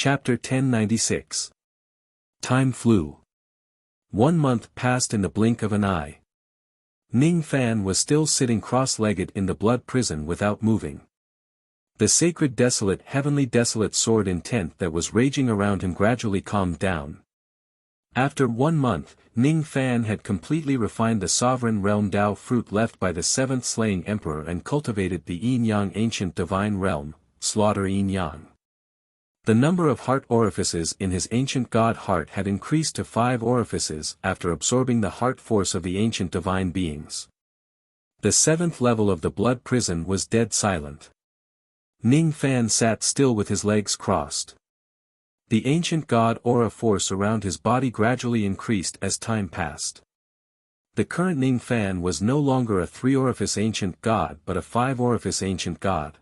Chapter 1096. Time flew. 1 month passed in the blink of an eye. Ning Fan was still sitting cross-legged in the blood prison without moving. The sacred heavenly desolate sword intent that was raging around him gradually calmed down. After 1 month, Ning Fan had completely refined the sovereign realm Dao fruit left by the 7th slaying emperor and cultivated the yin-yang ancient divine realm, slaughter yin-yang. The number of heart orifices in his ancient god heart had increased to 5 orifices after absorbing the heart force of the ancient divine beings. The 7th level of the blood prison was dead silent. Ning Fan sat still with his legs crossed. The ancient god aura force around his body gradually increased as time passed. The current Ning Fan was no longer a 3-orifice ancient god but a 5-orifice ancient god.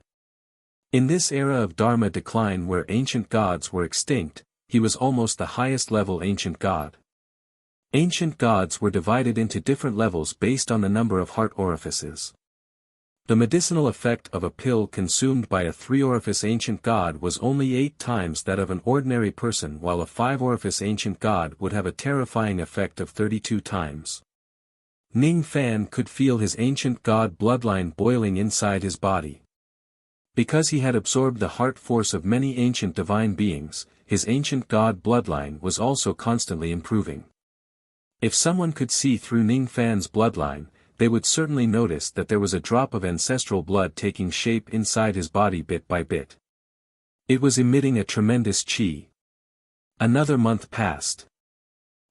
In this era of Dharma decline where ancient gods were extinct, he was almost the highest level ancient god. Ancient gods were divided into different levels based on the number of heart orifices. The medicinal effect of a pill consumed by a 3-orifice ancient god was only 8 times that of an ordinary person, while a 5-orifice ancient god would have a terrifying effect of 32 times. Ning Fan could feel his ancient god bloodline boiling inside his body. Because he had absorbed the heart force of many ancient divine beings, his ancient god bloodline was also constantly improving. If someone could see through Ning Fan's bloodline, they would certainly notice that there was a drop of ancestral blood taking shape inside his body bit by bit. It was emitting a tremendous qi. Another month passed.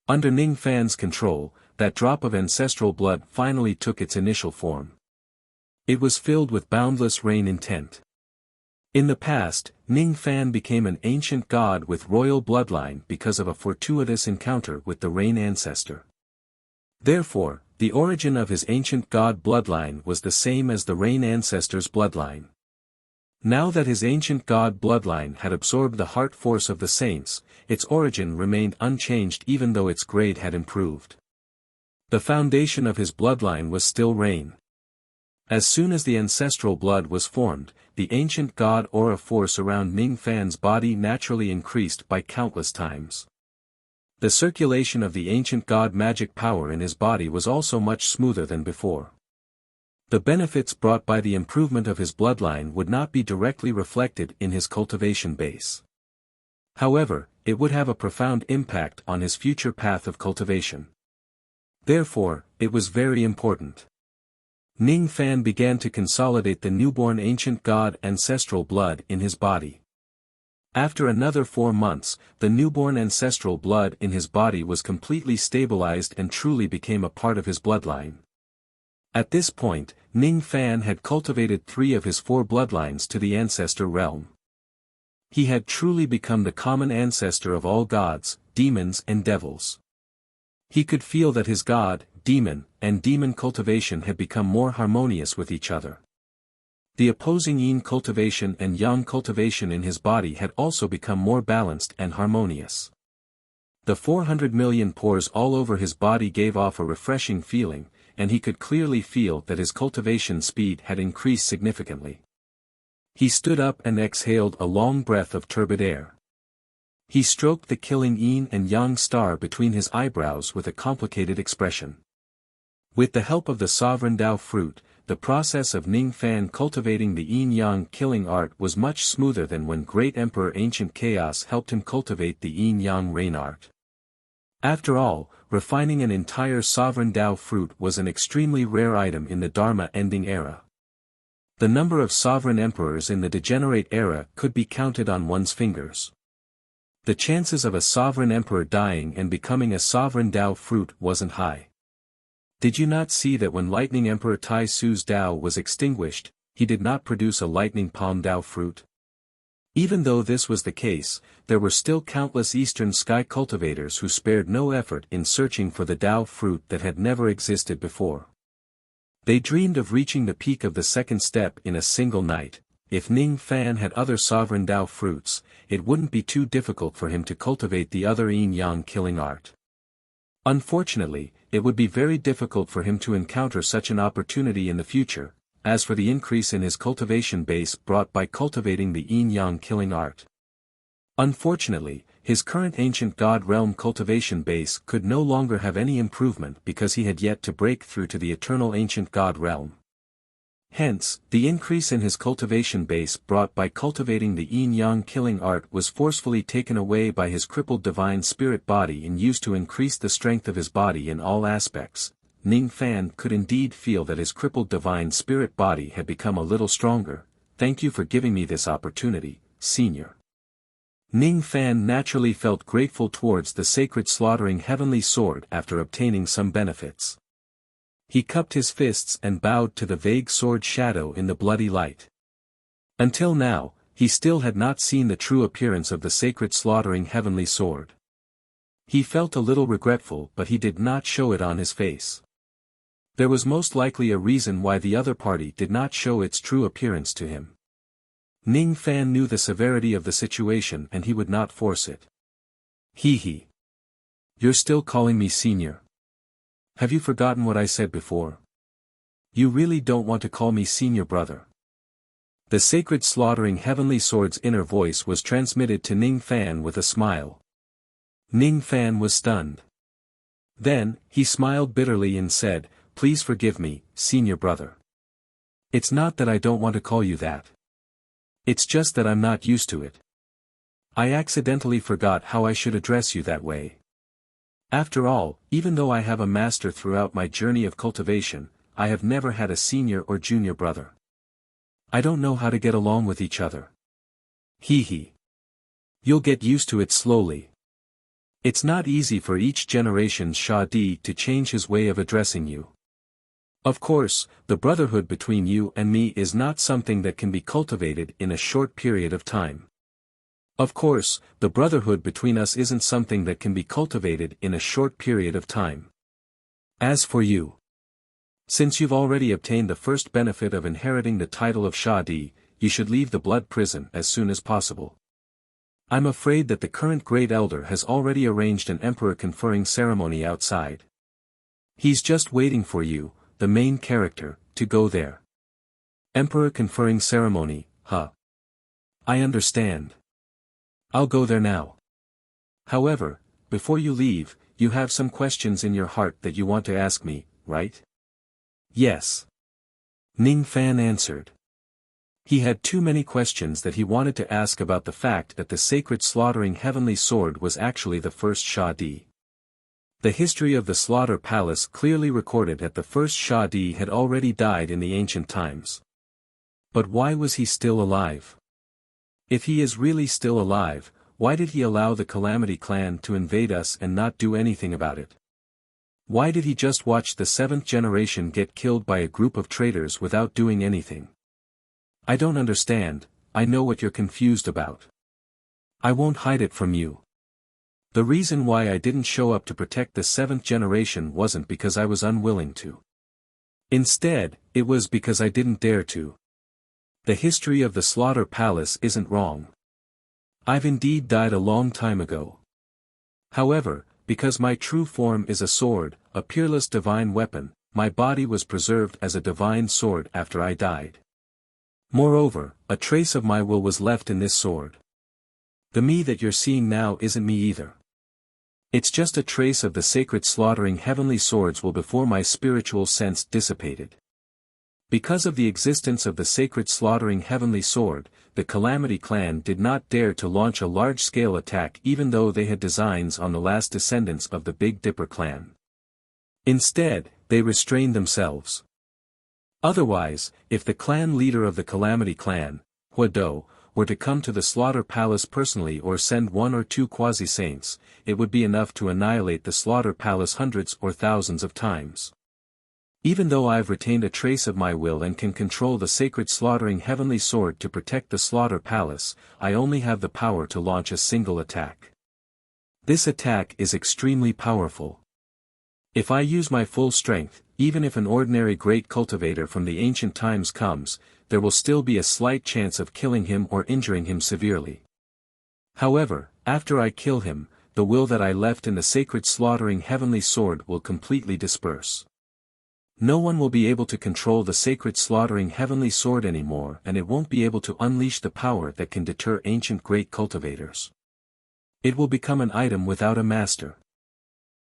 Under Ning Fan's control, that drop of ancestral blood finally took its initial form. It was filled with boundless rain intent. In the past, Ning Fan became an ancient god with royal bloodline because of a fortuitous encounter with the rain ancestor. Therefore, the origin of his ancient god bloodline was the same as the rain ancestor's bloodline. Now that his ancient god bloodline had absorbed the heart force of the saints, its origin remained unchanged even though its grade had improved. The foundation of his bloodline was still rain. As soon as the ancestral blood was formed, the ancient god aura force around Ning Fan's body naturally increased by countless times. The circulation of the ancient god magic power in his body was also much smoother than before. The benefits brought by the improvement of his bloodline would not be directly reflected in his cultivation base. However, it would have a profound impact on his future path of cultivation. Therefore, it was very important. Ning Fan began to consolidate the newborn ancient god ancestral blood in his body. After another 4 months, the newborn ancestral blood in his body was completely stabilized and truly became a part of his bloodline. At this point, Ning Fan had cultivated 3 of his 4 bloodlines to the ancestor realm. He had truly become the common ancestor of all gods, demons and devils. He could feel that his god, demon, and demon cultivation had become more harmonious with each other. The opposing yin cultivation and yang cultivation in his body had also become more balanced and harmonious. The 400 million pores all over his body gave off a refreshing feeling, and he could clearly feel that his cultivation speed had increased significantly. He stood up and exhaled a long breath of turbid air. He stroked the killing yin and yang star between his eyebrows with a complicated expression. With the help of the sovereign Dao fruit, the process of Ning Fan cultivating the yin-yang killing art was much smoother than when Great Emperor Ancient Chaos helped him cultivate the yin-yang rain art. After all, refining an entire sovereign Dao fruit was an extremely rare item in the Dharma ending era. The number of sovereign emperors in the degenerate era could be counted on one's fingers. The chances of a sovereign emperor dying and becoming a sovereign Dao fruit wasn't high. Did you not see that when Lightning Emperor Tai Su's Dao was extinguished, he did not produce a lightning palm Dao fruit? Even though this was the case, there were still countless eastern sky cultivators who spared no effort in searching for the Dao fruit that had never existed before. They dreamed of reaching the peak of the 2nd step in a single night. If Ning Fan had other sovereign Dao fruits, it wouldn't be too difficult for him to cultivate the other yin-yang killing art. Unfortunately, it would be very difficult for him to encounter such an opportunity in the future. As for the increase in his cultivation base brought by cultivating the yin-yang killing art, Unfortunately, his current ancient god realm cultivation base could no longer have any improvement because he had yet to break through to the eternal ancient god realm. Hence, the increase in his cultivation base brought by cultivating the yin-yang killing art was forcefully taken away by his crippled divine spirit body and used to increase the strength of his body in all aspects. Ning Fan could indeed feel that his crippled divine spirit body had become a little stronger. Thank you for giving me this opportunity, Senior. Ning Fan naturally felt grateful towards the sacred slaughtering heavenly sword after obtaining some benefits. He cupped his fists and bowed to the vague sword shadow in the bloody light. Until now, he still had not seen the true appearance of the sacred slaughtering heavenly sword. He felt a little regretful, but he did not show it on his face. There was most likely a reason why the other party did not show its true appearance to him. Ning Fan knew the severity of the situation and he would not force it. Hee. You're still calling me Senior? Have you forgotten what I said before? You really don't want to call me Senior Brother. The sacred slaughtering heavenly sword's inner voice was transmitted to Ning Fan with a smile. Ning Fan was stunned. Then, he smiled bitterly and said, "Please forgive me, Senior Brother. It's not that I don't want to call you that. It's just that I'm not used to it. I accidentally forgot how I should address you that way. After all, even though I have a master throughout my journey of cultivation, I have never had a senior or junior brother. I don't know how to get along with each other." Hee. You'll get used to it slowly. It's not easy for each generation's Shadi to change his way of addressing you. Of course, the brotherhood between you and me is not something that can be cultivated in a short period of time. Of course, the brotherhood between us isn't something that can be cultivated in a short period of time. As for you, since you've already obtained the first benefit of inheriting the title of Shadi, you should leave the blood prison as soon as possible. I'm afraid that the current Great Elder has already arranged an emperor conferring ceremony outside. He's just waiting for you, the main character, to go there. Emperor conferring ceremony, huh? I understand. I'll go there now. However, before you leave, you have some questions in your heart that you want to ask me, right? Yes. Ning Fan answered. He had too many questions that he wanted to ask about the fact that the sacred slaughtering heavenly sword was actually the first Shadi. The history of the slaughter palace clearly recorded that the first Shadi had already died in the ancient times. But why was he still alive? If he is really still alive, why did he allow the Calamity clan to invade us and not do anything about it? Why did he just watch the 7th generation get killed by a group of traitors without doing anything? I don't understand. I know what you're confused about. I won't hide it from you. The reason why I didn't show up to protect the 7th generation wasn't because I was unwilling to. Instead, it was because I didn't dare to. The history of the Slaughter Palace isn't wrong. I've indeed died a long time ago. However, because my true form is a sword, a peerless divine weapon, my body was preserved as a divine sword after I died. Moreover, a trace of my will was left in this sword. The me that you're seeing now isn't me either. It's just a trace of the sacred slaughtering heavenly swords will before my spiritual sense dissipated. Because of the existence of the sacred slaughtering heavenly sword, the Calamity clan did not dare to launch a large-scale attack even though they had designs on the last descendants of the Big Dipper clan. Instead, they restrained themselves. Otherwise, if the clan leader of the Calamity clan, Huado, were to come to the Slaughter Palace personally or send 1 or 2 quasi-saints, it would be enough to annihilate the Slaughter Palace hundreds or thousands of times. Even though I've retained a trace of my will and can control the sacred slaughtering heavenly sword to protect the Slaughter Palace, I only have the power to launch a single attack. This attack is extremely powerful. If I use my full strength, even if an ordinary great cultivator from the ancient times comes, there will still be a slight chance of killing him or injuring him severely. However, after I kill him, the will that I left in the sacred slaughtering heavenly sword will completely disperse. No one will be able to control the sacred slaughtering heavenly sword anymore and it won't be able to unleash the power that can deter ancient great cultivators. It will become an item without a master.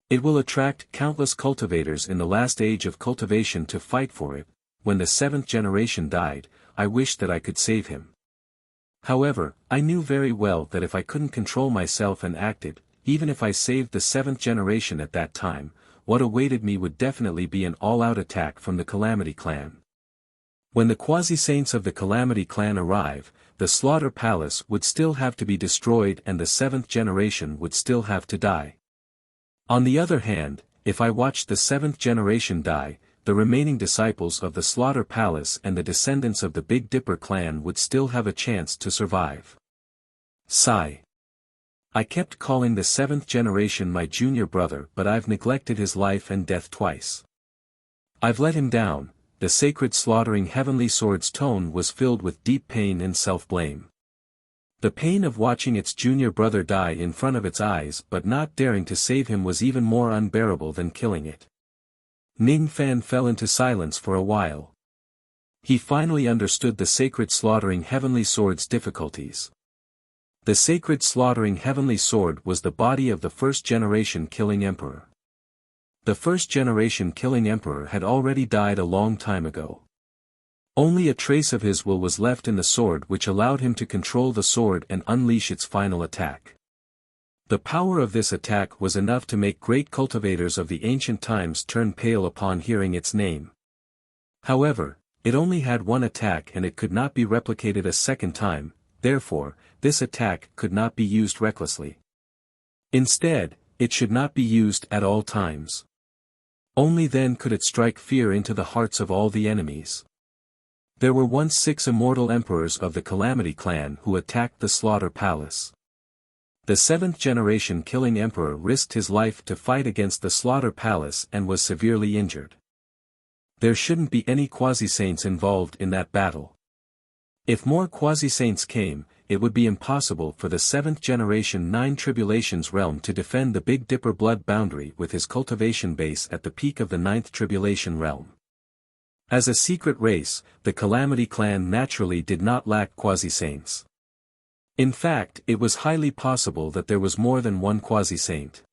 It will attract countless cultivators in the last age of cultivation to fight for it. When the seventh generation died, I wished that I could save him. However, I knew very well that if I couldn't control myself and acted, even if I saved the seventh generation at that time, what awaited me would definitely be an all-out attack from the Calamity Clan. When the quasi-saints of the Calamity Clan arrive, the Slaughter Palace would still have to be destroyed and the seventh generation would still have to die. On the other hand, if I watched the seventh generation die, the remaining disciples of the Slaughter Palace and the descendants of the Big Dipper clan would still have a chance to survive. Sigh. I kept calling the seventh generation my junior brother, but I've neglected his life and death twice. I've let him down. The sacred slaughtering heavenly sword's tone was filled with deep pain and self-blame. The pain of watching its junior brother die in front of its eyes but not daring to save him was even more unbearable than killing it. Ning Fan fell into silence for a while. He finally understood the sacred slaughtering heavenly sword's difficulties. The sacred slaughtering heavenly sword was the body of the first generation killing emperor. The first generation killing emperor had already died a long time ago. Only a trace of his will was left in the sword, which allowed him to control the sword and unleash its final attack. The power of this attack was enough to make great cultivators of the ancient times turn pale upon hearing its name. However, it only had one attack and it could not be replicated a second time, therefore, this attack could not be used recklessly. Instead, it should not be used at all times. Only then could it strike fear into the hearts of all the enemies. There were once 6 immortal emperors of the Calamity Clan who attacked the Slaughter Palace. The 7th generation killing emperor risked his life to fight against the Slaughter Palace and was severely injured. There shouldn't be any quasi-saints involved in that battle. If more quasi-saints came, it would be impossible for the 7th generation 9 Tribulations realm to defend the Big Dipper blood boundary with his cultivation base at the peak of the 9th Tribulation realm. As a secret race, the Calamity Clan naturally did not lack quasi-saints. In fact, it was highly possible that there was more than one quasi-saint.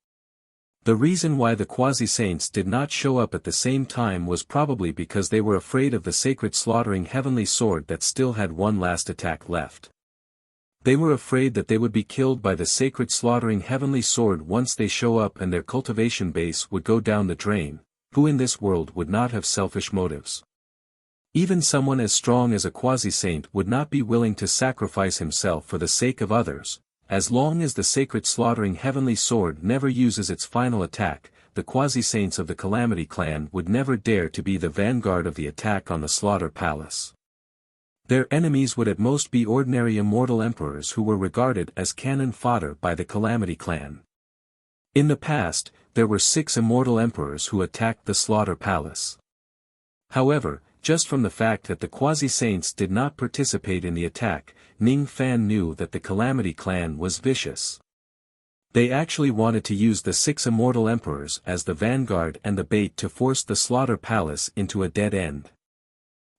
The reason why the quasi-saints did not show up at the same time was probably because they were afraid of the sacred slaughtering heavenly sword that still had one last attack left. They were afraid that they would be killed by the sacred slaughtering heavenly sword once they show up and their cultivation base would go down the drain. Who in this world would not have selfish motives? Even someone as strong as a quasi-saint would not be willing to sacrifice himself for the sake of others. As long as the sacred slaughtering heavenly sword never uses its final attack, the quasi-saints of the Calamity Clan would never dare to be the vanguard of the attack on the Slaughter Palace. Their enemies would at most be ordinary immortal emperors who were regarded as cannon fodder by the Calamity Clan. In the past, there were 6 immortal emperors who attacked the Slaughter Palace. However, just from the fact that the quasi-saints did not participate in the attack, Ning Fan knew that the Calamity Clan was vicious. They actually wanted to use the 6 immortal emperors as the vanguard and the bait to force the Slaughter Palace into a dead end.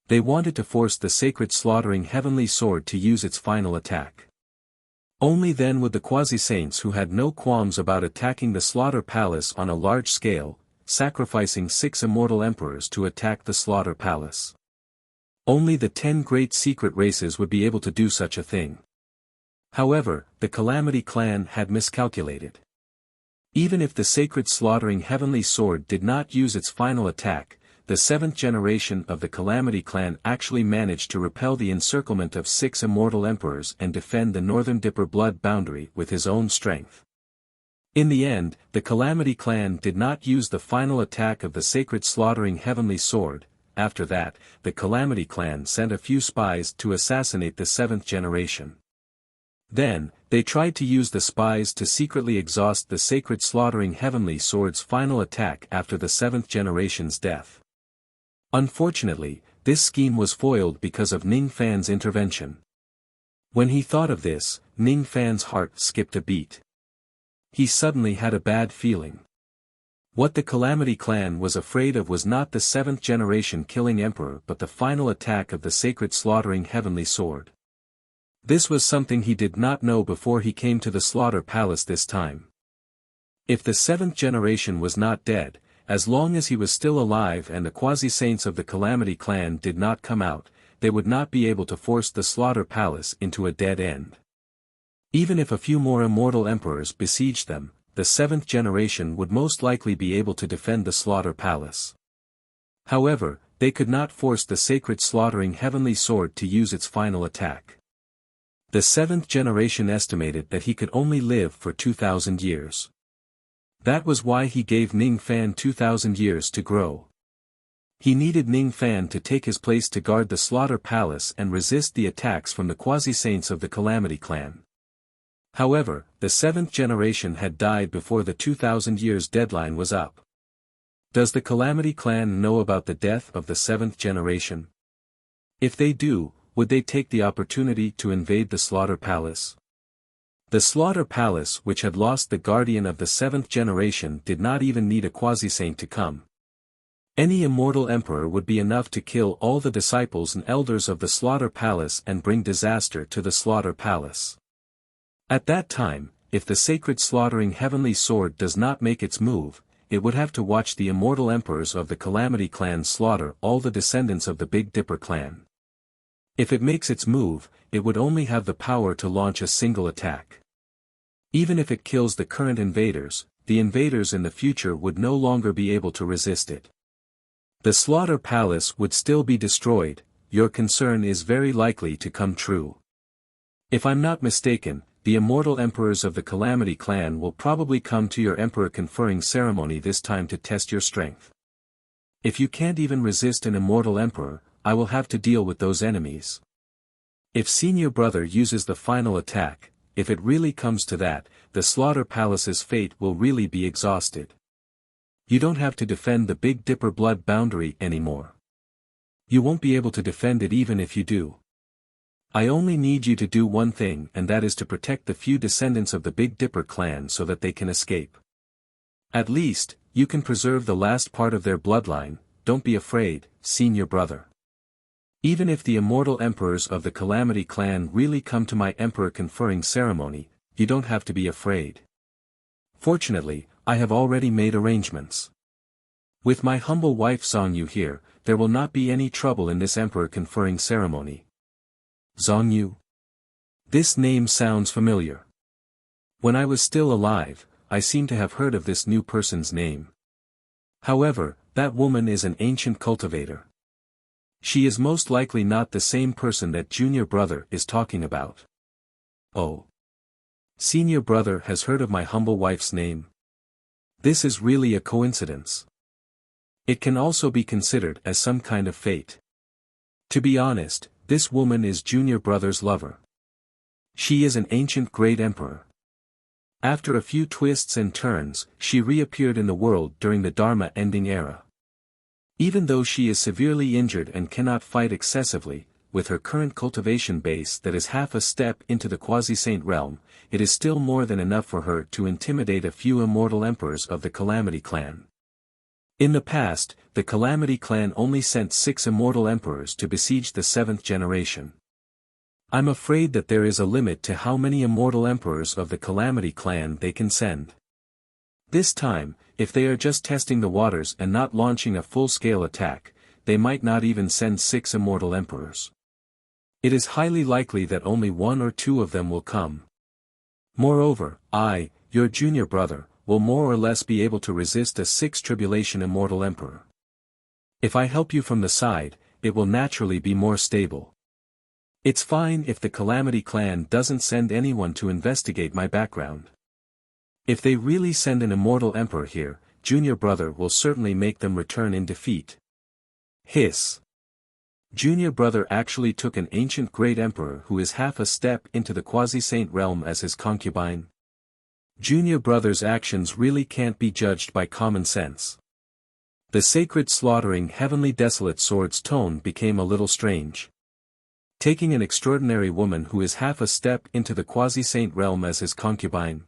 They wanted to force the sacred slaughtering heavenly sword to use its final attack. Only then would the quasi-saints who had no qualms about attacking the Slaughter Palace on a large scale, sacrificing 6 immortal emperors to attack the Slaughter Palace. Only the 10 great secret races would be able to do such a thing. However, the Calamity Clan had miscalculated. Even if the sacred slaughtering heavenly sword did not use its final attack, the 7th generation of the Calamity Clan actually managed to repel the encirclement of 6 immortal emperors and defend the Northern Dipper blood boundary with his own strength. In the end, the Calamity Clan did not use the final attack of the sacred slaughtering heavenly sword. After that, the Calamity Clan sent a few spies to assassinate the 7th generation. Then, they tried to use the spies to secretly exhaust the sacred slaughtering heavenly sword's final attack after the 7th generation's death. Unfortunately, this scheme was foiled because of Ning Fan's intervention. When he thought of this, Ning Fan's heart skipped a beat. He suddenly had a bad feeling. What the Calamity Clan was afraid of was not the 7th generation killing emperor but the final attack of the sacred slaughtering heavenly sword. This was something he did not know before he came to the slaughter palace this time. If the seventh generation was not dead, as long as he was still alive and the quasi-saints of the Calamity clan did not come out, they would not be able to force the slaughter palace into a dead end. Even if a few more immortal emperors besieged them, the seventh generation would most likely be able to defend the slaughter palace. However, they could not force the sacred slaughtering heavenly sword to use its final attack. The seventh generation estimated that he could only live for 2,000 years. That was why he gave Ning Fan 2,000 years to grow. He needed Ning Fan to take his place to guard the slaughter palace and resist the attacks from the quasi-saints of the Calamity clan. However, the seventh generation had died before the 2,000 years deadline was up. Does the Calamity clan know about the death of the seventh generation? If they do, would they take the opportunity to invade the slaughter palace? The slaughter palace, which had lost the guardian of the seventh generation, did not even need a quasi-saint to come. Any immortal emperor would be enough to kill all the disciples and elders of the slaughter palace and bring disaster to the slaughter palace. At that time, if the sacred slaughtering heavenly sword does not make its move, it would have to watch the immortal emperors of the Calamity clan slaughter all the descendants of the Big Dipper clan. If it makes its move, it would only have the power to launch a single attack. Even if it kills the current invaders, the invaders in the future would no longer be able to resist it. The slaughter palace would still be destroyed. Your concern is very likely to come true. If I'm not mistaken, the immortal emperors of the Calamity clan will probably come to your emperor conferring ceremony this time to test your strength. If you can't even resist an immortal emperor, I will have to deal with those enemies. If senior brother uses the final attack, if it really comes to that, the slaughter palace's fate will really be exhausted. You don't have to defend the Big Dipper blood boundary anymore. You won't be able to defend it even if you do. I only need you to do one thing, and that is to protect the few descendants of the Big Dipper clan so that they can escape. At least, you can preserve the last part of their bloodline. Don't be afraid, senior brother. Even if the immortal emperors of the Calamity clan really come to my emperor conferring ceremony, you don't have to be afraid. Fortunately, I have already made arrangements. With my humble wife Zongyu here, there will not be any trouble in this emperor conferring ceremony. Zongyu? This name sounds familiar. When I was still alive, I seem to have heard of this new person's name. However, that woman is an ancient cultivator. She is most likely not the same person that junior brother is talking about. Oh. Senior brother has heard of my humble wife's name. This is really a coincidence. It can also be considered as some kind of fate. To be honest, this woman is junior brother's lover. She is an ancient great emperor. After a few twists and turns, she reappeared in the world during the Dharma ending era. Even though she is severely injured and cannot fight excessively, with her current cultivation base that is half a step into the quasi-saint realm, it is still more than enough for her to intimidate a few immortal emperors of the Calamity clan. In the past, the Calamity clan only sent 6 immortal emperors to besiege the 7th generation. I'm afraid that there is a limit to how many immortal emperors of the Calamity clan they can send. This time, if they are just testing the waters and not launching a full-scale attack, they might not even send 6 immortal emperors. It is highly likely that only 1 or 2 of them will come. Moreover, I, your junior brother, will more or less be able to resist a 6th tribulation immortal emperor. If I help you from the side, it will naturally be more stable. It's fine if the Calamity clan doesn't send anyone to investigate my background. If they really send an immortal emperor here, junior brother will certainly make them return in defeat. Hiss. Junior brother actually took an ancient great emperor who is half a step into the quasi-saint realm as his concubine. Junior brother's actions really can't be judged by common sense. The sacred slaughtering heavenly desolate sword's tone became a little strange. Taking an extraordinary woman who is half a step into the quasi-saint realm as his concubine.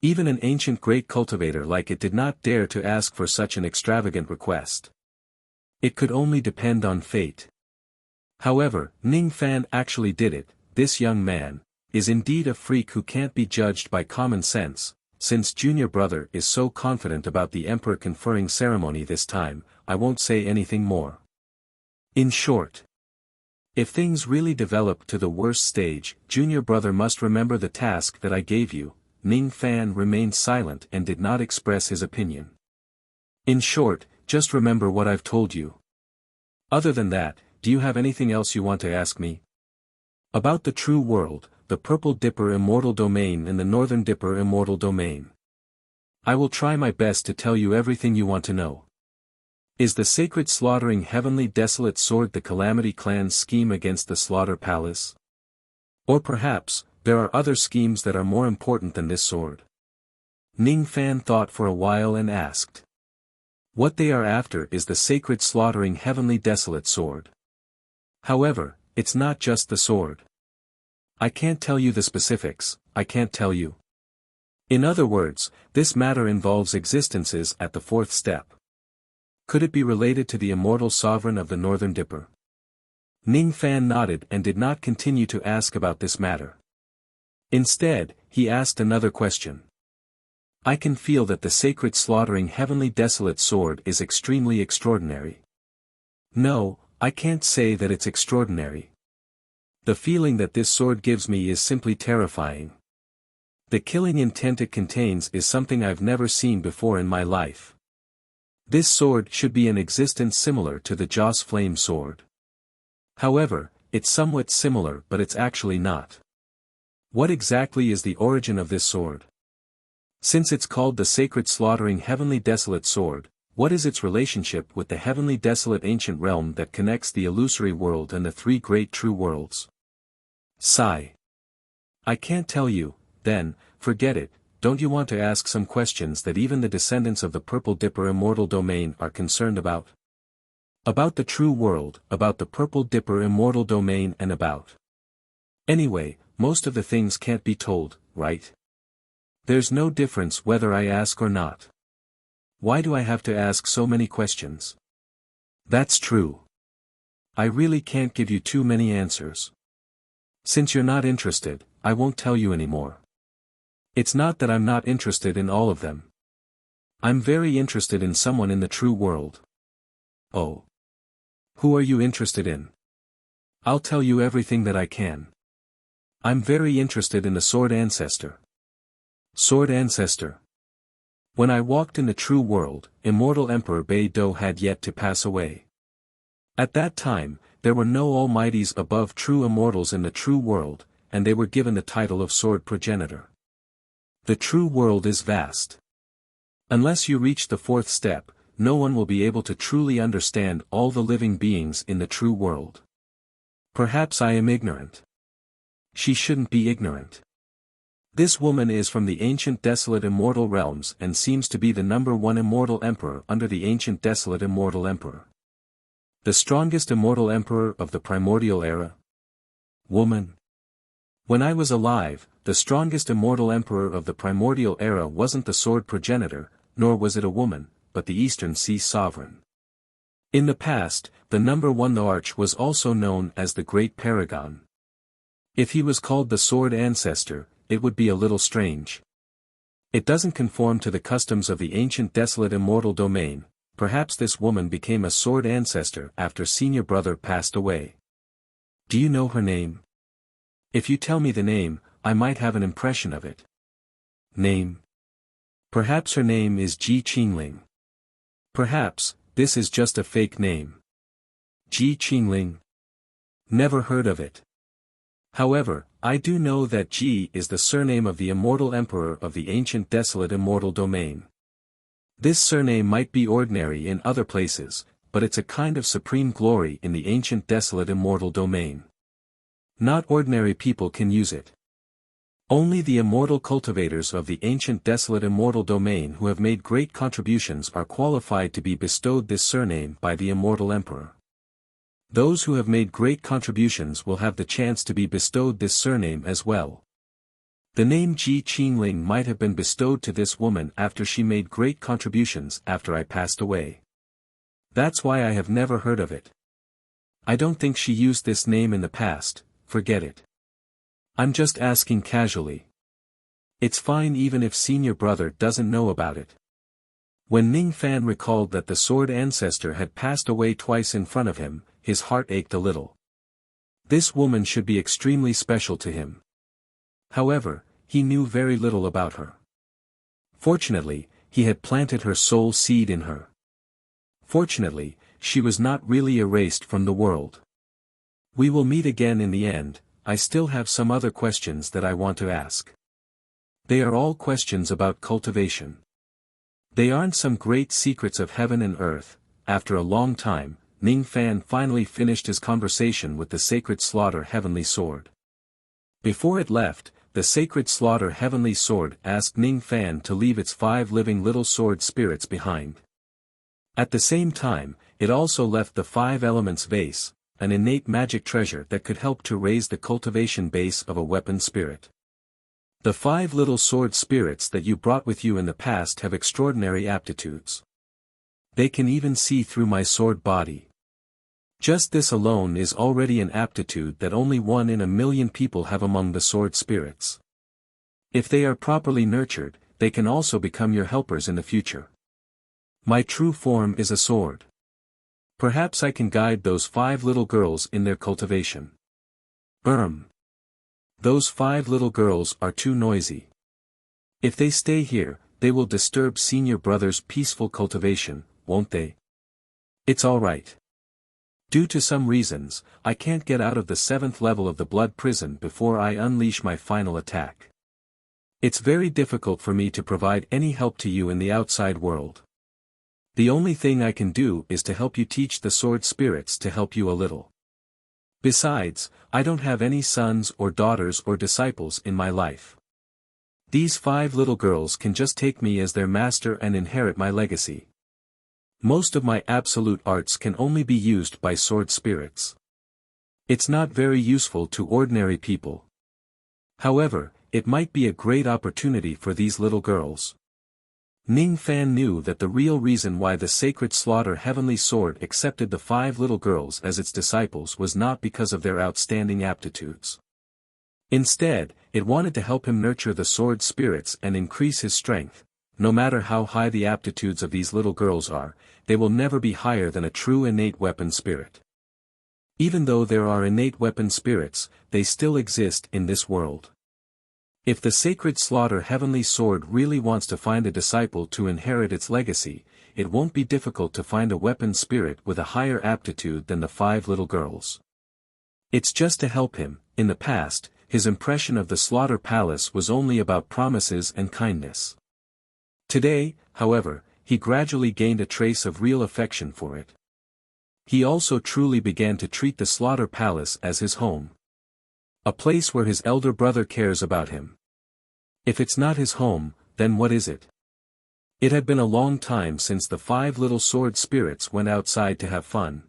Even an ancient great cultivator like it did not dare to ask for such an extravagant request. It could only depend on fate. However, Ning Fan actually did it, this young man, is indeed a freak who can't be judged by common sense. Since junior brother is so confident about the emperor conferring ceremony this time, I won't say anything more. In short, if things really develop to the worst stage, junior brother must remember the task that I gave you. Ning Fan remained silent and did not express his opinion. In short, just remember what I've told you. Other than that, do you have anything else you want to ask me? About the true world, the Purple Dipper Immortal Domain and the Northern Dipper Immortal Domain. I will try my best to tell you everything you want to know. Is the sacred slaughtering heavenly desolate sword the Calamity Clan's scheme against the Slaughter Palace? Or perhaps, there are other schemes that are more important than this sword? Ning Fan thought for a while and asked. What they are after is the sacred slaughtering heavenly desolate sword. However, it's not just the sword. I can't tell you the specifics, I can't tell you. In other words, this matter involves existences at the fourth step. Could it be related to the immortal sovereign of the Northern Dipper? Ning Fan nodded and did not continue to ask about this matter. Instead, he asked another question. I can feel that the sacred slaughtering heavenly desolate sword is extremely extraordinary. No, I can't say that it's extraordinary. The feeling that this sword gives me is simply terrifying. The killing intent it contains is something I've never seen before in my life. This sword should be an existence similar to the Joss Flame sword. However, it's somewhat similar but it's actually not. What exactly is the origin of this sword? Since it's called the Sacred Slaughtering Heavenly Desolate Sword, what is its relationship with the Heavenly Desolate Ancient Realm that connects the illusory world and the three great true worlds? Sigh. I can't tell you, then, forget it. Don't you want to ask some questions that even the descendants of the Purple Dipper Immortal Domain are concerned about? About the true world, about the Purple Dipper Immortal Domain and about. Anyway, most of the things can't be told, right? There's no difference whether I ask or not. Why do I have to ask so many questions? That's true. I really can't give you too many answers. Since you're not interested, I won't tell you anymore. It's not that I'm not interested in all of them. I'm very interested in someone in the true world. Oh. Who are you interested in? I'll tell you everything that I can. I'm very interested in the Sword Ancestor. Sword Ancestor. When I walked in the true world, Immortal Emperor Bei-Do had yet to pass away. At that time, there were no almighties above true immortals in the true world, and they were given the title of Sword Progenitor. The true world is vast. Unless you reach the fourth step, no one will be able to truly understand all the living beings in the true world. Perhaps I am ignorant. She shouldn't be ignorant. This woman is from the ancient desolate immortal realms and seems to be the #1 immortal emperor under the ancient desolate immortal emperor. The strongest immortal emperor of the primordial era? Woman. When I was alive, the strongest immortal emperor of the primordial era wasn't the Sword Progenitor, nor was it a woman, but the Eastern Sea Sovereign. In the past, the #1 Arch was also known as the Great Paragon. If he was called the Sword Ancestor, it would be a little strange. It doesn't conform to the customs of the ancient desolate immortal domain. Perhaps this woman became a Sword Ancestor after senior brother passed away. Do you know her name? If you tell me the name, I might have an impression of it. Name? Perhaps her name is Ji Qingling. Perhaps, this is just a fake name. Ji Qingling? Never heard of it. However, I do know that Ji is the surname of the immortal emperor of the ancient desolate immortal domain. This surname might be ordinary in other places, but it's a kind of supreme glory in the ancient desolate immortal domain. Not ordinary people can use it. Only the immortal cultivators of the ancient desolate immortal domain who have made great contributions are qualified to be bestowed this surname by the immortal emperor. Those who have made great contributions will have the chance to be bestowed this surname as well. The name Ji Qingling might have been bestowed to this woman after she made great contributions after I passed away. That's why I have never heard of it. I don't think she used this name in the past, forget it. I'm just asking casually. It's fine even if senior brother doesn't know about it. When Ning Fan recalled that the sword ancestor had passed away twice in front of him, his heart ached a little. This woman should be extremely special to him. However, he knew very little about her. Fortunately, he had planted her soul seed in her. Fortunately, she was not really erased from the world. We will meet again in the end. I still have some other questions that I want to ask. They are all questions about cultivation. They aren't some great secrets of heaven and earth. After a long time, Ning Fan finally finished his conversation with the sacred slaughter heavenly sword. Before it left, the sacred slaughter heavenly sword asked Ning Fan to leave its 5 living little sword spirits behind. At the same time, it also left the 5 elements vase, an innate magic treasure that could help to raise the cultivation base of a weapon spirit. The 5 little sword spirits that you brought with you in the past have extraordinary aptitudes. They can even see through my sword body. Just this alone is already an aptitude that only 1 in a million people have among the sword spirits. If they are properly nurtured, they can also become your helpers in the future. My true form is a sword. Perhaps I can guide those 5 little girls in their cultivation. Those 5 little girls are too noisy. If they stay here, they will disturb senior brother's peaceful cultivation, won't they? It's alright. Due to some reasons, I can't get out of the 7th level of the blood prison before I unleash my final attack. It's very difficult for me to provide any help to you in the outside world. The only thing I can do is to help you teach the sword spirits to help you a little. Besides, I don't have any sons or daughters or disciples in my life. These 5 little girls can just take me as their master and inherit my legacy. Most of my absolute arts can only be used by sword spirits. It's not very useful to ordinary people. However, it might be a great opportunity for these little girls. Ning Fan knew that the real reason why the sacred slaughter heavenly sword accepted the 5 little girls as its disciples was not because of their outstanding aptitudes. Instead, it wanted to help him nurture the sword spirits and increase his strength. No matter how high the aptitudes of these little girls are, they will never be higher than a true innate weapon spirit. Even though there are innate weapon spirits, they still exist in this world. If the sacred slaughter heavenly sword really wants to find a disciple to inherit its legacy, it won't be difficult to find a weapon spirit with a higher aptitude than the 5 little girls. It's just to help him. In the past, his impression of the slaughter palace was only about promises and kindness. Today, however, he gradually gained a trace of real affection for it. He also truly began to treat the slaughter palace as his home. A place where his elder brother cares about him. If it's not his home, then what is it? It had been a long time since the 5 little sword spirits went outside to have fun.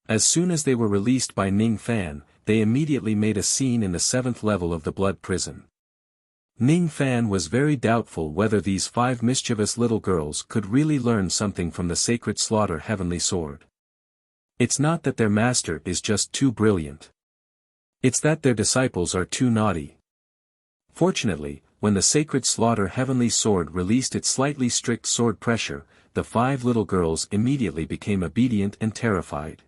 As soon as they were released by Ning Fan, they immediately made a scene in the 7th level of the blood prison. Ning Fan was very doubtful whether these 5 mischievous little girls could really learn something from the sacred slaughter heavenly sword. It's not that their master is just too brilliant. It's that their disciples are too naughty. Fortunately, when the sacred slaughter heavenly sword released its slightly strict sword pressure, the 5 little girls immediately became obedient and terrified.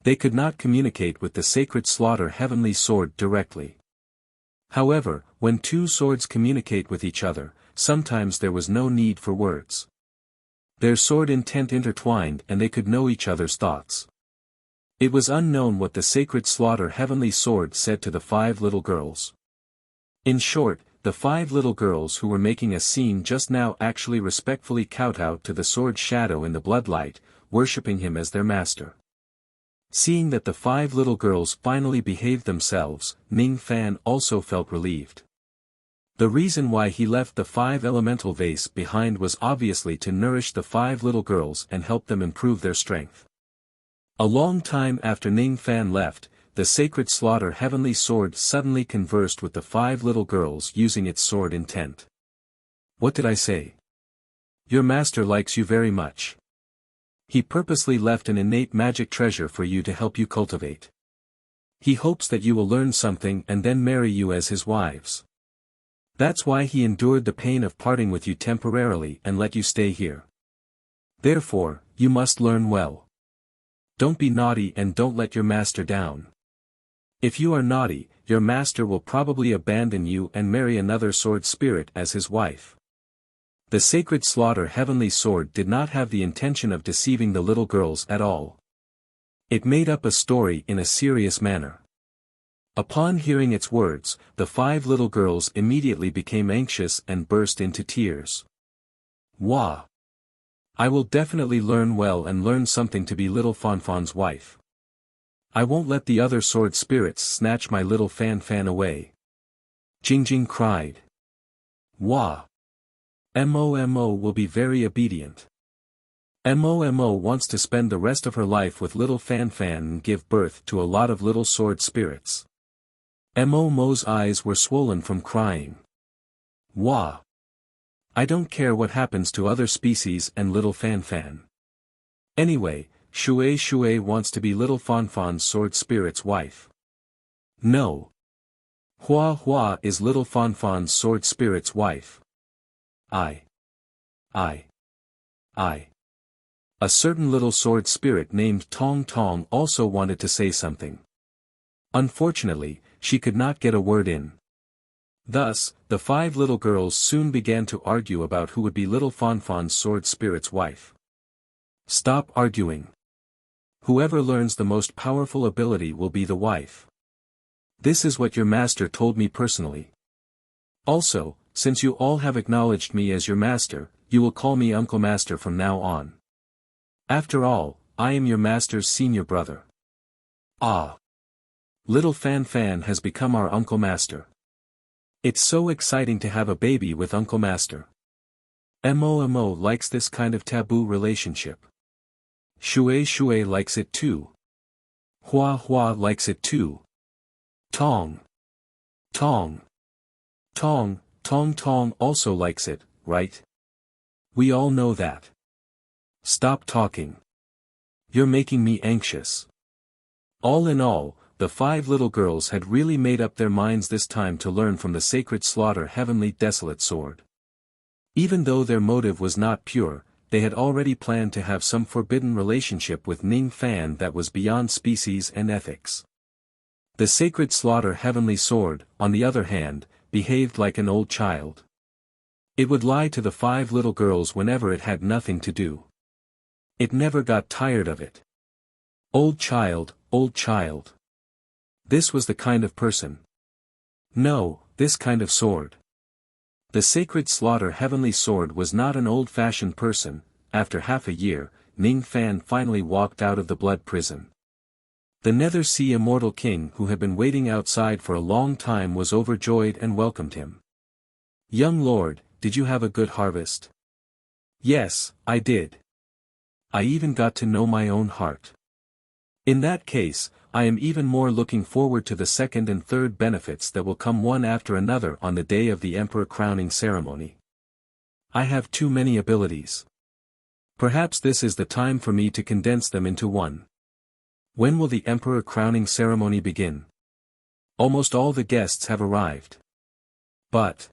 They could not communicate with the sacred slaughter heavenly sword directly. However, when 2 swords communicate with each other, sometimes there was no need for words. Their sword intent intertwined and they could know each other's thoughts. It was unknown what the sacred slaughter heavenly sword said to the 5 little girls. In short, the 5 little girls who were making a scene just now actually respectfully kowtowed to the sword shadow in the bloodlight, worshipping him as their master. Seeing that the 5 little girls finally behaved themselves, Ning Fan also felt relieved. The reason why he left the 5 elemental vase behind was obviously to nourish the 5 little girls and help them improve their strength. A long time after Ning Fan left, the sacred slaughter heavenly sword suddenly conversed with the 5 little girls using its sword intent. What did I say? Your master likes you very much. He purposely left an innate magic treasure for you to help you cultivate. He hopes that you will learn something and then marry you as his wives. That's why he endured the pain of parting with you temporarily and let you stay here. Therefore, you must learn well. Don't be naughty and don't let your master down. If you are naughty, your master will probably abandon you and marry another sword spirit as his wife. The sacred slaughter heavenly sword did not have the intention of deceiving the little girls at all. It made up a story in a serious manner. Upon hearing its words, the 5 little girls immediately became anxious and burst into tears. Wah! I will definitely learn well and learn something to be little Fanfan's wife. I won't let the other sword spirits snatch my little Fan away. Jingjing cried. Wah! Mo will be very obedient. Mo wants to spend the rest of her life with little Fan and give birth to a lot of little sword spirits. Mo's eyes were swollen from crying. Wah! I don't care what happens to other species and little Fan. Anyway, Shui wants to be little Fanfan's sword spirit's wife. No. Hua is little Fanfan's sword spirit's wife. I. A certain little sword spirit named Tong also wanted to say something. Unfortunately, she could not get a word in. Thus, the 5 little girls soon began to argue about who would be little Fanfan's sword spirit's wife. Stop arguing. Whoever learns the most powerful ability will be the wife. This is what your master told me personally. Also, since you all have acknowledged me as your master, you will call me Uncle Master from now on. After all, I am your master's senior brother. Ah! Little Fan has become our Uncle Master. It's so exciting to have a baby with Uncle Master. Mo likes this kind of taboo relationship. Shui likes it too. Hua likes it too. Tong also likes it, right? We all know that. Stop talking. You're making me anxious. All in all, the 5 little girls had really made up their minds this time to learn from the sacred slaughter heavenly desolate sword. Even though their motive was not pure, they had already planned to have some forbidden relationship with Ning Fan that was beyond species and ethics. The sacred slaughter heavenly sword, on the other hand, behaved like an old child. It would lie to the 5 little girls whenever it had nothing to do. It never got tired of it. Old child, old child. This was the kind of person. No, this kind of sword. The sacred slaughter heavenly sword was not an old-fashioned person. After half a year, Ning Fan finally walked out of the blood prison. The Nether Sea Immortal King who had been waiting outside for a long time was overjoyed and welcomed him. Young lord, did you have a good harvest? Yes, I did. I even got to know my own heart. In that case, I am even more looking forward to the second and third benefits that will come one after another on the day of the Emperor crowning ceremony. I have too many abilities. Perhaps this is the time for me to condense them into one. When will the Emperor crowning ceremony begin? Almost all the guests have arrived. But,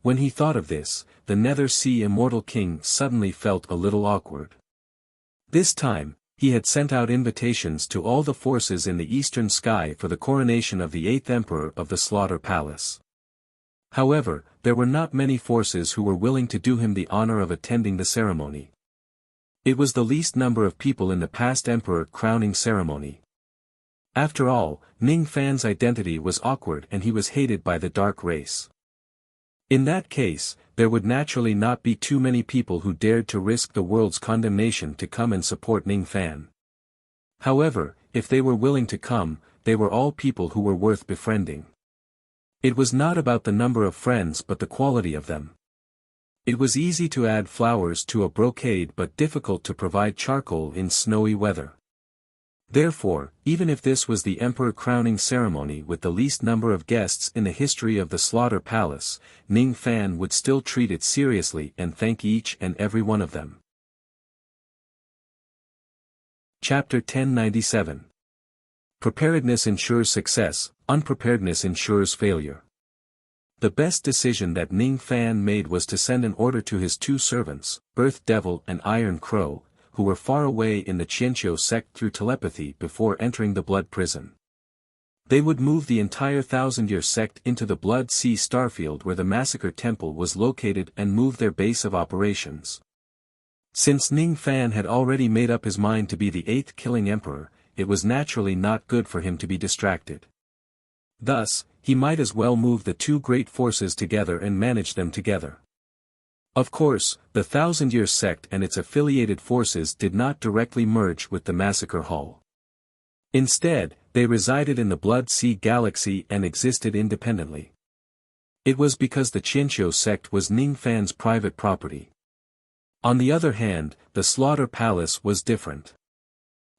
when he thought of this, the Nether Sea Immortal King suddenly felt a little awkward. This time, he had sent out invitations to all the forces in the eastern sky for the coronation of the 8th Emperor of the Slaughter Palace. However, there were not many forces who were willing to do him the honor of attending the ceremony. It was the least number of people in the past Emperor crowning ceremony. After all, Ning Fan's identity was awkward and he was hated by the dark race. In that case, there would naturally not be too many people who dared to risk the world's condemnation to come and support Ning Fan. However, if they were willing to come, they were all people who were worth befriending. It was not about the number of friends but the quality of them. It was easy to add flowers to a brocade but difficult to provide charcoal in snowy weather. Therefore, even if this was the Emperor crowning ceremony with the least number of guests in the history of the Slaughter Palace, Ning Fan would still treat it seriously and thank each and every one of them. Chapter 1097. Preparedness ensures success, unpreparedness ensures failure. The best decision that Ning Fan made was to send an order to his two servants, Earth Devil and Iron Crow, who were far away in the Qianqiu sect through telepathy before entering the Blood Prison. They would move the entire Thousand-Year sect into the Blood Sea starfield where the Massacre Temple was located and move their base of operations. Since Ning Fan had already made up his mind to be the 8th Killing Emperor, it was naturally not good for him to be distracted. Thus, he might as well move the two great forces together and manage them together. Of course, the Thousand-Year sect and its affiliated forces did not directly merge with the Massacre Hall. Instead, they resided in the Blood Sea galaxy and existed independently. It was because the Qianqiu sect was Ning Fan's private property. On the other hand, the Slaughter Palace was different.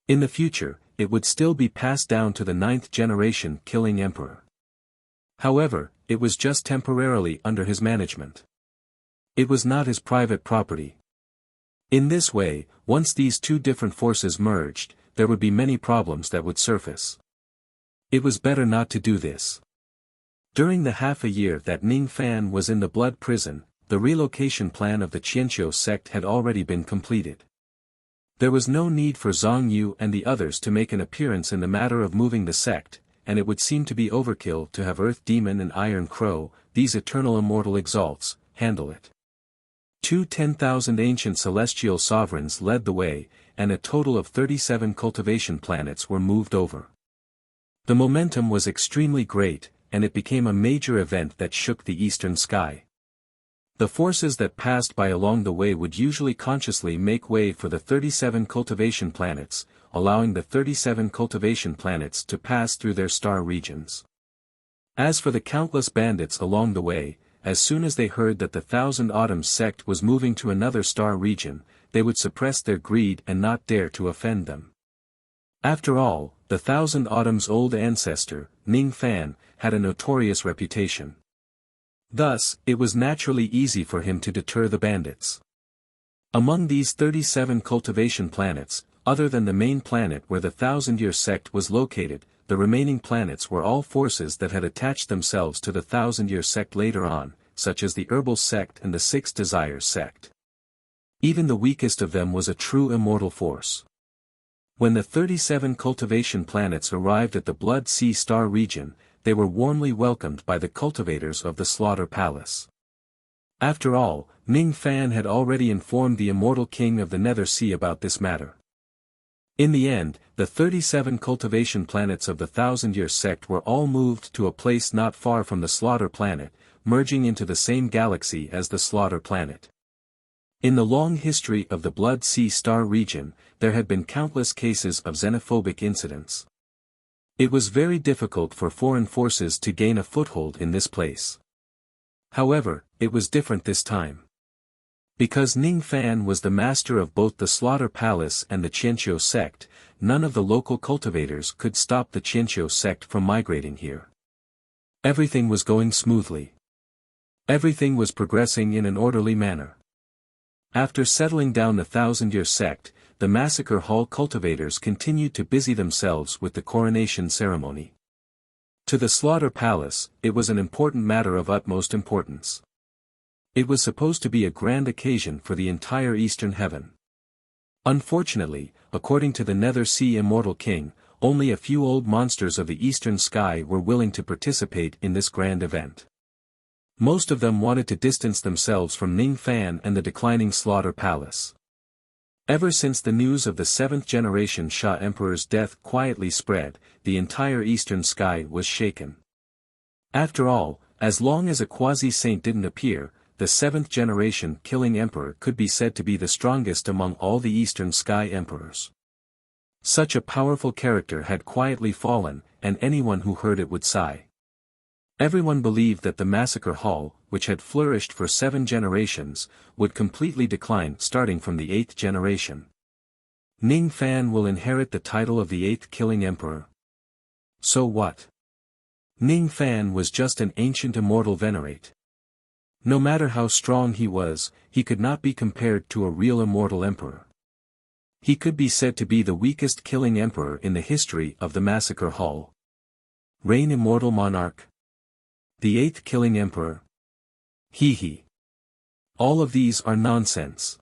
In the future, it would still be passed down to the 9th generation Killing Emperor. However, it was just temporarily under his management. It was not his private property. In this way, once these two different forces merged, there would be many problems that would surface. It was better not to do this. During the half a year that Ning Fan was in the Blood Prison, the relocation plan of the Qianqiu sect had already been completed. There was no need for Zhang Yu and the others to make an appearance in the matter of moving the sect, and it would seem to be overkill to have Earth Demon and Iron Crow, these eternal immortal exalts, handle it. 10,000 ancient celestial sovereigns led the way, and a total of 37 cultivation planets were moved over. The momentum was extremely great, and it became a major event that shook the eastern sky. The forces that passed by along the way would usually consciously make way for the 37 cultivation planets, allowing the 37 cultivation planets to pass through their star regions. As for the countless bandits along the way, as soon as they heard that the Thousand Autumns sect was moving to another star region, they would suppress their greed and not dare to offend them. After all, the Thousand Autumns' old ancestor, Ning Fan, had a notorious reputation. Thus, it was naturally easy for him to deter the bandits. Among these 37 cultivation planets, other than the main planet where the Thousand-Year sect was located, the remaining planets were all forces that had attached themselves to the Thousand-Year sect later on, such as the Herbal sect and the Six Desires sect. Even the weakest of them was a true immortal force. When the 37 cultivation planets arrived at the Blood Sea star region, they were warmly welcomed by the cultivators of the Slaughter Palace. After all, Ning Fan had already informed the immortal king of the Nether Sea about this matter. In the end, the 37 cultivation planets of the Thousand-Year sect were all moved to a place not far from the Slaughter planet, merging into the same galaxy as the Slaughter planet. In the long history of the Blood Sea star region, there had been countless cases of xenophobic incidents. It was very difficult for foreign forces to gain a foothold in this place. However, it was different this time. Because Ning Fan was the master of both the Slaughter Palace and the Qianqiu sect, none of the local cultivators could stop the Qianqiu sect from migrating here. Everything was going smoothly. Everything was progressing in an orderly manner. After settling down the Thousand-Year sect, the Massacre Hall cultivators continued to busy themselves with the coronation ceremony. To the Slaughter Palace, it was an important matter of utmost importance. It was supposed to be a grand occasion for the entire Eastern Heaven. Unfortunately, according to the Nether Sea Immortal King, only a few old monsters of the Eastern Sky were willing to participate in this grand event. Most of them wanted to distance themselves from Ning Fan and the declining Slaughter Palace. Ever since the news of the 7th generation Sha Emperor's death quietly spread, the entire Eastern Sky was shaken. After all, as long as a quasi-saint didn't appear, the 7th generation Killing Emperor could be said to be the strongest among all the Eastern Sky Emperors. Such a powerful character had quietly fallen, and anyone who heard it would sigh. Everyone believed that the Massacre Hall, which had flourished for 7 generations, would completely decline starting from the 8th generation. Ning Fan will inherit the title of the 8th Killing Emperor. So what? Ning Fan was just an ancient immortal venerate. No matter how strong he was, he could not be compared to a real immortal emperor. He could be said to be the weakest killing emperor in the history of the Massacre Hall. Reign immortal monarch. The 8th killing emperor. Hee. All of these are nonsense.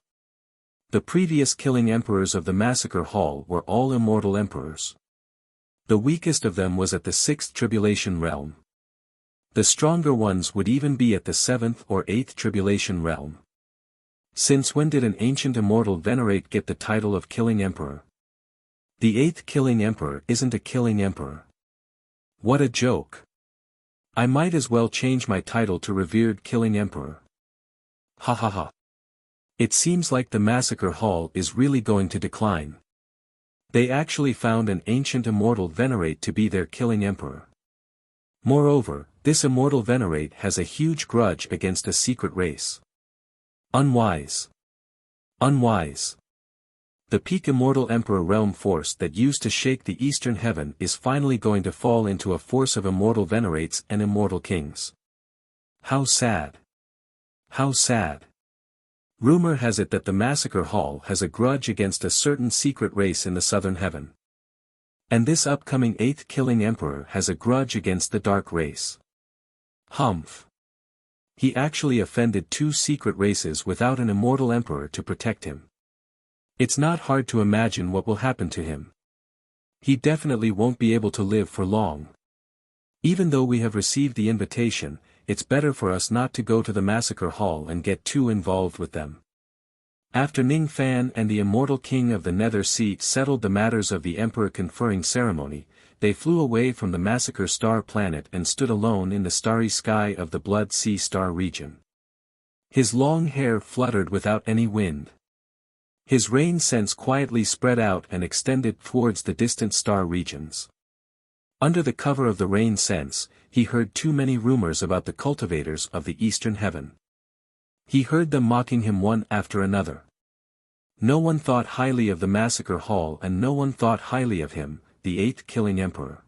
The previous killing emperors of the Massacre Hall were all immortal emperors. The weakest of them was at the 6th tribulation realm. The stronger ones would even be at the 7th or 8th tribulation realm. Since when did an ancient immortal venerate get the title of killing emperor? The 8th killing emperor isn't a killing emperor. What a joke. I might as well change my title to revered killing emperor. Ha ha ha. It seems like the Massacre Hall is really going to decline. They actually found an ancient immortal venerate to be their killing emperor. Moreover, this immortal venerate has a huge grudge against a secret race. Unwise. Unwise. The peak immortal emperor realm force that used to shake the eastern heaven is finally going to fall into a force of immortal venerates and immortal kings. How sad. How sad. Rumor has it that the Massacre Hall has a grudge against a certain secret race in the southern heaven. And this upcoming 8th killing emperor has a grudge against the dark race. Humph. He actually offended 2 secret races without an immortal emperor to protect him. It's not hard to imagine what will happen to him. He definitely won't be able to live for long. Even though we have received the invitation, it's better for us not to go to the Massacre Hall and get too involved with them. After Ning Fan and the immortal king of the Nether Sea settled the matters of the emperor conferring ceremony, they flew away from the Massacre Star planet and stood alone in the starry sky of the Blood Sea Star region. His long hair fluttered without any wind. His rain scents quietly spread out and extended towards the distant star regions. Under the cover of the rain scents, he heard too many rumors about the cultivators of the eastern heaven. He heard them mocking him one after another. No one thought highly of the Massacre Hall and no one thought highly of him, the 8th killing emperor.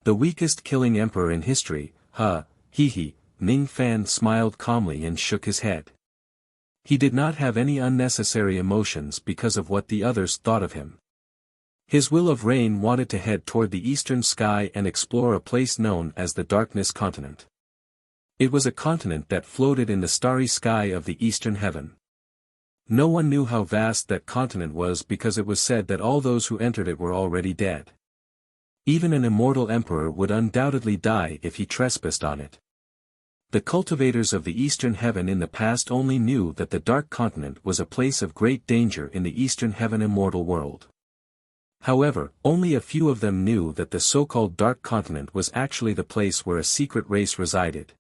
The weakest killing emperor in history, hee. Ning Fan smiled calmly and shook his head. He did not have any unnecessary emotions because of what the others thought of him. His will of rain wanted to head toward the eastern sky and explore a place known as the Darkness Continent. It was a continent that floated in the starry sky of the eastern heaven. No one knew how vast that continent was because it was said that all those who entered it were already dead. Even an immortal emperor would undoubtedly die if he trespassed on it. The cultivators of the eastern heaven in the past only knew that the Dark Continent was a place of great danger in the eastern heaven immortal world. However, only a few of them knew that the so-called Dark Continent was actually the place where a secret race resided.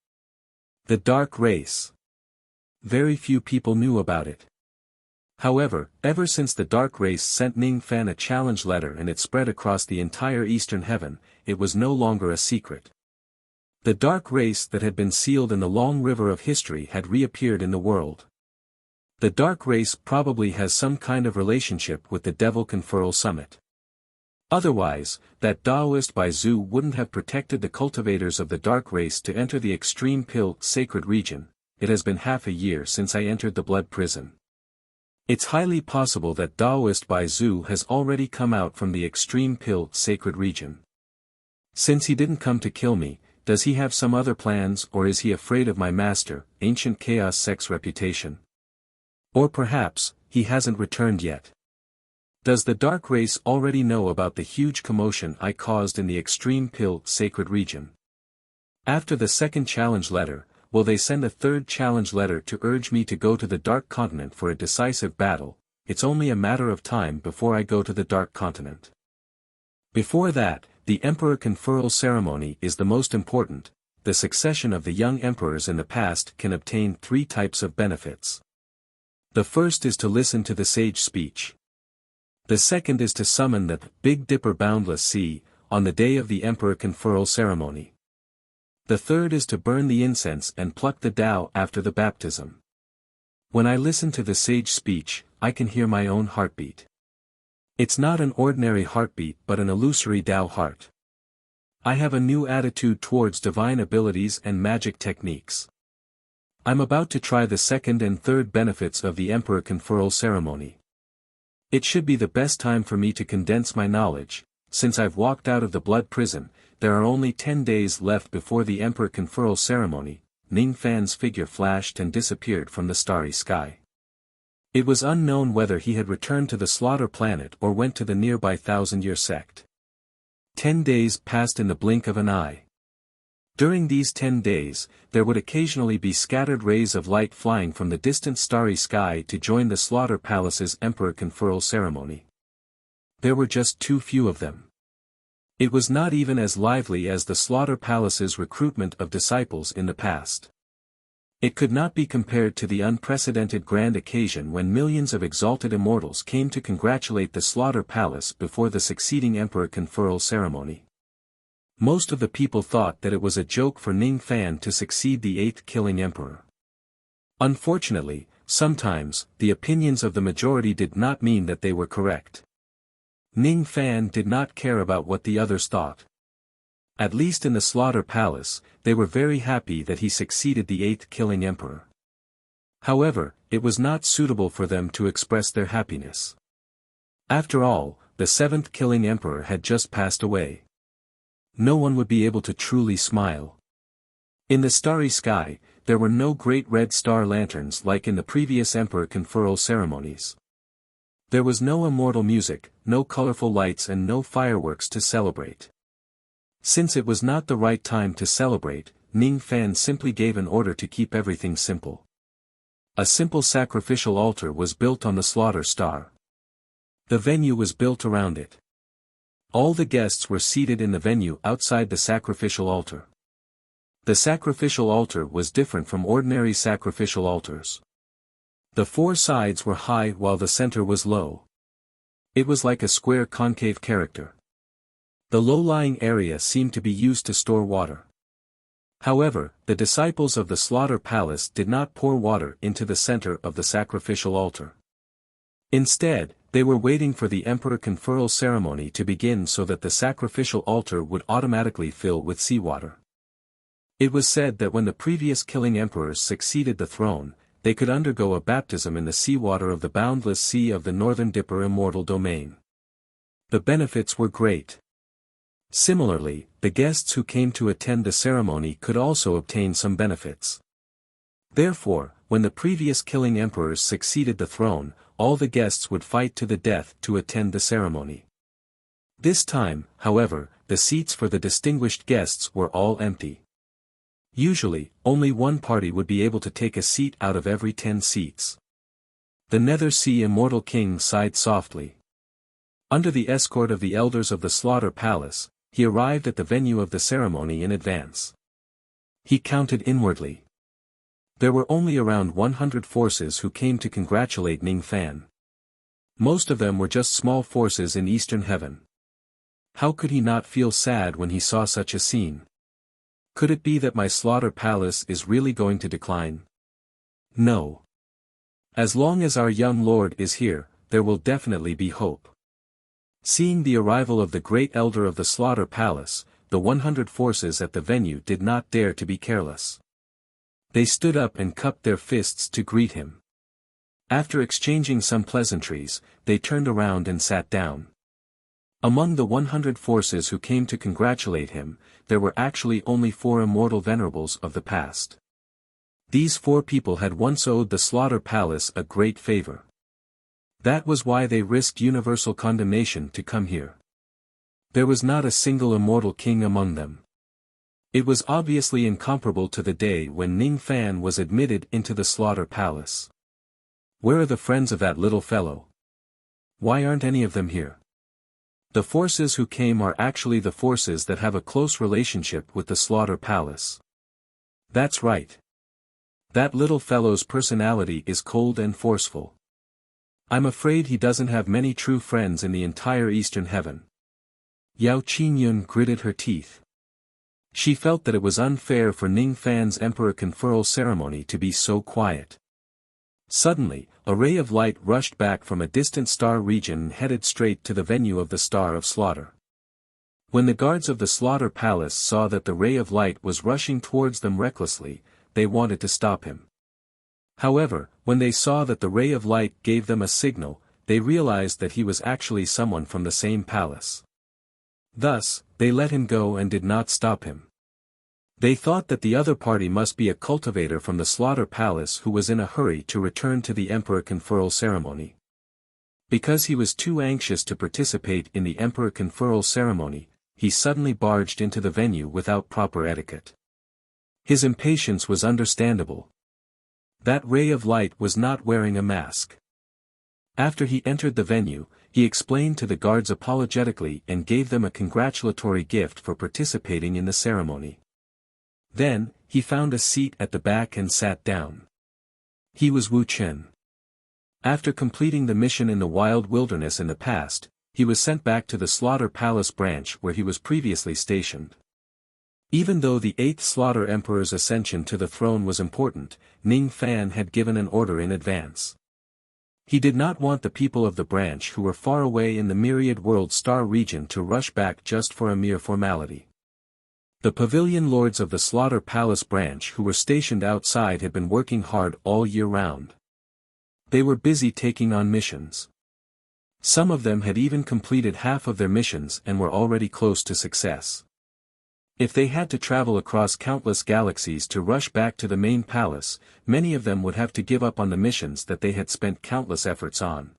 The Dark Race. Very few people knew about it. However, ever since the Dark Race sent Ning Fan a challenge letter and it spread across the entire eastern heaven, it was no longer a secret. The Dark Race that had been sealed in the long river of history had reappeared in the world. The Dark Race probably has some kind of relationship with the Devil Conferral Summit. Otherwise, that Taoist Baizu wouldn't have protected the cultivators of the Dark Race to enter the Extreme Pill sacred region. It has been half a year since I entered the Blood Prison. It's highly possible that Taoist Baizu has already come out from the Extreme Pill sacred region. Since he didn't come to kill me, does he have some other plans or is he afraid of my master, Ancient Chaos Sect's reputation? Or perhaps, he hasn't returned yet. Does the Dark Race already know about the huge commotion I caused in the Extreme Pill sacred region? After the second challenge letter, will they send a third challenge letter to urge me to go to the Dark Continent for a decisive battle? It's only a matter of time before I go to the Dark Continent. Before that, the Emperor Conferral Ceremony is the most important. The succession of the young emperors in the past can obtain 3 types of benefits. The first is to listen to the sage speech. The second is to summon the Big Dipper Boundless Sea, on the day of the Emperor Conferral Ceremony. The third is to burn the incense and pluck the Tao after the baptism. When I listen to the sage speech, I can hear my own heartbeat. It's not an ordinary heartbeat but an illusory Tao heart. I have a new attitude towards divine abilities and magic techniques. I'm about to try the second and third benefits of the Emperor Conferral Ceremony. It should be the best time for me to condense my knowledge. Since I've walked out of the blood prison, there are only 10 days left before the emperor conferral ceremony. Ning Fan's figure flashed and disappeared from the starry sky. It was unknown whether he had returned to the slaughter planet or went to the nearby thousand-year sect. 10 days passed in the blink of an eye. During these 10 days, there would occasionally be scattered rays of light flying from the distant starry sky to join the slaughter palace's emperor conferral ceremony. There were just too few of them. It was not even as lively as the slaughter palace's recruitment of disciples in the past. It could not be compared to the unprecedented grand occasion when millions of exalted immortals came to congratulate the slaughter palace before the succeeding emperor conferral ceremony. Most of the people thought that it was a joke for Ning Fan to succeed the eighth killing emperor. Unfortunately, sometimes, the opinions of the majority did not mean that they were correct. Ning Fan did not care about what the others thought. At least in the slaughter palace, they were very happy that he succeeded the eighth killing emperor. However, it was not suitable for them to express their happiness. After all, the seventh killing emperor had just passed away. No one would be able to truly smile. In the starry sky, there were no great red star lanterns like in the previous emperor conferral ceremonies. There was no immortal music, no colorful lights and no fireworks to celebrate. Since it was not the right time to celebrate, Ning Fan simply gave an order to keep everything simple. A simple sacrificial altar was built on the slaughter star. The venue was built around it. All the guests were seated in the venue outside the sacrificial altar. The sacrificial altar was different from ordinary sacrificial altars. The four sides were high while the center was low. It was like a square concave character. The low-lying area seemed to be used to store water. However, the disciples of the slaughter palace did not pour water into the center of the sacrificial altar. Instead, they were waiting for the emperor conferral ceremony to begin so that the sacrificial altar would automatically fill with seawater. It was said that when the previous killing emperors succeeded the throne, they could undergo a baptism in the seawater of the boundless sea of the Northern Dipper immortal domain. The benefits were great. Similarly, the guests who came to attend the ceremony could also obtain some benefits. Therefore, when the previous killing emperors succeeded the throne, all the guests would fight to the death to attend the ceremony. This time, however, the seats for the distinguished guests were all empty. Usually, only one party would be able to take a seat out of every 10 seats. The Nether Sea Immortal King sighed softly. Under the escort of the elders of the slaughter palace, he arrived at the venue of the ceremony in advance. He counted inwardly. There were only around 100 forces who came to congratulate Ning Fan. Most of them were just small forces in Eastern Heaven. How could he not feel sad when he saw such a scene? Could it be that my slaughter palace is really going to decline? No. As long as our young lord is here, there will definitely be hope. Seeing the arrival of the great elder of the slaughter palace, the 100 forces at the venue did not dare to be careless. They stood up and cupped their fists to greet him. After exchanging some pleasantries, they turned around and sat down. Among the 100 forces who came to congratulate him, there were actually only 4 immortal venerables of the past. These 4 people had once owed the slaughter palace a great favor. That was why they risked universal condemnation to come here. There was not a single immortal king among them. It was obviously incomparable to the day when Ning Fan was admitted into the slaughter palace. Where are the friends of that little fellow? Why aren't any of them here? The forces who came are actually the forces that have a close relationship with the slaughter palace. That's right. That little fellow's personality is cold and forceful. I'm afraid he doesn't have many true friends in the entire Eastern Heaven. Yao Qingyun gritted her teeth. She felt that it was unfair for Ning Fan's emperor conferral ceremony to be so quiet. Suddenly, a ray of light rushed back from a distant star region and headed straight to the venue of the Star of Slaughter. When the guards of the slaughter palace saw that the ray of light was rushing towards them recklessly, they wanted to stop him. However, when they saw that the ray of light gave them a signal, they realized that he was actually someone from the same palace. Thus, they let him go and did not stop him. They thought that the other party must be a cultivator from the slaughter palace who was in a hurry to return to the emperor conferral ceremony. Because he was too anxious to participate in the emperor conferral ceremony, he suddenly barged into the venue without proper etiquette. His impatience was understandable. That ray of light was not wearing a mask. After he entered the venue, he explained to the guards apologetically and gave them a congratulatory gift for participating in the ceremony. Then, he found a seat at the back and sat down. He was Wu Chen. After completing the mission in the wild wilderness in the past, he was sent back to the Slaughter Palace branch where he was previously stationed. Even though the 8th Slaughter Emperor's ascension to the throne was important, Ning Fan had given an order in advance. He did not want the people of the branch who were far away in the myriad world star region to rush back just for a mere formality. The pavilion lords of the Slaughter Palace branch who were stationed outside had been working hard all year round. They were busy taking on missions. Some of them had even completed half of their missions and were already close to success. If they had to travel across countless galaxies to rush back to the main palace, many of them would have to give up on the missions that they had spent countless efforts on.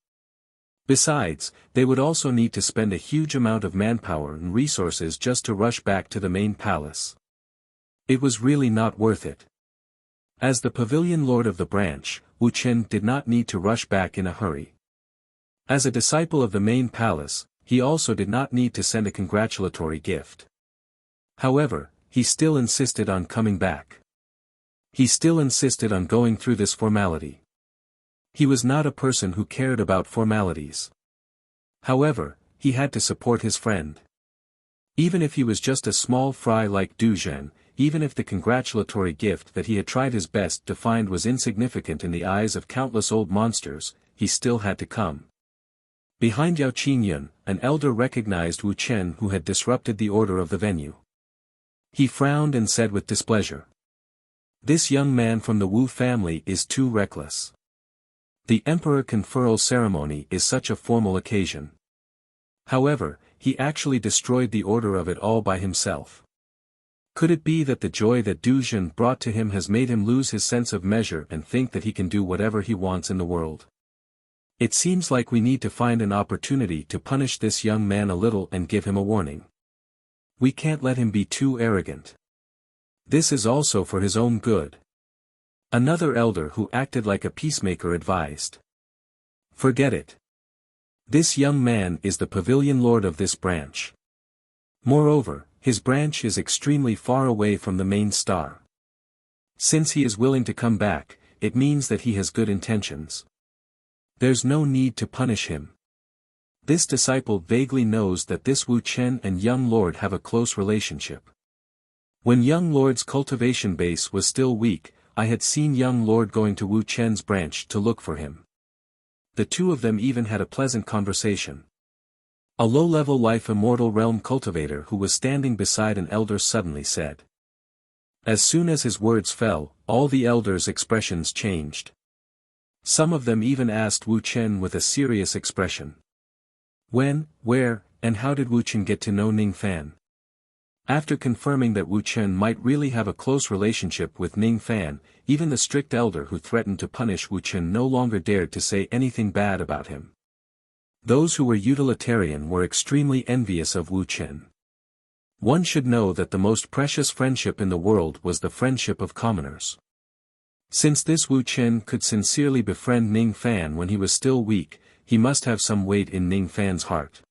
Besides, they would also need to spend a huge amount of manpower and resources just to rush back to the main palace. It was really not worth it. As the pavilion lord of the branch, Wu Chen did not need to rush back in a hurry. As a disciple of the main palace, he also did not need to send a congratulatory gift. However, he still insisted on coming back. He still insisted on going through this formality. He was not a person who cared about formalities. However, he had to support his friend. Even if he was just a small fry like Du Zhen, even if the congratulatory gift that he had tried his best to find was insignificant in the eyes of countless old monsters, he still had to come. Behind Yao Qingyun, an elder recognized Wu Chen who had disrupted the order of the venue. He frowned and said with displeasure. This young man from the Wu family is too reckless. The emperor conferral ceremony is such a formal occasion. However, he actually destroyed the order of it all by himself. Could it be that the joy that Du Zhen brought to him has made him lose his sense of measure and think that he can do whatever he wants in the world? It seems like we need to find an opportunity to punish this young man a little and give him a warning. We can't let him be too arrogant. This is also for his own good. Another elder who acted like a peacemaker advised. Forget it. This young man is the pavilion lord of this branch. Moreover, his branch is extremely far away from the main star. Since he is willing to come back, it means that he has good intentions. There's no need to punish him. This disciple vaguely knows that this Wu Chen and young lord have a close relationship. When young lord's cultivation base was still weak, I had seen young lord going to Wu Chen's branch to look for him. The two of them even had a pleasant conversation. A low-level life immortal realm cultivator who was standing beside an elder suddenly said. As soon as his words fell, all the elders' expressions changed. Some of them even asked Wu Chen with a serious expression. When, where, and how did Wu Chen get to know Ning Fan? After confirming that Wu Chen might really have a close relationship with Ning Fan, even the strict elder who threatened to punish Wu Chen no longer dared to say anything bad about him. Those who were utilitarian were extremely envious of Wu Chen. One should know that the most precious friendship in the world was the friendship of commoners. Since this Wu Chen could sincerely befriend Ning Fan when he was still weak, he must have some weight in Ning Fan's heart.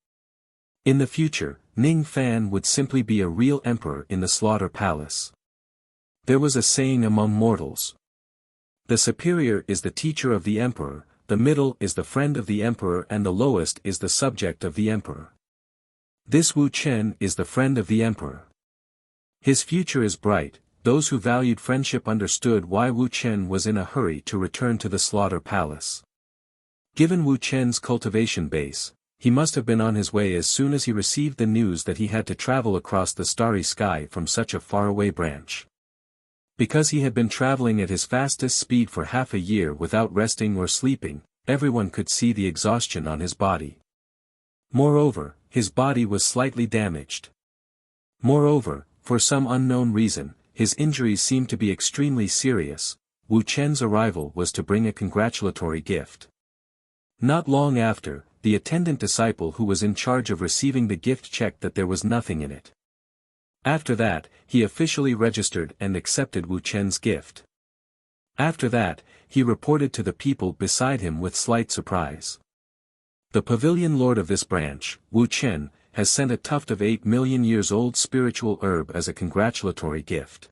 In the future, Ning Fan would simply be a real emperor in the Slaughter Palace. There was a saying among mortals. The superior is the teacher of the emperor, the middle is the friend of the emperor and the lowest is the subject of the emperor. This Wu Chen is the friend of the emperor. His future is bright. Those who valued friendship understood why Wu Chen was in a hurry to return to the Slaughter Palace. Given Wu Chen's cultivation base, he must have been on his way as soon as he received the news that he had to travel across the starry sky from such a faraway branch. Because he had been traveling at his fastest speed for half a year without resting or sleeping, everyone could see the exhaustion on his body. Moreover, his body was slightly damaged. Moreover, for some unknown reason, his injuries seemed to be extremely serious. Wu Chen's arrival was to bring a congratulatory gift. Not long after, the attendant disciple who was in charge of receiving the gift checked that there was nothing in it. After that, he officially registered and accepted Wu Chen's gift. After that, he reported to the people beside him with slight surprise. The pavilion lord of this branch, Wu Chen, has sent a tuft of 8 million years old spiritual herb as a congratulatory gift.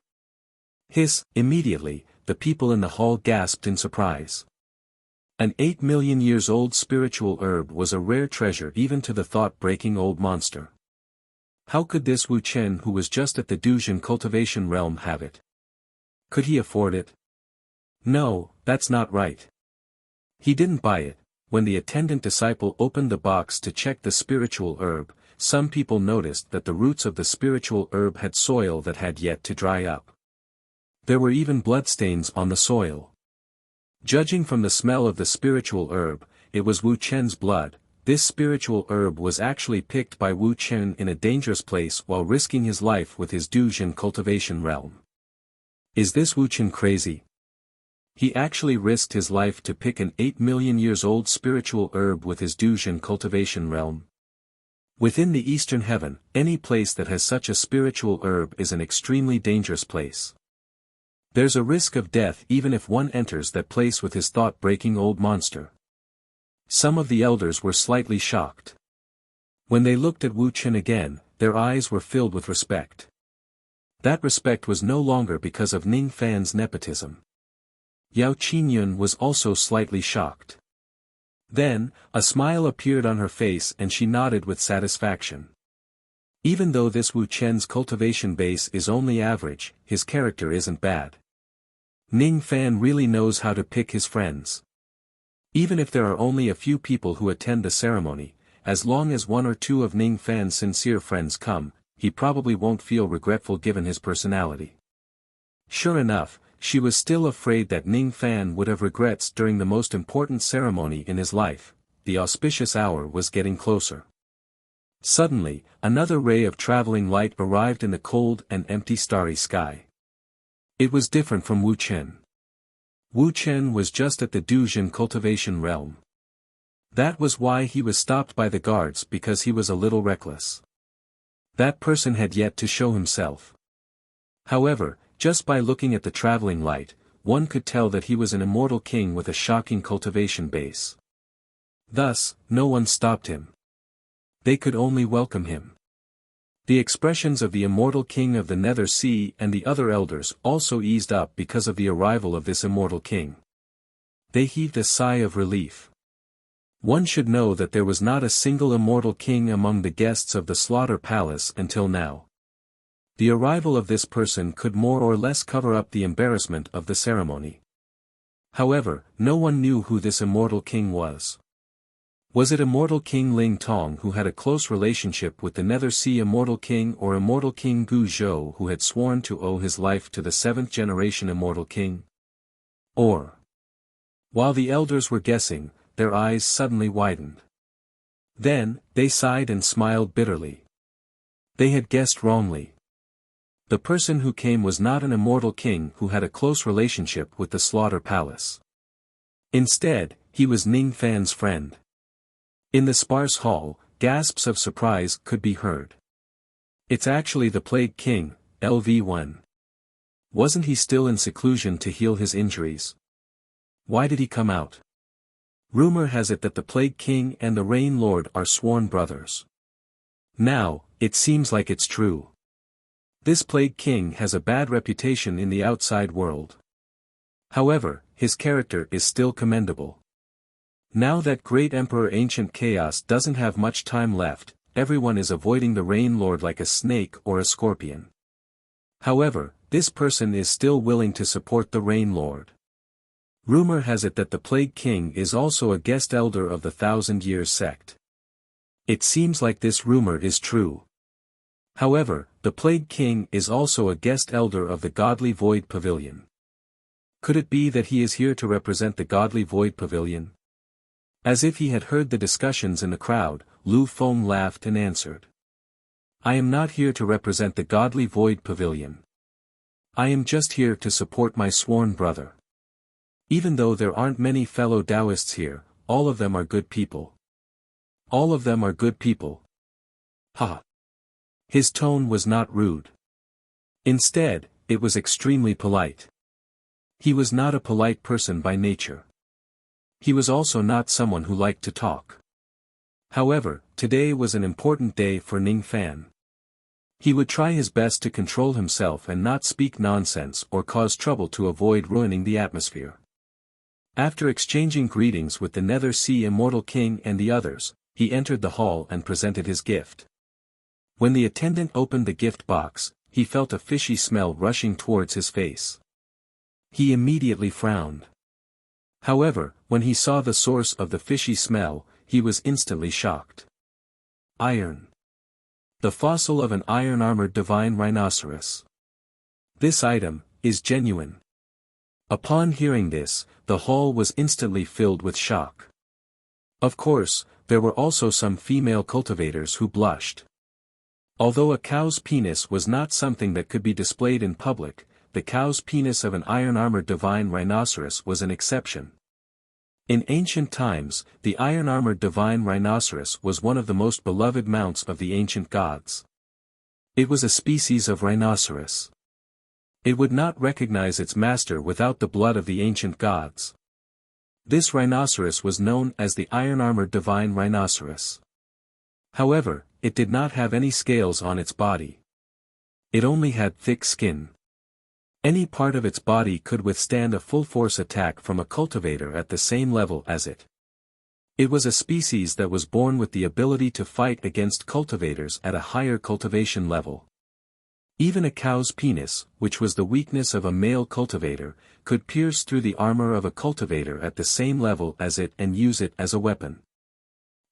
Immediately, the people in the hall gasped in surprise. An 8 million years old spiritual herb was a rare treasure even to the thought-breaking old monster. How could this Wu Chen who was just at the Duzhen cultivation realm have it? Could he afford it? No, that's not right. He didn't buy it. When the attendant disciple opened the box to check the spiritual herb, some people noticed that the roots of the spiritual herb had soil that had yet to dry up. There were even bloodstains on the soil. Judging from the smell of the spiritual herb, it was Wu Chen's blood. This spiritual herb was actually picked by Wu Chen in a dangerous place while risking his life with his Duzhen cultivation realm. Is this Wu Chen crazy? He actually risked his life to pick an 8 million years old spiritual herb with his Duzhen cultivation realm. Within the Eastern Heaven, any place that has such a spiritual herb is an extremely dangerous place. There's a risk of death even if one enters that place with his thought-breaking old monster. Some of the elders were slightly shocked. When they looked at Wu Chen again, their eyes were filled with respect. That respect was no longer because of Ning Fan's nepotism. Yao Qingyun was also slightly shocked. Then, a smile appeared on her face and she nodded with satisfaction. Even though this Wu Chen's cultivation base is only average, his character isn't bad. Ning Fan really knows how to pick his friends. Even if there are only a few people who attend the ceremony, as long as one or two of Ning Fan's sincere friends come, he probably won't feel regretful given his personality. Sure enough, she was still afraid that Ning Fan would have regrets during the most important ceremony in his life. The auspicious hour was getting closer. Suddenly, another ray of traveling light arrived in the cold and empty starry sky. It was different from Wu Chen. Wu Chen was just at the Duzhen cultivation realm. That was why he was stopped by the guards, because he was a little reckless. That person had yet to show himself. However, just by looking at the traveling light, one could tell that he was an immortal king with a shocking cultivation base. Thus, no one stopped him. They could only welcome him. The expressions of the immortal king of the Nether Sea and the other elders also eased up because of the arrival of this immortal king. They heaved a sigh of relief. One should know that there was not a single immortal king among the guests of the Slaughter Palace until now. The arrival of this person could more or less cover up the embarrassment of the ceremony. However, no one knew who this immortal king was. Was it Immortal King Ling Tong who had a close relationship with the Nether Sea Immortal King, or Immortal King Gu Zhou who had sworn to owe his life to the 7th generation Immortal King? Or? While the elders were guessing, their eyes suddenly widened. Then, they sighed and smiled bitterly. They had guessed wrongly. The person who came was not an immortal king who had a close relationship with the Slaughter Palace. Instead, he was Ning Fan's friend. In the sparse hall, gasps of surprise could be heard. It's actually the Plague King, LV1. Wasn't he still in seclusion to heal his injuries? Why did he come out? Rumor has it that the Plague King and the Rain Lord are sworn brothers. Now, it seems like it's true. This Plague King has a bad reputation in the outside world. However, his character is still commendable. Now that Great Emperor Ancient Chaos doesn't have much time left, everyone is avoiding the Rain Lord like a snake or a scorpion. However, this person is still willing to support the Rain Lord. Rumor has it that the Plague King is also a guest elder of the 1,000 Years sect. It seems like this rumor is true. However, the Plague King is also a guest elder of the Godly Void Pavilion. Could it be that he is here to represent the Godly Void Pavilion? As if he had heard the discussions in the crowd, Lu Feng laughed and answered. I am not here to represent the godly void pavilion. I am just here to support my sworn brother. Even though there aren't many fellow Taoists here, all of them are good people. All of them are good people. Ha! His tone was not rude. Instead, it was extremely polite. He was not a polite person by nature. He was also not someone who liked to talk. However, today was an important day for Ning Fan. He would try his best to control himself and not speak nonsense or cause trouble to avoid ruining the atmosphere. After exchanging greetings with the Nether Sea Immortal King and the others, he entered the hall and presented his gift. When the attendant opened the gift box, he felt a fishy smell rushing towards his face. He immediately frowned. However, when he saw the source of the fishy smell, he was instantly shocked. Iron. The fossil of an iron-armored divine rhinoceros. This item is genuine. Upon hearing this, the hall was instantly filled with shock. Of course, there were also some female cultivators who blushed. Although a cow's penis was not something that could be displayed in public, the cow's penis of an iron-armored divine rhinoceros was an exception. In ancient times, the iron-armored divine rhinoceros was one of the most beloved mounts of the ancient gods. It was a species of rhinoceros. It would not recognize its master without the blood of the ancient gods. This rhinoceros was known as the iron-armored divine rhinoceros. However, it did not have any scales on its body. It only had thick skin. Any part of its body could withstand a full-force attack from a cultivator at the same level as it. It was a species that was born with the ability to fight against cultivators at a higher cultivation level. Even a cow's penis, which was the weakness of a male cultivator, could pierce through the armor of a cultivator at the same level as it and use it as a weapon.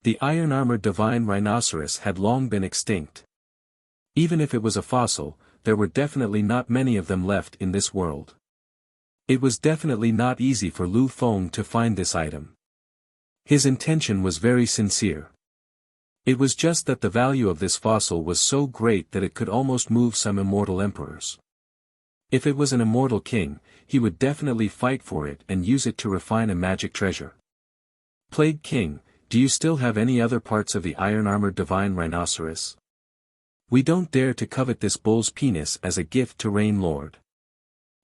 The iron-armored divine rhinoceros had long been extinct. Even if it was a fossil, there were definitely not many of them left in this world. It was definitely not easy for Lu Feng to find this item. His intention was very sincere. It was just that the value of this fossil was so great that it could almost move some immortal emperors. If it was an immortal king, he would definitely fight for it and use it to refine a magic treasure. Plague King, do you still have any other parts of the iron-armored divine rhinoceros? We don't dare to covet this bull's penis as a gift to Rain Lord.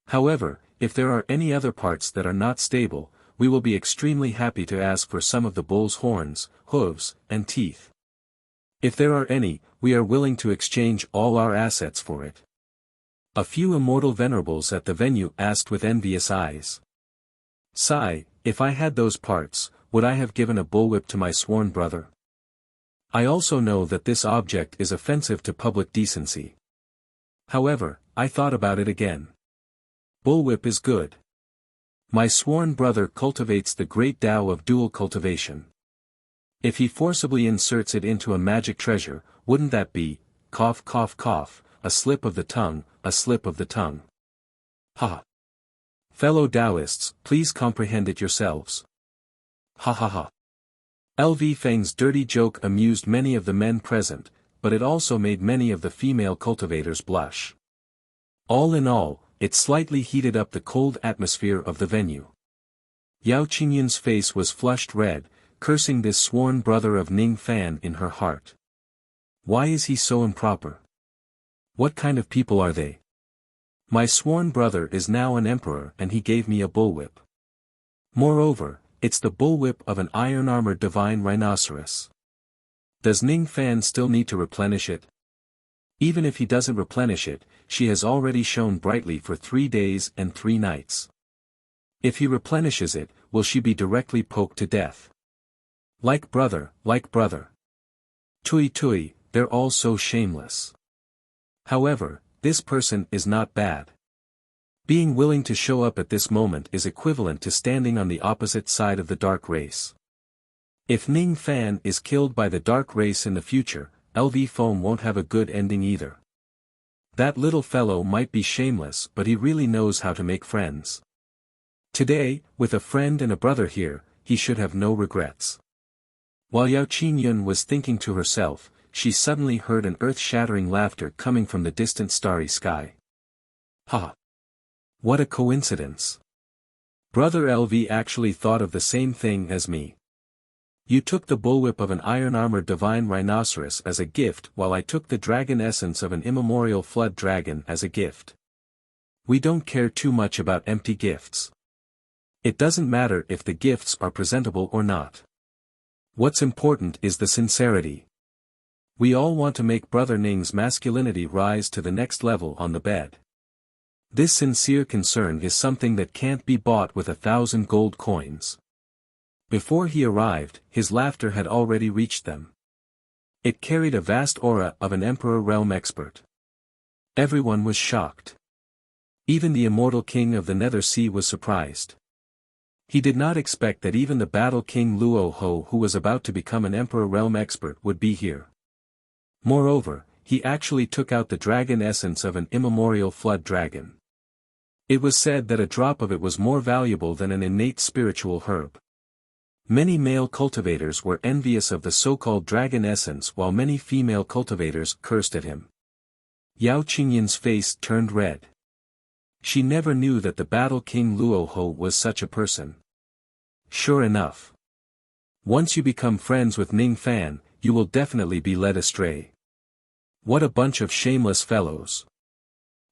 However, if there are any other parts that are not stable, we will be extremely happy to ask for some of the bull's horns, hooves, and teeth. If there are any, we are willing to exchange all our assets for it. A few immortal venerables at the venue asked with envious eyes. Sigh, if I had those parts, would I have given a bullwhip to my sworn brother? I also know that this object is offensive to public decency. However, I thought about it again. Bullwhip is good. My sworn brother cultivates the great Tao of dual cultivation. If he forcibly inserts it into a magic treasure, wouldn't that be, cough cough cough, a slip of the tongue, a slip of the tongue? Ha! Fellow Taoists, please comprehend it yourselves. Ha ha ha. LV Feng's dirty joke amused many of the men present, but it also made many of the female cultivators blush. All in all, it slightly heated up the cold atmosphere of the venue. Yao Qingyun's face was flushed red, cursing this sworn brother of Ning Fan in her heart. Why is he so improper? What kind of people are they? My sworn brother is now an emperor and he gave me a bullwhip. Moreover, it's the bullwhip of an iron-armored divine rhinoceros. Does Ning Fan still need to replenish it? Even if he doesn't replenish it, she has already shone brightly for 3 days and 3 nights. If he replenishes it, will she be directly poked to death? Like brother, like brother. Tui tui, they're all so shameless. However, this person is not bad. Being willing to show up at this moment is equivalent to standing on the opposite side of the dark race. If Ning Fan is killed by the dark race in the future, LV Foam won't have a good ending either. That little fellow might be shameless but he really knows how to make friends. Today, with a friend and a brother here, he should have no regrets. While Yao Qingyun was thinking to herself, she suddenly heard an earth-shattering laughter coming from the distant starry sky. Ha! What a coincidence! Brother LV actually thought of the same thing as me. You took the bullwhip of an iron-armored divine rhinoceros as a gift while I took the dragon essence of an immemorial flood dragon as a gift. We don't care too much about empty gifts. It doesn't matter if the gifts are presentable or not. What's important is the sincerity. We all want to make Brother Ning's masculinity rise to the next level on the bed. This sincere concern is something that can't be bought with 1,000 gold coins. Before he arrived, his laughter had already reached them. It carried a vast aura of an Emperor realm expert. Everyone was shocked. Even the immortal king of the Nether Sea was surprised. He did not expect that even the Battle King Luo Ho, who was about to become an Emperor realm expert, would be here. Moreover, he actually took out the dragon essence of an immemorial flood dragon. It was said that a drop of it was more valuable than an innate spiritual herb. Many male cultivators were envious of the so-called dragon essence while many female cultivators cursed at him. Yao Qingyun's face turned red. She never knew that the Battle King Luo Ho was such a person. Sure enough. Once you become friends with Ning Fan, you will definitely be led astray. What a bunch of shameless fellows.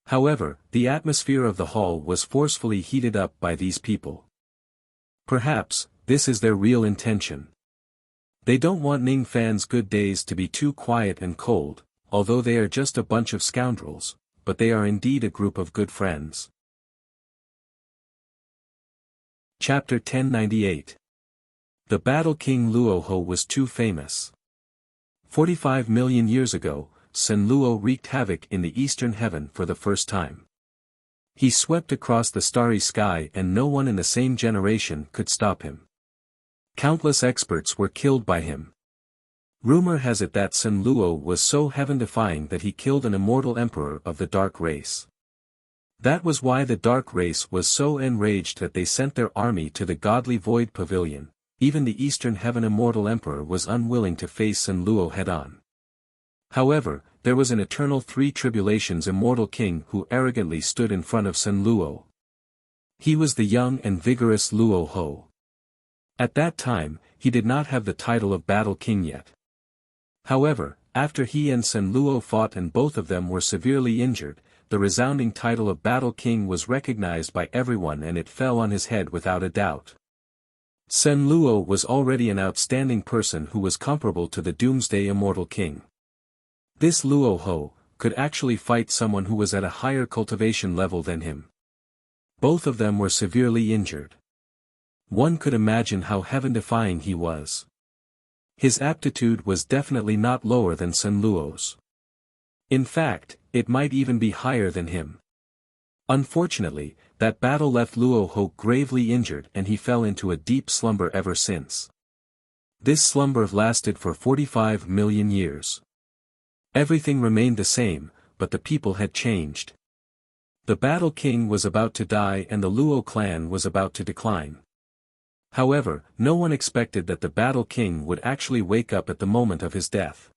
However, the atmosphere of the hall was forcefully heated up by these people. Perhaps, this is their real intention. They don't want Ning Fan's good days to be too quiet and cold, although they are just a bunch of scoundrels, but they are indeed a group of good friends. Chapter 1098. The Battle King Luo Ho was too famous. 45 million years ago, Sun Luo wreaked havoc in the eastern heaven for the first time. He swept across the starry sky and no one in the same generation could stop him. Countless experts were killed by him. Rumor has it that Sun Luo was so heaven-defying that he killed an immortal emperor of the dark race. That was why the dark race was so enraged that they sent their army to the godly void pavilion. Even the eastern heaven immortal emperor was unwilling to face Sun Luo head-on. However, there was an eternal three tribulations immortal king who arrogantly stood in front of Sun Luo. He was the young and vigorous Luo Ho. At that time, he did not have the title of Battle King yet. However, after he and Sun Luo fought and both of them were severely injured, the resounding title of Battle King was recognized by everyone and it fell on his head without a doubt. Sun Luo was already an outstanding person who was comparable to the Doomsday Immortal King. This Luo Ho could actually fight someone who was at a higher cultivation level than him. Both of them were severely injured. One could imagine how heaven-defying he was. His aptitude was definitely not lower than Sun Luo's. In fact, it might even be higher than him. Unfortunately, that battle left Luo Ho gravely injured and he fell into a deep slumber ever since. This slumber lasted for 45 million years. Everything remained the same, but the people had changed. The Battle King was about to die and the Luo clan was about to decline. However, no one expected that the Battle King would actually wake up at the moment of his death.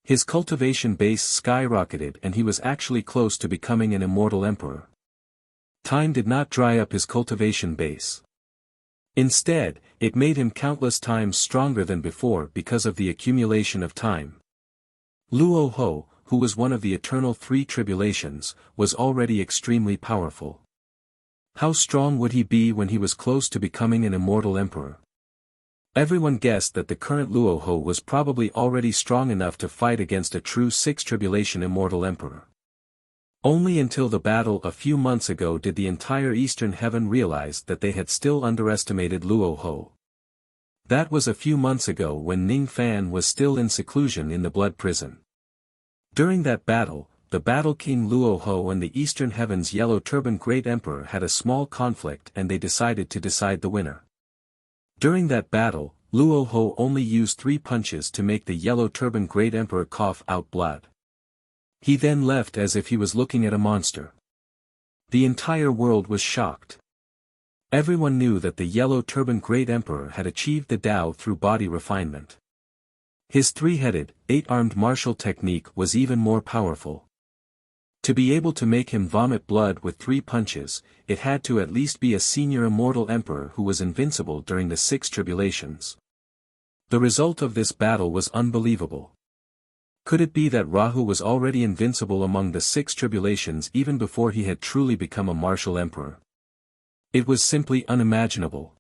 His cultivation base skyrocketed and he was actually close to becoming an immortal emperor. Time did not dry up his cultivation base. Instead, it made him countless times stronger than before because of the accumulation of time. Luo Ho, who was one of the eternal three tribulations, was already extremely powerful. How strong would he be when he was close to becoming an immortal emperor? Everyone guessed that the current Luo Ho was probably already strong enough to fight against a true six tribulation immortal emperor. Only until the battle a few months ago did the entire Eastern Heaven realize that they had still underestimated Luo Ho. That was a few months ago when Ning Fan was still in seclusion in the Blood Prison. During that battle, the Battle King Luo Ho and the Eastern Heaven's Yellow Turban Great Emperor had a small conflict and they decided to decide the winner. During that battle, Luo Ho only used 3 punches to make the Yellow Turban Great Emperor cough out blood. He then left as if he was looking at a monster. The entire world was shocked. Everyone knew that the yellow-turbaned great emperor had achieved the Tao through body refinement. His three-headed, eight-armed martial technique was even more powerful. To be able to make him vomit blood with 3 punches, it had to at least be a senior immortal emperor who was invincible during the 6 tribulations. The result of this battle was unbelievable. Could it be that Rahu was already invincible among the 6 tribulations even before he had truly become a martial emperor? It was simply unimaginable.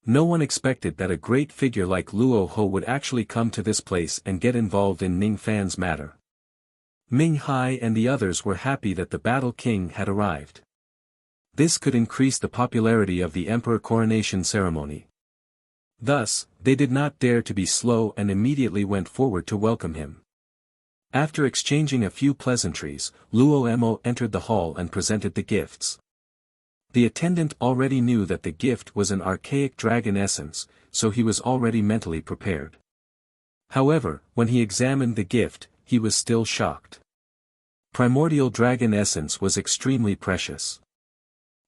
No one expected that a great figure like Luo Ho would actually come to this place and get involved in Ning Fan's matter. Ming Hai and the others were happy that the Battle King had arrived. This could increase the popularity of the emperor coronation ceremony. Thus, they did not dare to be slow and immediately went forward to welcome him. After exchanging a few pleasantries, Luo Mo entered the hall and presented the gifts. The attendant already knew that the gift was an archaic dragon essence, so he was already mentally prepared. However, when he examined the gift, he was still shocked. Primordial dragon essence was extremely precious.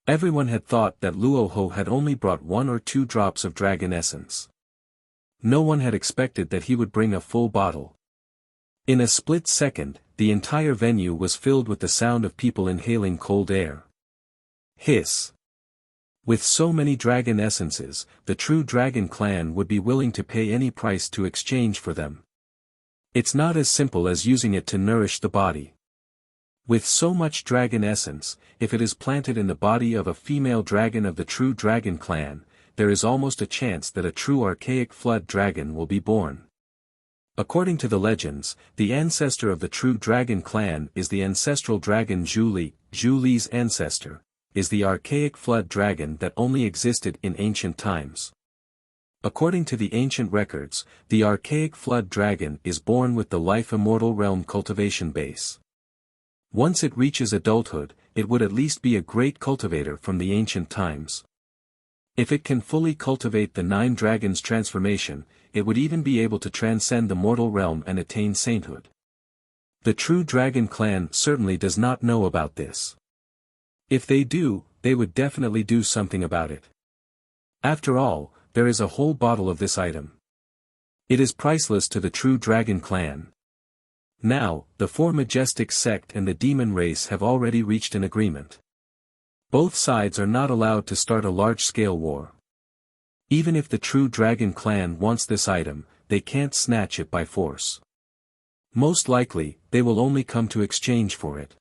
Everyone had thought that Luo Ho had only brought 1 or 2 drops of dragon essence. No one had expected that he would bring a full bottle. In a split second, the entire venue was filled with the sound of people inhaling cold air. Hiss. With so many dragon essences, the true dragon clan would be willing to pay any price to exchange for them. It's not as simple as using it to nourish the body. With so much dragon essence, if it is planted in the body of a female dragon of the true dragon clan, there is almost a chance that a true archaic flood dragon will be born. According to the legends, the ancestor of the true dragon clan is the ancestral dragon Zhu Li. Zhu Li's ancestor is the archaic flood dragon that only existed in ancient times. According to the ancient records, the archaic flood dragon is born with the life immortal realm cultivation base. Once it reaches adulthood, it would at least be a great cultivator from the ancient times. If it can fully cultivate the 9 dragons transformation, it would even be able to transcend the mortal realm and attain sainthood. The true dragon clan certainly does not know about this. If they do, they would definitely do something about it. After all, there is a whole bottle of this item. It is priceless to the true dragon clan. Now, the 4 majestic sect and the demon race have already reached an agreement. Both sides are not allowed to start a large-scale war. Even if the true dragon clan wants this item, they can't snatch it by force. Most likely, they will only come to exchange for it.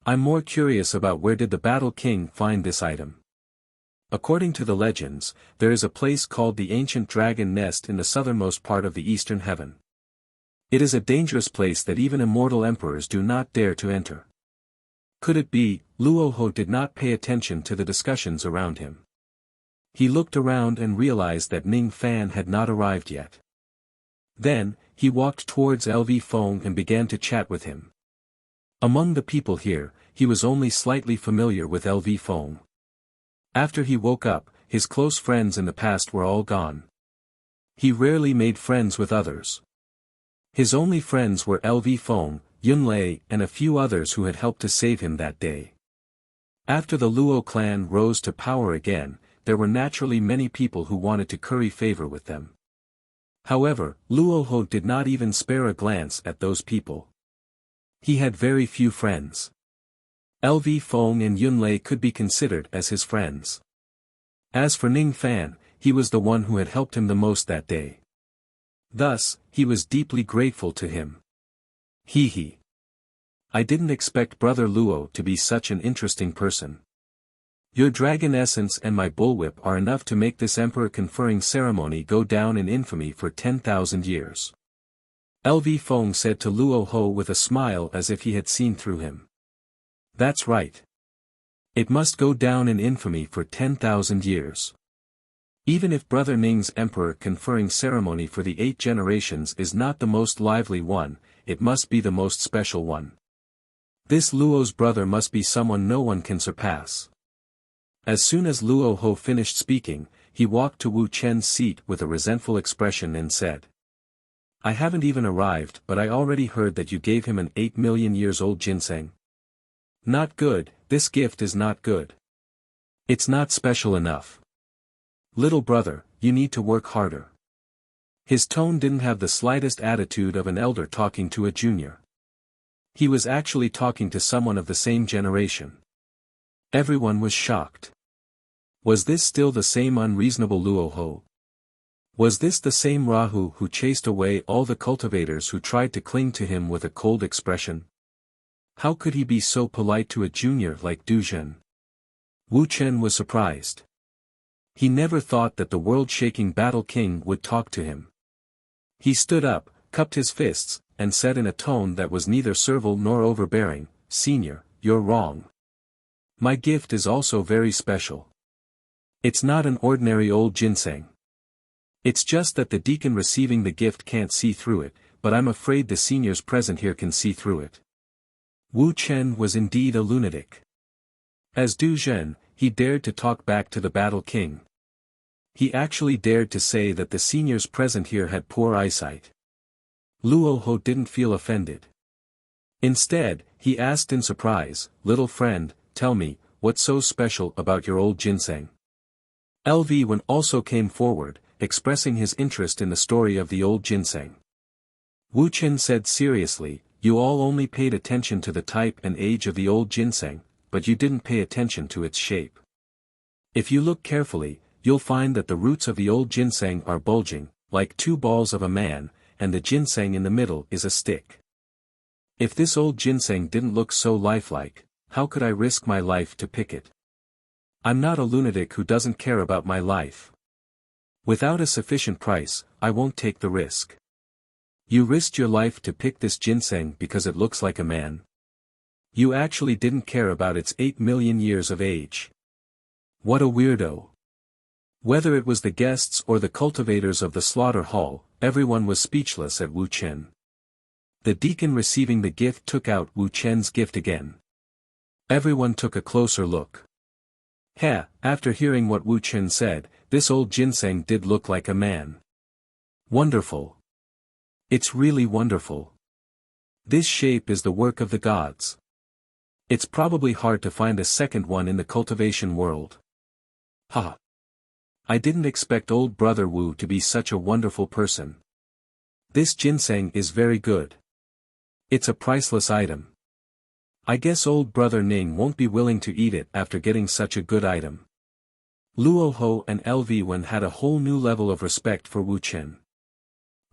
I'm more curious about where did the Battle King find this item. According to the legends, there is a place called the Ancient Dragon Nest in the southernmost part of the eastern heaven. It is a dangerous place that even immortal emperors do not dare to enter. Could it be, Luo Ho did not pay attention to the discussions around him? He looked around and realized that Ning Fan had not arrived yet. Then, he walked towards LV Feng and began to chat with him. Among the people here, he was only slightly familiar with LV Feng. After he woke up, his close friends in the past were all gone. He rarely made friends with others. His only friends were LV Feng, Yunlei and a few others who had helped to save him that day. After the Luo clan rose to power again, there were naturally many people who wanted to curry favor with them. However, Luo Ho did not even spare a glance at those people. He had very few friends. LV Feng and Yunlei could be considered as his friends. As for Ning Fan, he was the one who had helped him the most that day. Thus, he was deeply grateful to him. He. I didn't expect Brother Luo to be such an interesting person. Your dragon essence and my bullwhip are enough to make this emperor conferring ceremony go down in infamy for 10,000 years. LV Feng said to Luo Ho with a smile as if he had seen through him. That's right. It must go down in infamy for 10,000 years. Even if Brother Ning's emperor conferring ceremony for the 8 generations is not the most lively one, it must be the most special one. This Luo's brother must be someone no one can surpass. As soon as Luo Ho finished speaking, he walked to Wu Chen's seat with a resentful expression and said, I haven't even arrived but I already heard that you gave him an 8 million years old ginseng. Not good, this gift is not good. It's not special enough. Little brother, you need to work harder. His tone didn't have the slightest attitude of an elder talking to a junior. He was actually talking to someone of the same generation. Everyone was shocked. Was this still the same unreasonable Luoho? Was this the same Rahu who chased away all the cultivators who tried to cling to him with a cold expression? How could he be so polite to a junior like Du Zhen? Wu Chen was surprised. He never thought that the world-shaking Battle King would talk to him. He stood up, cupped his fists, and said in a tone that was neither servile nor overbearing, "Senior, you're wrong. My gift is also very special. It's not an ordinary old ginseng. It's just that the deacon receiving the gift can't see through it, but I'm afraid the seniors present here can see through it." Wu Chen was indeed a lunatic. As Du Zhen, he dared to talk back to the Battle King. He actually dared to say that the seniors present here had poor eyesight. Luoho didn't feel offended. Instead, he asked in surprise, "Little friend, tell me, what's so special about your old ginseng?" LV1 also came forward, expressing his interest in the story of the old ginseng. Wu Chen said seriously, "You all only paid attention to the type and age of the old ginseng, but you didn't pay attention to its shape. If you look carefully, you'll find that the roots of the old ginseng are bulging, like two balls of a man, and the ginseng in the middle is a stick. If this old ginseng didn't look so lifelike, how could I risk my life to pick it? I'm not a lunatic who doesn't care about my life. Without a sufficient price, I won't take the risk. You risked your life to pick this ginseng because it looks like a man. You actually didn't care about its 8 million years of age. What a weirdo." Whether it was the guests or the cultivators of the slaughter hall, everyone was speechless at Wu Chen. The deacon receiving the gift took out Wu Chen's gift again. Everyone took a closer look. After hearing what Wu Chen said, this old ginseng did look like a man. Wonderful. It's really wonderful. This shape is the work of the gods. It's probably hard to find a second one in the cultivation world. Ha! I didn't expect old brother Wu to be such a wonderful person. This ginseng is very good. It's a priceless item. I guess old brother Ning won't be willing to eat it after getting such a good item. Luoho and LV1 had a whole new level of respect for Wu Chen.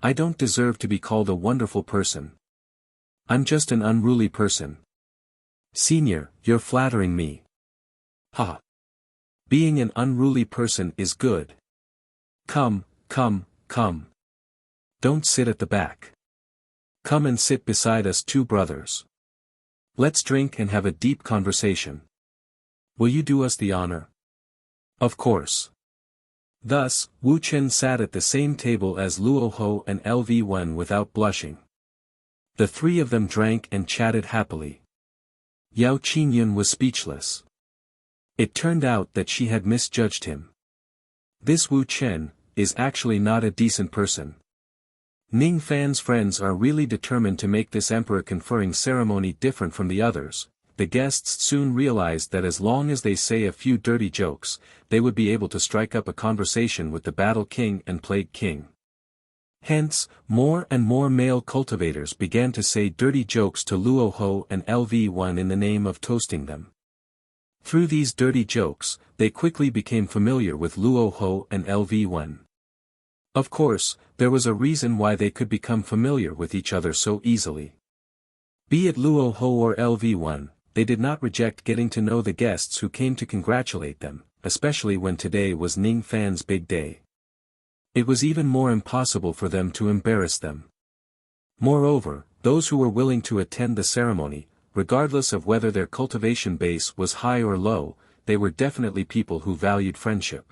I don't deserve to be called a wonderful person. I'm just an unruly person. Senior, you're flattering me. Ha! Being an unruly person is good. Come. Don't sit at the back. Come and sit beside us two brothers. Let's drink and have a deep conversation. Will you do us the honor? Of course. Thus, Wu Chen sat at the same table as Luoho and LV1 without blushing. The three of them drank and chatted happily. Yao Qingyun was speechless. It turned out that she had misjudged him. This Wu Chen is actually not a decent person. Ning Fan's friends are really determined to make this emperor conferring ceremony different from the others. The guests soon realized that as long as they say a few dirty jokes, they would be able to strike up a conversation with the Battle King and Plague King. Hence, more and more male cultivators began to say dirty jokes to Luoho and LV1 in the name of toasting them. Through these dirty jokes, they quickly became familiar with Luoho and LV1. Of course, there was a reason why they could become familiar with each other so easily. Be it Luoho or LV1, they did not reject getting to know the guests who came to congratulate them, especially when today was Ning Fan's big day. It was even more impossible for them to embarrass them. Moreover, those who were willing to attend the ceremony, regardless of whether their cultivation base was high or low, they were definitely people who valued friendship.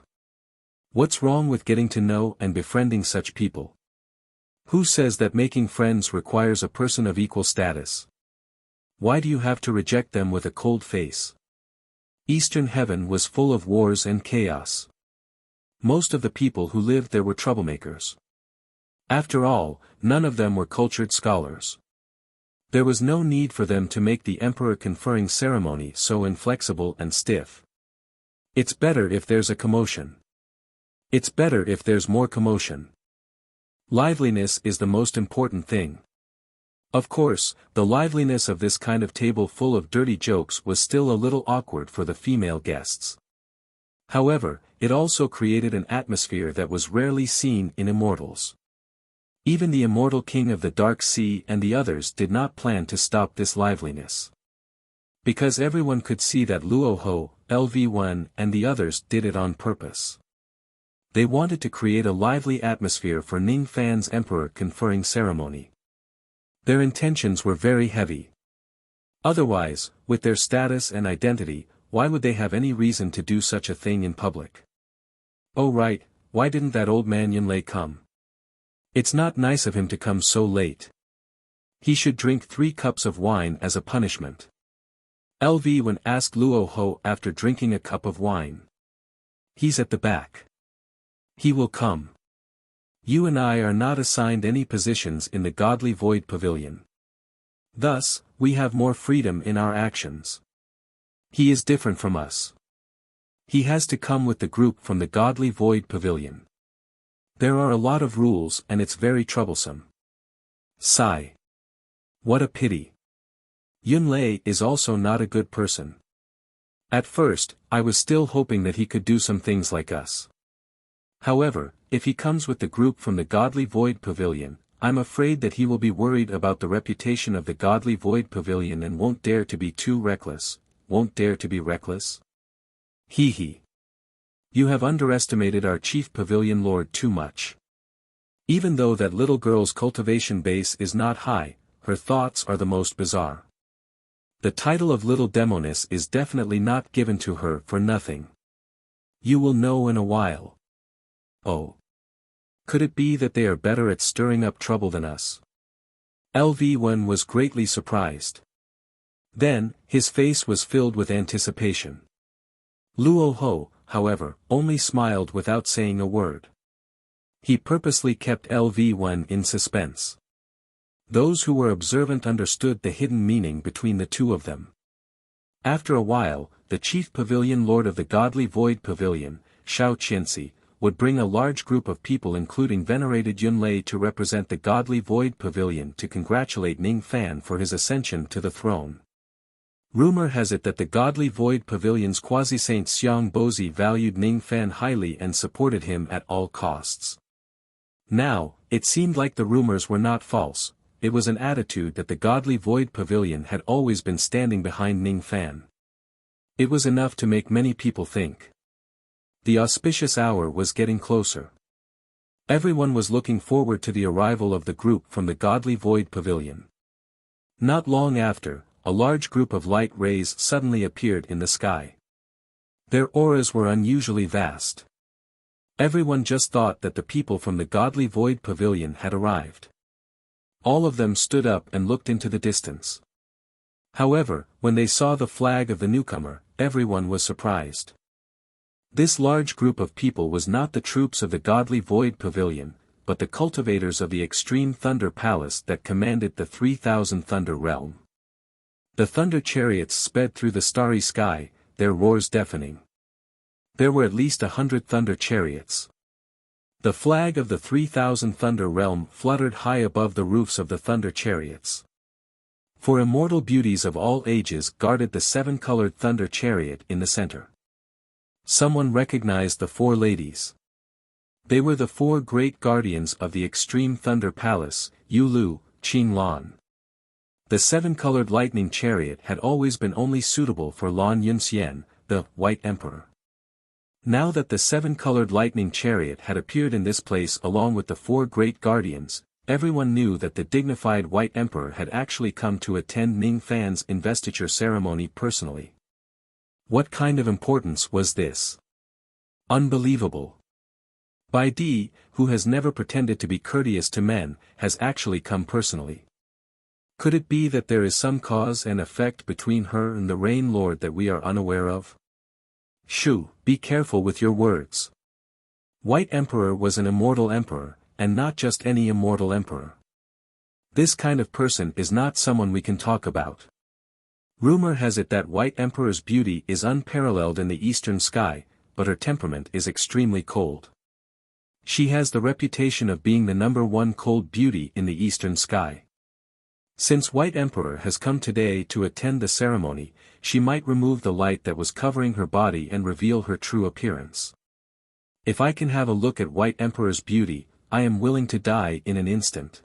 What's wrong with getting to know and befriending such people? Who says that making friends requires a person of equal status? Why do you have to reject them with a cold face? Eastern heaven was full of wars and chaos. Most of the people who lived there were troublemakers. After all, none of them were cultured scholars. There was no need for them to make the emperor conferring ceremony so inflexible and stiff. It's better if there's a commotion. It's better if there's more commotion. Liveliness is the most important thing. Of course, the liveliness of this kind of table full of dirty jokes was still a little awkward for the female guests. However, it also created an atmosphere that was rarely seen in immortals. Even the immortal king of the dark sea and the others did not plan to stop this liveliness. Because everyone could see that Luoho, LV1 and the others did it on purpose. They wanted to create a lively atmosphere for Ningfan's emperor conferring ceremony. Their intentions were very heavy. Otherwise, with their status and identity, why would they have any reason to do such a thing in public? Oh right, why didn't that old man Yunlei come? It's not nice of him to come so late. He should drink 3 cups of wine as a punishment. LV1 asked Luoho after drinking a cup of wine. He's at the back. He will come. You and I are not assigned any positions in the Godly Void Pavilion. Thus, we have more freedom in our actions. He is different from us. He has to come with the group from the Godly Void Pavilion. There are a lot of rules and it's very troublesome. Sigh. What a pity. Yunlei is also not a good person. At first, I was still hoping that he could do some things like us. However, if he comes with the group from the Godly Void Pavilion, I'm afraid that he will be worried about the reputation of the Godly Void Pavilion and won't dare to be too reckless. Won't dare to be reckless? Hee hee. You have underestimated our chief pavilion lord too much. Even though that little girl's cultivation base is not high, her thoughts are the most bizarre. The title of Little Demoness is definitely not given to her for nothing. You will know in a while. Oh. Could it be that they are better at stirring up trouble than us? LV1 was greatly surprised. Then, his face was filled with anticipation. Luoho, however, only smiled without saying a word. He purposely kept LV1 in suspense. Those who were observant understood the hidden meaning between the two of them. After a while, the chief pavilion lord of the Godly Void Pavilion, Shao Qianxi, would bring a large group of people including venerated Yunlei to represent the Godly Void Pavilion to congratulate Ningfan for his ascension to the throne. Rumor has it that the Godly Void Pavilion's quasi-saint Xiang Bozi valued Ningfan highly and supported him at all costs. Now, it seemed like the rumors were not false, it was an attitude that the Godly Void Pavilion had always been standing behind Ningfan. It was enough to make many people think. The auspicious hour was getting closer. Everyone was looking forward to the arrival of the group from the Godly Void Pavilion. Not long after, a large group of light rays suddenly appeared in the sky. Their auras were unusually vast. Everyone just thought that the people from the Godly Void Pavilion had arrived. All of them stood up and looked into the distance. However, when they saw the flag of the newcomer, everyone was surprised. This large group of people was not the troops of the Godly Void Pavilion, but the cultivators of the Extreme Thunder Palace that commanded the 3,000 Thunder Realm. The thunder chariots sped through the starry sky, their roars deafening. There were at least 100 thunder chariots. The flag of the 3,000 Thunder Realm fluttered high above the roofs of the thunder chariots. For immortal beauties of all ages guarded the 7-colored thunder chariot in the center. Someone recognized the 4 ladies. They were the 4 great guardians of the Extreme Thunder Palace, Yu Lu, Qing Lan. The 7-colored lightning chariot had always been only suitable for Lan Yunxian, the White Emperor. Now that the 7-colored lightning chariot had appeared in this place along with the 4 great guardians, everyone knew that the dignified White Emperor had actually come to attend Ningfan's investiture ceremony personally. What kind of importance was this? Unbelievable. Bai Di, who has never pretended to be courteous to men, has actually come personally. Could it be that there is some cause and effect between her and the Rain Lord that we are unaware of? Shu, be careful with your words. White Emperor was an immortal emperor, and not just any immortal emperor. This kind of person is not someone we can talk about. Rumor has it that White Emperor's beauty is unparalleled in the eastern sky, but her temperament is extremely cold. She has the reputation of being the #1 cold beauty in the eastern sky. Since White Emperor has come today to attend the ceremony, she might remove the light that was covering her body and reveal her true appearance. If I can have a look at White Emperor's beauty, I am willing to die in an instant.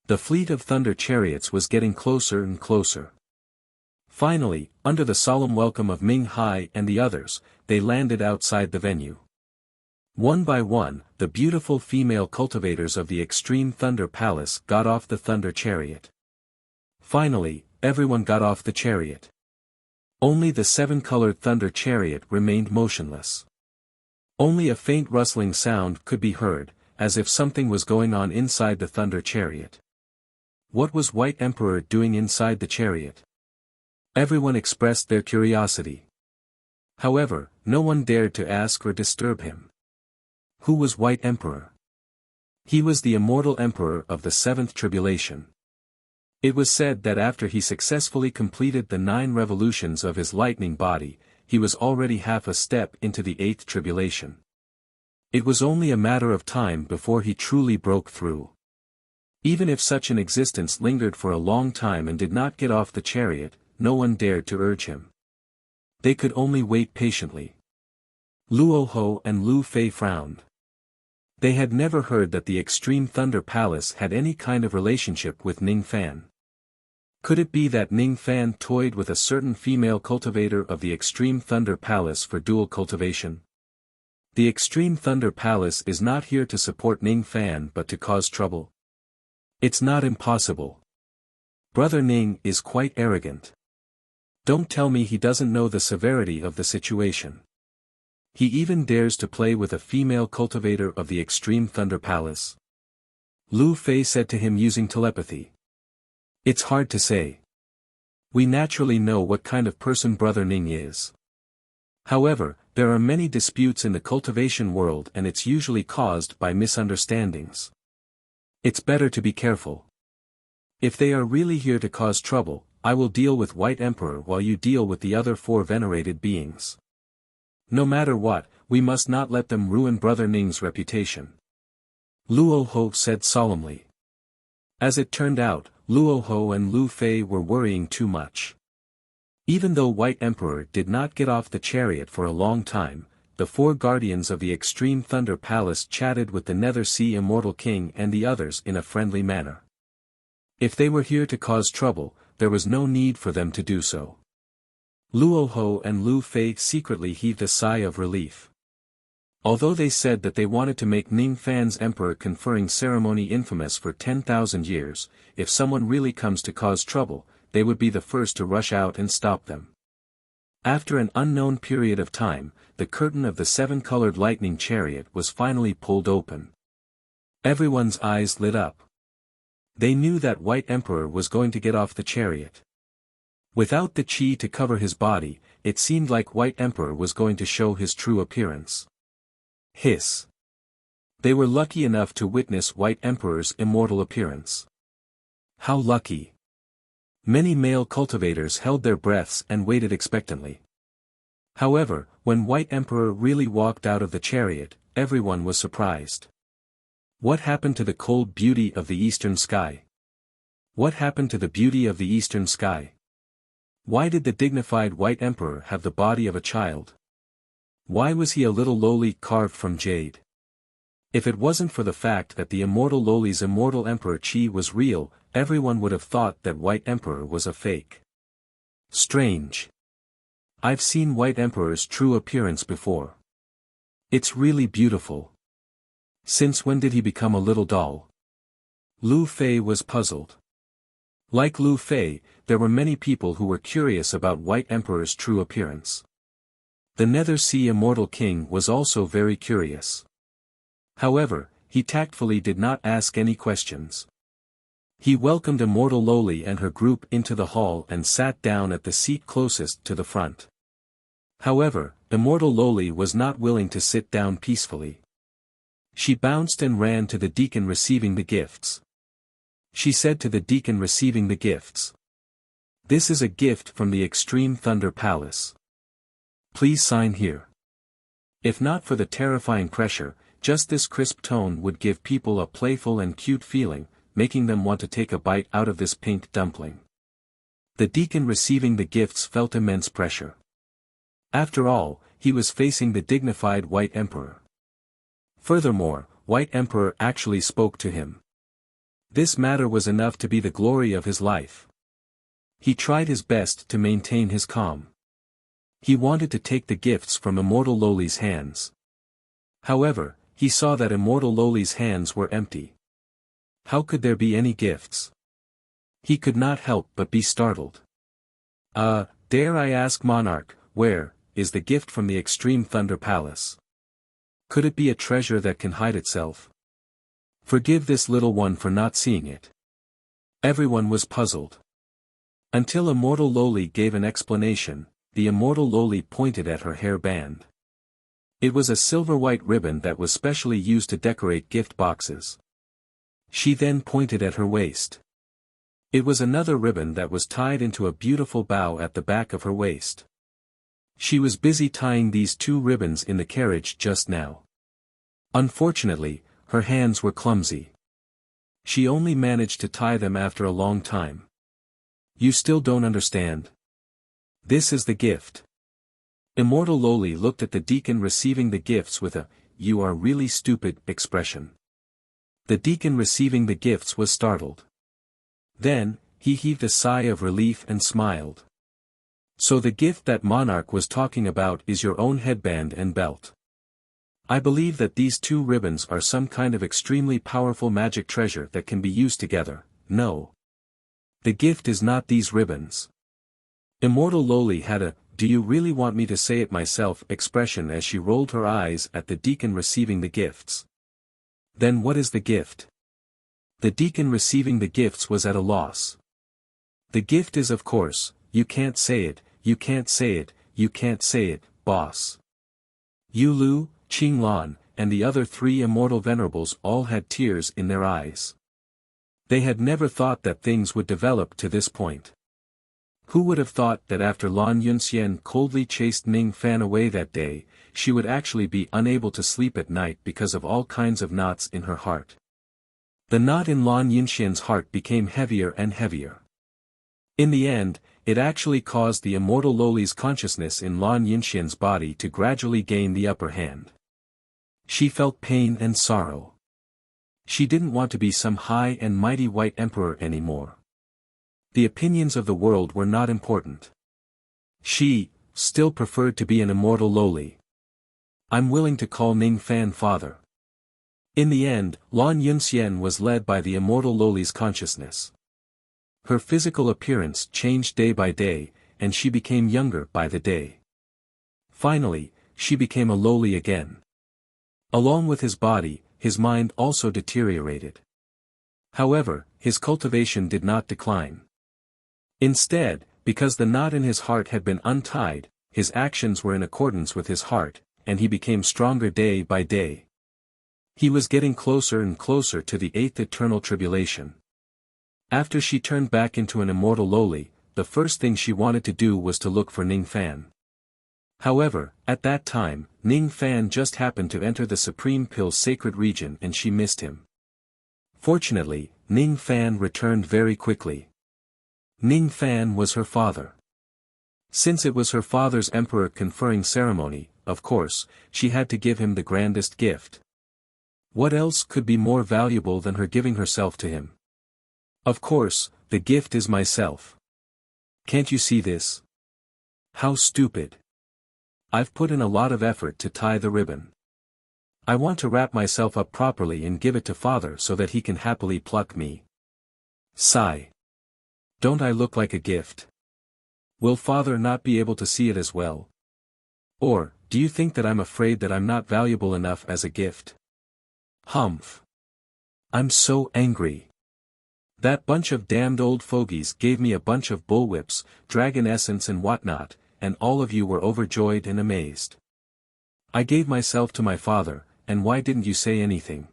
The fleet of thunder chariots was getting closer and closer. Finally, under the solemn welcome of Ming Hai and the others, they landed outside the venue. One by one, the beautiful female cultivators of the Extreme Thunder Palace got off the thunder chariot. Finally, everyone got off the chariot. Only the 7-colored thunder chariot remained motionless. Only a faint rustling sound could be heard, as if something was going on inside the thunder chariot. What was White Emperor doing inside the chariot? Everyone expressed their curiosity. However, no one dared to ask or disturb him. Who was White Emperor? He was the immortal emperor of the 7th tribulation. It was said that after he successfully completed the 9 revolutions of his lightning body, he was already half a step into the 8th tribulation. It was only a matter of time before he truly broke through. Even if such an existence lingered for a long time and did not get off the chariot, no one dared to urge him. They could only wait patiently. Luoho and Lu Fei frowned. They had never heard that the Extreme Thunder Palace had any kind of relationship with Ning Fan. Could it be that Ning Fan toyed with a certain female cultivator of the Extreme Thunder Palace for dual cultivation? The Extreme Thunder Palace is not here to support Ning Fan but to cause trouble. It's not impossible. Brother Ning is quite arrogant. Don't tell me he doesn't know the severity of the situation. He even dares to play with a female cultivator of the Extreme Thunder Palace. Lu Fei said to him using telepathy. It's hard to say. We naturally know what kind of person Brother Ning is. However, there are many disputes in the cultivation world and it's usually caused by misunderstandings. It's better to be careful. If they are really here to cause trouble, I will deal with White Emperor while you deal with the other 4 venerated beings. No matter what, we must not let them ruin Brother Ning's reputation. Luoho said solemnly. As it turned out, Luoho and Lu Fei were worrying too much. Even though White Emperor did not get off the chariot for a long time, the 4 guardians of the Extreme Thunder Palace chatted with the Nether Sea Immortal King and the others in a friendly manner. If they were here to cause trouble, there was no need for them to do so. Luoho and Lu Fei secretly heaved a sigh of relief. Although they said that they wanted to make Ning Fan's emperor conferring ceremony infamous for 10,000 years, if someone really comes to cause trouble, they would be the first to rush out and stop them. After an unknown period of time, the curtain of the 7-colored lightning chariot was finally pulled open. Everyone's eyes lit up. They knew that White Emperor was going to get off the chariot. Without the chi to cover his body, it seemed like White Emperor was going to show his true appearance. Hiss. They were lucky enough to witness White Emperor's immortal appearance. How lucky. Many male cultivators held their breaths and waited expectantly. However, when White Emperor really walked out of the chariot, everyone was surprised. What happened to the cold beauty of the eastern sky? What happened to the beauty of the eastern sky? Why did the dignified White Emperor have the body of a child? Why was he a little lowly carved from jade? If it wasn't for the fact that the immortal lowly's immortal Emperor Chi was real, everyone would have thought that White Emperor was a fake. Strange. I've seen White Emperor's true appearance before. It's really beautiful. Since when did he become a little doll? Lu Fei was puzzled. Like Lu Fei, there were many people who were curious about White Emperor's true appearance. The Nether Sea Immortal King was also very curious. However, he tactfully did not ask any questions. He welcomed Immortal Lowly and her group into the hall and sat down at the seat closest to the front. However, Immortal Lowly was not willing to sit down peacefully. She bounced and ran to the deacon receiving the gifts. She said to the deacon receiving the gifts, This is a gift from the Extreme Thunder Palace. Please sign here. If not for the terrifying pressure, just this crisp tone would give people a playful and cute feeling, making them want to take a bite out of this pink dumpling. The deacon receiving the gifts felt immense pressure. After all, he was facing the dignified White Emperor. Furthermore, White Emperor actually spoke to him. This matter was enough to be the glory of his life. He tried his best to maintain his calm. He wanted to take the gifts from Immortal Loli's hands. However, he saw that Immortal Loli's hands were empty. How could there be any gifts? He could not help but be startled. Dare I ask, Monarch, where is the gift from the Extreme Thunder Palace? Could it be a treasure that can hide itself? Forgive this little one for not seeing it. Everyone was puzzled. Until Immortal Loli gave an explanation, the Immortal Loli pointed at her hair band. It was a silver-white ribbon that was specially used to decorate gift boxes. She then pointed at her waist. It was another ribbon that was tied into a beautiful bow at the back of her waist. She was busy tying these two ribbons in the carriage just now. Unfortunately, her hands were clumsy. She only managed to tie them after a long time. You still don't understand? This is the gift. Immortal Loli looked at the deacon receiving the gifts with a, "You are really stupid," expression. The deacon receiving the gifts was startled. Then, he heaved a sigh of relief and smiled. So the gift that Monarch was talking about is your own headband and belt. I believe that these two ribbons are some kind of extremely powerful magic treasure that can be used together. No. The gift is not these ribbons. Immortal Loli had a, "Do you really want me to say it myself?" expression as she rolled her eyes at the deacon receiving the gifts. Then what is the gift? The deacon receiving the gifts was at a loss. The gift is, of course, you can't say it, you can't say it, you can't say it, boss. Yu Lu, Qing Lan, and the other three immortal venerables all had tears in their eyes. They had never thought that things would develop to this point. Who would have thought that after Lan Yunxian coldly chased Ning Fan away that day, she would actually be unable to sleep at night because of all kinds of knots in her heart. The knot in Lan Yunxian's heart became heavier and heavier. In the end, it actually caused the Immortal Loli's consciousness in Lan Yunxian's body to gradually gain the upper hand. She felt pain and sorrow. She didn't want to be some high and mighty White Emperor anymore. The opinions of the world were not important. She still preferred to be an Immortal Loli. I'm willing to call Ning Fan father. In the end, Lan Yunxian was led by the Immortal Loli's consciousness. Her physical appearance changed day by day, and she became younger by the day. Finally, she became a Loli again. Along with his body, his mind also deteriorated. However, his cultivation did not decline. Instead, because the knot in his heart had been untied, his actions were in accordance with his heart, and he became stronger day by day. He was getting closer and closer to the 8th eternal tribulation. After she turned back into an Immortal Loli, the first thing she wanted to do was to look for Ning Fan. However, at that time, Ning Fan just happened to enter the Supreme Pill's sacred region and she missed him. Fortunately, Ning Fan returned very quickly. Ning Fan was her father. Since it was her father's emperor conferring ceremony, of course, she had to give him the grandest gift. What else could be more valuable than her giving herself to him? Of course, the gift is myself. Can't you see this? How stupid. I've put in a lot of effort to tie the ribbon. I want to wrap myself up properly and give it to father so that he can happily pluck me. Sigh. Don't I look like a gift? Will father not be able to see it as well? Or, do you think that I'm afraid that I'm not valuable enough as a gift? Humph. I'm so angry. That bunch of damned old fogies gave me a bunch of bullwhips, dragon essence and whatnot, and all of you were overjoyed and amazed. I gave myself to my father, and why didn't you say anything?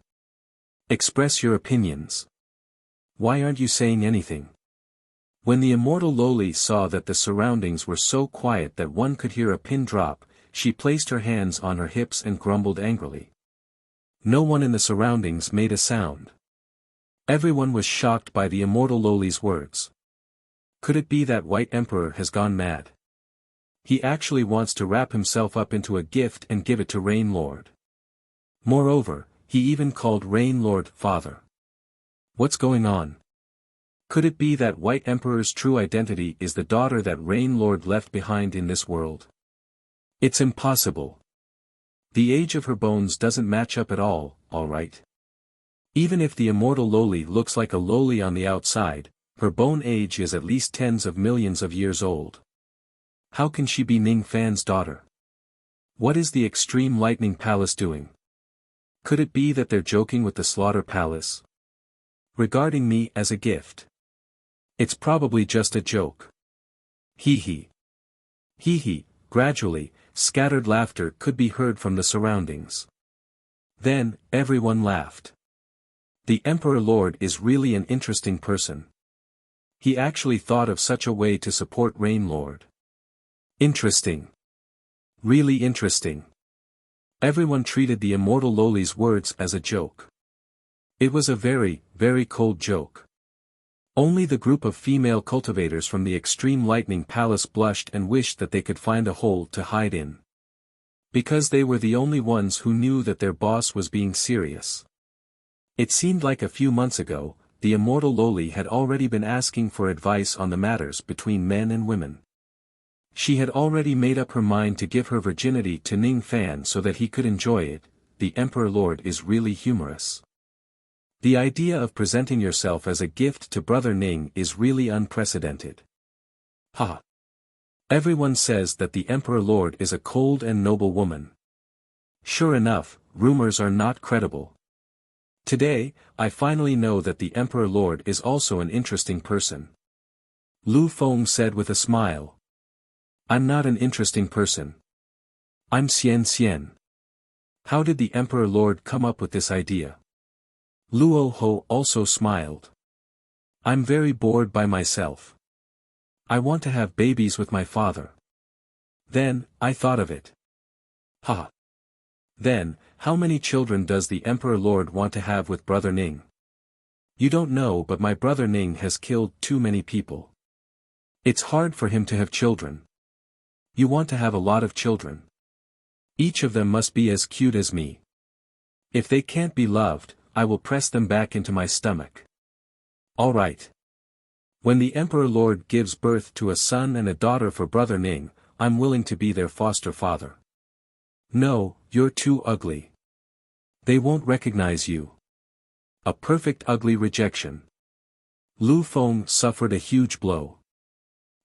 Express your opinions. Why aren't you saying anything? When the immortal Loli saw that the surroundings were so quiet that one could hear a pin drop, she placed her hands on her hips and grumbled angrily. No one in the surroundings made a sound. Everyone was shocked by the immortal Loli's words. Could it be that White Emperor has gone mad? He actually wants to wrap himself up into a gift and give it to Rain Lord. Moreover, he even called Rain Lord father. What's going on? Could it be that White Emperor's true identity is the daughter that Rain Lord left behind in this world? It's impossible. The age of her bones doesn't match up at all, alright? Even if the immortal Loli looks like a Loli on the outside, her bone age is at least tens of millions of years old. How can she be Ning Fan's daughter? What is the Extreme Lightning Palace doing? Could it be that they're joking with the Slaughter Palace? Regarding me as a gift. It's probably just a joke. Hee hee. Hee hee. Gradually, scattered laughter could be heard from the surroundings. Then, everyone laughed. The Emperor Lord is really an interesting person. He actually thought of such a way to support Rain Lord. Interesting. Really interesting. Everyone treated the immortal Loli's words as a joke. It was a very, very cold joke. Only the group of female cultivators from the Extreme Lightning Palace blushed and wished that they could find a hole to hide in. Because they were the only ones who knew that their boss was being serious. It seemed like a few months ago, the immortal Loli had already been asking for advice on the matters between men and women. She had already made up her mind to give her virginity to Ning Fan so that he could enjoy it. The Emperor Lord is really humorous. The idea of presenting yourself as a gift to Brother Ning is really unprecedented. Ha! Everyone says that the Emperor Lord is a cold and noble woman. Sure enough, rumors are not credible. Today, I finally know that the Emperor Lord is also an interesting person. Lu Feng said with a smile. I'm not an interesting person. I'm Xian Xian. How did the Emperor Lord come up with this idea? Luo Ho also smiled. I'm very bored by myself. I want to have babies with my father. Then, I thought of it. Ha! Then, how many children does the Emperor Lord want to have with Brother Ning? You don't know, but my brother Ning has killed too many people. It's hard for him to have children. You want to have a lot of children. Each of them must be as cute as me. If they can't be loved, I will press them back into my stomach. All right. When the Emperor Lord gives birth to a son and a daughter for Brother Ning, I'm willing to be their foster father. No, you're too ugly. They won't recognize you. A perfect ugly rejection. Lu Feng suffered a huge blow.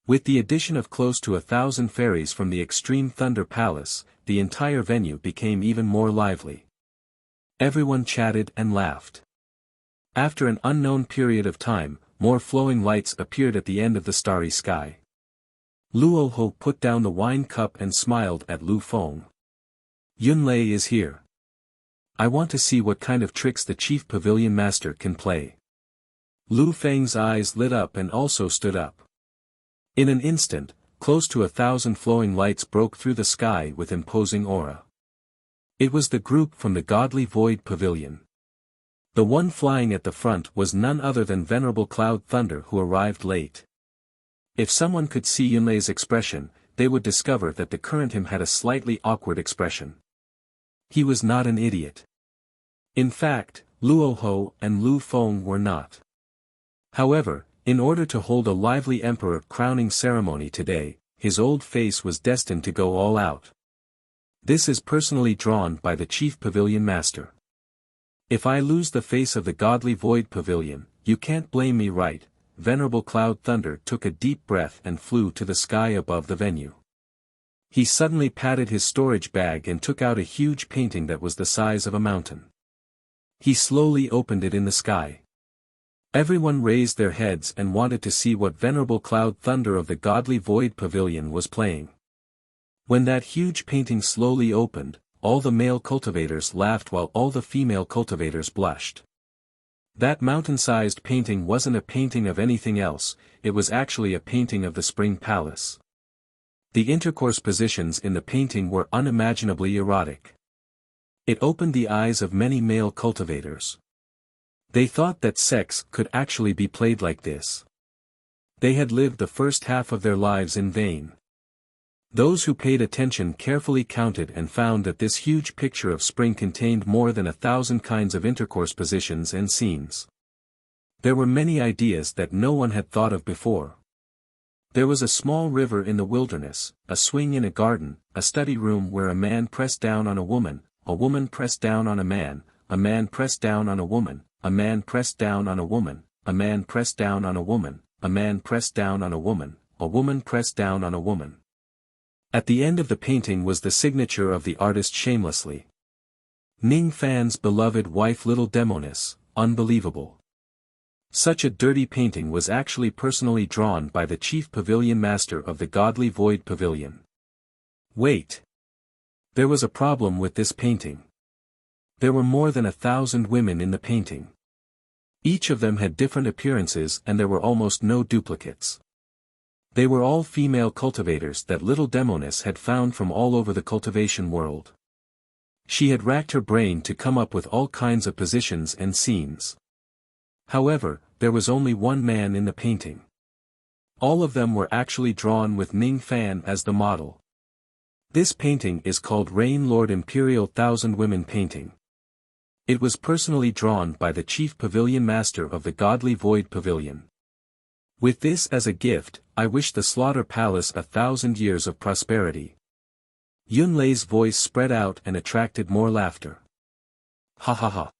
With the addition of close to 1,000 fairies from the Extreme Thunder Palace, the entire venue became even more lively. Everyone chatted and laughed. After an unknown period of time, more flowing lights appeared at the end of the starry sky. Luo Ho put down the wine cup and smiled at Lu Feng. Yunlei is here. I want to see what kind of tricks the Chief Pavilion Master can play. Lu Feng's eyes lit up and also stood up. In an instant, close to 1,000 flowing lights broke through the sky with imposing aura. It was the group from the Godly Void Pavilion. The one flying at the front was none other than Venerable Cloud Thunder, who arrived late. If someone could see Yunlei's expression, they would discover that the current him had a slightly awkward expression. He was not an idiot. In fact, Luo Ho and Lu Feng were not. However, in order to hold a lively emperor crowning ceremony today, his old face was destined to go all out. This is personally drawn by the Chief Pavilion Master. If I lose the face of the Godly Void Pavilion, you can't blame me, right? Venerable Cloud Thunder took a deep breath and flew to the sky above the venue. He suddenly patted his storage bag and took out a huge painting that was the size of a mountain. He slowly opened it in the sky. Everyone raised their heads and wanted to see what Venerable Cloud Thunder of the Godly Void Pavilion was playing. When that huge painting slowly opened, all the male cultivators laughed while all the female cultivators blushed. That mountain-sized painting wasn't a painting of anything else, it was actually a painting of the Spring Palace. The intercourse positions in the painting were unimaginably erotic. It opened the eyes of many male cultivators. They thought that sex could actually be played like this. They had lived the first half of their lives in vain. Those who paid attention carefully counted and found that this huge picture of spring contained more than 1,000 kinds of intercourse positions and scenes. There were many ideas that no one had thought of before. There was a small river in the wilderness, a swing in a garden, a study room where a man pressed down on a woman pressed down on a man pressed down on a woman, a man pressed down on a woman, a man pressed down on a woman, a man pressed down on a woman, a woman pressed down on a woman. At the end of the painting was the signature of the artist shamelessly. Ning Fan's beloved wife Little Demoness, unbelievable. Such a dirty painting was actually personally drawn by the chief pavilion master of the Godly Void Pavilion. Wait. There was a problem with this painting. There were more than 1,000 women in the painting. Each of them had different appearances and there were almost no duplicates. They were all female cultivators that Little Demoness had found from all over the cultivation world. She had racked her brain to come up with all kinds of positions and scenes. However, there was only one man in the painting. All of them were actually drawn with Ning Fan as the model. This painting is called Rain Lord Imperial Thousand Women Painting. It was personally drawn by the chief pavilion master of the Godly Void Pavilion. With this as a gift, I wish the Slaughter Palace 1,000 years of prosperity. Yun Lei's voice spread out and attracted more laughter. Ha ha ha.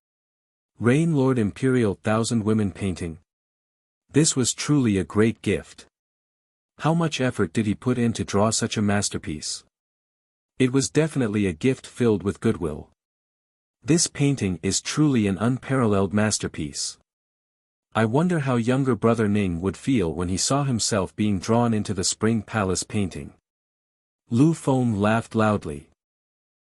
Rain Lord Imperial Thousand Women Painting. This was truly a great gift. How much effort did he put in to draw such a masterpiece? It was definitely a gift filled with goodwill. This painting is truly an unparalleled masterpiece. I wonder how younger brother Ning would feel when he saw himself being drawn into the Spring Palace painting. Lu Feng laughed loudly.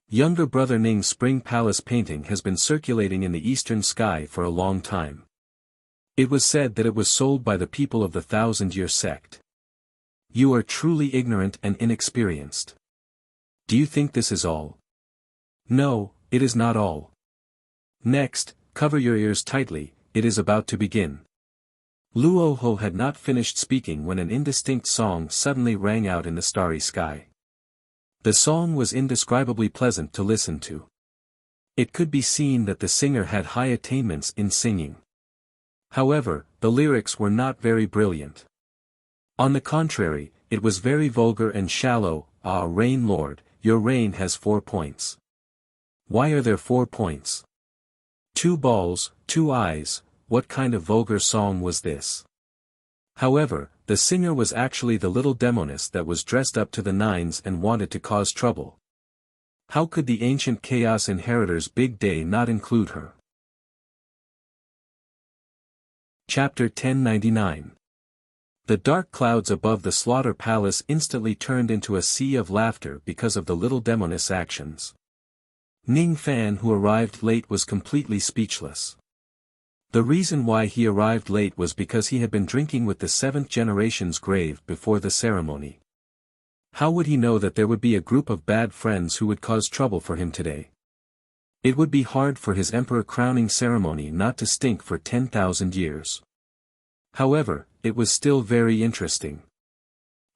Younger brother Ning's Spring Palace painting has been circulating in the eastern sky for a long time. It was said that it was sold by the people of the 1,000-year sect. You are truly ignorant and inexperienced. Do you think this is all? No, it is not all. Next, cover your ears tightly, it is about to begin. Luoho had not finished speaking when an indistinct song suddenly rang out in the starry sky. The song was indescribably pleasant to listen to. It could be seen that the singer had high attainments in singing. However, the lyrics were not very brilliant. On the contrary, it was very vulgar and shallow. Ah, Rain Lord, your reign has 4 points. Why are there 4 points? 2 balls, 2 eyes, what kind of vulgar song was this? However, the singer was actually the Little Demoness that was dressed up to the nines and wanted to cause trouble. How could the ancient Chaos Inheritor's big day not include her? Chapter 1099. The dark clouds above the Slaughter Palace instantly turned into a sea of laughter because of the Little Demoness' actions. Ning Fan, who arrived late, was completely speechless. The reason why he arrived late was because he had been drinking with the 7th generation's grave before the ceremony. How would he know that there would be a group of bad friends who would cause trouble for him today? It would be hard for his emperor crowning ceremony not to stink for 10,000 years. However, it was still very interesting.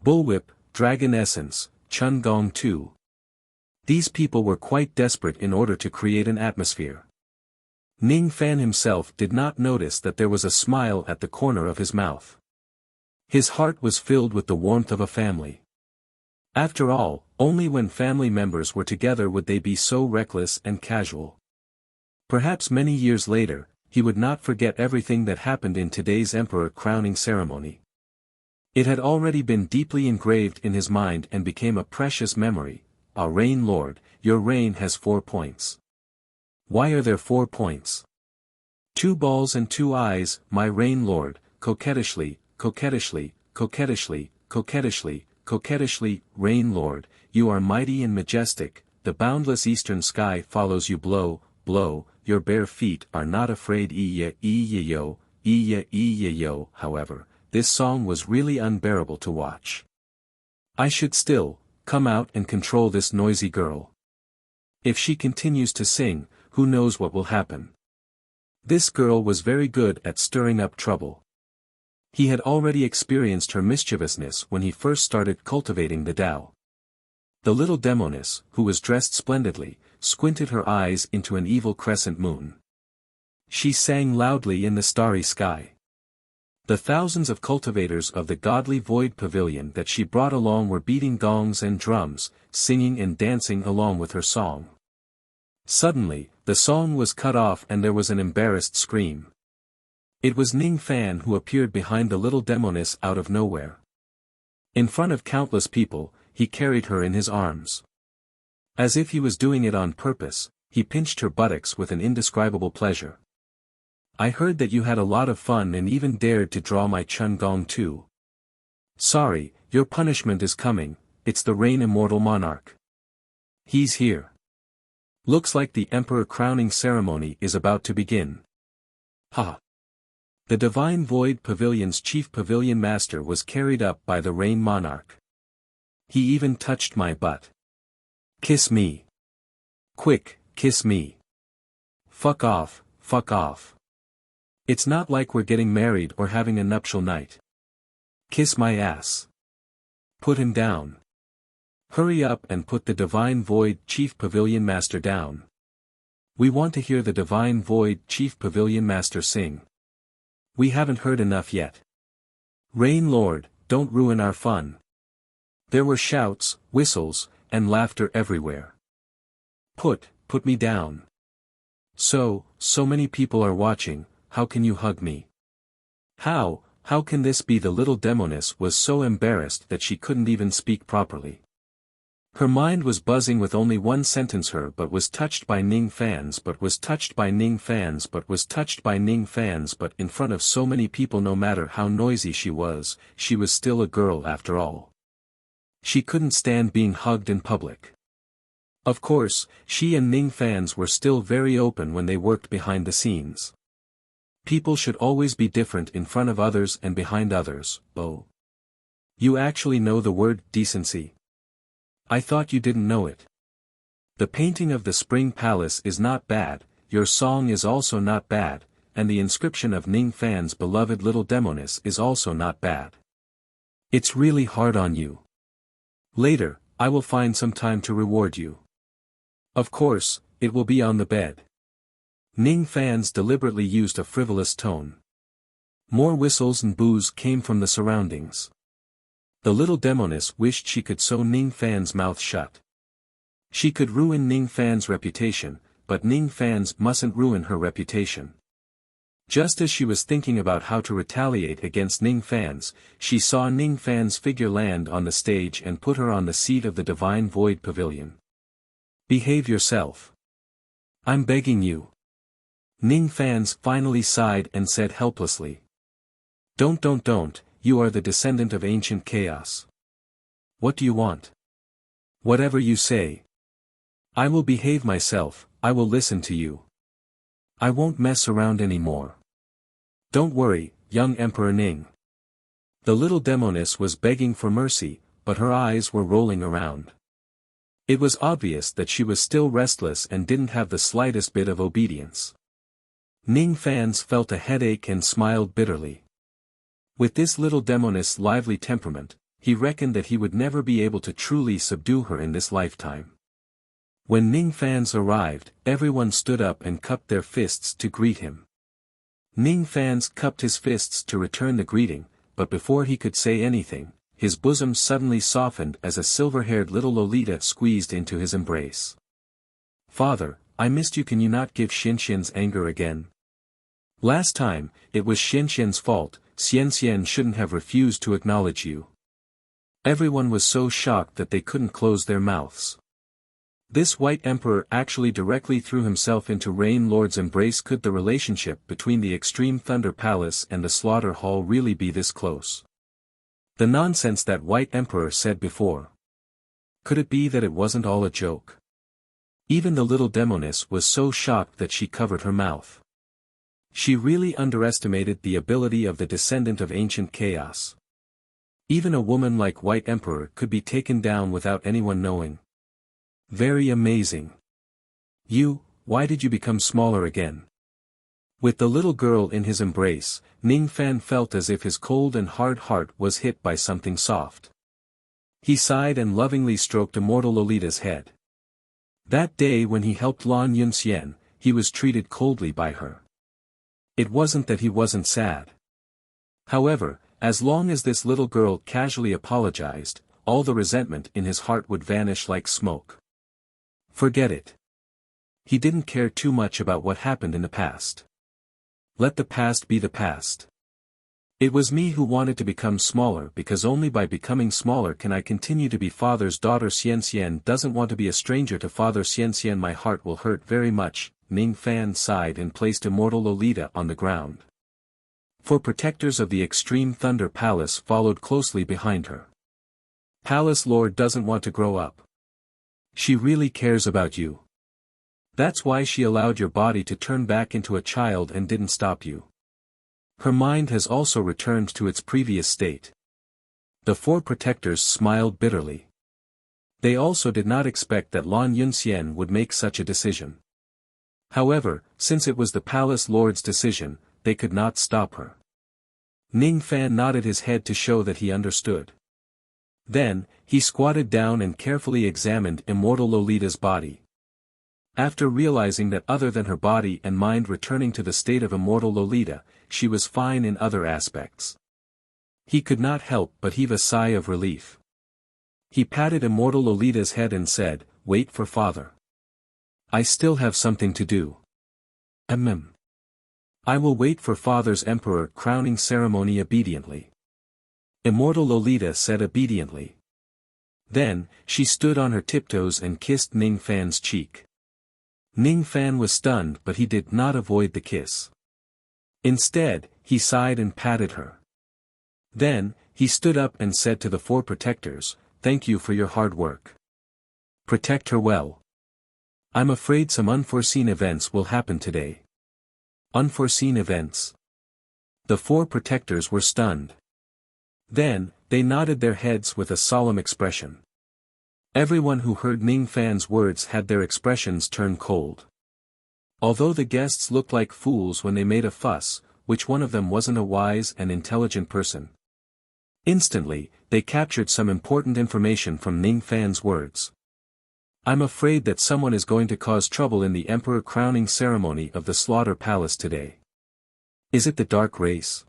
Bullwhip, Dragon Essence, Chun Gong too. These people were quite desperate in order to create an atmosphere. Ning Fan himself did not notice that there was a smile at the corner of his mouth. His heart was filled with the warmth of a family. After all, only when family members were together would they be so reckless and casual. Perhaps many years later, he would not forget everything that happened in today's emperor crowning ceremony. It had already been deeply engraved in his mind and became a precious memory. Ah, Rain Lord, your reign has 4 points. Why are there 4 points? 2 balls and 2 eyes, my Rain Lord, coquettishly, coquettishly, coquettishly, coquettishly, coquettishly, Rain Lord, you are mighty and majestic, the boundless eastern sky follows you blow, blow, your bare feet are not afraid ee-ya-yo, ee-ya-yo. However, this song was really unbearable to watch. I should still, come out and control this noisy girl. If she continues to sing, who knows what will happen. This girl was very good at stirring up trouble. He had already experienced her mischievousness when he first started cultivating the Tao. The little demoness, who was dressed splendidly, squinted her eyes into an evil crescent moon. She sang loudly in the starry sky. The thousands of cultivators of the godly void pavilion that she brought along were beating gongs and drums, singing and dancing along with her song. Suddenly, the song was cut off and there was an embarrassed scream. It was Ning Fan who appeared behind the little demoness out of nowhere. In front of countless people, he carried her in his arms. As if he was doing it on purpose, he pinched her buttocks with an indescribable pleasure. I heard that you had a lot of fun and even dared to draw my Chun Gong too. Sorry, your punishment is coming, it's the Rain Immortal Monarch. He's here. Looks like the Emperor crowning ceremony is about to begin. Ha! The Divine Void Pavilion's chief pavilion master was carried up by the Rain Monarch. He even touched my butt. Kiss me. Quick, kiss me. Fuck off, fuck off. It's not like we're getting married or having a nuptial night. Kiss my ass. Put him down. Hurry up and put the Divine Void Chief Pavilion Master down. We want to hear the Divine Void Chief Pavilion Master sing. We haven't heard enough yet. Rain Lord, don't ruin our fun. There were shouts, whistles, and laughter everywhere. Put me down. So many people are watching, how can you hug me? How can this be? The little demoness was so embarrassed that she couldn't even speak properly. Her mind was buzzing with only one sentence but was touched by Ning Fans but was touched by Ning Fans but was touched by Ning Fans but in front of so many people. No matter how noisy she was still a girl after all. She couldn't stand being hugged in public. Of course, she and Ning Fans were still very open when they worked behind the scenes. People should always be different in front of others and behind others. Oh. You actually know the word decency? I thought you didn't know it. The painting of the Spring Palace is not bad, your song is also not bad, and the inscription of Ning Fan's beloved little demoness is also not bad. It's really hard on you. Later, I will find some time to reward you. Of course, it will be on the bed. Ning Fans deliberately used a frivolous tone. More whistles and boos came from the surroundings. The little demoness wished she could sew Ning Fan's mouth shut. She could ruin Ning Fan's reputation, but Ning Fans mustn't ruin her reputation. Just as she was thinking about how to retaliate against Ning Fans, she saw Ning Fan's figure land on the stage and put her on the seat of the Divine Void Pavilion. Behave yourself. I'm begging you. Ning Fans finally sighed and said helplessly. Don't, you are the descendant of ancient chaos. What do you want? Whatever you say. I will behave myself, I will listen to you. I won't mess around anymore. Don't worry, young Emperor Ning. The little demoness was begging for mercy, but her eyes were rolling around. It was obvious that she was still restless and didn't have the slightest bit of obedience. Ning Fans felt a headache and smiled bitterly. With this little demoness' lively temperament, he reckoned that he would never be able to truly subdue her in this lifetime. When Ning Fans arrived, everyone stood up and cupped their fists to greet him. Ning Fans cupped his fists to return the greeting, but before he could say anything, his bosom suddenly softened as a silver-haired little Lolita squeezed into his embrace. Father, I missed you. Can you not give Xianxian's anger again? Last time, it was Xianxian's fault. Xianxian shouldn't have refused to acknowledge you. Everyone was so shocked that they couldn't close their mouths. This White Emperor actually directly threw himself into Rain Lord's embrace. Could the relationship between the Extreme Thunder Palace and the Slaughter Hall really be this close? The nonsense that White Emperor said before. Could it be that it wasn't all a joke? Even the little demoness was so shocked that she covered her mouth. She really underestimated the ability of the descendant of ancient chaos. Even a woman like White Emperor could be taken down without anyone knowing. Very amazing. Why did you become smaller again? With the little girl in his embrace, Ning Fan felt as if his cold and hard heart was hit by something soft. He sighed and lovingly stroked immortal Lolita's head. That day when he helped Lan Yunxian, he was treated coldly by her. It wasn't that he wasn't sad. However, as long as this little girl casually apologized, all the resentment in his heart would vanish like smoke. Forget it. He didn't care too much about what happened in the past. Let the past be the past. It was me who wanted to become smaller because only by becoming smaller can I continue to be father's daughter. Xian doesn't want to be a stranger to father Xian. My heart will hurt very much. Ning Fan sighed and placed immortal Lolita on the ground. Four protectors of the Extreme Thunder Palace followed closely behind her. Palace Lord doesn't want to grow up. She really cares about you. That's why she allowed your body to turn back into a child and didn't stop you. Her mind has also returned to its previous state. The four protectors smiled bitterly. They also did not expect that Lan Yunxian would make such a decision. However, since it was the palace lord's decision, they could not stop her. Ning Fan nodded his head to show that he understood. Then, he squatted down and carefully examined immortal Lolita's body. After realizing that other than her body and mind returning to the state of immortal Lolita, she was fine in other aspects. He could not help but heave a sigh of relief. He patted immortal Lolita's head and said, "Wait for father. I still have something to do." I will wait for father's emperor crowning ceremony obediently. Immortal Lolita said obediently. Then, she stood on her tiptoes and kissed Ning Fan's cheek. Ning Fan was stunned but he did not avoid the kiss. Instead, he sighed and patted her. Then, he stood up and said to the four protectors, "Thank you for your hard work. Protect her well. I'm afraid some unforeseen events will happen today." Unforeseen events? The four protectors were stunned. Then, they nodded their heads with a solemn expression. Everyone who heard Ning Fan's words had their expressions turn cold. Although the guests looked like fools when they made a fuss, which one of them wasn't a wise and intelligent person? Instantly, they captured some important information from Ning Fan's words. I'm afraid that someone is going to cause trouble in the emperor crowning ceremony of the Slaughter Palace today. Is it the Dark Race?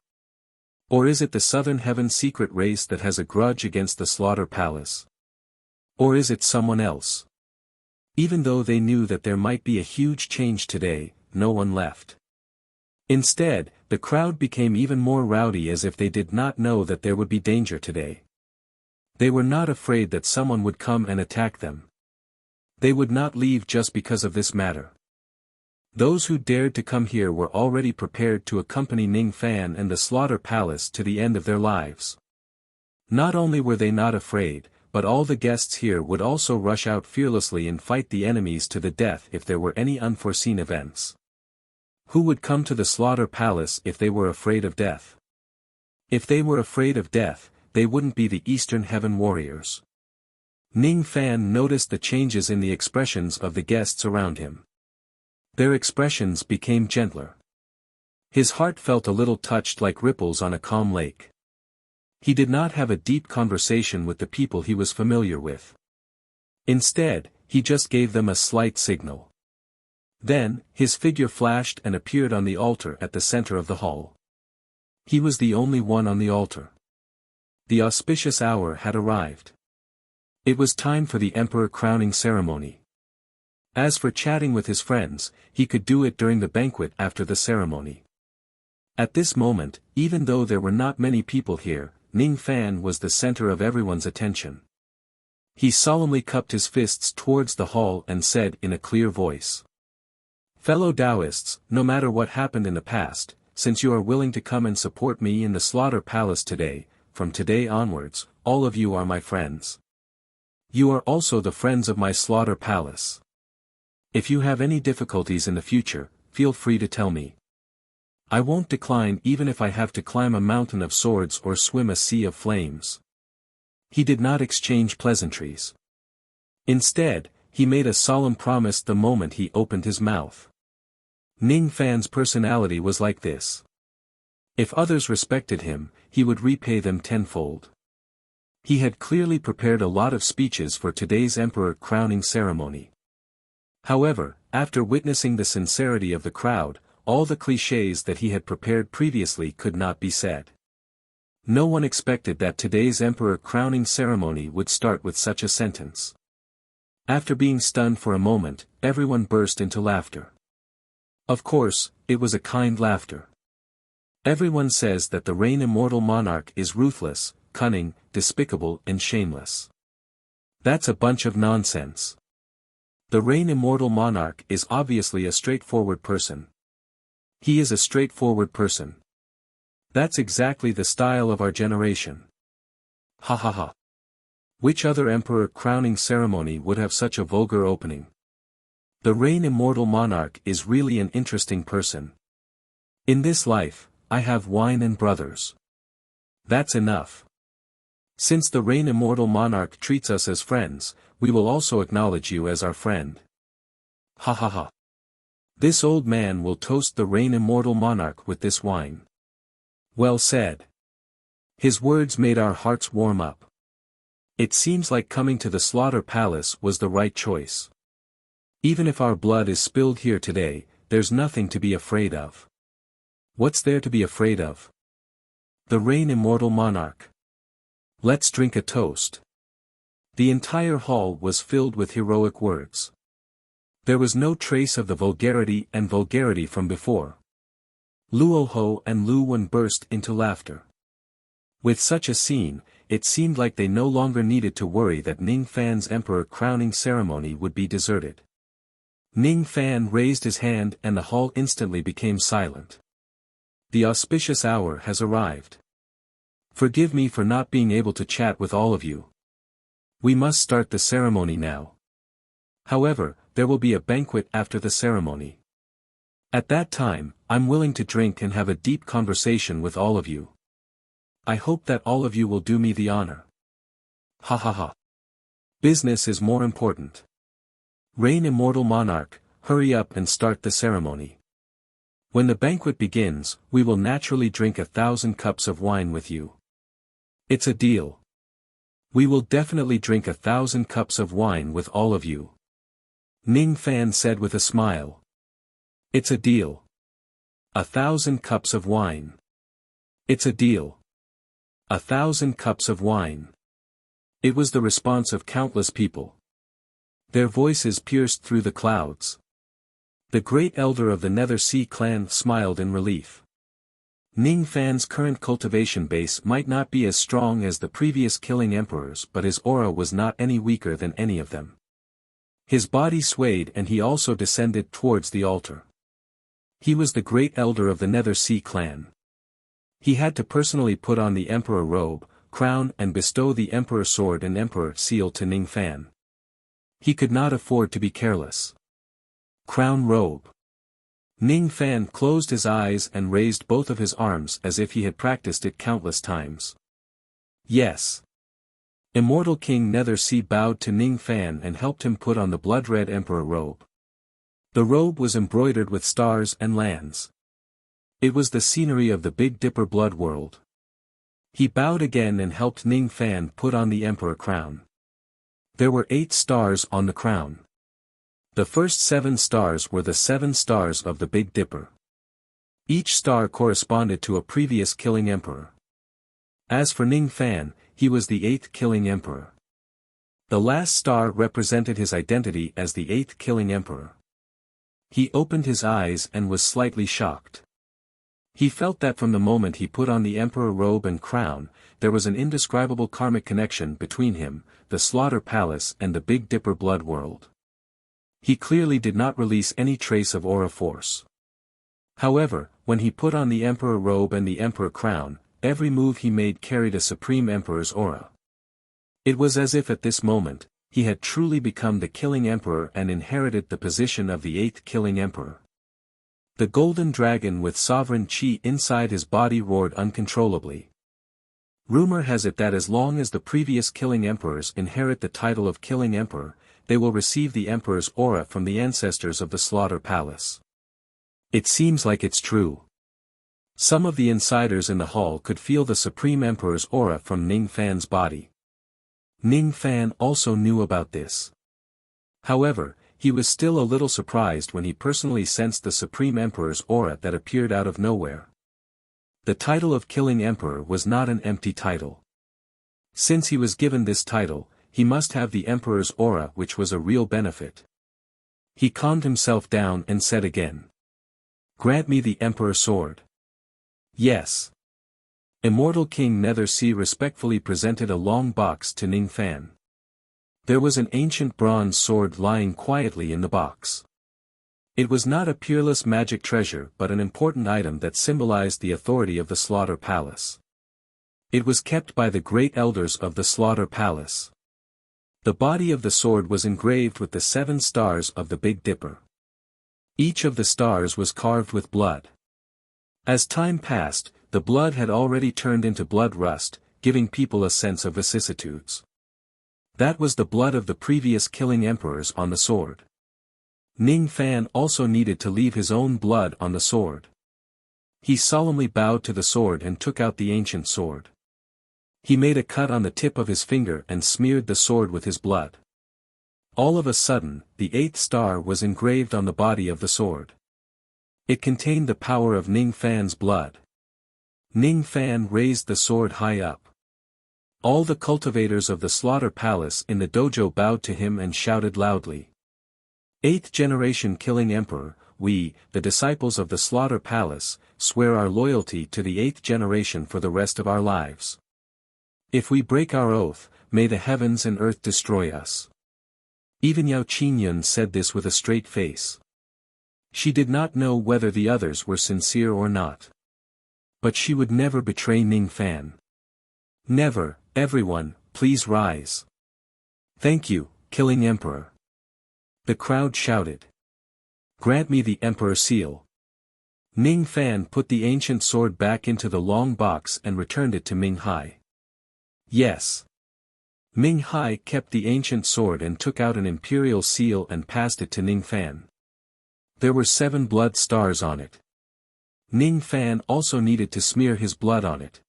Or is it the Southern Heaven secret race that has a grudge against the Slaughter Palace? Or is it someone else? Even though they knew that there might be a huge change today, no one left. Instead, the crowd became even more rowdy as if they did not know that there would be danger today. They were not afraid that someone would come and attack them. They would not leave just because of this matter. Those who dared to come here were already prepared to accompany Ning Fan and the Slaughter Palace to the end of their lives. Not only were they not afraid, but all the guests here would also rush out fearlessly and fight the enemies to the death if there were any unforeseen events. Who would come to the Slaughter Palace if they were afraid of death? If they were afraid of death, they wouldn't be the Eastern Heaven warriors. Ning Fan noticed the changes in the expressions of the guests around him. Their expressions became gentler. His heart felt a little touched like ripples on a calm lake. He did not have a deep conversation with the people he was familiar with. Instead, he just gave them a slight signal. Then, his figure flashed and appeared on the altar at the center of the hall. He was the only one on the altar. The auspicious hour had arrived. It was time for the emperor crowning ceremony. As for chatting with his friends, he could do it during the banquet after the ceremony. At this moment, even though there were not many people here, Ning Fan was the center of everyone's attention. He solemnly cupped his fists towards the hall and said in a clear voice. Fellow Taoists, no matter what happened in the past, since you are willing to come and support me in the Slaughter Palace today, from today onwards, all of you are my friends. You are also the friends of my Slaughter Palace. If you have any difficulties in the future, feel free to tell me. I won't decline even if I have to climb a mountain of swords or swim a sea of flames. He did not exchange pleasantries. Instead, he made a solemn promise the moment he opened his mouth. Ning Fan's personality was like this. If others respected him, he would repay them tenfold. He had clearly prepared a lot of speeches for today's emperor crowning ceremony. However, after witnessing the sincerity of the crowd, all the clichés that he had prepared previously could not be said. No one expected that today's emperor crowning ceremony would start with such a sentence. After being stunned for a moment, everyone burst into laughter. Of course, it was a kind laughter. Everyone says that the reign immortal monarch is ruthless, cunning, despicable and shameless. That's a bunch of nonsense. The reign immortal monarch is obviously a straightforward person. He is a straightforward person. That's exactly the style of our generation. Ha ha ha. Which other emperor crowning ceremony would have such a vulgar opening? The reign immortal monarch is really an interesting person. In this life, I have wine and brothers. That's enough. Since the reign immortal monarch treats us as friends, we will also acknowledge you as our friend. Ha ha ha. This old man will toast the reign immortal monarch with this wine. Well said. His words made our hearts warm up. It seems like coming to the slaughter palace was the right choice. Even if our blood is spilled here today, there's nothing to be afraid of. What's there to be afraid of? The reign immortal monarch. Let's drink a toast. The entire hall was filled with heroic words. There was no trace of the vulgarity from before. Luo Ho and Lu Wen burst into laughter. With such a scene, it seemed like they no longer needed to worry that Ning Fan's emperor crowning ceremony would be deserted. Ning Fan raised his hand and the hall instantly became silent. The auspicious hour has arrived. Forgive me for not being able to chat with all of you. We must start the ceremony now. However, there will be a banquet after the ceremony. At that time, I'm willing to drink and have a deep conversation with all of you. I hope that all of you will do me the honor. Ha ha ha. Business is more important. Reign immortal monarch, hurry up and start the ceremony. When the banquet begins, we will naturally drink 1,000 cups of wine with you. It's a deal. We will definitely drink 1,000 cups of wine with all of you. Ning Fan said with a smile. It's a deal. 1,000 cups of wine. It's a deal. 1,000 cups of wine. It was the response of countless people. Their voices pierced through the clouds. The great elder of the Nether Sea clan smiled in relief. Ning Fan's current cultivation base might not be as strong as the previous killing emperors, but his aura was not any weaker than any of them. His body swayed and he also descended towards the altar. He was the great elder of the Nether Sea clan. He had to personally put on the emperor robe, crown and bestow the emperor sword and emperor seal to Ning Fan. He could not afford to be careless. Crown robe. Ning Fan closed his eyes and raised both of his arms as if he had practiced it countless times. Yes. Immortal King Nether Sea bowed to Ning Fan and helped him put on the blood-red emperor robe. The robe was embroidered with stars and lands. It was the scenery of the Big Dipper blood world. He bowed again and helped Ning Fan put on the emperor crown. There were 8 stars on the crown. The first 7 stars were the 7 stars of the Big Dipper. Each star corresponded to a previous killing emperor. As for Ning Fan, he was the 8th killing emperor. The last star represented his identity as the 8th killing emperor. He opened his eyes and was slightly shocked. He felt that from the moment he put on the emperor robe and crown, there was an indescribable karmic connection between him, the Slaughter Palace and the Big Dipper blood world. He clearly did not release any trace of aura force. However, when he put on the emperor robe and the emperor crown, every move he made carried a supreme emperor's aura. It was as if at this moment, he had truly become the Killing Emperor and inherited the position of the 8th Killing Emperor. The golden dragon with sovereign chi inside his body roared uncontrollably. Rumor has it that as long as the previous Killing Emperors inherit the title of Killing Emperor, they will receive the Emperor's aura from the ancestors of the Slaughter Palace. It seems like it's true. Some of the insiders in the hall could feel the Supreme Emperor's aura from Ning Fan's body. Ning Fan also knew about this. However, he was still a little surprised when he personally sensed the Supreme Emperor's aura that appeared out of nowhere. The title of Killing Emperor was not an empty title. Since he was given this title, he must have the Emperor's aura, which was a real benefit. He calmed himself down and said again, "Grant me the Emperor's sword." "Yes." Immortal King Nethersea respectfully presented a long box to Ning Fan. There was an ancient bronze sword lying quietly in the box. It was not a peerless magic treasure but an important item that symbolized the authority of the Slaughter Palace. It was kept by the great elders of the Slaughter Palace. The body of the sword was engraved with the 7 stars of the Big Dipper. Each of the stars was carved with blood. As time passed, the blood had already turned into blood rust, giving people a sense of vicissitudes. That was the blood of the previous Killing Emperors on the sword. Ning Fan also needed to leave his own blood on the sword. He solemnly bowed to the sword and took out the ancient sword. He made a cut on the tip of his finger and smeared the sword with his blood. All of a sudden, the 8th star was engraved on the body of the sword. It contained the power of Ning Fan's blood. Ning Fan raised the sword high up. All the cultivators of the Slaughter Palace in the dojo bowed to him and shouted loudly. 8th generation Killing Emperor, we, the disciples of the Slaughter Palace, swear our loyalty to the 8th generation for the rest of our lives. If we break our oath, may the heavens and earth destroy us. Even Yao Qingyun said this with a straight face. She did not know whether the others were sincere or not. But she would never betray Ning Fan. Never. Everyone, please rise. Thank you, Killing Emperor. The crowd shouted. Grant me the Emperor seal. Ning Fan put the ancient sword back into the long box and returned it to Ming Hai. Yes. Ming Hai kept the ancient sword and took out an imperial seal and passed it to Ning Fan. There were 7 blood stars on it. Ning Fan also needed to smear his blood on it.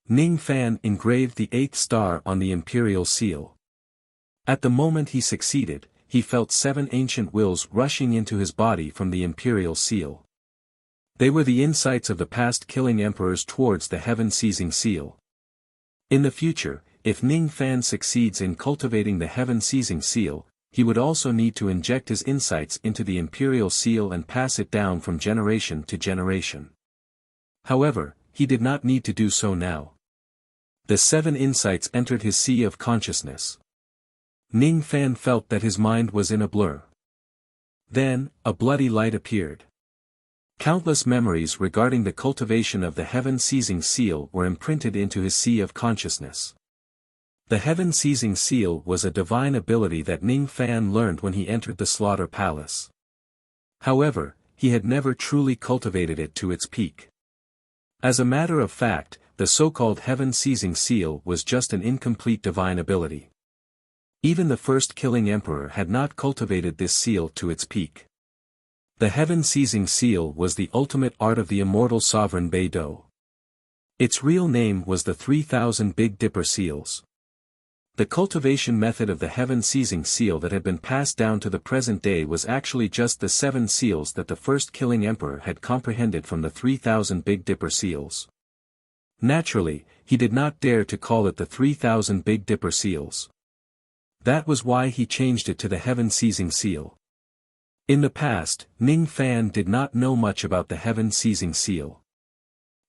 Ning Fan engraved the 8th star on the imperial seal. At the moment he succeeded, he felt 7 ancient wills rushing into his body from the imperial seal. They were the insights of the past Killing Emperors towards the heaven-seizing seal. In the future, if Ning Fan succeeds in cultivating the heaven-seizing seal, he would also need to inject his insights into the imperial seal and pass it down from generation to generation. However, he did not need to do so now. The 7 insights entered his sea of consciousness. Ning Fan felt that his mind was in a blur. Then, a bloody light appeared. Countless memories regarding the cultivation of the heaven-seizing seal were imprinted into his sea of consciousness. The heaven-seizing seal was a divine ability that Ning Fan learned when he entered the Slaughter Palace. However, he had never truly cultivated it to its peak. As a matter of fact, the so-called heaven-seizing seal was just an incomplete divine ability. Even the first Killing Emperor had not cultivated this seal to its peak. The heaven-seizing seal was the ultimate art of the immortal sovereign Beidou. Its real name was the 3000 Big Dipper seals. The cultivation method of the heaven-seizing seal that had been passed down to the present day was actually just the 7 seals that the first Killing Emperor had comprehended from the 3000 Big Dipper seals. Naturally, he did not dare to call it the 3000 Big Dipper seals. That was why he changed it to the heaven-seizing seal. In the past, Ning Fan did not know much about the heaven-seizing seal.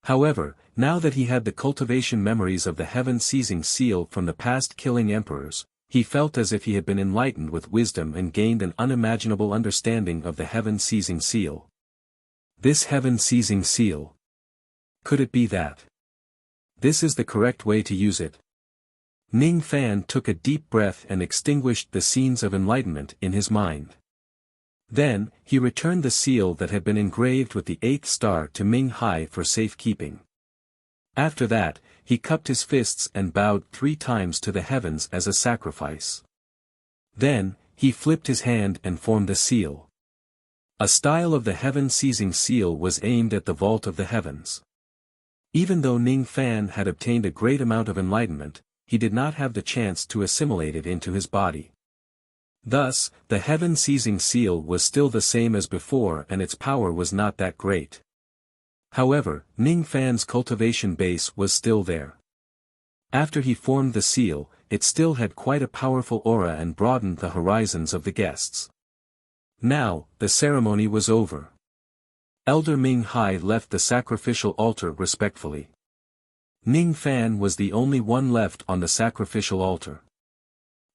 However, now that he had the cultivation memories of the heaven-seizing seal from the past Killing Emperors, he felt as if he had been enlightened with wisdom and gained an unimaginable understanding of the heaven-seizing seal. This heaven-seizing seal. Could it be that? This is the correct way to use it. Ning Fan took a deep breath and extinguished the scenes of enlightenment in his mind. Then, he returned the seal that had been engraved with the 8th star to Ming Hai for safekeeping. After that, he cupped his fists and bowed 3 times to the heavens as a sacrifice. Then, he flipped his hand and formed a seal. A style of the heaven-seizing seal was aimed at the vault of the heavens. Even though Ning Fan had obtained a great amount of enlightenment, he did not have the chance to assimilate it into his body. Thus, the heaven-seizing seal was still the same as before and its power was not that great. However, Ning Fan's cultivation base was still there. After he formed the seal, it still had quite a powerful aura and broadened the horizons of the guests. Now, the ceremony was over. Elder Ming Hai left the sacrificial altar respectfully. Ning Fan was the only one left on the sacrificial altar.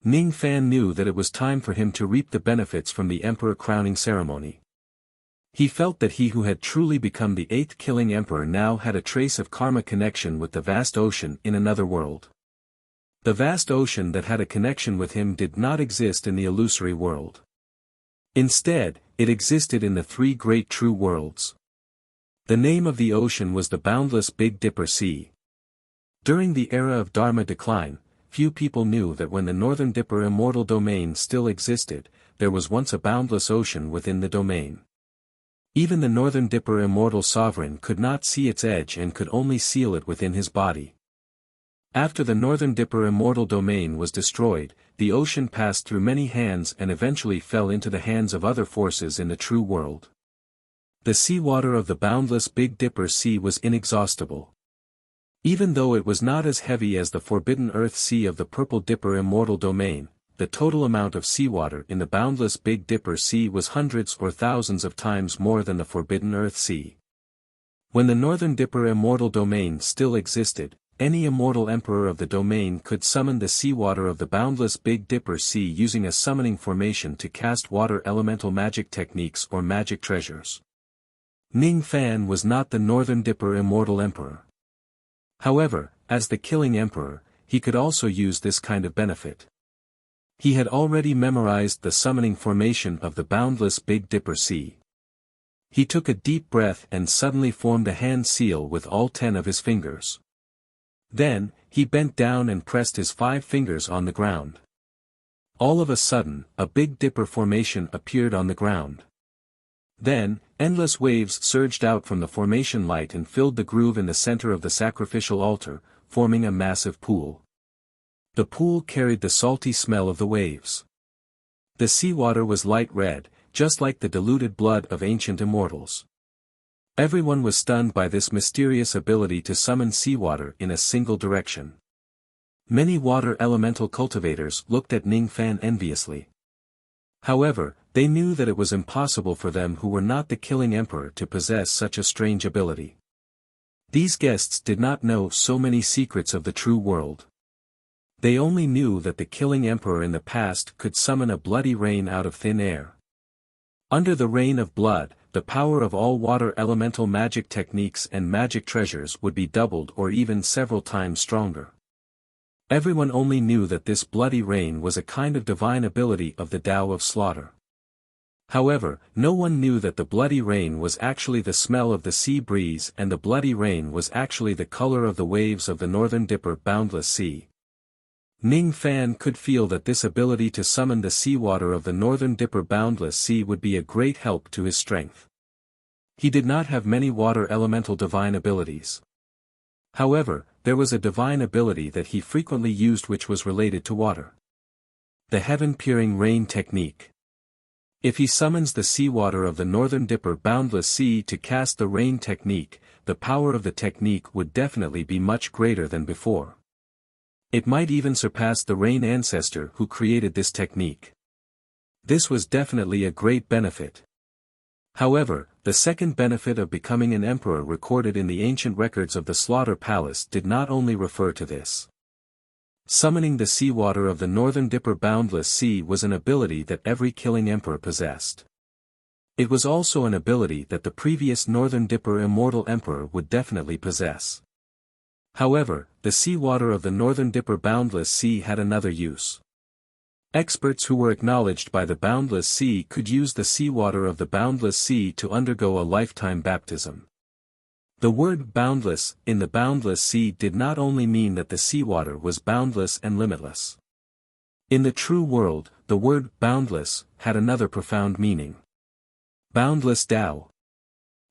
Ning Fan knew that it was time for him to reap the benefits from the emperor crowning ceremony. He felt that he who had truly become the 8th killing emperor now had a trace of karma connection with the vast ocean in another world. The vast ocean that had a connection with him did not exist in the illusory world. Instead, it existed in the 3 great true worlds. The name of the ocean was the boundless Big Dipper Sea. During the era of Dharma decline, few people knew that when the Northern Dipper immortal domain still existed, there was once a boundless ocean within the domain. Even the Northern Dipper immortal sovereign could not see its edge and could only seal it within his body. After the Northern Dipper immortal domain was destroyed, the ocean passed through many hands and eventually fell into the hands of other forces in the true world. The seawater of the boundless Big Dipper Sea was inexhaustible. Even though it was not as heavy as the Forbidden Earth Sea of the Purple Dipper immortal domain, the total amount of seawater in the boundless Big Dipper Sea was hundreds or thousands of times more than the Forbidden Earth Sea. When the Northern Dipper immortal domain still existed, any immortal emperor of the domain could summon the seawater of the boundless Big Dipper Sea using a summoning formation to cast water elemental magic techniques or magic treasures. Ning Fan was not the Northern Dipper immortal emperor. However, as the killing emperor, he could also use this kind of benefit. He had already memorized the summoning formation of the boundless Big Dipper Sea. He took a deep breath and suddenly formed a hand seal with all 10 of his fingers. Then, he bent down and pressed his 5 fingers on the ground. All of a sudden, a Big Dipper formation appeared on the ground. Then, endless waves surged out from the formation light and filled the groove in the center of the sacrificial altar, forming a massive pool. The pool carried the salty smell of the waves. The seawater was light red, just like the diluted blood of ancient immortals. Everyone was stunned by this mysterious ability to summon seawater in a single direction. Many water elemental cultivators looked at Ning Fan enviously. However, they knew that it was impossible for them who were not the killing emperor to possess such a strange ability. These guests did not know so many secrets of the true world. They only knew that the killing emperor in the past could summon a bloody rain out of thin air. Under the rain of blood, the power of all water elemental magic techniques and magic treasures would be doubled or even several times stronger. Everyone only knew that this bloody rain was a kind of divine ability of the Tao of slaughter. However, no one knew that the bloody rain was actually the smell of the sea breeze and the bloody rain was actually the color of the waves of the Northern Dipper boundless sea. Ning Fan could feel that this ability to summon the seawater of the Northern Dipper boundless sea would be a great help to his strength. He did not have many water elemental divine abilities. However, there was a divine ability that he frequently used which was related to water. The heaven-peering rain technique. If he summons the seawater of the Northern Dipper boundless sea to cast the rain technique, the power of the technique would definitely be much greater than before. It might even surpass the rain ancestor who created this technique. This was definitely a great benefit. However, the second benefit of becoming an emperor recorded in the ancient records of the Slaughter Palace did not only refer to this. Summoning the seawater of the Northern Dipper boundless sea was an ability that every killing emperor possessed. It was also an ability that the previous Northern Dipper immortal emperor would definitely possess. However, the seawater of the Northern Dipper Boundless Sea had another use. Experts who were acknowledged by the Boundless Sea could use the seawater of the Boundless Sea to undergo a lifetime baptism. The word boundless in the Boundless Sea did not only mean that the seawater was boundless and limitless. In the true world, the word boundless had another profound meaning. Boundless Tao.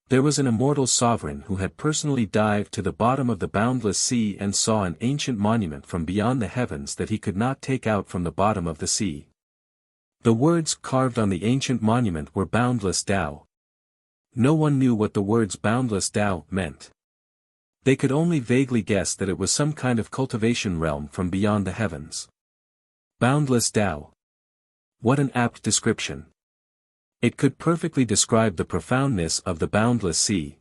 There was an immortal sovereign who had personally dived to the bottom of the Boundless Sea and saw an ancient monument from beyond the heavens that he could not take out from the bottom of the sea. The words carved on the ancient monument were Boundless Tao. No one knew what the words Boundless Tao meant. They could only vaguely guess that it was some kind of cultivation realm from beyond the heavens. Boundless Tao. What an apt description. It could perfectly describe the profoundness of the Boundless Sea.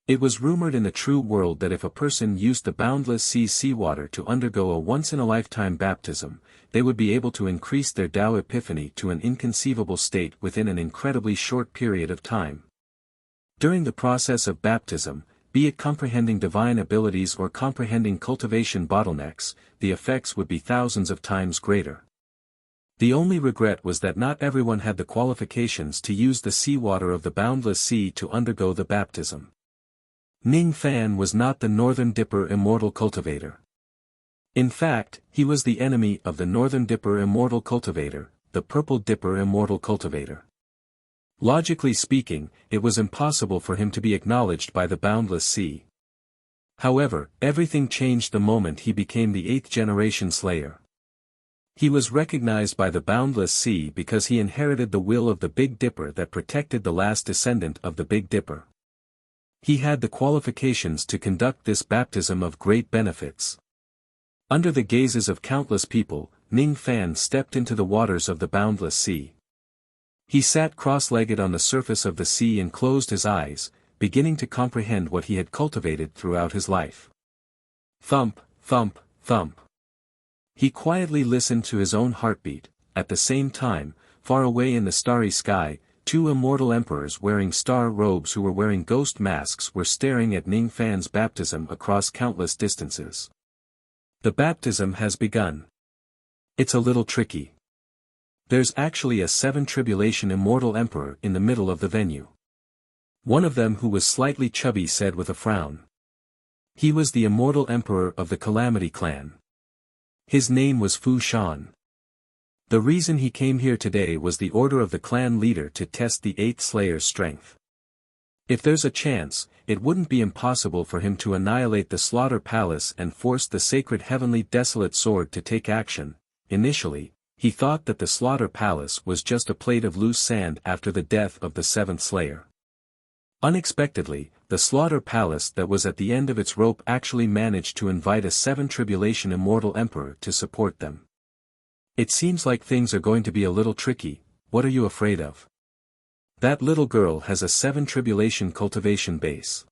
It was rumored in the true world that if a person used the Boundless Sea's seawater to undergo a once-in-a-lifetime baptism, they would be able to increase their Tao epiphany to an inconceivable state within an incredibly short period of time. During the process of baptism, be it comprehending divine abilities or comprehending cultivation bottlenecks, the effects would be thousands of times greater. The only regret was that not everyone had the qualifications to use the seawater of the Boundless Sea to undergo the baptism. Ning Fan was not the Northern Dipper Immortal Cultivator. In fact, he was the enemy of the Northern Dipper Immortal Cultivator, the Purple Dipper Immortal Cultivator. Logically speaking, it was impossible for him to be acknowledged by the Boundless Sea. However, everything changed the moment he became the 8th-generation Slayer. He was recognized by the Boundless Sea because he inherited the will of the Big Dipper that protected the last descendant of the Big Dipper. He had the qualifications to conduct this baptism of great benefits. Under the gazes of countless people, Ning Fan stepped into the waters of the Boundless Sea. He sat cross-legged on the surface of the sea and closed his eyes, beginning to comprehend what he had cultivated throughout his life. Thump, thump, thump. He quietly listened to his own heartbeat. At the same time, far away in the starry sky, 2 immortal emperors wearing star robes who were wearing ghost masks were staring at Ning Fan's baptism across countless distances. The baptism has begun. It's a little tricky. There's actually a 7th-tribulation immortal emperor in the middle of the venue. One of them who was slightly chubby said with a frown. He was the immortal emperor of the Calamity clan. His name was Fu Shan. The reason he came here today was the order of the clan leader to test the 8th Slayer's strength. If there's a chance, it wouldn't be impossible for him to annihilate the Slaughter Palace and force the sacred Heavenly Desolate Sword to take action. Initially, he thought that the Slaughter Palace was just a plate of loose sand after the death of the 7th Slayer. Unexpectedly, the Slaughter Palace that was at the end of its rope actually managed to invite a 7th-tribulation immortal emperor to support them. It seems like things are going to be a little tricky. What are you afraid of? That little girl has a 7th-tribulation cultivation base.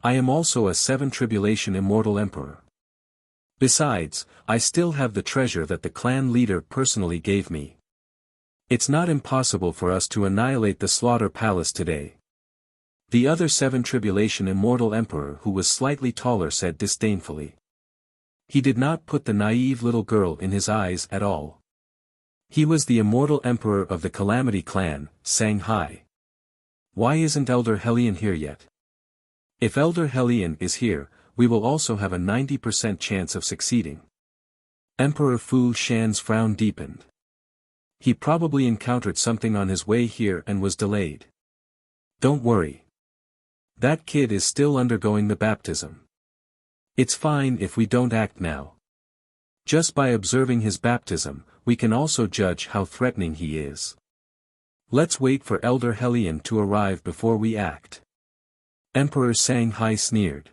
I am also a 7th-tribulation immortal emperor. Besides, I still have the treasure that the clan leader personally gave me. It's not impossible for us to annihilate the Slaughter Palace today. The other 7th-tribulation immortal emperor who was slightly taller said disdainfully. He did not put the naive little girl in his eyes at all. He was the immortal emperor of the Calamity clan, Shanghai. Why isn't Elder Hellion here yet? If Elder Hellion is here, we will also have a 90% chance of succeeding. Emperor Fu Shan's frown deepened. He probably encountered something on his way here and was delayed. Don't worry. That kid is still undergoing the baptism. It's fine if we don't act now. Just by observing his baptism, we can also judge how threatening he is. Let's wait for Elder Hellion to arrive before we act. Emperor Shanghai sneered.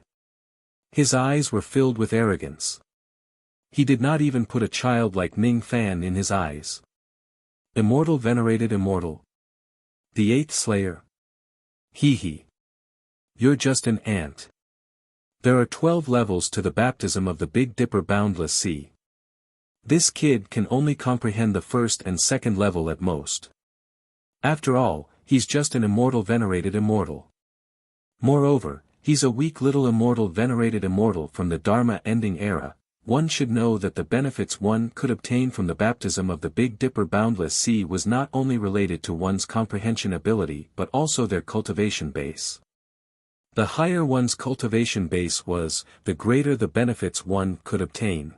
His eyes were filled with arrogance. He did not even put a child like Ning Fan in his eyes. Immortal venerated immortal. The 8th Slayer. Hee. You're just an ant. There are 12 levels to the baptism of the Big Dipper Boundless Sea. This kid can only comprehend the 1st and 2nd level at most. After all, he's just an immortal venerated immortal. Moreover, He's a weak little immortal venerated immortal from the Dharma-ending era. One should know that the benefits one could obtain from the baptism of the Big Dipper boundless sea was not only related to one's comprehension ability but also their cultivation base. The higher one's cultivation base was, the greater the benefits one could obtain.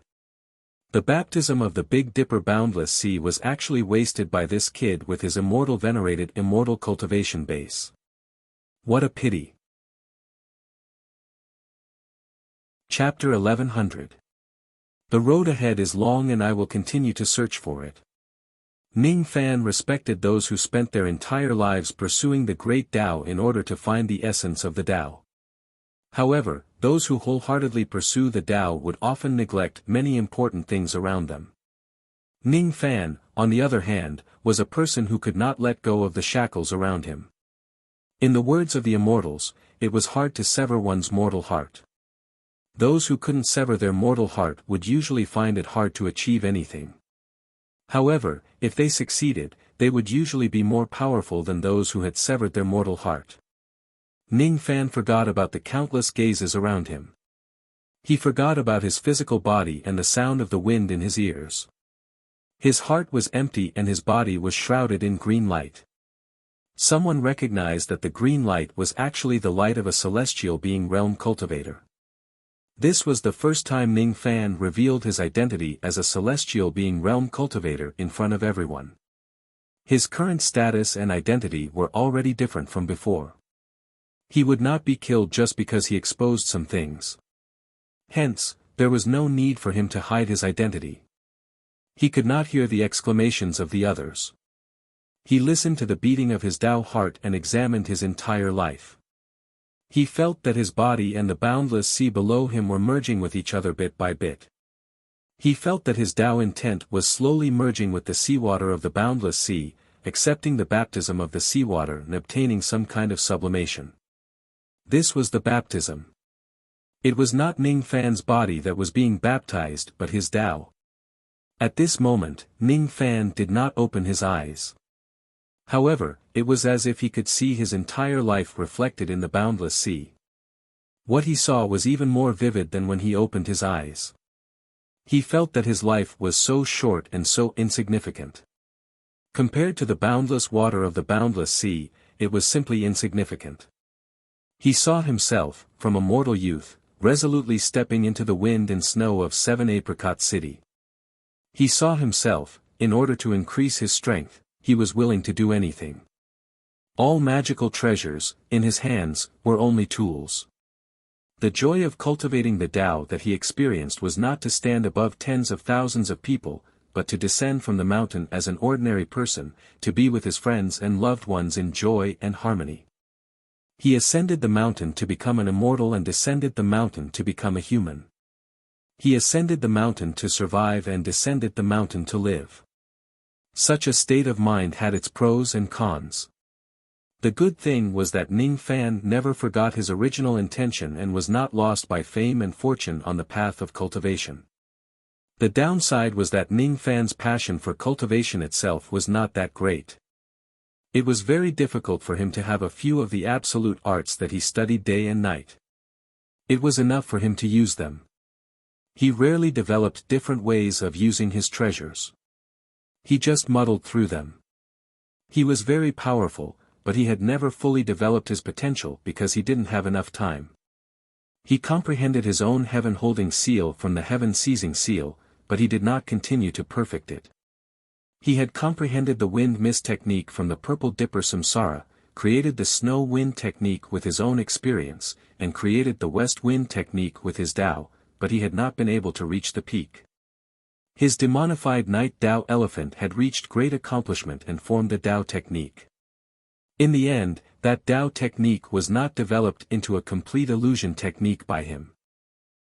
The baptism of the Big Dipper boundless sea was actually wasted by this kid with his immortal venerated immortal cultivation base. What a pity. Chapter 1100. The road ahead is long and I will continue to search for it. Ning Fan respected those who spent their entire lives pursuing the great Tao in order to find the essence of the Tao. However, those who wholeheartedly pursue the Tao would often neglect many important things around them. Ning Fan, on the other hand, was a person who could not let go of the shackles around him. In the words of the immortals, it was hard to sever one's mortal heart. Those who couldn't sever their mortal heart would usually find it hard to achieve anything. However, if they succeeded, they would usually be more powerful than those who had severed their mortal heart. Ning Fan forgot about the countless gazes around him. He forgot about his physical body and the sound of the wind in his ears. His heart was empty and his body was shrouded in green light. Someone recognized that the green light was actually the light of a celestial being realm cultivator. This was the first time Ning Fan revealed his identity as a celestial being realm cultivator in front of everyone. His current status and identity were already different from before. He would not be killed just because he exposed some things. Hence, there was no need for him to hide his identity. He could not hear the exclamations of the others. He listened to the beating of his Tao heart and examined his entire life. He felt that his body and the boundless sea below him were merging with each other bit by bit. He felt that his Tao intent was slowly merging with the seawater of the boundless sea, accepting the baptism of the seawater and obtaining some kind of sublimation. This was the baptism. It was not Ning Fan's body that was being baptized but his Tao. At this moment, Ning Fan did not open his eyes. However, it was as if he could see his entire life reflected in the boundless sea. What he saw was even more vivid than when he opened his eyes. He felt that his life was so short and so insignificant. Compared to the boundless water of the boundless sea, it was simply insignificant. He saw himself, from a mortal youth, resolutely stepping into the wind and snow of 7 Apricot City. He saw himself, in order to increase his strength, he was willing to do anything. All magical treasures, in his hands, were only tools. The joy of cultivating the Tao that he experienced was not to stand above tens of thousands of people, but to descend from the mountain as an ordinary person, to be with his friends and loved ones in joy and harmony. He ascended the mountain to become an immortal and descended the mountain to become a human. He ascended the mountain to survive and descended the mountain to live. Such a state of mind had its pros and cons. The good thing was that Ning Fan never forgot his original intention and was not lost by fame and fortune on the path of cultivation. The downside was that Ning Fan's passion for cultivation itself was not that great. It was very difficult for him to have a few of the absolute arts that he studied day and night. It was enough for him to use them. He rarely developed different ways of using his treasures. He just muddled through them. He was very powerful, but he had never fully developed his potential because he didn't have enough time. He comprehended his own heaven-holding seal from the heaven-seizing seal, but he did not continue to perfect it. He had comprehended the wind-mist technique from the purple dipper samsara, created the snow-wind technique with his own experience, and created the west-wind technique with his Tao, but he had not been able to reach the peak. His demonified night Tao elephant had reached great accomplishment and formed the Tao technique. In the end, that Tao technique was not developed into a complete illusion technique by him.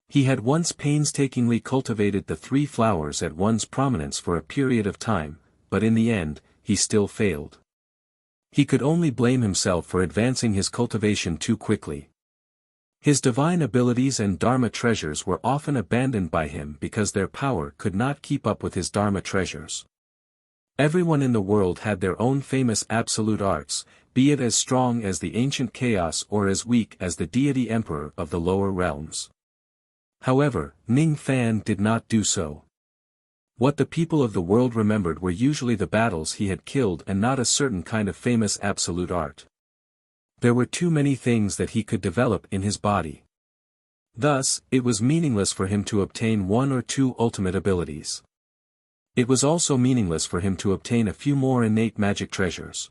He had once painstakingly cultivated the 3 flowers at one's prominence for a period of time, but in the end, he still failed. He could only blame himself for advancing his cultivation too quickly. His divine abilities and Dharma treasures were often abandoned by him because their power could not keep up with his Dharma treasures. Everyone in the world had their own famous absolute arts, be it as strong as the ancient chaos or as weak as the deity emperor of the lower realms. However, Ning Fan did not do so. What the people of the world remembered were usually the battles he had killed and not a certain kind of famous absolute art. There were too many things that he could develop in his body. Thus, it was meaningless for him to obtain one or two ultimate abilities. It was also meaningless for him to obtain a few more innate magic treasures.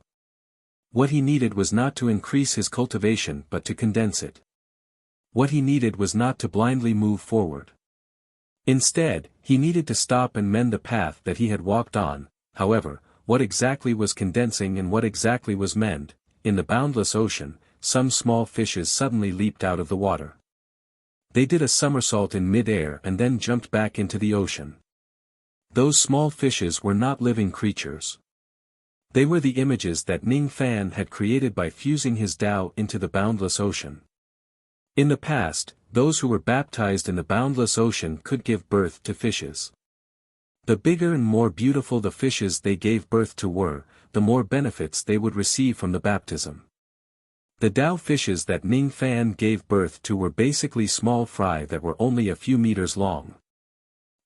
What he needed was not to increase his cultivation but to condense it. What he needed was not to blindly move forward. Instead, he needed to stop and mend the path that he had walked on. However, what exactly was condensing and what exactly was mend? In the boundless ocean, some small fishes suddenly leaped out of the water. They did a somersault in mid-air and then jumped back into the ocean. Those small fishes were not living creatures. They were the images that Ning Fan had created by fusing his Tao into the boundless ocean. In the past, those who were baptized in the boundless ocean could give birth to fishes. The bigger and more beautiful the fishes they gave birth to were, the more benefits they would receive from the baptism. The Tao fishes that Ning Fan gave birth to were basically small fry that were only a few meters long.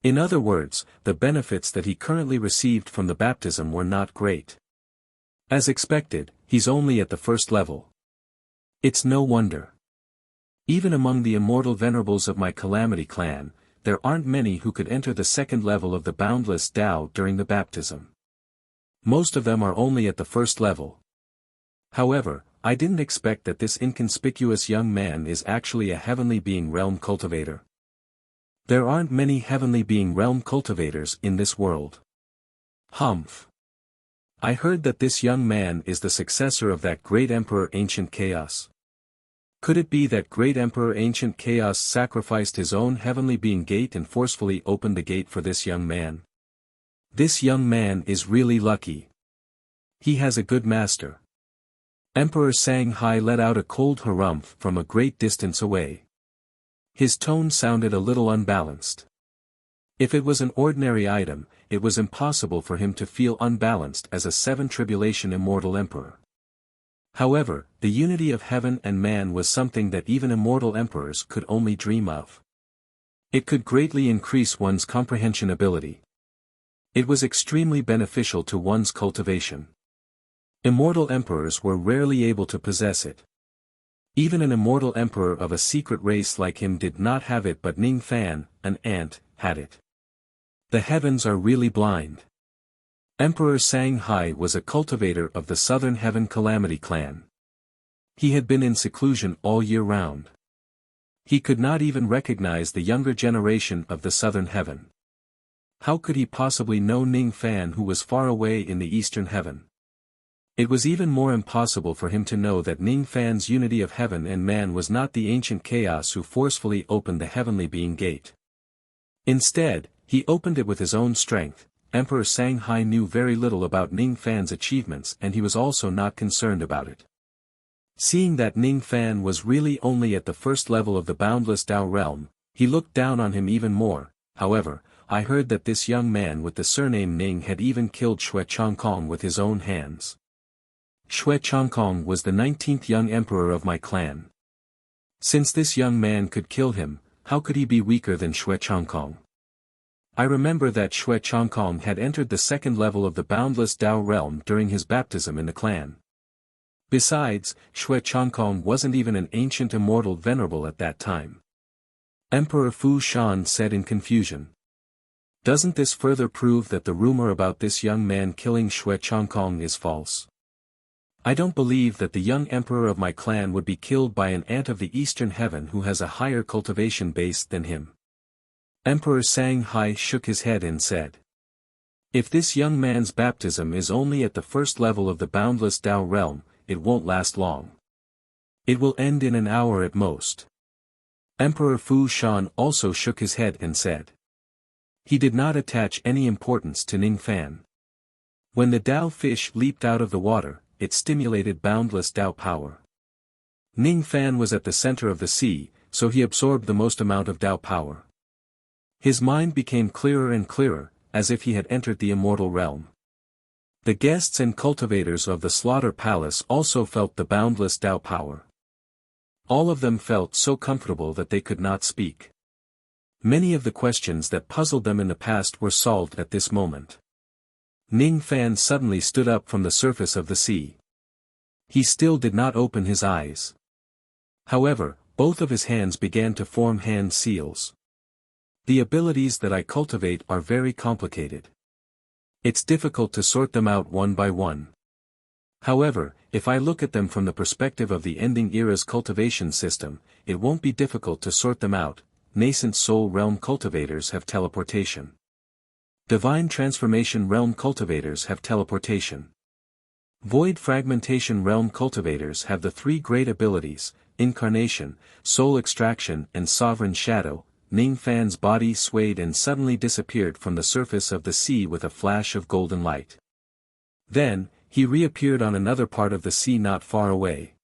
In other words, the benefits that he currently received from the baptism were not great. As expected, he's only at the first level. It's no wonder. Even among the immortal venerables of my Calamity clan, there aren't many who could enter the second level of the boundless Tao during the baptism. Most of them are only at the first level. However, I didn't expect that this inconspicuous young man is actually a heavenly being realm cultivator. There aren't many heavenly being realm cultivators in this world. Humph. I heard that this young man is the successor of that great emperor Ancient Chaos. Could it be that great emperor Ancient Chaos sacrificed his own heavenly being gate and forcefully opened the gate for this young man? This young man is really lucky. He has a good master. Emperor Sanghai let out a cold harumph from a great distance away. His tone sounded a little unbalanced. If it was an ordinary item, it was impossible for him to feel unbalanced as a seven-tribulation immortal emperor. However, the unity of heaven and man was something that even immortal emperors could only dream of. It could greatly increase one's comprehension ability. It was extremely beneficial to one's cultivation. Immortal emperors were rarely able to possess it. Even an immortal emperor of a secret race like him did not have it, but Ning Fan, an ant, had it. The heavens are really blind. Emperor Sanghai was a cultivator of the Southern Heaven Calamity clan. He had been in seclusion all year round. He could not even recognize the younger generation of the Southern Heaven. How could he possibly know Ning Fan, who was far away in the Eastern Heaven? It was even more impossible for him to know that Ning Fan's unity of heaven and man was not the ancient chaos who forcefully opened the heavenly being gate. Instead, he opened it with his own strength. Emperor Sanghai knew very little about Ning Fan's achievements, and he was also not concerned about it. Seeing that Ning Fan was really only at the first level of the boundless Tao realm, he looked down on him even more. However, I heard that this young man with the surname Ning had even killed Xue Changkong with his own hands. Xue Changkong was the 19th young emperor of my clan. Since this young man could kill him, how could he be weaker than Xue Changkong? I remember that Xue Changkong had entered the second level of the boundless Tao realm during his baptism in the clan. Besides, Xue Changkong wasn't even an ancient immortal venerable at that time. Emperor Fu Shan said in confusion. Doesn't this further prove that the rumor about this young man killing Xue Changkong is false? I don't believe that the young emperor of my clan would be killed by an ant of the Eastern Heaven who has a higher cultivation base than him. Emperor Sanghai shook his head and said. If this young man's baptism is only at the first level of the boundless Tao realm, it won't last long. It will end in an hour at most. Emperor Fu Shan also shook his head and said. He did not attach any importance to Ning Fan. When the Tao fish leaped out of the water, it stimulated boundless Tao power. Ning Fan was at the center of the sea, so he absorbed the most amount of Tao power. His mind became clearer and clearer, as if he had entered the immortal realm. The guests and cultivators of the Slaughter Palace also felt the boundless Tao power. All of them felt so comfortable that they could not speak. Many of the questions that puzzled them in the past were solved at this moment. Ning Fan suddenly stood up from the surface of the sea. He still did not open his eyes. However, both of his hands began to form hand seals. The abilities that I cultivate are very complicated. It's difficult to sort them out one by one. However, if I look at them from the perspective of the ending era's cultivation system, it won't be difficult to sort them out. Nascent Soul Realm cultivators have teleportation. Divine Transformation Realm cultivators have teleportation. Void Fragmentation Realm cultivators have the three great abilities, Incarnation, Soul Extraction and Sovereign Shadow. Ning Fan's body swayed and suddenly disappeared from the surface of the sea with a flash of golden light. Then, he reappeared on another part of the sea not far away.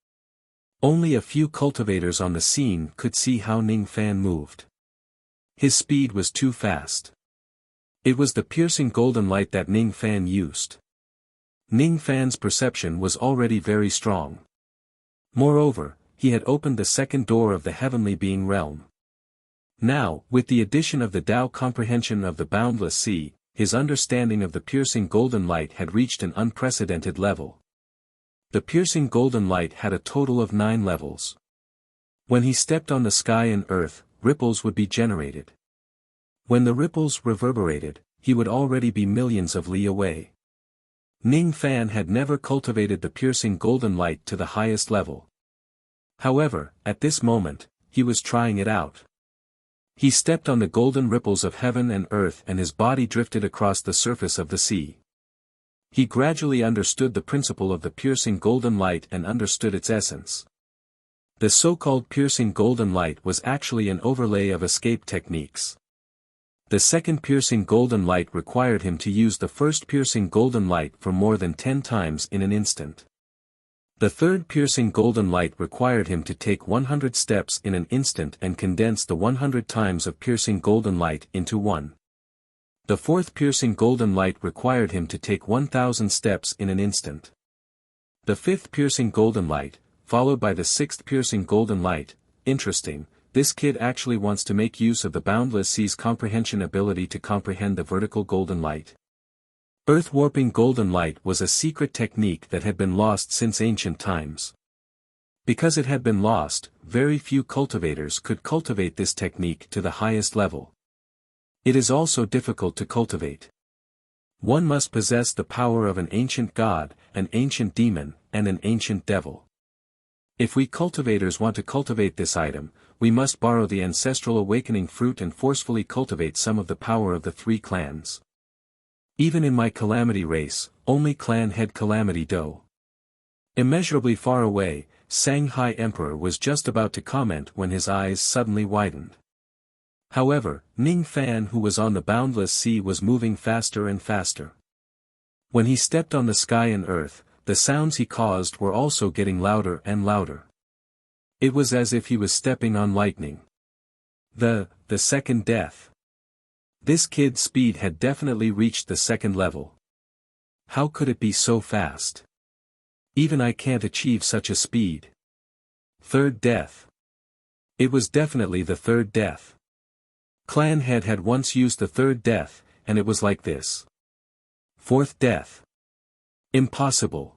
Only a few cultivators on the scene could see how Ning Fan moved. His speed was too fast. It was the piercing golden light that Ning Fan used. Ning Fan's perception was already very strong. Moreover, he had opened the second door of the heavenly being realm. Now, with the addition of the Tao comprehension of the boundless sea, his understanding of the piercing golden light had reached an unprecedented level. The piercing golden light had a total of 9 levels. When he stepped on the sky and earth, ripples would be generated. When the ripples reverberated, he would already be millions of li away. Ning Fan had never cultivated the piercing golden light to the highest level. However, at this moment, he was trying it out. He stepped on the golden ripples of heaven and earth and his body drifted across the surface of the sea. He gradually understood the principle of the piercing golden light and understood its essence. The so-called piercing golden light was actually an overlay of escape techniques. The second piercing golden light required him to use the first piercing golden light for more than 10 times in an instant. The third piercing golden light required him to take 100 steps in an instant and condense the 100 times of piercing golden light into one. The fourth piercing golden light required him to take 1,000 steps in an instant. The fifth piercing golden light, followed by the sixth piercing golden light. Interesting, this kid actually wants to make use of the boundless sea's comprehension ability to comprehend the vertical golden light. Earth warping golden light was a secret technique that had been lost since ancient times. Because it had been lost, very few cultivators could cultivate this technique to the highest level. It is also difficult to cultivate. One must possess the power of an ancient god, an ancient demon, and an ancient devil. If we cultivators want to cultivate this item, we must borrow the ancestral awakening fruit and forcefully cultivate some of the power of the 3 clans. Even in my calamity race, only clan head Calamity Do. Immeasurably far away, Shanghai Emperor was just about to comment when his eyes suddenly widened. However, Ning Fan who was on the boundless sea was moving faster and faster. When he stepped on the sky and earth, the sounds he caused were also getting louder and louder. It was as if he was stepping on lightning. The second death. This kid's speed had definitely reached the second level. How could it be so fast? Even I can't achieve such a speed. Third death. It was definitely the third death. Clan head had once used the third death, and it was like this. Fourth death. Impossible.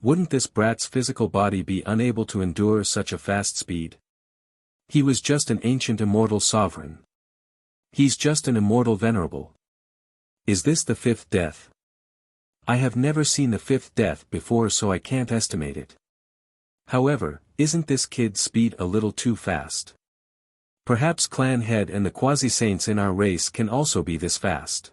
Wouldn't this brat's physical body be unable to endure such a fast speed? He was just an ancient immortal sovereign. He's just an immortal venerable. Is this the fifth death? I have never seen the fifth death before, so I can't estimate it. However, isn't this kid's speed a little too fast? Perhaps clan head and the quasi-saints in our race can also be this fast.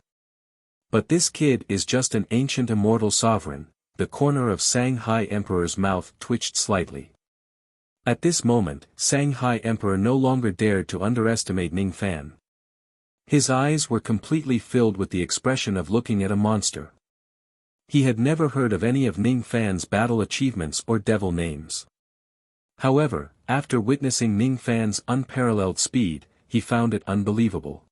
But this kid is just an ancient immortal sovereign. The corner of Shanghai Emperor's mouth twitched slightly. At this moment, Shanghai Emperor no longer dared to underestimate Ning Fan. His eyes were completely filled with the expression of looking at a monster. He had never heard of any of Ning Fan's battle achievements or devil names. However, after witnessing Ning Fan's unparalleled speed, he found it unbelievable.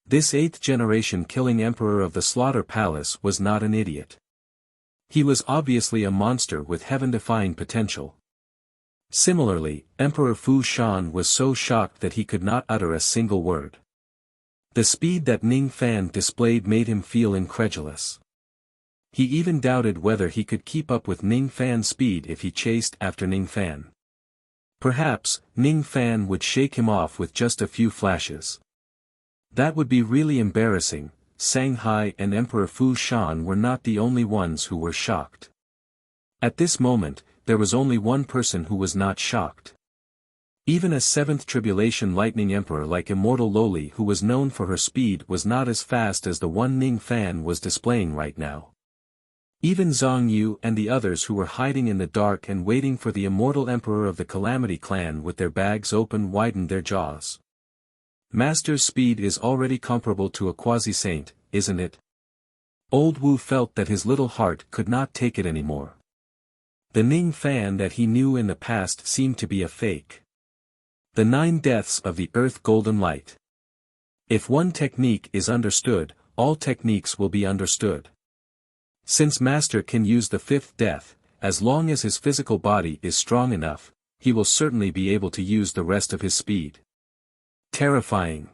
This 8th-generation killing emperor of the Slaughter Palace was not an idiot. He was obviously a monster with heaven-defying potential. Similarly, Emperor Fu Shan was so shocked that he could not utter a single word. The speed that Ning Fan displayed made him feel incredulous. He even doubted whether he could keep up with Ning Fan's speed if he chased after Ning Fan. Perhaps, Ning Fan would shake him off with just a few flashes. That would be really embarrassing. Shanghai and Emperor Fu Shan were not the only ones who were shocked. At this moment, there was only one person who was not shocked. Even a 7th Tribulation Lightning Emperor like Immortal Loli, who was known for her speed, was not as fast as the one Ning Fan was displaying right now. Even Zhang Yu and the others who were hiding in the dark and waiting for the Immortal Emperor of the Calamity Clan with their bags open widened their jaws. Master's speed is already comparable to a quasi-saint, isn't it? Old Wu felt that his little heart could not take it anymore. The Ning Fan that he knew in the past seemed to be a fake. The 9 deaths of the Earth Golden Light. If one technique is understood, all techniques will be understood. Since Master can use the 5th death, as long as his physical body is strong enough, he will certainly be able to use the rest of his speed. Terrifying.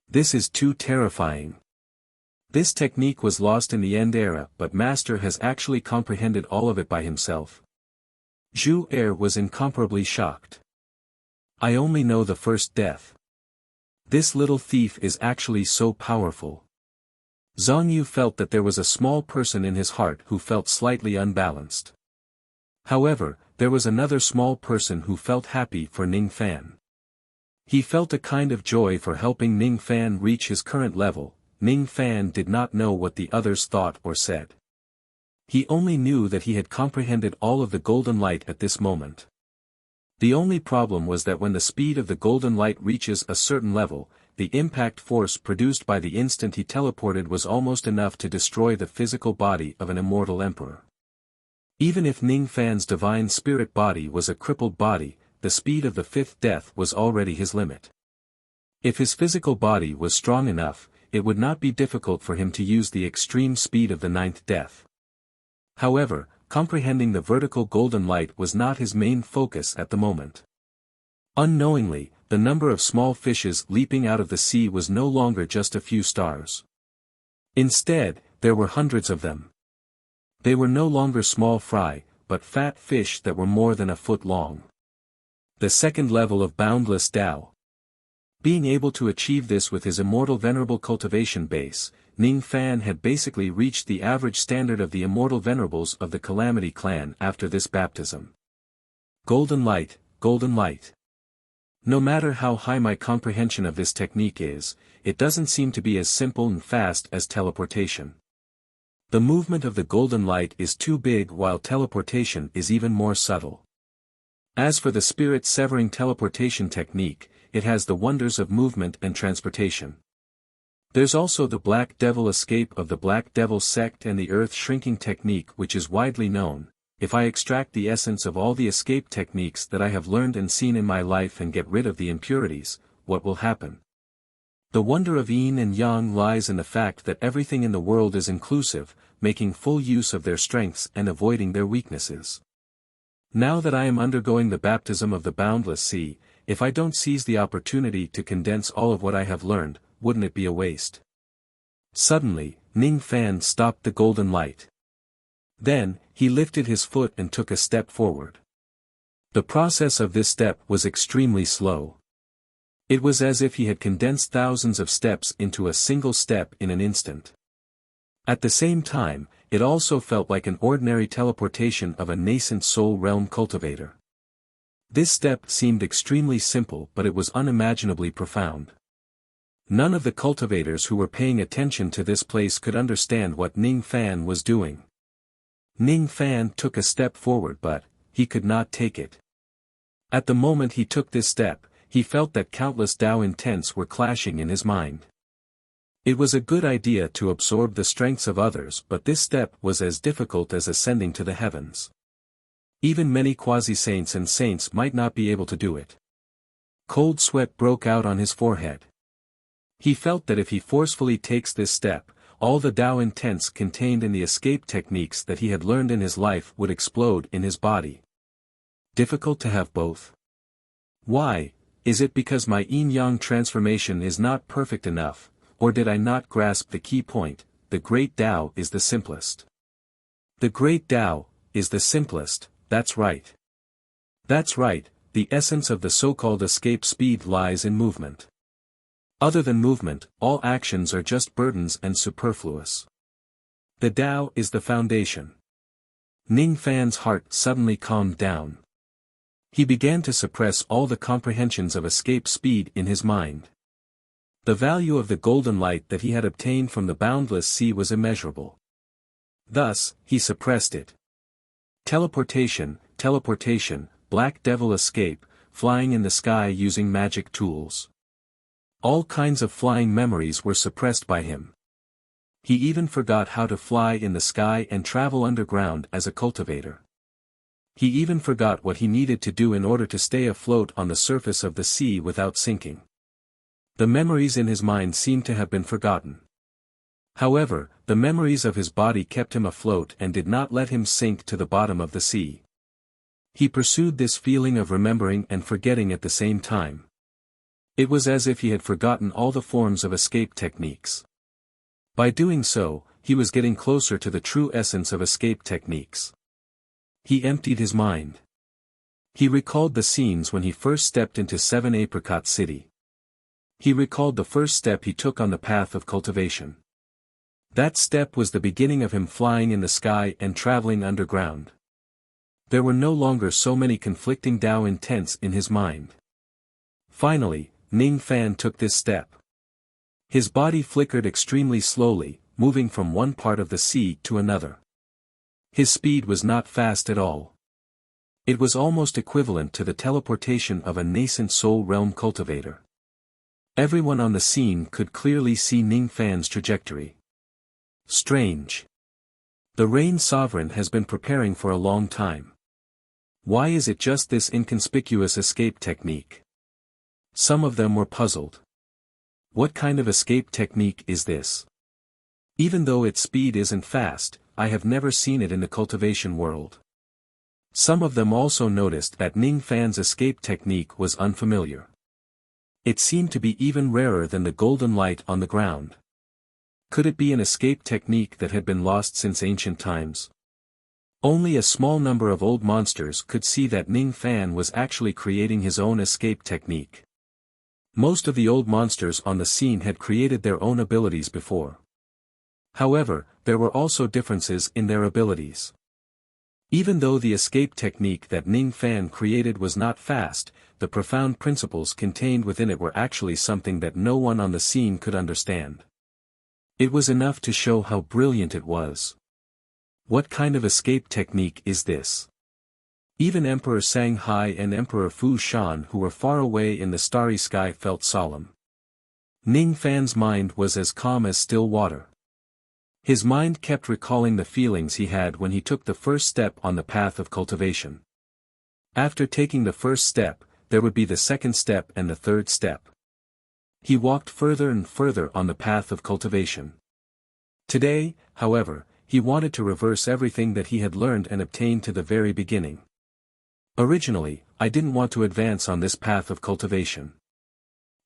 This is too terrifying. This technique was lost in the End Era, but Master has actually comprehended all of it by himself. Zhu Er was incomparably shocked. I only know the 1st death. This little thief is actually so powerful. Zhang Yu felt that there was a small person in his heart who felt slightly unbalanced. However, there was another small person who felt happy for Ning Fan. He felt a kind of joy for helping Ning Fan reach his current level. Ning Fan did not know what the others thought or said. He only knew that he had comprehended all of the golden light at this moment. The only problem was that when the speed of the golden light reaches a certain level, the impact force produced by the instant he teleported was almost enough to destroy the physical body of an immortal emperor. Even if Ning Fan's divine spirit body was a crippled body, the speed of the 5th death was already his limit. If his physical body was strong enough, it would not be difficult for him to use the extreme speed of the 9th death. However, comprehending the vertical golden light was not his main focus at the moment. Unknowingly, the number of small fishes leaping out of the sea was no longer just a few stars. Instead, there were hundreds of them. They were no longer small fry, but fat fish that were more than a foot long. The 2nd level of Boundless Tao. Being able to achieve this with his immortal venerable cultivation base, Ning Fan had basically reached the average standard of the immortal venerables of the Calamity Clan after this baptism. Golden light, golden light. No matter how high my comprehension of this technique is, it doesn't seem to be as simple and fast as teleportation. The movement of the golden light is too big while teleportation is even more subtle. As for the spirit-severing teleportation technique, it has the wonders of movement and transportation. There's also the Black Devil escape of the Black Devil sect and the Earth shrinking technique, which is widely known. If I extract the essence of all the escape techniques that I have learned and seen in my life and get rid of the impurities, what will happen? The wonder of yin and yang lies in the fact that everything in the world is inclusive, making full use of their strengths and avoiding their weaknesses. Now that I am undergoing the baptism of the boundless sea, if I don't seize the opportunity to condense all of what I have learned, wouldn't it be a waste? Suddenly, Ning Fan stopped the golden light. Then, he lifted his foot and took a step forward. The process of this step was extremely slow. It was as if he had condensed thousands of steps into a single step in an instant. At the same time, it also felt like an ordinary teleportation of a nascent soul realm cultivator. This step seemed extremely simple, but it was unimaginably profound. None of the cultivators who were paying attention to this place could understand what Ning Fan was doing. Ning Fan took a step forward, but he could not take it. At the moment he took this step, he felt that countless Tao intents were clashing in his mind. It was a good idea to absorb the strengths of others, but this step was as difficult as ascending to the heavens. Even many quasi-saints and saints might not be able to do it. Cold sweat broke out on his forehead. He felt that if he forcefully takes this step, all the Tao intents contained in the escape techniques that he had learned in his life would explode in his body. Difficult to have both? Why? Is it because my yin-yang transformation is not perfect enough, or did I not grasp the key point? The great Tao is the simplest. The great Tao is the simplest, that's right. That's right, the essence of the so-called escape speed lies in movement. Other than movement, all actions are just burdens and superfluous. The Tao is the foundation. Ning Fan's heart suddenly calmed down. He began to suppress all the comprehensions of escape speed in his mind. The value of the golden light that he had obtained from the boundless sea was immeasurable. Thus, he suppressed it. Teleportation, Black Devil escape, flying in the sky using magic tools. All kinds of flying memories were suppressed by him. He even forgot how to fly in the sky and travel underground as a cultivator. He even forgot what he needed to do in order to stay afloat on the surface of the sea without sinking. The memories in his mind seemed to have been forgotten. However, the memories of his body kept him afloat and did not let him sink to the bottom of the sea. He pursued this feeling of remembering and forgetting at the same time. It was as if he had forgotten all the forms of escape techniques. By doing so, he was getting closer to the true essence of escape techniques. He emptied his mind. He recalled the scenes when he first stepped into 7 Apricot City. He recalled the first step he took on the path of cultivation. That step was the beginning of him flying in the sky and traveling underground. There were no longer so many conflicting Tao intents in his mind. Finally, Ning Fan took this step. His body flickered extremely slowly, moving from one part of the sea to another. His speed was not fast at all. It was almost equivalent to the teleportation of a nascent soul realm cultivator. Everyone on the scene could clearly see Ning Fan's trajectory. Strange. The Rain Sovereign has been preparing for a long time. Why is it just this inconspicuous escape technique? Some of them were puzzled. What kind of escape technique is this? Even though its speed isn't fast, I have never seen it in the cultivation world. Some of them also noticed that Ning Fan's escape technique was unfamiliar. It seemed to be even rarer than the golden light on the ground. Could it be an escape technique that had been lost since ancient times? Only a small number of old monsters could see that Ning Fan was actually creating his own escape technique. Most of the old monsters on the scene had created their own abilities before. However, there were also differences in their abilities. Even though the escape technique that Ning Fan created was not fast, the profound principles contained within it were actually something that no one on the scene could understand. It was enough to show how brilliant it was. What kind of escape technique is this? Even Emperor Sanghai and Emperor Fu Shan, who were far away in the starry sky, felt solemn. Ning Fan's mind was as calm as still water. His mind kept recalling the feelings he had when he took the first step on the path of cultivation. After taking the first step, there would be the second step and the third step. He walked further and further on the path of cultivation. Today, however, he wanted to reverse everything that he had learned and obtained to the very beginning. Originally, I didn't want to advance on this path of cultivation.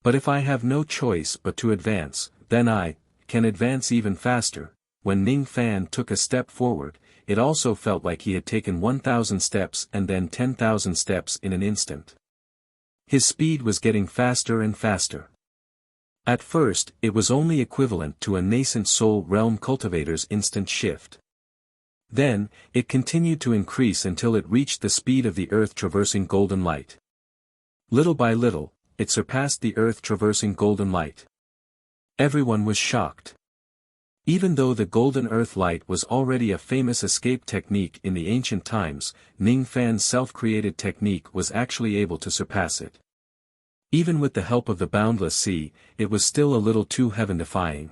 But if I have no choice but to advance, then I can advance even faster. When Ning Fan took a step forward, it also felt like he had taken 1,000 steps and then 10,000 steps in an instant. His speed was getting faster and faster. At first, it was only equivalent to a nascent soul realm cultivator's instant shift. Then, it continued to increase until it reached the speed of the earth-traversing golden light. Little by little, it surpassed the earth-traversing golden light. Everyone was shocked. Even though the golden earth light was already a famous escape technique in the ancient times, Ning Fan's self-created technique was actually able to surpass it. Even with the help of the boundless sea, it was still a little too heaven-defying.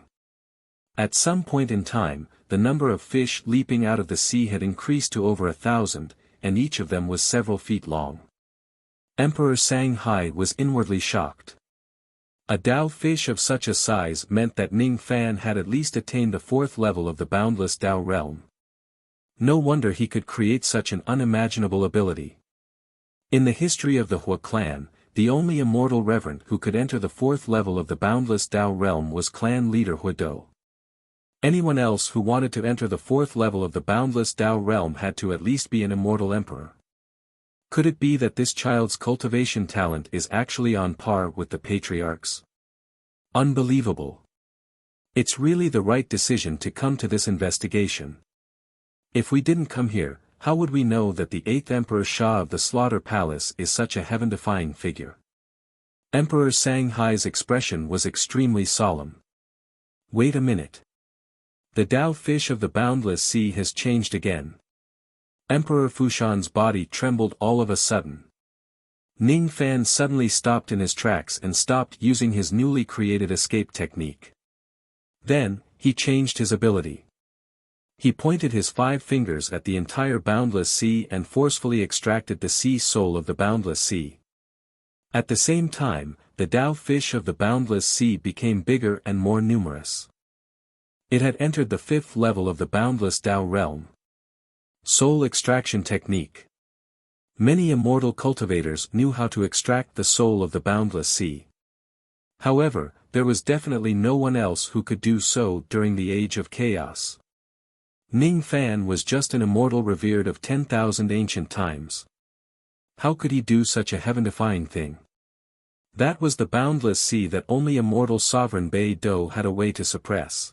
At some point in time, the number of fish leaping out of the sea had increased to over 1,000, and each of them was several feet long. Emperor Sanghai was inwardly shocked. A Tao fish of such a size meant that Ning Fan had at least attained the fourth level of the boundless Tao realm. No wonder he could create such an unimaginable ability. In the history of the Hua clan, the only immortal reverend who could enter the fourth level of the boundless Tao realm was clan leader Hua Do. Anyone else who wanted to enter the fourth level of the boundless Tao realm had to at least be an immortal emperor. Could it be that this child's cultivation talent is actually on par with the patriarch's? Unbelievable. It's really the right decision to come to this investigation. If we didn't come here, how would we know that the 8th Emperor Shah of the Slaughter Palace is such a heaven-defying figure? Emperor Sanghai's expression was extremely solemn. Wait a minute. The Tao fish of the boundless sea has changed again. Emperor Fushan's body trembled all of a sudden. Ning Fan suddenly stopped in his tracks and stopped using his newly created escape technique. Then, he changed his ability. He pointed his 5 fingers at the entire boundless sea and forcefully extracted the sea soul of the boundless sea. At the same time, the Tao fish of the boundless sea became bigger and more numerous. It had entered the 5th level of the boundless Tao realm. Soul extraction technique. Many immortal cultivators knew how to extract the soul of the boundless sea. However, there was definitely no one else who could do so during the Age of Chaos. Ning Fan was just an immortal revered of 10,000 ancient times. How could he do such a heaven-defying thing? That was the boundless sea that only immortal sovereign Bei Do had a way to suppress.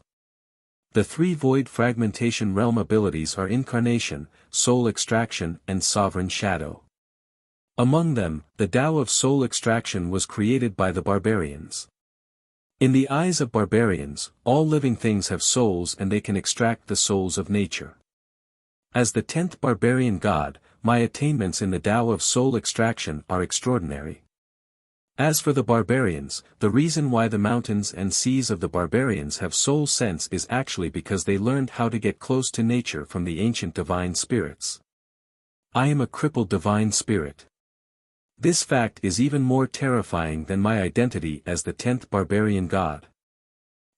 The 3 void fragmentation realm abilities are Incarnation, Soul Extraction and Sovereign Shadow. Among them, the Tao of Soul Extraction was created by the barbarians. In the eyes of barbarians, all living things have souls and they can extract the souls of nature. As the 10th barbarian god, my attainments in the Tao of Soul Extraction are extraordinary. As for the barbarians, the reason why the mountains and seas of the barbarians have soul sense is actually because they learned how to get close to nature from the ancient divine spirits. I am a crippled divine spirit. This fact is even more terrifying than my identity as the 10th barbarian god.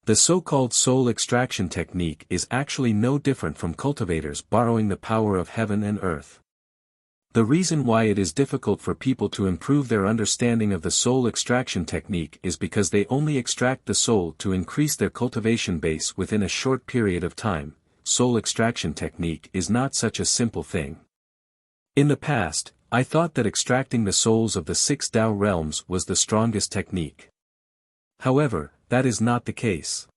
The so-called soul extraction technique is actually no different from cultivators borrowing the power of heaven and earth. The reason why it is difficult for people to improve their understanding of the soul extraction technique is because they only extract the soul to increase their cultivation base within a short period of time. Soul extraction technique is not such a simple thing. In the past, I thought that extracting the souls of the 6 Tao realms was the strongest technique. However, that is not the case.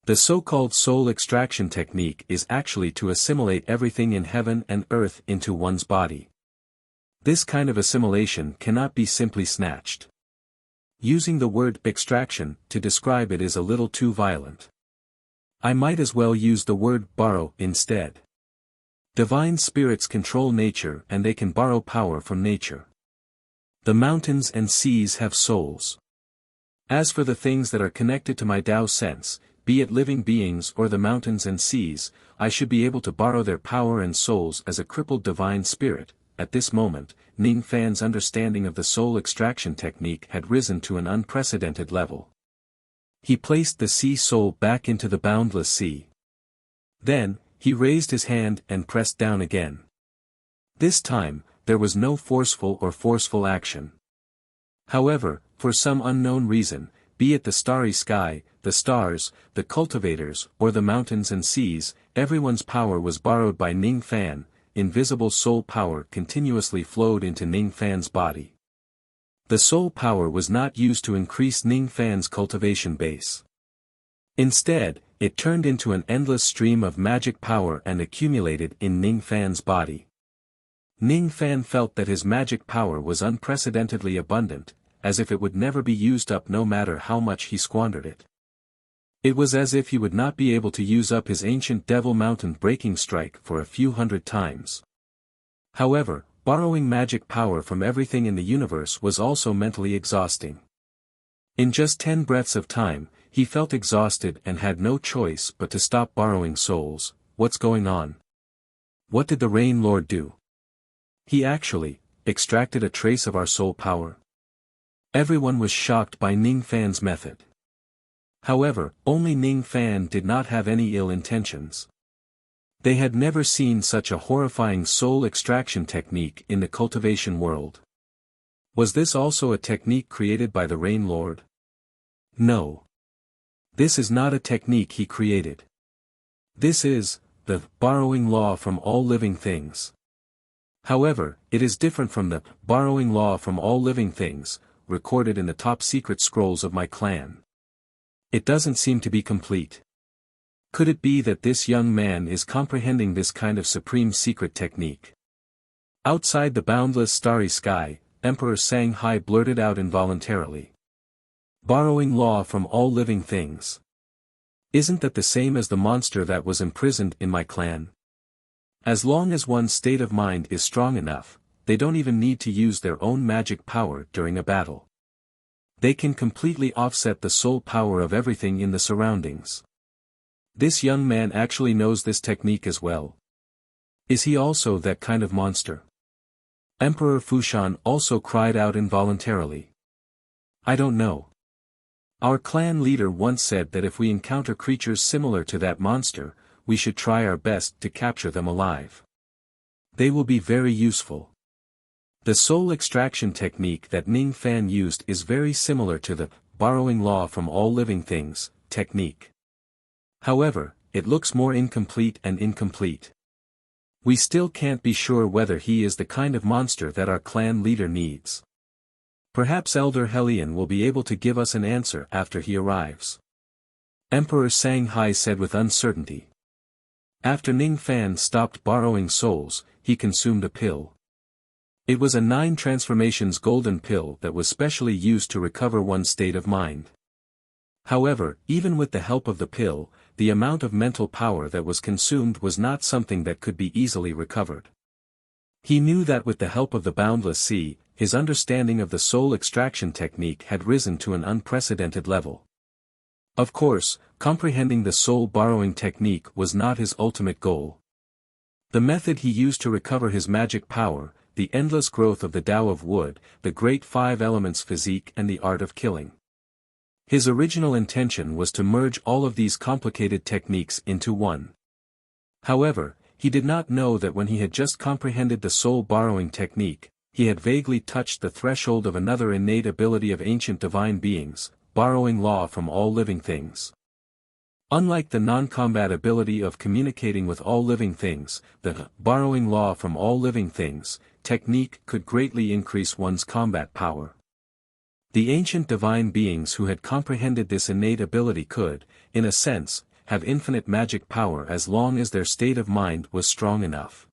The so-called soul extraction technique is actually to assimilate everything in heaven and earth into one's body. This kind of assimilation cannot be simply snatched. Using the word extraction to describe it is a little too violent. I might as well use the word borrow instead. Divine spirits control nature and they can borrow power from nature. The mountains and seas have souls. As for the things that are connected to my Tao sense, be it living beings or the mountains and seas, I should be able to borrow their power and souls as a crippled divine spirit. At this moment, Ning Fan's understanding of the soul extraction technique had risen to an unprecedented level. He placed the sea soul back into the boundless sea. Then, he raised his hand and pressed down again. This time, there was no forceful action. However, for some unknown reason, be it the starry sky, the stars, the cultivators, or the mountains and seas, everyone's power was borrowed by Ning Fan. Invisible soul power continuously flowed into Ning Fan's body. The soul power was not used to increase Ning Fan's cultivation base. Instead, it turned into an endless stream of magic power and accumulated in Ning Fan's body. Ning Fan felt that his magic power was unprecedentedly abundant, as if it would never be used up no matter how much he squandered it. It was as if he would not be able to use up his ancient Devil Mountain breaking strike for a few hundred times. However, borrowing magic power from everything in the universe was also mentally exhausting. In just 10 breaths of time, he felt exhausted and had no choice but to stop borrowing souls. What's going on? What did the Rain Lord do? He actually extracted a trace of our soul power. Everyone was shocked by Ning Fan's method. However, only Ning Fan did not have any ill intentions. They had never seen such a horrifying soul extraction technique in the cultivation world. Was this also a technique created by the Rain Lord? No. This is not a technique he created. This is the borrowing law from all living things. However, it is different from the borrowing law from all living things, recorded in the top secret scrolls of my clan. It doesn't seem to be complete. Could it be that this young man is comprehending this kind of supreme secret technique? Outside the boundless starry sky, Emperor Sanghai blurted out involuntarily. Borrowing law from all living things. Isn't that the same as the monster that was imprisoned in my clan? As long as one's state of mind is strong enough, they don't even need to use their own magic power during a battle. They can completely offset the soul power of everything in the surroundings. This young man actually knows this technique as well. Is he also that kind of monster? Emperor Fushan also cried out involuntarily. I don't know. Our clan leader once said that if we encounter creatures similar to that monster, we should try our best to capture them alive. They will be very useful. The soul extraction technique that Ning Fan used is very similar to the borrowing law from all living things technique. However, it looks more incomplete and incomplete. We still can't be sure whether he is the kind of monster that our clan leader needs. Perhaps Elder Hellion will be able to give us an answer after he arrives. Emperor Sanghai said with uncertainty. After Ning Fan stopped borrowing souls, he consumed a pill. It was a 9 transformations golden pill that was specially used to recover one's state of mind. However, even with the help of the pill, the amount of mental power that was consumed was not something that could be easily recovered. He knew that with the help of the boundless sea, his understanding of the soul extraction technique had risen to an unprecedented level. Of course, comprehending the soul borrowing technique was not his ultimate goal. The method he used to recover his magic power, the endless growth of the Tao of Wood, the great 5 elements physique and the art of killing. His original intention was to merge all of these complicated techniques into one. However, he did not know that when he had just comprehended the soul borrowing technique, he had vaguely touched the threshold of another innate ability of ancient divine beings, borrowing law from all living things. Unlike the non-combat ability of communicating with all living things, the borrowing law from all living things technique could greatly increase one's combat power. The ancient divine beings who had comprehended this innate ability could, in a sense, have infinite magic power as long as their state of mind was strong enough.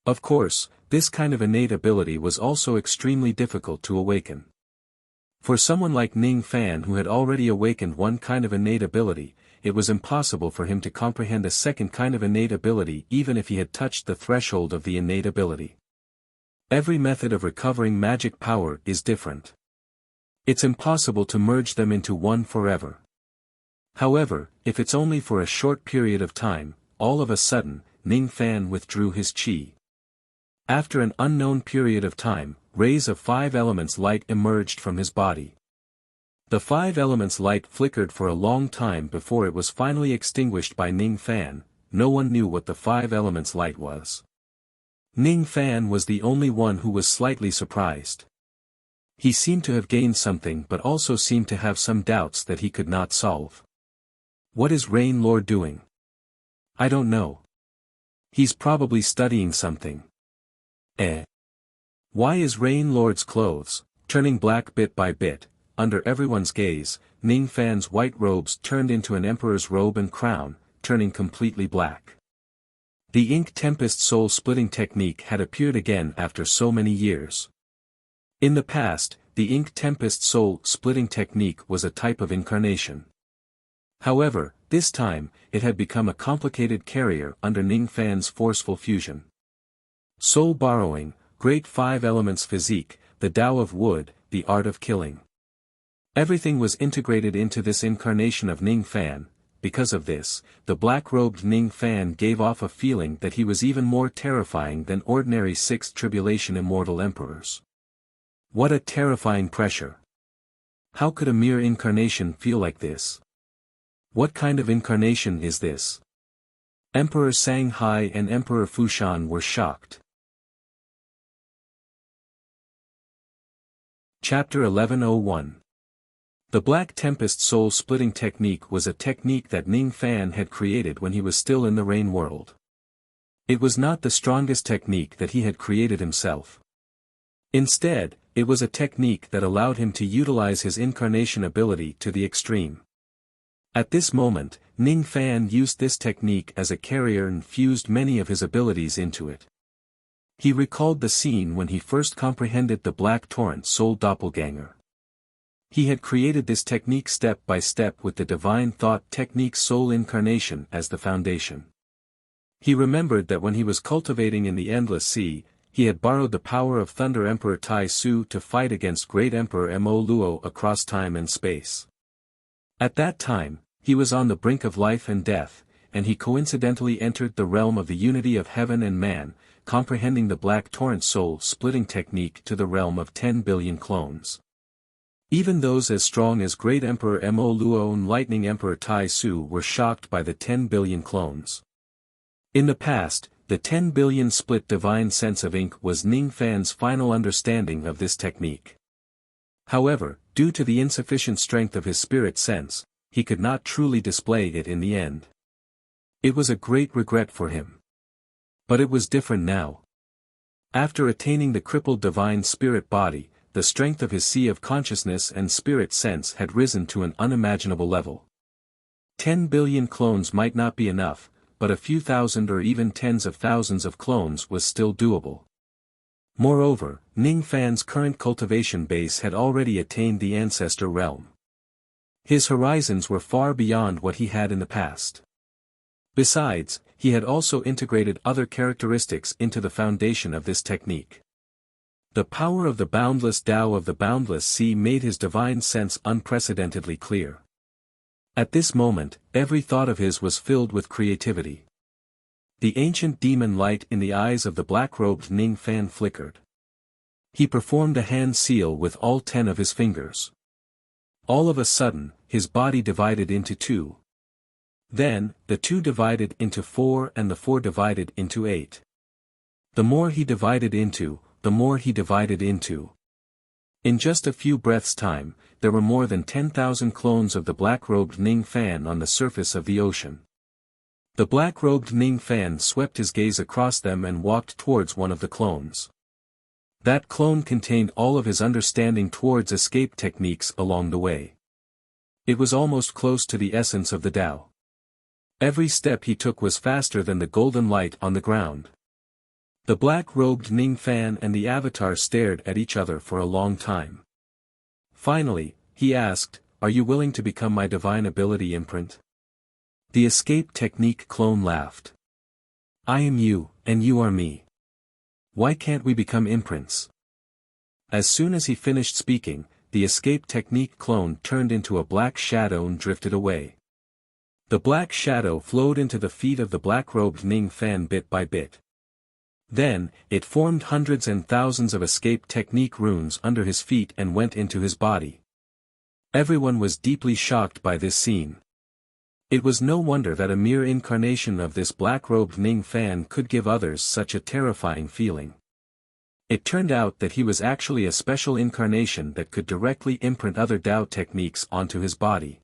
Of course, this kind of innate ability was also extremely difficult to awaken. For someone like Ning Fan who had already awakened one kind of innate ability, it was impossible for him to comprehend a second kind of innate ability even if he had touched the threshold of the innate ability. Every method of recovering magic power is different. It's impossible to merge them into one forever. However, if it's only for a short period of time, all of a sudden, Ning Fan withdrew his qi. After an unknown period of time, rays of 5 elements light emerged from his body. The 5 elements light flickered for a long time before it was finally extinguished by Ning Fan. No one knew what the 5 elements light was. Ning Fan was the only one who was slightly surprised. He seemed to have gained something but also seemed to have some doubts that he could not solve. What is Rain Lord doing? I don't know. He's probably studying something. Why is Rain Lord's clothes turning black bit by bit? Under everyone's gaze, Ning Fan's white robes turned into an emperor's robe and crown, turning completely black. The ink tempest soul-splitting technique had appeared again after so many years. In the past, the ink tempest soul-splitting technique was a type of incarnation. However, this time, it had become a complicated carrier under Ning Fan's forceful fusion. Soul borrowing, great 5 elements physique, the Tao of Wood, the art of killing. Everything was integrated into this incarnation of Ning Fan. Because of this, the black-robed Ning Fan gave off a feeling that he was even more terrifying than ordinary 6th Tribulation immortal emperors. What a terrifying pressure! How could a mere incarnation feel like this? What kind of incarnation is this? Emperor Sanghai and Emperor Fushan were shocked. Chapter 1101. The Black Tempest soul-splitting technique was a technique that Ning Fan had created when he was still in the Rain World. It was not the strongest technique that he had created himself. Instead, it was a technique that allowed him to utilize his incarnation ability to the extreme. At this moment, Ning Fan used this technique as a carrier and fused many of his abilities into it. He recalled the scene when he first comprehended the Black Torrent Soul Doppelganger. He had created this technique step by step with the Divine Thought Technique Soul Incarnation as the foundation. He remembered that when he was cultivating in the Endless Sea, he had borrowed the power of Thunder Emperor Tai Su to fight against Great Emperor Mo Luo across time and space. At that time, he was on the brink of life and death, and he coincidentally entered the realm of the unity of heaven and man, comprehending the Black Torrent Soul splitting technique to the realm of 10 billion clones. Even those as strong as Great Emperor Mo Luo and Lightning Emperor Tai Su were shocked by the 10 billion clones. In the past, the 10 billion split divine sense of ink was Ning Fan's final understanding of this technique. However, due to the insufficient strength of his spirit sense, he could not truly display it in the end. It was a great regret for him. But it was different now. After attaining the crippled divine spirit body, the strength of his sea of consciousness and spirit sense had risen to an unimaginable level. 10 billion clones might not be enough, but a few thousand or even tens of thousands of clones was still doable. Moreover, Ning Fan's current cultivation base had already attained the ancestor realm. His horizons were far beyond what he had in the past. Besides, he had also integrated other characteristics into the foundation of this technique. The power of the boundless Tao of the boundless sea made his divine sense unprecedentedly clear. At this moment, every thought of his was filled with creativity. The ancient demon light in the eyes of the black-robed Ning Fan flickered. He performed a hand seal with all 10 of his fingers. All of a sudden, his body divided into 2. Then, the 2 divided into 4 and the 4 divided into 8. The more he divided into, the more he divided into. In just a few breaths' time, there were more than 10,000 clones of the black-robed Ning Fan on the surface of the ocean. The black-robed Ning Fan swept his gaze across them and walked towards one of the clones. That clone contained all of his understanding towards escape techniques along the way. It was almost close to the essence of the Tao. Every step he took was faster than the golden light on the ground. The black-robed Ning Fan and the Avatar stared at each other for a long time. Finally, he asked, "Are you willing to become my divine ability imprint?" The escape technique clone laughed. "I am you, and you are me. Why can't we become imprints?" As soon as he finished speaking, the escape technique clone turned into a black shadow and drifted away. The black shadow flowed into the feet of the black-robed Ning Fan bit by bit. Then, it formed hundreds and thousands of escape technique runes under his feet and went into his body. Everyone was deeply shocked by this scene. It was no wonder that a mere incarnation of this black-robed Ning Fan could give others such a terrifying feeling. It turned out that he was actually a special incarnation that could directly imprint other Tao techniques onto his body.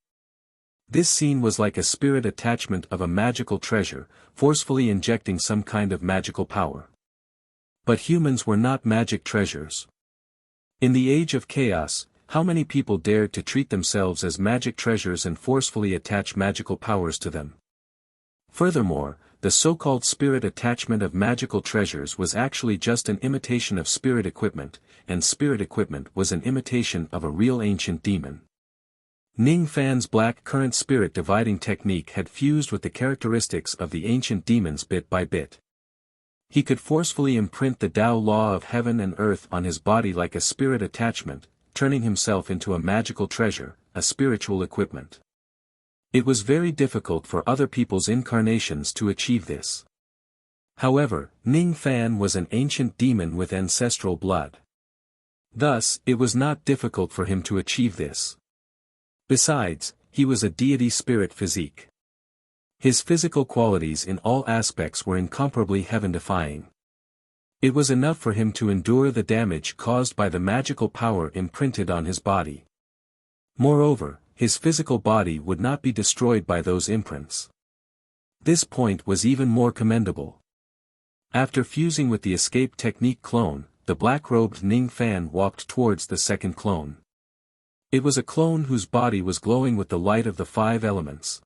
This scene was like a spirit attachment of a magical treasure, forcefully injecting some kind of magical power. But humans were not magic treasures. In the age of chaos, how many people dared to treat themselves as magic treasures and forcefully attach magical powers to them? Furthermore, the so-called spirit attachment of magical treasures was actually just an imitation of spirit equipment, and spirit equipment was an imitation of a real ancient demon. Ning Fan's black current spirit dividing technique had fused with the characteristics of the ancient demons bit by bit. He could forcefully imprint the Tao law of heaven and earth on his body like a spirit attachment, turning himself into a magical treasure, a spiritual equipment. It was very difficult for other people's incarnations to achieve this. However, Ning Fan was an ancient demon with ancestral blood. Thus, it was not difficult for him to achieve this. Besides, he was a deity spirit physique. His physical qualities in all aspects were incomparably heaven-defying. It was enough for him to endure the damage caused by the magical power imprinted on his body. Moreover, his physical body would not be destroyed by those imprints. This point was even more commendable. After fusing with the escape technique clone, the black-robed Ning Fan walked towards the second clone. It was a clone whose body was glowing with the light of the 5 elements.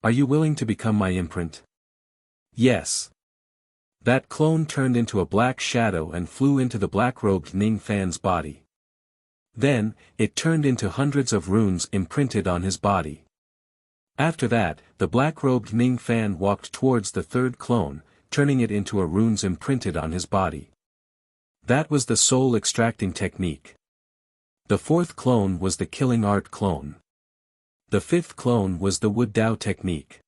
"Are you willing to become my imprint?" "Yes." That clone turned into a black shadow and flew into the black-robed Ning Fan's body. Then, it turned into hundreds of runes imprinted on his body. After that, the black-robed Ning Fan walked towards the third clone, turning it into a runes imprinted on his body. That was the soul extracting technique. The fourth clone was the killing art clone. The fifth clone was the wood Dao technique.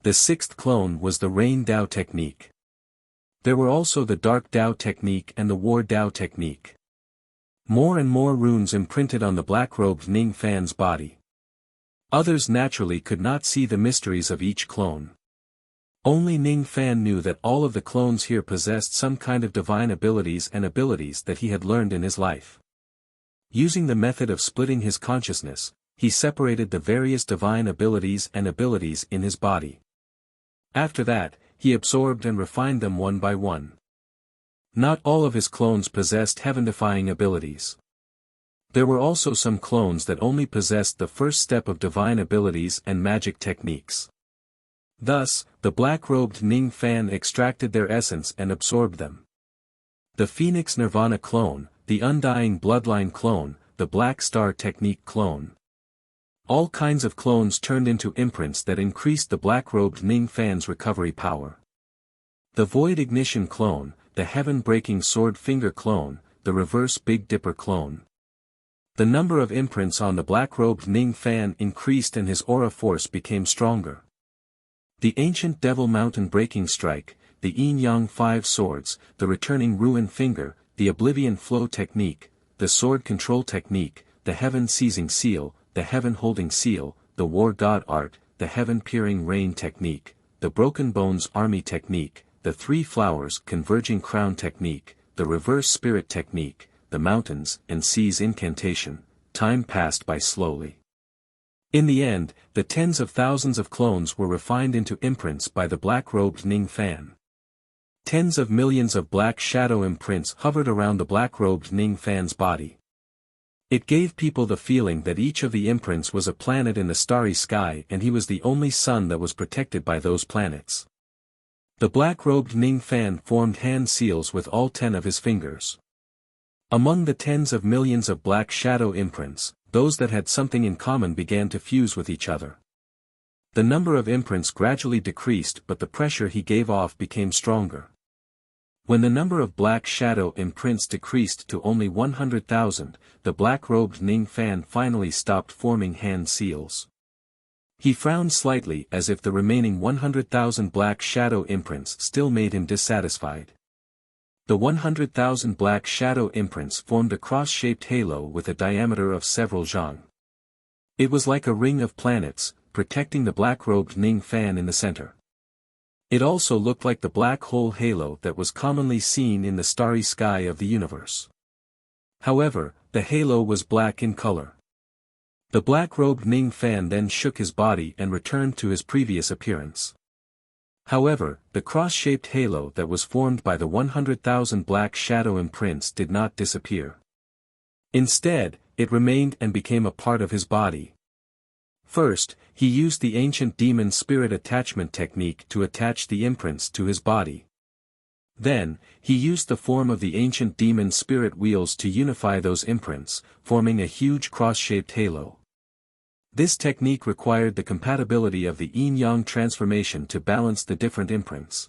The sixth clone was the rain Dao technique. There were also the dark Dao technique and the war Dao technique. More and more runes imprinted on the black-robed Ning Fan's body. Others naturally could not see the mysteries of each clone. Only Ning Fan knew that all of the clones here possessed some kind of divine abilities and abilities that he had learned in his life. Using the method of splitting his consciousness, he separated the various divine abilities and abilities in his body. After that, he absorbed and refined them one by one. Not all of his clones possessed heaven-defying abilities. There were also some clones that only possessed the first step of divine abilities and magic techniques. Thus, the black-robed Ning Fan extracted their essence and absorbed them. The Phoenix Nirvana clone, the Undying Bloodline clone, the Black Star Technique clone. All kinds of clones turned into imprints that increased the black-robed Ning Fan's recovery power. The Void Ignition clone, the Heaven-Breaking Sword Finger clone, the Reverse Big Dipper clone. The number of imprints on the black-robed Ning Fan increased and his aura force became stronger. The Ancient Devil Mountain Breaking Strike, the Yin-Yang 5 Swords, the Returning Ruin Finger, the Oblivion Flow Technique, the Sword Control Technique, the Heaven Seizing Seal, the Heaven Holding Seal, the War God Art, the Heaven Peering Rain Technique, the Broken Bones Army Technique, the 3 Flowers Converging Crown Technique, the Reverse Spirit Technique, the Mountains and Seas Incantation. Time passed by slowly. In the end, the tens of thousands of clones were refined into imprints by the black-robed Ning Fan. Tens of millions of black shadow imprints hovered around the black-robed Ning Fan's body. It gave people the feeling that each of the imprints was a planet in the starry sky and he was the only sun that was protected by those planets. The black-robed Ning Fan formed hand seals with all 10 of his fingers. Among the tens of millions of black shadow imprints, those that had something in common began to fuse with each other. The number of imprints gradually decreased but the pressure he gave off became stronger. When the number of black shadow imprints decreased to only 100,000, the black-robed Ning Fan finally stopped forming hand seals. He frowned slightly as if the remaining 100,000 black shadow imprints still made him dissatisfied. The 100,000 black shadow imprints formed a cross-shaped halo with a diameter of several zhang. It was like a ring of planets, protecting the black-robed Ning Fan in the center. It also looked like the black hole halo that was commonly seen in the starry sky of the universe. However, the halo was black in color. The black-robed Ning Fan then shook his body and returned to his previous appearance. However, the cross-shaped halo that was formed by the 100,000 black shadow imprints did not disappear. Instead, it remained and became a part of his body. First, he used the ancient demon spirit attachment technique to attach the imprints to his body. Then, he used the form of the ancient demon spirit wheels to unify those imprints, forming a huge cross-shaped halo. This technique required the compatibility of the yin-yang transformation to balance the different imprints.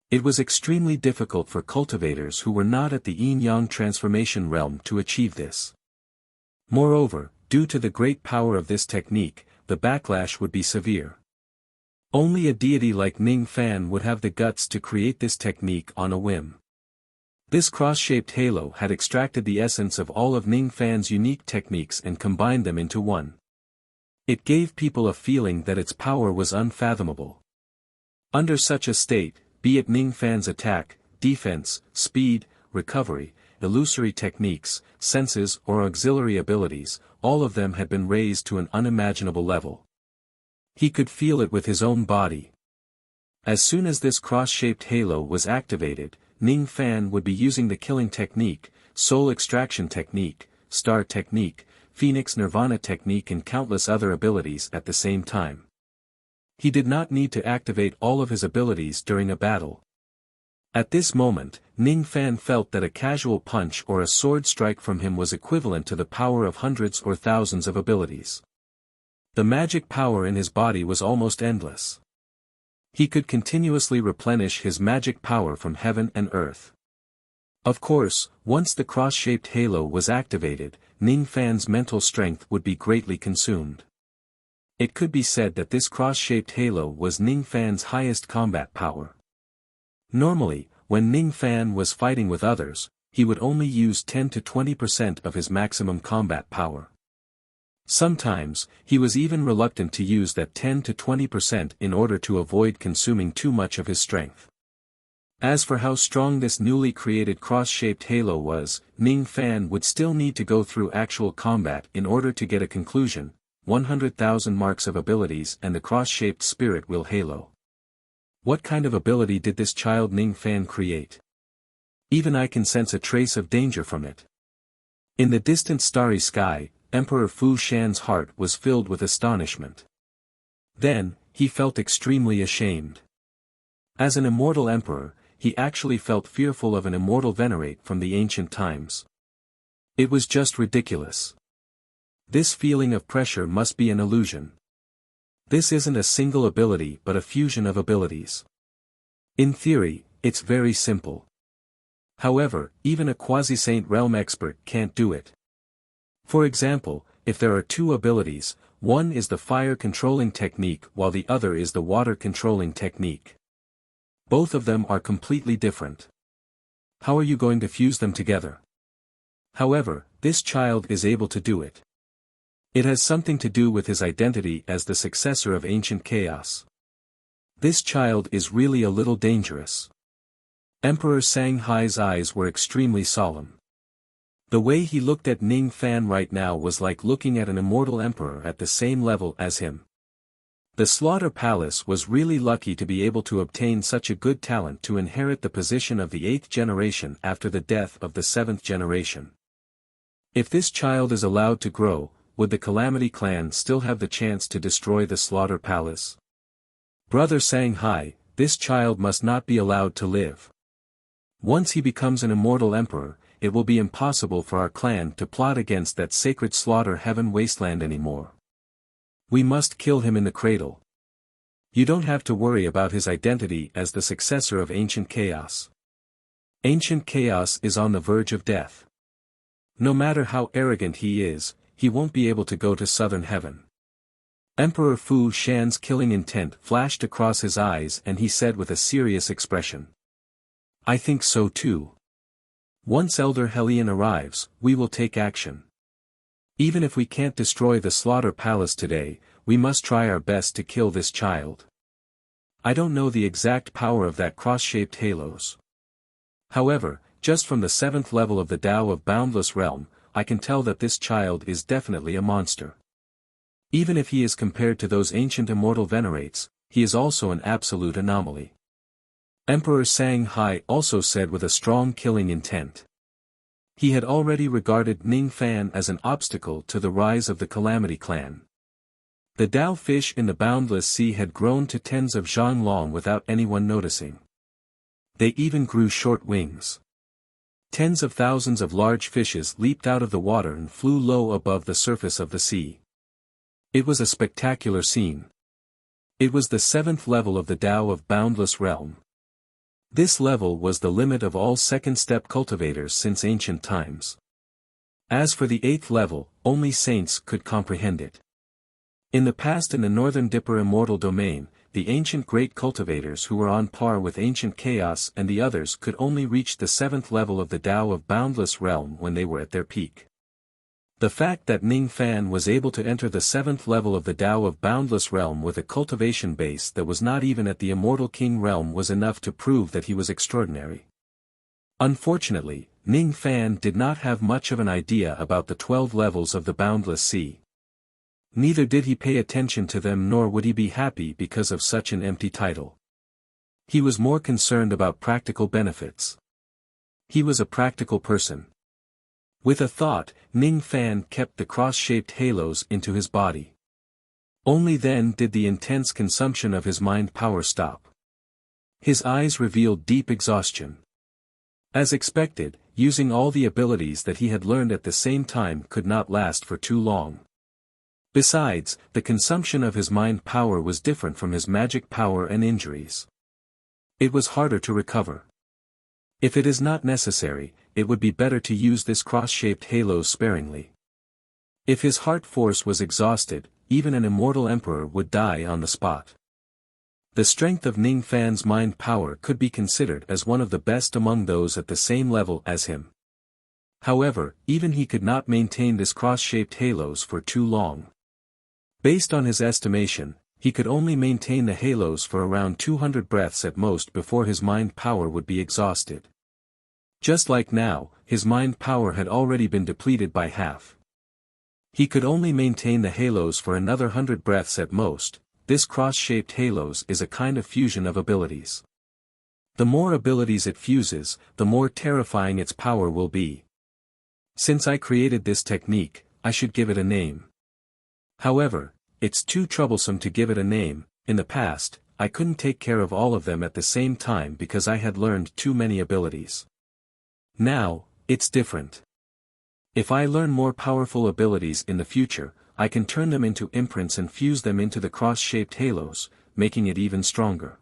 It was extremely difficult for cultivators who were not at the yin-yang transformation realm to achieve this. Moreover, due to the great power of this technique, the backlash would be severe. Only a deity like Ning Fan would have the guts to create this technique on a whim. This cross-shaped halo had extracted the essence of all of Ning Fan's unique techniques and combined them into one. It gave people a feeling that its power was unfathomable. Under such a state, be it Ning Fan's attack, defense, speed, recovery, illusory techniques, senses or auxiliary abilities, all of them had been raised to an unimaginable level. He could feel it with his own body. As soon as this cross-shaped halo was activated, Ning Fan would be using the killing technique, soul extraction technique, star technique, phoenix nirvana technique and countless other abilities at the same time. He did not need to activate all of his abilities during a battle. At this moment, Ning Fan felt that a casual punch or a sword strike from him was equivalent to the power of hundreds or thousands of abilities. The magic power in his body was almost endless. He could continuously replenish his magic power from heaven and earth. Of course, once the cross-shaped halo was activated, Ning Fan's mental strength would be greatly consumed. It could be said that this cross-shaped halo was Ning Fan's highest combat power. Normally, when Ning Fan was fighting with others, he would only use 10 to 20% of his maximum combat power. Sometimes, he was even reluctant to use that 10 to 20% in order to avoid consuming too much of his strength. As for how strong this newly created cross-shaped halo was, Ning Fan would still need to go through actual combat in order to get a conclusion, 100,000 marks of abilities and the cross-shaped spirit will halo. What kind of ability did this child Ning Fan create? Even I can sense a trace of danger from it. In the distant starry sky, Emperor Fu Shan's heart was filled with astonishment. Then, he felt extremely ashamed. As an immortal emperor, he actually felt fearful of an immortal venerate from the ancient times. It was just ridiculous. This feeling of pressure must be an illusion. This isn't a single ability but a fusion of abilities. In theory, it's very simple. However, even a quasi-saint realm expert can't do it. For example, if there are two abilities, one is the fire controlling technique while the other is the water controlling technique. Both of them are completely different. How are you going to fuse them together? However, this child is able to do it. It has something to do with his identity as the successor of ancient chaos. This child is really a little dangerous. Emperor Sanghai's eyes were extremely solemn. The way he looked at Ning Fan right now was like looking at an immortal emperor at the same level as him. The Slaughter Palace was really lucky to be able to obtain such a good talent to inherit the position of the 8th generation after the death of the 7th generation. If this child is allowed to grow, would the Calamity Clan still have the chance to destroy the Slaughter Palace? Brother Sanghai, this child must not be allowed to live. Once he becomes an immortal emperor, it will be impossible for our clan to plot against that sacred slaughter heaven wasteland anymore. We must kill him in the cradle. You don't have to worry about his identity as the successor of ancient chaos. Ancient chaos is on the verge of death. No matter how arrogant he is, he won't be able to go to southern heaven. Emperor Fu Shan's killing intent flashed across his eyes and he said with a serious expression. I think so too. Once Elder Hellion arrives, we will take action. Even if we can't destroy the Slaughter Palace today, we must try our best to kill this child. I don't know the exact power of that cross-shaped halos. However, just from the 7th level of the Tao of Boundless Realm, I can tell that this child is definitely a monster. Even if he is compared to those ancient immortal venerates, he is also an absolute anomaly. Emperor Sanghai also said with a strong killing intent. He had already regarded Ning Fan as an obstacle to the rise of the Calamity Clan. The Tao fish in the boundless sea had grown to tens of zhang long without anyone noticing. They even grew short wings. Tens of thousands of large fishes leaped out of the water and flew low above the surface of the sea. It was a spectacular scene. It was the 7th level of the Tao of Boundless Realm. This level was the limit of all second-step cultivators since ancient times. As for the 8th level, only saints could comprehend it. In the past in the Northern Dipper Immortal Domain, the ancient great cultivators who were on par with ancient chaos and the others could only reach the 7th level of the Tao of Boundless Realm when they were at their peak. The fact that Ning Fan was able to enter the 7th level of the Tao of Boundless Realm with a cultivation base that was not even at the Immortal King realm was enough to prove that he was extraordinary. Unfortunately, Ning Fan did not have much of an idea about the 12 levels of the Boundless Sea. Neither did he pay attention to them, nor would he be happy because of such an empty title. He was more concerned about practical benefits. He was a practical person. With a thought, Ning Fan kept the cross-shaped halos into his body. Only then did the intense consumption of his mind power stop. His eyes revealed deep exhaustion. As expected, using all the abilities that he had learned at the same time could not last for too long. Besides, the consumption of his mind power was different from his magic power and injuries. It was harder to recover. If it is not necessary, it would be better to use this cross-shaped halo sparingly. If his heart force was exhausted, even an immortal emperor would die on the spot. The strength of Ning Fan's mind power could be considered as one of the best among those at the same level as him. However, even he could not maintain this cross-shaped halos for too long. Based on his estimation, he could only maintain the halos for around 200 breaths at most before his mind power would be exhausted. Just like now, his mind power had already been depleted by half. He could only maintain the halos for another 100 breaths at most. This cross-shaped halos is a kind of fusion of abilities. The more abilities it fuses, the more terrifying its power will be. Since I created this technique, I should give it a name. However, it's too troublesome to give it a name. In the past, I couldn't take care of all of them at the same time because I had learned too many abilities. Now, it's different. If I learn more powerful abilities in the future, I can turn them into imprints and fuse them into the cross-shaped halos, making it even stronger.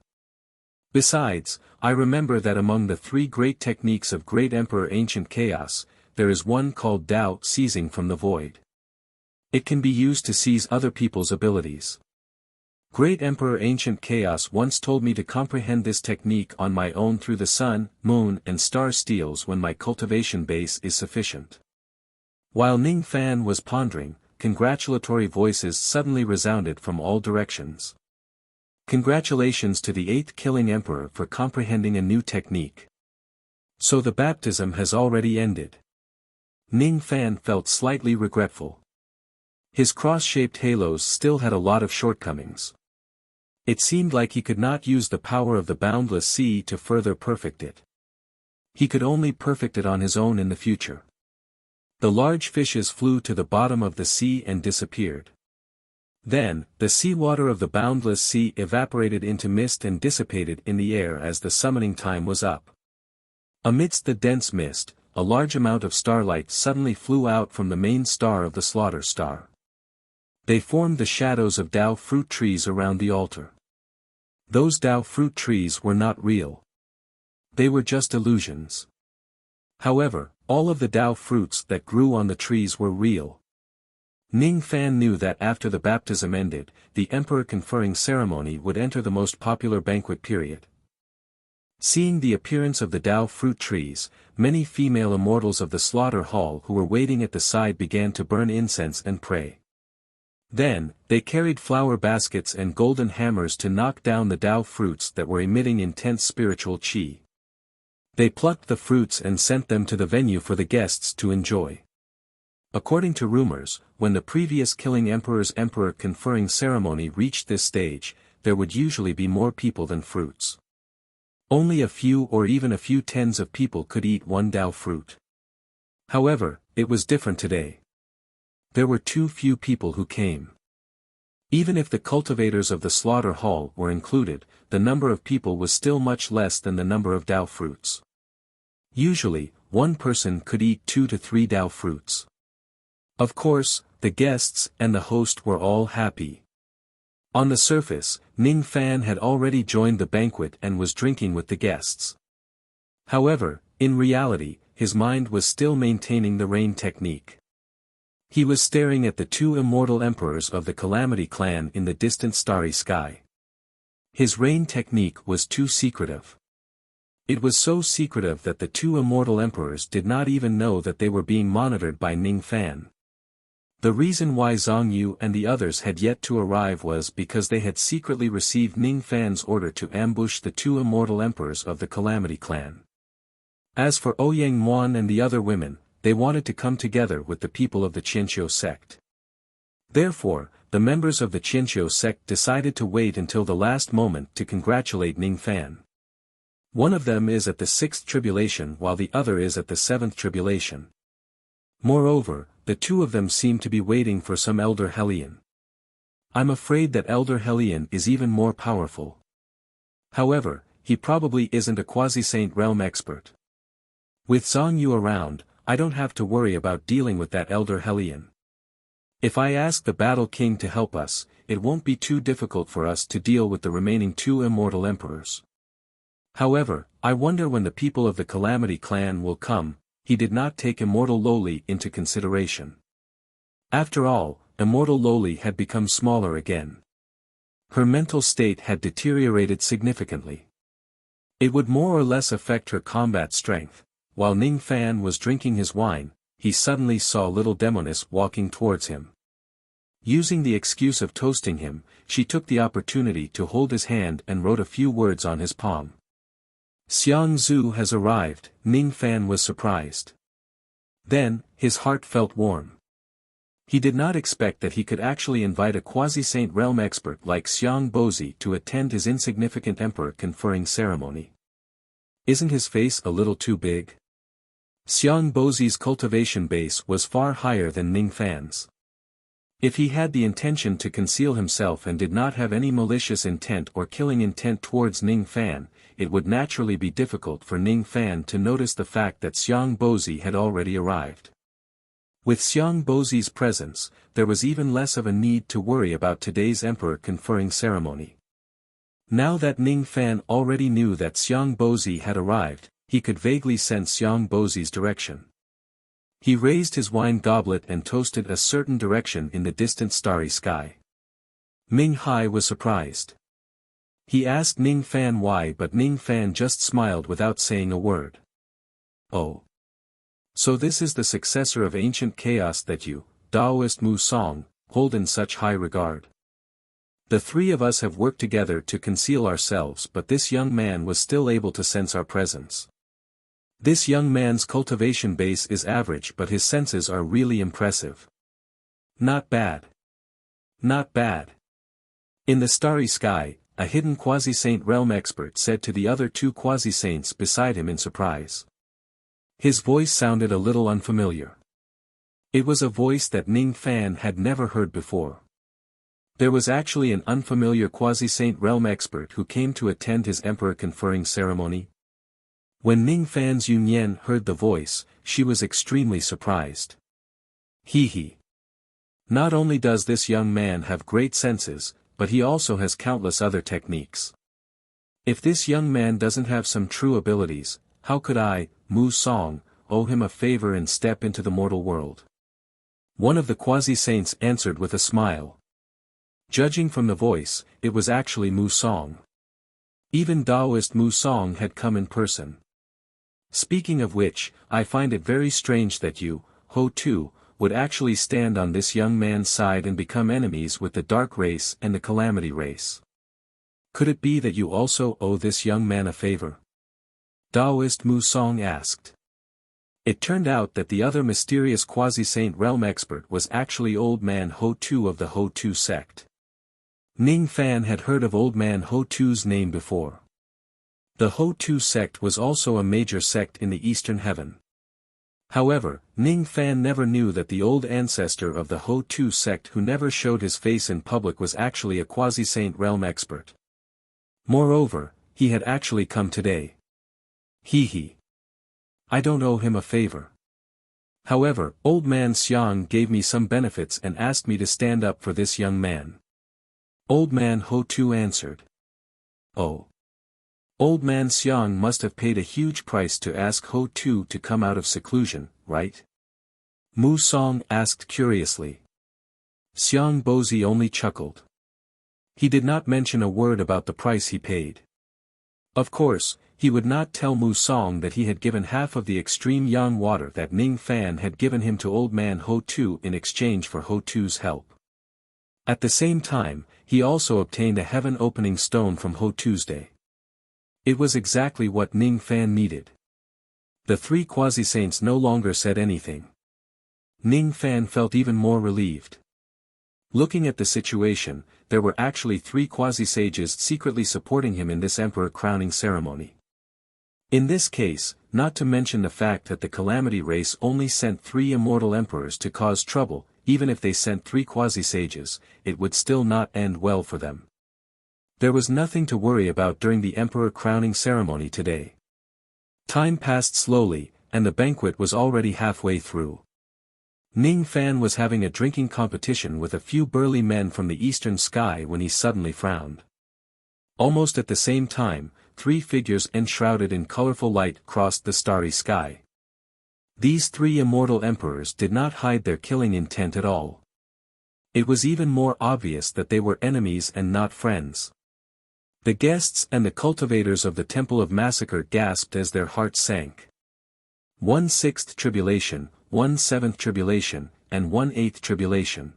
Besides, I remember that among the 3 great techniques of Great Emperor Ancient Chaos, there is one called Tao Seizing from the Void. It can be used to seize other people's abilities. Great Emperor Ancient Chaos once told me to comprehend this technique on my own through the sun, moon and star steals when my cultivation base is sufficient. While Ning Fan was pondering, congratulatory voices suddenly resounded from all directions. Congratulations to the 8th Killing Emperor for comprehending a new technique. So the baptism has already ended. Ning Fan felt slightly regretful. His cross-shaped halos still had a lot of shortcomings. It seemed like he could not use the power of the boundless sea to further perfect it. He could only perfect it on his own in the future. The large fishes flew to the bottom of the sea and disappeared. Then, the seawater of the boundless sea evaporated into mist and dissipated in the air as the summoning time was up. Amidst the dense mist, a large amount of starlight suddenly flew out from the main star of the slaughter star. They formed the shadows of Tao fruit trees around the altar. Those Tao fruit trees were not real. They were just illusions. However, all of the Tao fruits that grew on the trees were real. Ning Fan knew that after the baptism ended, the emperor conferring ceremony would enter the most popular banquet period. Seeing the appearance of the Tao fruit trees, many female immortals of the slaughter hall who were waiting at the side began to burn incense and pray. Then, they carried flower baskets and golden hammers to knock down the Tao fruits that were emitting intense spiritual qi. They plucked the fruits and sent them to the venue for the guests to enjoy. According to rumors, when the previous Killing Emperor's emperor conferring ceremony reached this stage, there would usually be more people than fruits. Only a few or even a few tens of people could eat one Tao fruit. However, it was different today. There were too few people who came. Even if the cultivators of the slaughter hall were included, the number of people was still much less than the number of Tao fruits. Usually, one person could eat 2 to 3 Tao fruits. Of course, the guests and the host were all happy. On the surface, Ning Fan had already joined the banquet and was drinking with the guests. However, in reality, his mind was still maintaining the rain technique. He was staring at the 2 immortal emperors of the Calamity clan in the distant starry sky. His rain technique was too secretive. It was so secretive that the two immortal emperors did not even know that they were being monitored by Ning Fan. The reason why Zhang Yu and the others had yet to arrive was because they had secretly received Ning Fan's order to ambush the two immortal emperors of the Calamity clan. As for Ouyang Muan and the other women, they wanted to come together with the people of the Qianqiu sect. Therefore, the members of the Qianqiu sect decided to wait until the last moment to congratulate Ning Fan. One of them is at the 6th tribulation while the other is at the 7th tribulation. Moreover, the two of them seem to be waiting for some Elder Hellion. I'm afraid that Elder Hellion is even more powerful. However, he probably isn't a quasi-saint realm expert. With Zhang Yu around, I don't have to worry about dealing with that Elder Hellion. If I ask the Battle King to help us, it won't be too difficult for us to deal with the remaining two immortal emperors. However, I wonder when the people of the Calamity clan will come. He did not take Immortal Loli into consideration. After all, Immortal Loli had become smaller again. Her mental state had deteriorated significantly. It would more or less affect her combat strength. While Ning Fan was drinking his wine, he suddenly saw little Demoness walking towards him. Using the excuse of toasting him, she took the opportunity to hold his hand and wrote a few words on his palm. Xiang Zhu has arrived, Ning Fan was surprised. Then, his heart felt warm. He did not expect that he could actually invite a quasi-saint realm expert like Xiang Bozi to attend his insignificant emperor conferring ceremony. Isn't his face a little too big? Xiang Bozi's cultivation base was far higher than Ning Fan's. If he had the intention to conceal himself and did not have any malicious intent or killing intent towards Ning Fan, it would naturally be difficult for Ning Fan to notice the fact that Xiang Bozi had already arrived. With Xiang Bozi's presence, there was even less of a need to worry about today's emperor conferring ceremony. Now that Ning Fan already knew that Xiang Bozi had arrived, he could vaguely sense Xiang Bozi's direction. He raised his wine goblet and toasted a certain direction in the distant starry sky. Ming Hai was surprised. He asked Ning Fan why, but Ning Fan just smiled without saying a word. Oh. So this is the successor of ancient chaos that you, Taoist Mu Song, hold in such high regard. The three of us have worked together to conceal ourselves, but this young man was still able to sense our presence. This young man's cultivation base is average, but his senses are really impressive. Not bad. Not bad. In the starry sky, a hidden quasi-saint realm expert said to the other two quasi-saints beside him in surprise. His voice sounded a little unfamiliar. It was a voice that Ning Fan had never heard before. There was actually an unfamiliar quasi-saint realm expert who came to attend his emperor conferring ceremony. When Ning Fan's Yunyan heard the voice, she was extremely surprised. He. Not only does this young man have great senses, but he also has countless other techniques. If this young man doesn't have some true abilities, how could I, Mu Song, owe him a favor and step into the mortal world? One of the quasi-saints answered with a smile. Judging from the voice, it was actually Mu Song. Even Taoist Mu Song had come in person. Speaking of which, I find it very strange that you, Ho Tu, would actually stand on this young man's side and become enemies with the Dark Race and the Calamity Race. Could it be that you also owe this young man a favor? Taoist Mu Song asked. It turned out that the other mysterious quasi-saint realm expert was actually Old Man Ho Tu of the Ho Tu sect. Ning Fan had heard of Old Man Ho Tu's name before. The Ho Tu sect was also a major sect in the Eastern Heaven. However, Ning Fan never knew that the old ancestor of the Ho Tu sect who never showed his face in public was actually a quasi-saint realm expert. Moreover, he had actually come today. He. I don't owe him a favor. However, Old Man Xiang gave me some benefits and asked me to stand up for this young man. Old Man Ho Tu answered. Oh. Old Man Xiang must have paid a huge price to ask Ho Tu to come out of seclusion, right? Mu Song asked curiously. Xiang Bozi only chuckled. He did not mention a word about the price he paid. Of course, he would not tell Mu Song that he had given half of the extreme yang water that Ning Fan had given him to old man Ho Tu in exchange for Ho Tu's help. At the same time, he also obtained a heaven-opening stone from Ho Tuesday. It was exactly what Ning Fan needed. The three quasi-saints no longer said anything. Ning Fan felt even more relieved. Looking at the situation, there were actually 3 quasi-sages secretly supporting him in this emperor crowning ceremony. In this case, not to mention the fact that the Calamity race only sent 3 immortal emperors to cause trouble, even if they sent 3 quasi-sages, it would still not end well for them. There was nothing to worry about during the emperor crowning ceremony today. Time passed slowly, and the banquet was already halfway through. Ning Fan was having a drinking competition with a few burly men from the eastern sky when he suddenly frowned. Almost at the same time, 3 figures enshrouded in colorful light crossed the starry sky. These 3 immortal emperors did not hide their killing intent at all. It was even more obvious that they were enemies and not friends. The guests and the cultivators of the Temple of Massacre gasped as their hearts sank. 1/6 tribulation, 1/7 tribulation, and 1/8 tribulation.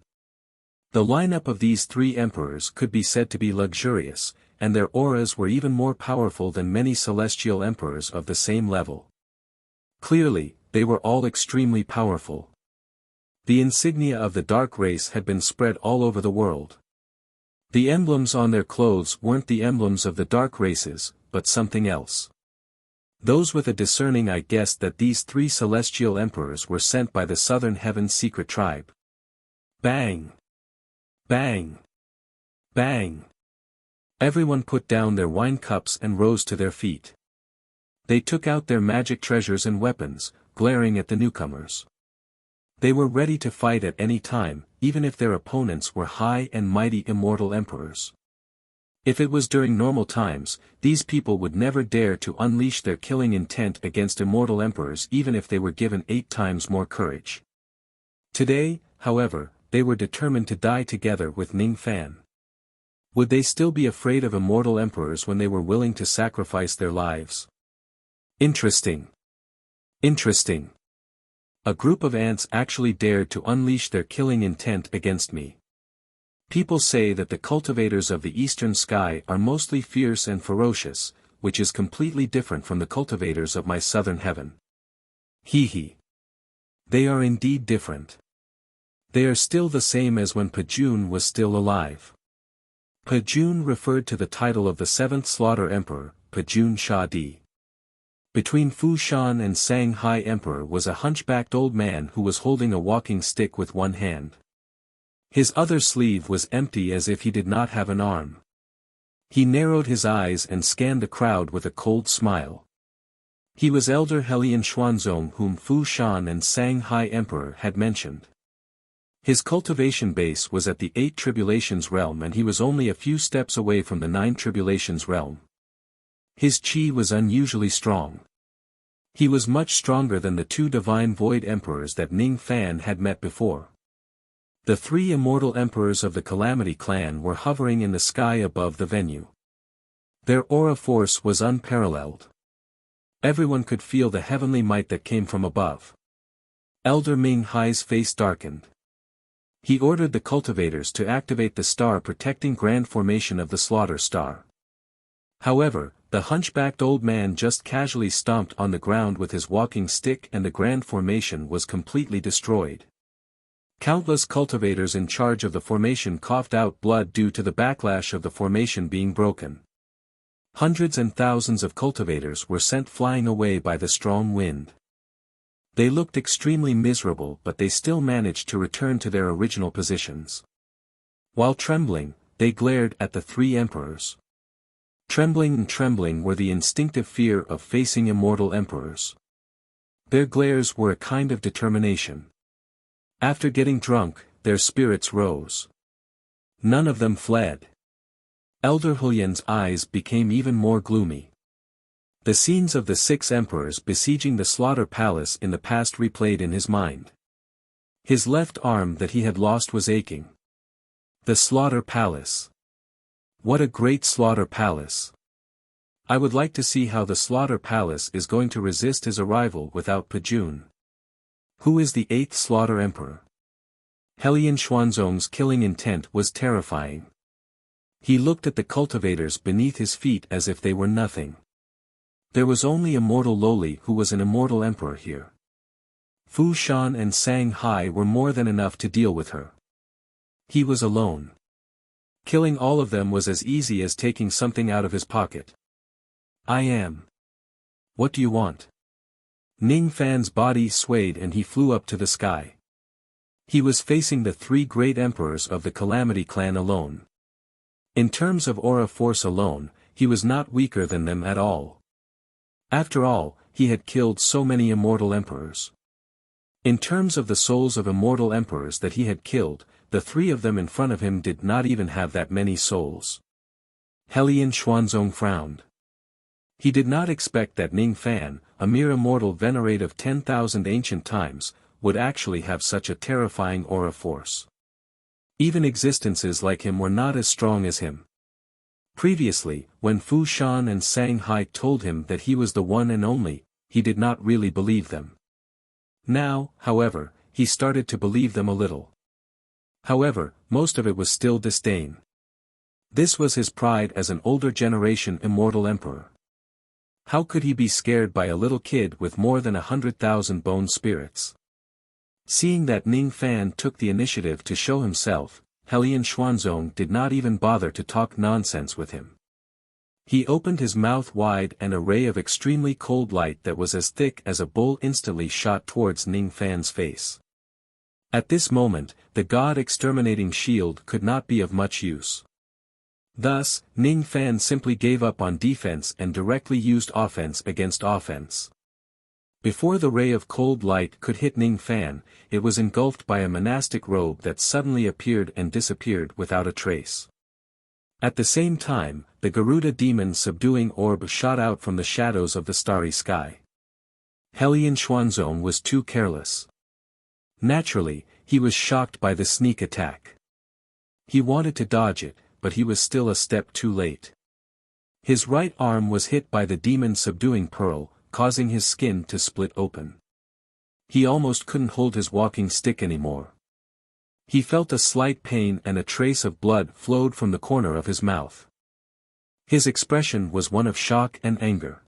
The lineup of these 3 emperors could be said to be luxurious, and their auras were even more powerful than many celestial emperors of the same level. Clearly, they were all extremely powerful. The insignia of the dark race had been spread all over the world. The emblems on their clothes weren't the emblems of the dark races, but something else. Those with a discerning eye guessed that these 3 celestial emperors were sent by the Southern Heaven's secret tribe. Bang! Bang! Bang! Everyone put down their wine cups and rose to their feet. They took out their magic treasures and weapons, glaring at the newcomers. They were ready to fight at any time, even if their opponents were high and mighty immortal emperors. If it was during normal times, these people would never dare to unleash their killing intent against immortal emperors even if they were given 8 times more courage. Today, however, they were determined to die together with Ning Fan. Would they still be afraid of immortal emperors when they were willing to sacrifice their lives? Interesting. Interesting. A group of ants actually dared to unleash their killing intent against me. People say that the cultivators of the eastern sky are mostly fierce and ferocious, which is completely different from the cultivators of my southern heaven. Hee hee. They are indeed different. They are still the same as when Pajun was still alive. Pajun referred to the title of the 7th Slaughter Emperor, Pajun Sha Di. Between Fu Shan and Shanghai Emperor was a hunchbacked old man who was holding a walking stick with one hand. His other sleeve was empty as if he did not have an arm. He narrowed his eyes and scanned the crowd with a cold smile. He was Elder Helian Xuanzong whom Fu Shan and Shanghai Emperor had mentioned. His cultivation base was at the 8 Tribulations realm and he was only a few steps away from the 9 Tribulations realm. His chi was unusually strong. He was much stronger than the 2 Divine Void Emperors that Ning Fan had met before. The 3 immortal emperors of the Calamity clan were hovering in the sky above the venue. Their aura force was unparalleled. Everyone could feel the heavenly might that came from above. Elder Ming Hai's face darkened. He ordered the cultivators to activate the star protecting grand formation of the Slaughter Star. However, the hunchbacked old man just casually stomped on the ground with his walking stick and the grand formation was completely destroyed. Countless cultivators in charge of the formation coughed out blood due to the backlash of the formation being broken. Hundreds and thousands of cultivators were sent flying away by the strong wind. They looked extremely miserable but they still managed to return to their original positions. While trembling, they glared at the 3 emperors. Trembling were the instinctive fear of facing immortal emperors. Their glares were a kind of determination. After getting drunk, their spirits rose. None of them fled. Elder Hulian's eyes became even more gloomy. The scenes of the 6 emperors besieging the Slaughter Palace in the past replayed in his mind. His left arm that he had lost was aching. The Slaughter Palace. What a great slaughter palace! I would like to see how the slaughter palace is going to resist his arrival without Pajun. Who is the 8th slaughter emperor? Helian Xuanzong's killing intent was terrifying. He looked at the cultivators beneath his feet as if they were nothing. There was only immortal Loli who was an immortal emperor here. Fu Shan and Sang Hai were more than enough to deal with her. He was alone. Killing all of them was as easy as taking something out of his pocket. I am. What do you want? Ning Fan's body swayed and he flew up to the sky. He was facing the 3 great emperors of the Calamity clan alone. In terms of aura force alone, he was not weaker than them at all. After all, he had killed so many immortal emperors. In terms of the souls of immortal emperors that he had killed, the 3 of them in front of him did not even have that many souls. Helian Xuanzong frowned. He did not expect that Ning Fan, a mere immortal venerate of 10,000 ancient times, would actually have such a terrifying aura force. Even existences like him were not as strong as him. Previously, when Fu Shan and Sang Hai told him that he was the one and only, he did not really believe them. Now, however, he started to believe them a little. However, most of it was still disdain. This was his pride as an older generation immortal emperor. How could he be scared by a little kid with more than 100,000 bone spirits? Seeing that Ning Fan took the initiative to show himself, Helian Xuanzong did not even bother to talk nonsense with him. He opened his mouth wide and a ray of extremely cold light that was as thick as a bowl instantly shot towards Ning Fan's face. At this moment, the god-exterminating shield could not be of much use. Thus, Ning Fan simply gave up on defense and directly used offense against offense. Before the ray of cold light could hit Ning Fan, it was engulfed by a monastic robe that suddenly appeared and disappeared without a trace. At the same time, the Garuda demon subduing orb shot out from the shadows of the starry sky. Helian Xuanzong was too careless. Naturally, he was shocked by the sneak attack. He wanted to dodge it, but he was still a step too late. His right arm was hit by the demon subduing pearl, causing his skin to split open. He almost couldn't hold his walking stick anymore. He felt a slight pain and a trace of blood flowed from the corner of his mouth. His expression was one of shock and anger.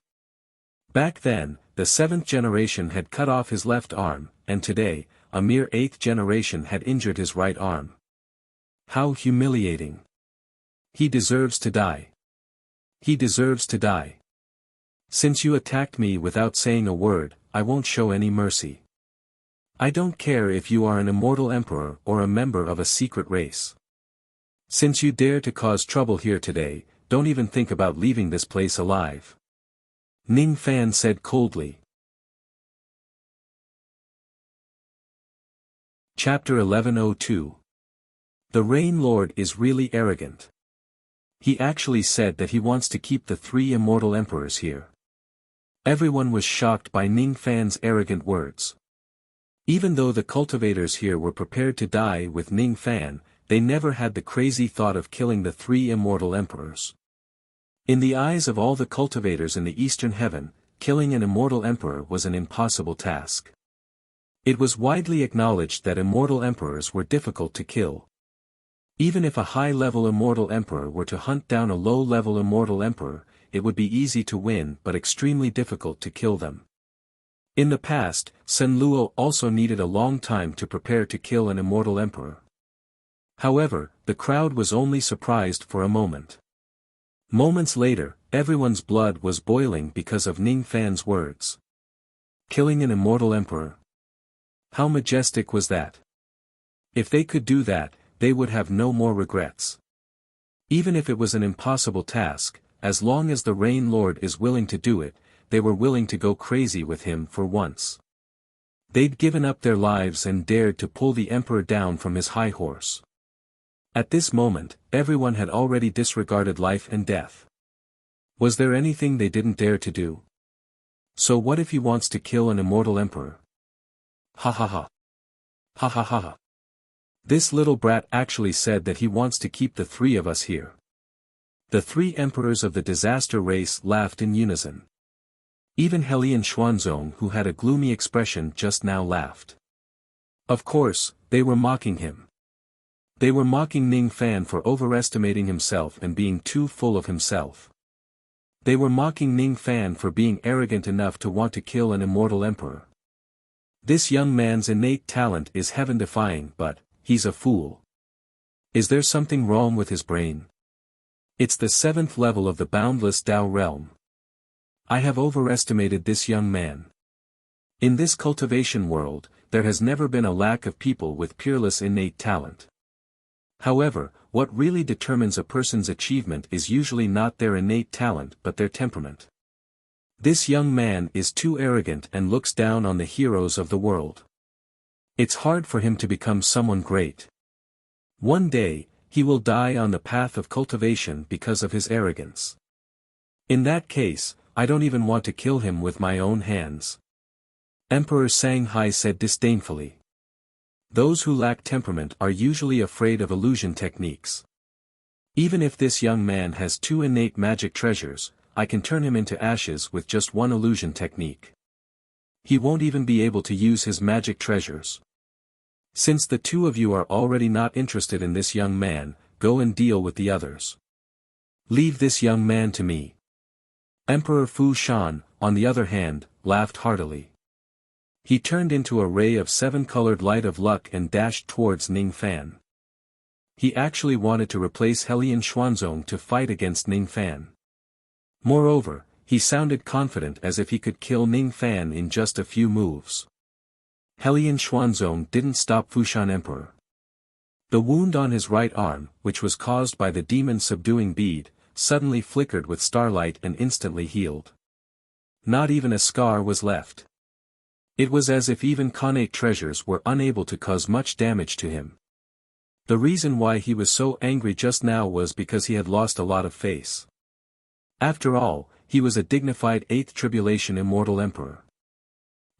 Back then, the 7th generation had cut off his left arm, and today, a mere 8th generation had injured his right arm. How humiliating. He deserves to die. He deserves to die. Since you attacked me without saying a word, I won't show any mercy. I don't care if you are an immortal emperor or a member of a secret race. Since you dare to cause trouble here today, don't even think about leaving this place alive. Ning Fan said coldly. Chapter 1102. The Rain Lord is really arrogant. He actually said that he wants to keep the 3 immortal emperors here. Everyone was shocked by Ning Fan's arrogant words. Even though the cultivators here were prepared to die with Ning Fan, they never had the crazy thought of killing the 3 immortal emperors. In the eyes of all the cultivators in the Eastern Heaven, killing an immortal emperor was an impossible task. It was widely acknowledged that immortal emperors were difficult to kill. Even if a high-level immortal emperor were to hunt down a low-level immortal emperor, it would be easy to win but extremely difficult to kill them. In the past, Sen Luo also needed a long time to prepare to kill an immortal emperor. However, the crowd was only surprised for a moment. Moments later, everyone's blood was boiling because of Ning Fan's words. Killing an immortal emperor. How majestic was that? If they could do that, they would have no more regrets. Even if it was an impossible task, as long as the Rain Lord is willing to do it, they were willing to go crazy with him for once. They'd given up their lives and dared to pull the emperor down from his high horse. At this moment, everyone had already disregarded life and death. Was there anything they didn't dare to do? So what if he wants to kill an immortal emperor? Ha ha ha. Ha ha ha ha. This little brat actually said that he wants to keep the 3 of us here. The three emperors of the disaster race laughed in unison. Even Helian Xuanzong, who had a gloomy expression just now, laughed. Of course, they were mocking him. They were mocking Ning Fan for overestimating himself and being too full of himself. They were mocking Ning Fan for being arrogant enough to want to kill an immortal emperor. This young man's innate talent is heaven-defying, but he's a fool. Is there something wrong with his brain? It's the 7th level of the boundless Tao realm. I have overestimated this young man. In this cultivation world, there has never been a lack of people with peerless innate talent. However, what really determines a person's achievement is usually not their innate talent but their temperament. This young man is too arrogant and looks down on the heroes of the world. It's hard for him to become someone great. One day, he will die on the path of cultivation because of his arrogance. In that case, I don't even want to kill him with my own hands. Emperor Shanghai said disdainfully. Those who lack temperament are usually afraid of illusion techniques. Even if this young man has 2 innate magic treasures, I can turn him into ashes with just one illusion technique. He won't even be able to use his magic treasures. Since the 2 of you are already not interested in this young man, go and deal with the others. Leave this young man to me. Emperor Fu Shan, on the other hand, laughed heartily. He turned into a ray of 7-colored light of luck and dashed towards Ning Fan. He actually wanted to replace Helian Xuanzong to fight against Ning Fan. Moreover, he sounded confident as if he could kill Ning Fan in just a few moves. Helian Xuanzong didn't stop Fushan Emperor. The wound on his right arm, which was caused by the demon subduing bead, suddenly flickered with starlight and instantly healed. Not even a scar was left. It was as if even connate treasures were unable to cause much damage to him. The reason why he was so angry just now was because he had lost a lot of face. After all, he was a dignified 8th Tribulation Immortal Emperor.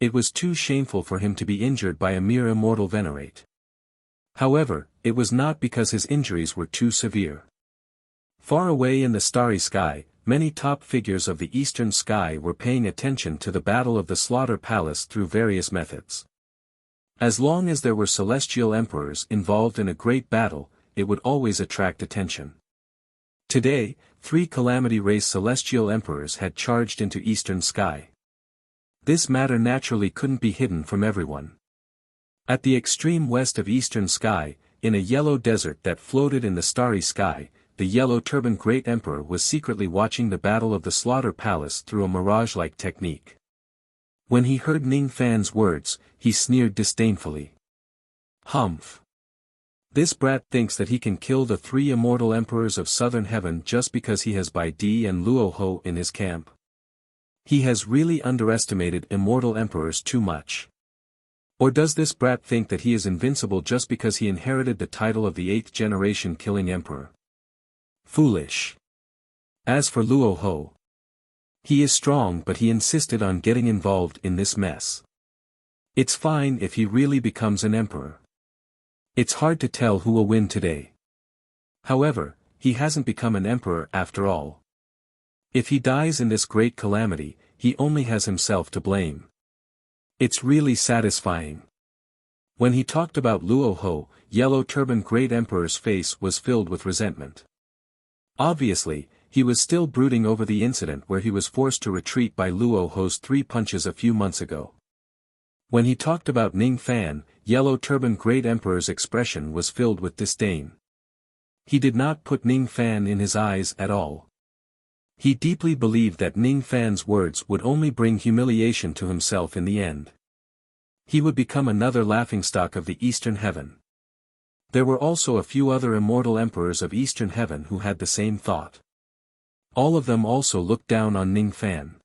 It was too shameful for him to be injured by a mere immortal venerate. However, it was not because his injuries were too severe. Far away in the starry sky, many top figures of the eastern sky were paying attention to the battle of the Slaughter Palace through various methods. As long as there were celestial emperors involved in a great battle, it would always attract attention. Today, 3 Calamity Race celestial emperors had charged into eastern sky. This matter naturally couldn't be hidden from everyone. At the extreme west of eastern sky, in a yellow desert that floated in the starry sky, the Yellow Turban Great Emperor was secretly watching the battle of the Slaughter Palace through a mirage-like technique. When he heard Ning Fan's words, he sneered disdainfully. Humph! This brat thinks that he can kill the 3 immortal emperors of southern heaven just because he has Bai Di and Luo Ho in his camp. He has really underestimated immortal emperors too much. Or does this brat think that he is invincible just because he inherited the title of the 8th generation killing emperor? Foolish. As for Luo Ho, he is strong, but he insisted on getting involved in this mess. It's fine if he really becomes an emperor. It's hard to tell who will win today. However, he hasn't become an emperor after all. If he dies in this great calamity, he only has himself to blame. It's really satisfying. When he talked about Luo Ho, Yellow Turban Great Emperor's face was filled with resentment. Obviously, he was still brooding over the incident where he was forced to retreat by Luo Ho's 3 punches a few months ago. When he talked about Ning Fan, Yellow Turban Great Emperor's expression was filled with disdain. He did not put Ning Fan in his eyes at all. He deeply believed that Ning Fan's words would only bring humiliation to himself in the end. He would become another laughingstock of the Eastern Heaven. There were also a few other immortal emperors of Eastern Heaven who had the same thought. All of them also looked down on Ning Fan.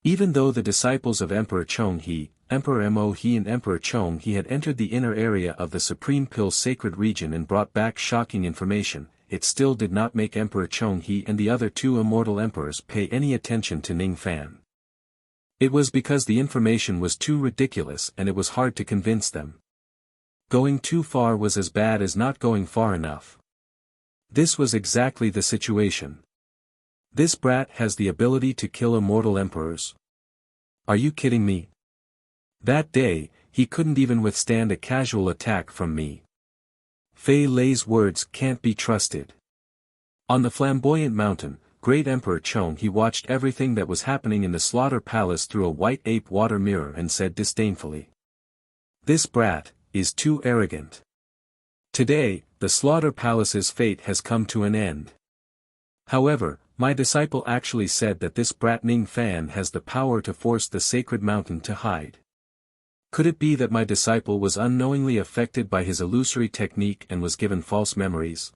Even though the disciples of Emperor Chong He, Emperor Mo He and Emperor Chong He had entered the inner area of the Supreme Pill sacred region and brought back shocking information, it still did not make Emperor Chong He and the other 2 immortal emperors pay any attention to Ning Fan. It was because the information was too ridiculous and it was hard to convince them. Going too far was as bad as not going far enough. This was exactly the situation. This brat has the ability to kill immortal emperors. Are you kidding me? That day, he couldn't even withstand a casual attack from me. Fei Lei's words can't be trusted. On the flamboyant mountain, Great Emperor Chong he watched everything that was happening in the slaughter palace through a white ape water mirror and said disdainfully. This brat is too arrogant. Today, the slaughter palace's fate has come to an end. However, my disciple actually said that this brat Ning Fan has the power to force the sacred mountain to hide. Could it be that my disciple was unknowingly affected by his illusory technique and was given false memories?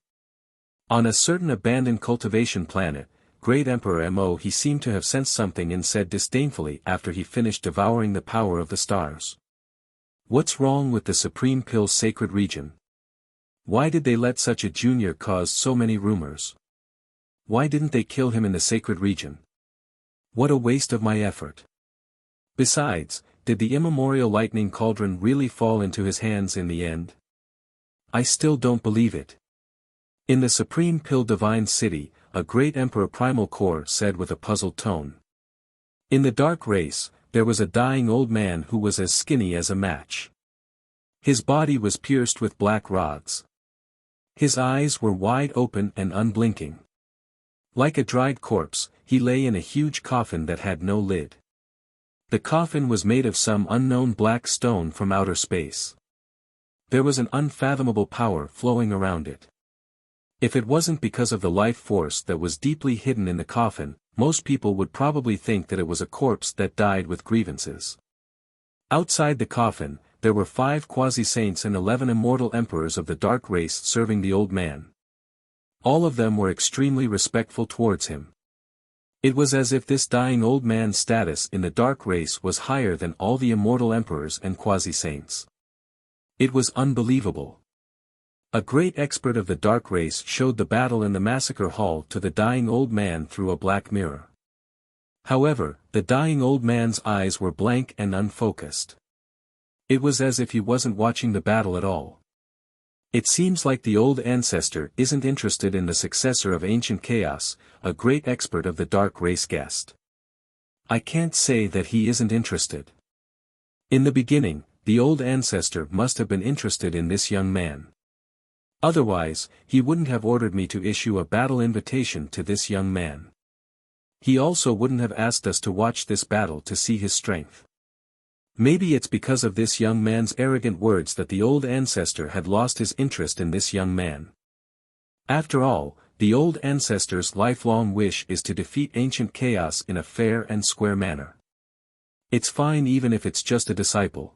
On a certain abandoned cultivation planet, Great Emperor Mo he seemed to have sensed something and said disdainfully after he finished devouring the power of the stars. What's wrong with the Supreme Pill's sacred region? Why did they let such a junior cause so many rumors? Why didn't they kill him in the sacred region? What a waste of my effort. Besides, did the immemorial lightning cauldron really fall into his hands in the end? I still don't believe it. In the Supreme Pill Divine City, a great Emperor Primal Core said with a puzzled tone. In the dark race, there was a dying old man who was as skinny as a match. His body was pierced with black rods. His eyes were wide open and unblinking. Like a dried corpse, he lay in a huge coffin that had no lid. The coffin was made of some unknown black stone from outer space. There was an unfathomable power flowing around it. If it wasn't because of the life force that was deeply hidden in the coffin, most people would probably think that it was a corpse that died with grievances. Outside the coffin, there were 5 quasi-saints and 11 immortal emperors of the dark race serving the old man. All of them were extremely respectful towards him. It was as if this dying old man's status in the dark race was higher than all the immortal emperors and quasi-saints. It was unbelievable. A great expert of the dark race showed the battle in the massacre hall to the dying old man through a black mirror. However, the dying old man's eyes were blank and unfocused. It was as if he wasn't watching the battle at all. It seems like the old ancestor isn't interested in the successor of ancient chaos, a great expert of the dark race guessed. I can't say that he isn't interested. In the beginning, the old ancestor must have been interested in this young man. Otherwise, he wouldn't have ordered me to issue a battle invitation to this young man. He also wouldn't have asked us to watch this battle to see his strength. Maybe it's because of this young man's arrogant words that the old ancestor had lost his interest in this young man. After all, the old ancestor's lifelong wish is to defeat ancient chaos in a fair and square manner. It's fine even if it's just a disciple.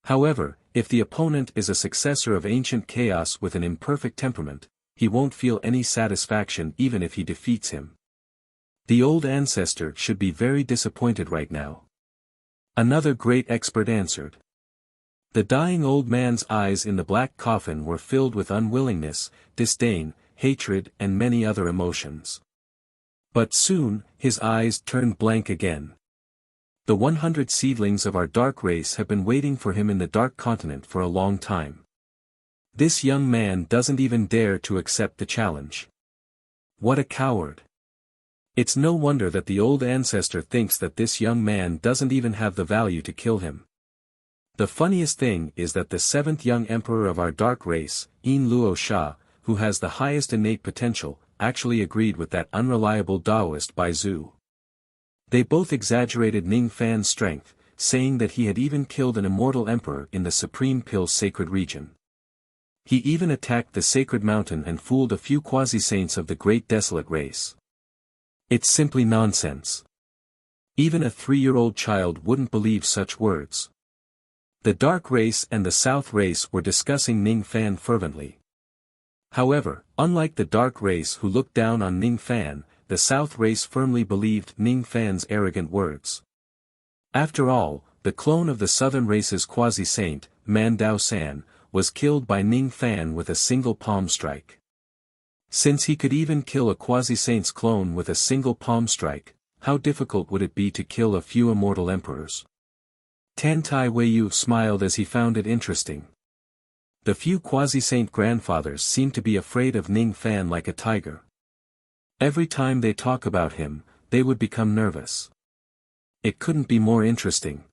However, if the opponent is a successor of ancient chaos with an imperfect temperament, he won't feel any satisfaction even if he defeats him. The old ancestor should be very disappointed right now. Another great expert answered. The dying old man's eyes in the black coffin were filled with unwillingness, disdain, hatred and many other emotions. But soon, his eyes turned blank again. The 100 seedlings of our dark race have been waiting for him in the dark continent for a long time. This young man doesn't even dare to accept the challenge. What a coward. It's no wonder that the old ancestor thinks that this young man doesn't even have the value to kill him. The funniest thing is that the 7th young emperor of our dark race, Yin Luo Sha, who has the highest innate potential, actually agreed with that unreliable Taoist Bai Zhu. They both exaggerated Ning Fan's strength, saying that he had even killed an immortal emperor in the Supreme Pill's sacred region. He even attacked the sacred mountain and fooled a few quasi-saints of the great desolate race. It's simply nonsense. Even a 3-year-old child wouldn't believe such words. The dark race and the south race were discussing Ning Fan fervently. However, unlike the dark race who looked down on Ning Fan, the south race firmly believed Ning Fan's arrogant words. After all, the clone of the southern race's quasi-saint, Man Dao San, was killed by Ning Fan with a single palm strike. Since he could even kill a quasi-saint's clone with a single palm strike, how difficult would it be to kill a few immortal emperors? Tan Tai Weiyu smiled as he found it interesting. The few quasi-saint grandfathers seem to be afraid of Ning Fan like a tiger. Every time they talk about him, they would become nervous. It couldn't be more interesting.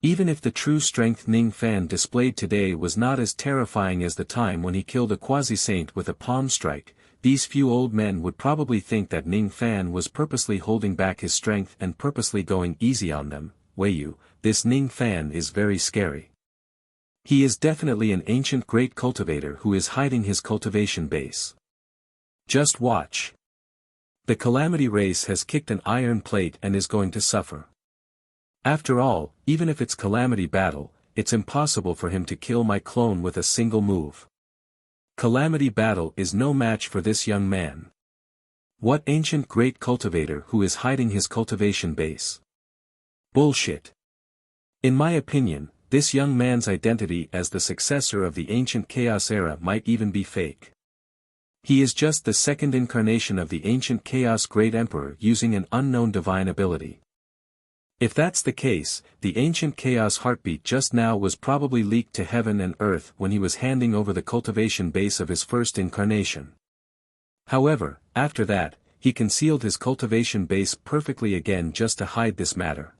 Even if the true strength Ning Fan displayed today was not as terrifying as the time when he killed a quasi-saint with a palm strike, these few old men would probably think that Ning Fan was purposely holding back his strength and purposely going easy on them. Weiyu, this Ning Fan is very scary. He is definitely an ancient great cultivator who is hiding his cultivation base. Just watch. The Calamity race has kicked an iron plate and is going to suffer. After all, even if it's Calamity battle, it's impossible for him to kill my clone with a single move. Calamity battle is no match for this young man. What ancient great cultivator who is hiding his cultivation base? Bullshit. In my opinion, this young man's identity as the successor of the ancient Chaos era might even be fake. He is just the second incarnation of the ancient Chaos Great Emperor using an unknown divine ability. If that's the case, the ancient Chaos heartbeat just now was probably leaked to heaven and earth when he was handing over the cultivation base of his first incarnation. However, after that, he concealed his cultivation base perfectly again just to hide this matter.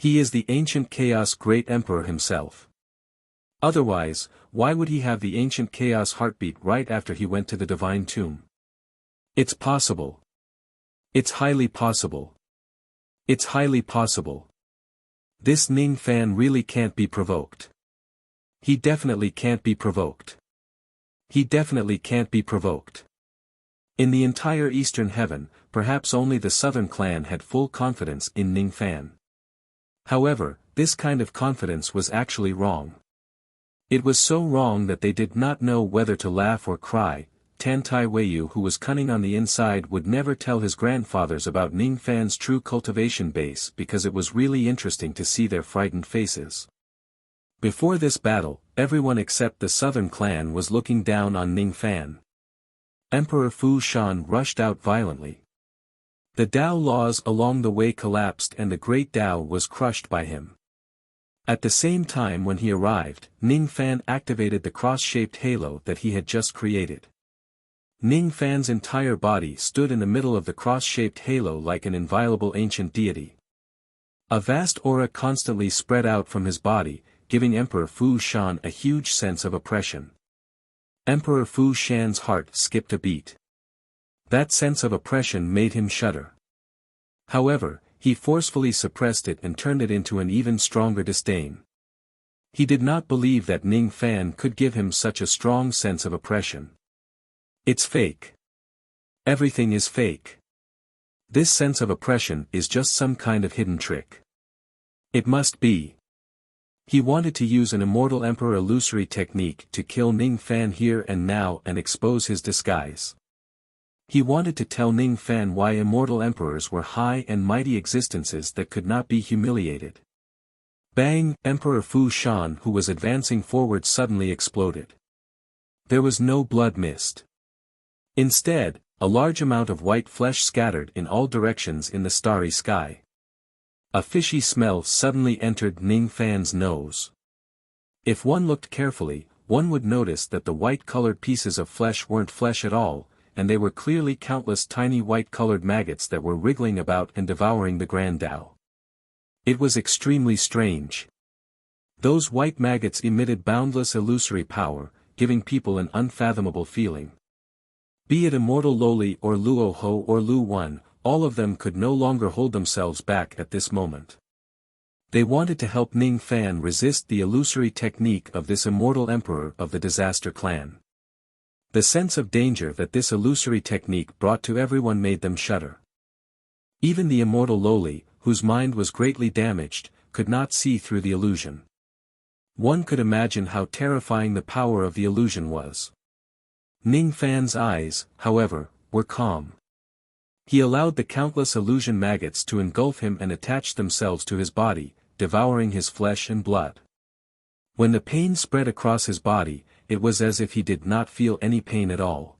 He is the ancient Chaos Great Emperor himself. Otherwise, why would he have the ancient Chaos heartbeat right after he went to the divine tomb? It's possible. It's highly possible. It's highly possible. This Ning Fan really can't be provoked. He definitely can't be provoked. He definitely can't be provoked. In the entire Eastern Heaven, perhaps only the Southern clan had full confidence in Ning Fan. However, this kind of confidence was actually wrong. It was so wrong that they did not know whether to laugh or cry. Tantai Weiyu, who was cunning on the inside, would never tell his grandfathers about Ning Fan's true cultivation base because it was really interesting to see their frightened faces. Before this battle, everyone except the Southern clan was looking down on Ning Fan. Emperor Fu Shan rushed out violently. The Dao laws along the way collapsed and the great Dao was crushed by him. At the same time when he arrived, Ning Fan activated the cross-shaped halo that he had just created. Ning Fan's entire body stood in the middle of the cross-shaped halo like an inviolable ancient deity. A vast aura constantly spread out from his body, giving Emperor Fu Shan a huge sense of oppression. Emperor Fu Shan's heart skipped a beat. That sense of oppression made him shudder. However, he forcefully suppressed it and turned it into an even stronger disdain. He did not believe that Ning Fan could give him such a strong sense of oppression. It's fake. Everything is fake. This sense of oppression is just some kind of hidden trick. It must be. He wanted to use an Immortal Emperor illusory technique to kill Ning Fan here and now and expose his disguise. He wanted to tell Ning Fan why immortal emperors were high and mighty existences that could not be humiliated. Bang! Emperor Fu Shan, who was advancing forward, suddenly exploded. There was no blood mist. Instead, a large amount of white flesh scattered in all directions in the starry sky. A fishy smell suddenly entered Ning Fan's nose. If one looked carefully, one would notice that the white-colored pieces of flesh weren't flesh at all, and they were clearly countless tiny white-colored maggots that were wriggling about and devouring the Grand Dao. It was extremely strange. Those white maggots emitted boundless illusory power, giving people an unfathomable feeling. Be it Immortal Loli or Luo Ho or Lu Wan, all of them could no longer hold themselves back at this moment. They wanted to help Ning Fan resist the illusory technique of this immortal emperor of the Disaster Clan. The sense of danger that this illusory technique brought to everyone made them shudder. Even the immortal Loli, whose mind was greatly damaged, could not see through the illusion. One could imagine how terrifying the power of the illusion was. Ning Fan's eyes, however, were calm. He allowed the countless illusion maggots to engulf him and attach themselves to his body, devouring his flesh and blood. When the pain spread across his body, it was as if he did not feel any pain at all.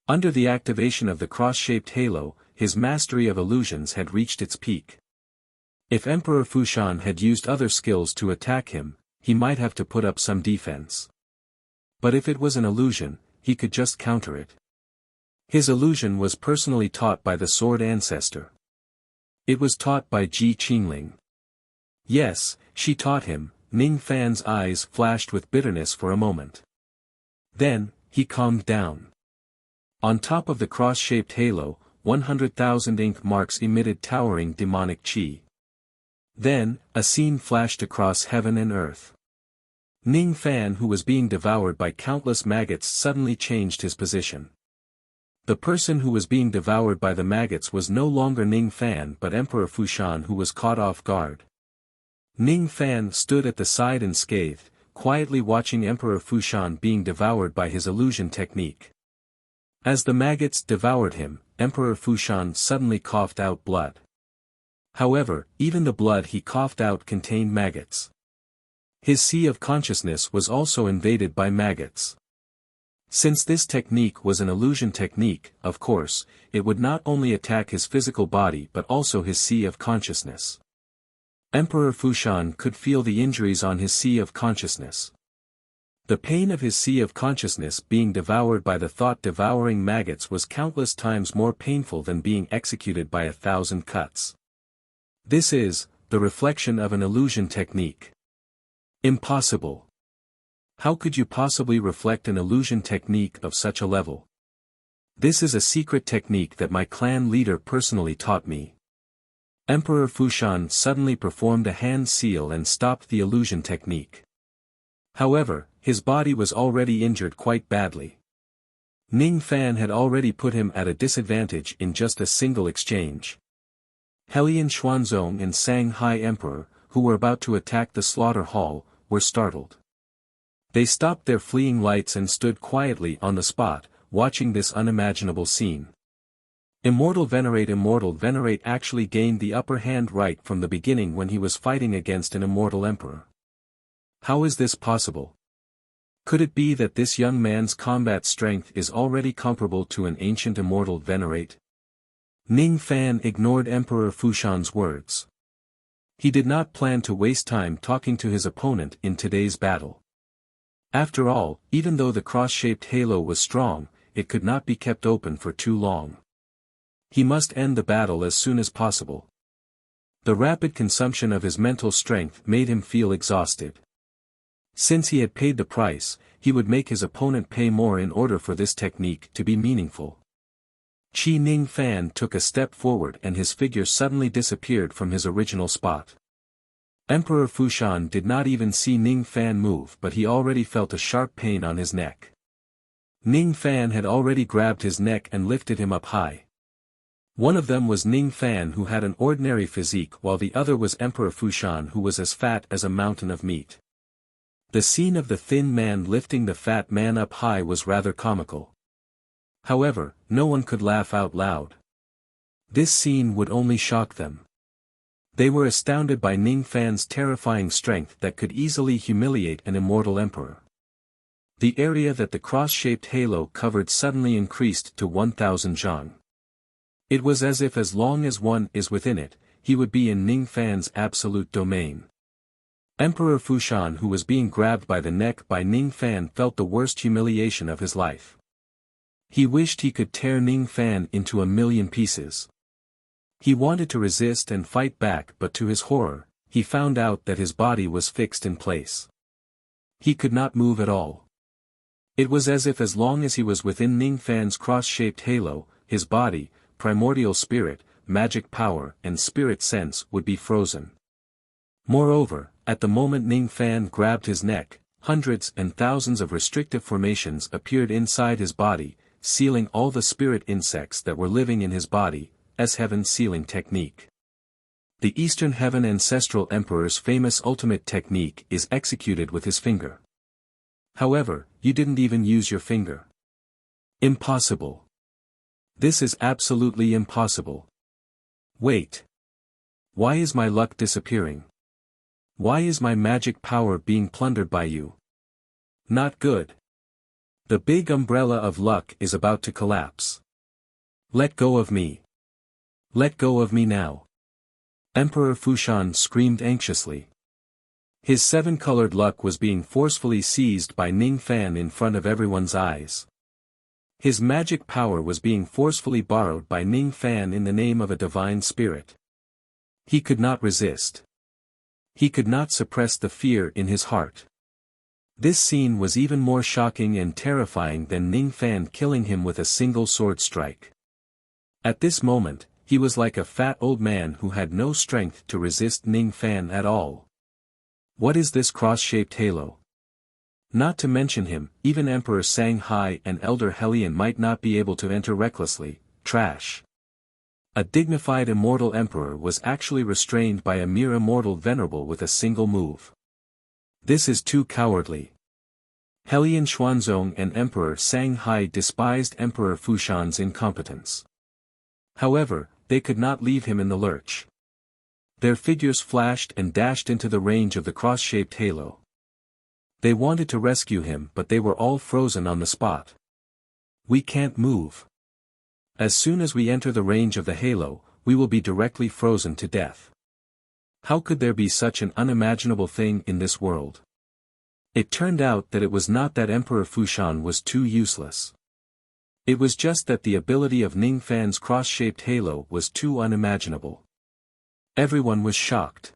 Under the activation of the cross-shaped halo, his mastery of illusions had reached its peak. If Emperor Fu Shan had used other skills to attack him, he might have to put up some defense. But if it was an illusion, he could just counter it. His illusion was personally taught by the sword ancestor. It was taught by Ji Qingling. Yes, she taught him. Ning Fan's eyes flashed with bitterness for a moment. Then, he calmed down. On top of the cross-shaped halo, 100,000 ink marks emitted towering demonic chi. Then, a scene flashed across heaven and earth. Ning Fan, who was being devoured by countless maggots, suddenly changed his position. The person who was being devoured by the maggots was no longer Ning Fan but Emperor Fushan, who was caught off guard. Ning Fan stood at the side and scathed, quietly watching Emperor Fushan being devoured by his illusion technique. As the maggots devoured him, Emperor Fushan suddenly coughed out blood. However, even the blood he coughed out contained maggots. His sea of consciousness was also invaded by maggots. Since this technique was an illusion technique, of course, it would not only attack his physical body but also his sea of consciousness. Emperor Fushan could feel the injuries on his sea of consciousness. The pain of his sea of consciousness being devoured by the thought-devouring maggots was countless times more painful than being executed by 1,000 cuts. This is, the reflection of an illusion technique. Impossible. How could you possibly reflect an illusion technique of such a level? This is a secret technique that my clan leader personally taught me. Emperor Fushan suddenly performed a hand seal and stopped the illusion technique. However, his body was already injured quite badly. Ning Fan had already put him at a disadvantage in just a single exchange. Helian Xuanzong and Shanghai Emperor, who were about to attack the slaughter hall, were startled. They stopped their fleeing lights and stood quietly on the spot, watching this unimaginable scene. Immortal Venerate actually gained the upper hand right from the beginning when he was fighting against an immortal emperor. How is this possible? Could it be that this young man's combat strength is already comparable to an ancient immortal Venerate? Ning Fan ignored Emperor Fushan's words. He did not plan to waste time talking to his opponent in today's battle. After all, even though the cross-shaped halo was strong, it could not be kept open for too long. He must end the battle as soon as possible. The rapid consumption of his mental strength made him feel exhausted. Since he had paid the price, he would make his opponent pay more in order for this technique to be meaningful. Qi Ning Fan took a step forward and his figure suddenly disappeared from his original spot. Emperor Fushan did not even see Ning Fan move, but he already felt a sharp pain on his neck. Ning Fan had already grabbed his neck and lifted him up high. One of them was Ning Fan, who had an ordinary physique, while the other was Emperor Fushan, who was as fat as a mountain of meat. The scene of the thin man lifting the fat man up high was rather comical. However, no one could laugh out loud. This scene would only shock them. They were astounded by Ning Fan's terrifying strength that could easily humiliate an immortal emperor. The area that the cross-shaped halo covered suddenly increased to 1,000 zhang. It was as if as long as one is within it, he would be in Ning Fan's absolute domain. Emperor Fushan, who was being grabbed by the neck by Ning Fan, felt the worst humiliation of his life. He wished he could tear Ning Fan into 1,000,000 pieces. He wanted to resist and fight back, but to his horror, he found out that his body was fixed in place. He could not move at all. It was as if as long as he was within Ning Fan's cross-shaped halo, his body, primordial spirit, magic power and spirit sense would be frozen. Moreover, at the moment Ning Fan grabbed his neck, hundreds and thousands of restrictive formations appeared inside his body, sealing all the spirit insects that were living in his body, as heaven sealing technique. The Eastern Heaven Ancestral Emperor's famous ultimate technique is executed with his finger. However, you didn't even use your finger. Impossible. This is absolutely impossible. Wait. Why is my luck disappearing? Why is my magic power being plundered by you? Not good. The big umbrella of luck is about to collapse. Let go of me. Let go of me now. Emperor Fushan screamed anxiously. His seven-colored luck was being forcefully seized by Ning Fan in front of everyone's eyes. His magic power was being forcefully borrowed by Ning Fan in the name of a divine spirit. He could not resist. He could not suppress the fear in his heart. This scene was even more shocking and terrifying than Ning Fan killing him with a single sword strike. At this moment, he was like a fat old man who had no strength to resist Ning Fan at all. What is this cross-shaped halo? Not to mention him, even Emperor Sanghai and Elder Hellion might not be able to enter recklessly. Trash. A dignified immortal emperor was actually restrained by a mere immortal venerable with a single move. This is too cowardly. Hellion Xuanzong and Emperor Sanghai despised Emperor Fushan's incompetence. However, they could not leave him in the lurch. Their figures flashed and dashed into the range of the cross-shaped halo. They wanted to rescue him, but they were all frozen on the spot. We can't move. As soon as we enter the range of the halo, we will be directly frozen to death. How could there be such an unimaginable thing in this world? It turned out that it was not that Emperor Fushan was too useless. It was just that the ability of Ning Fan's cross-shaped halo was too unimaginable. Everyone was shocked.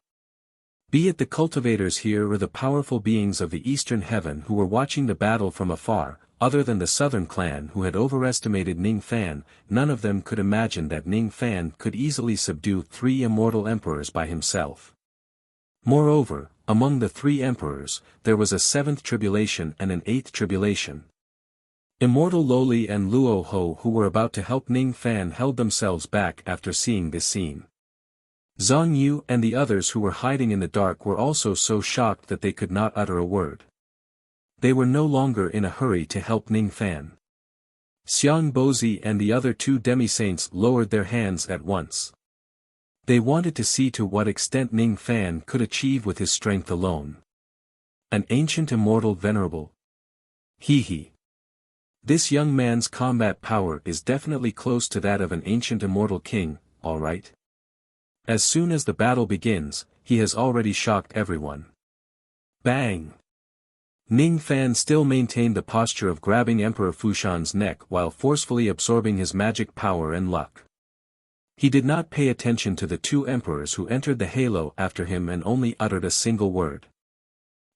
Be it the cultivators here or the powerful beings of the eastern heaven who were watching the battle from afar, other than the southern clan who had overestimated Ning Fan, none of them could imagine that Ning Fan could easily subdue 3 immortal emperors by himself. Moreover, among the 3 emperors, there was a 7th tribulation and an 8th tribulation. Immortal Loli and Luo Ho, who were about to help Ning Fan, held themselves back after seeing this scene. Zhang Yu and the others who were hiding in the dark were also so shocked that they could not utter a word. They were no longer in a hurry to help Ning Fan. Xiang Bozi and the other 2 demi-saints lowered their hands at once. They wanted to see to what extent Ning Fan could achieve with his strength alone. An ancient immortal venerable. He. This young man's combat power is definitely close to that of an ancient immortal king, alright? As soon as the battle begins, he has already shocked everyone. Bang! Ning Fan still maintained the posture of grabbing Emperor Fushan's neck while forcefully absorbing his magic power and luck. He did not pay attention to the 2 emperors who entered the halo after him and only uttered a single word.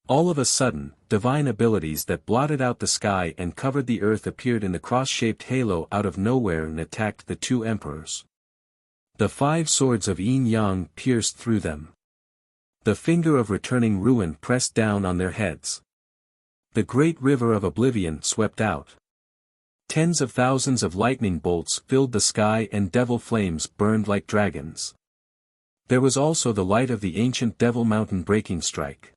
All of a sudden, divine abilities that blotted out the sky and covered the earth appeared in the cross-shaped halo out of nowhere and attacked the 2 emperors. The 5 swords of Yin Yang pierced through them. The finger of returning ruin pressed down on their heads. The great river of oblivion swept out. Tens of thousands of lightning bolts filled the sky and devil flames burned like dragons. There was also the light of the ancient devil mountain breaking strike.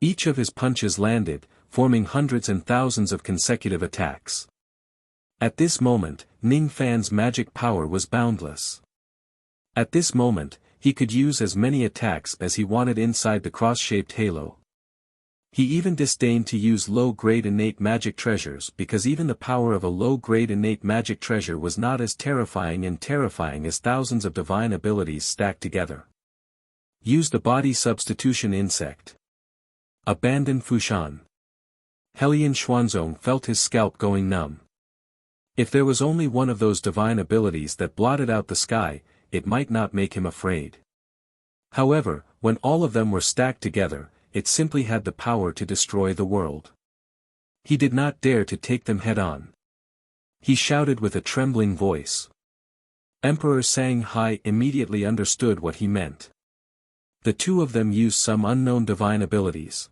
Each of his punches landed, forming hundreds and thousands of consecutive attacks. At this moment, Ning Fan's magic power was boundless. At this moment, he could use as many attacks as he wanted inside the cross-shaped halo. He even disdained to use low-grade innate magic treasures because even the power of a low-grade innate magic treasure was not as terrifying as thousands of divine abilities stacked together. Use the body substitution insect. Abandon Fushan. Hellion Xuanzong felt his scalp going numb. If there was only one of those divine abilities that blotted out the sky, it might not make him afraid. However, when all of them were stacked together, it simply had the power to destroy the world. He did not dare to take them head-on. He shouted with a trembling voice. Emperor Sanghai immediately understood what he meant. The 2 of them used some unknown divine abilities.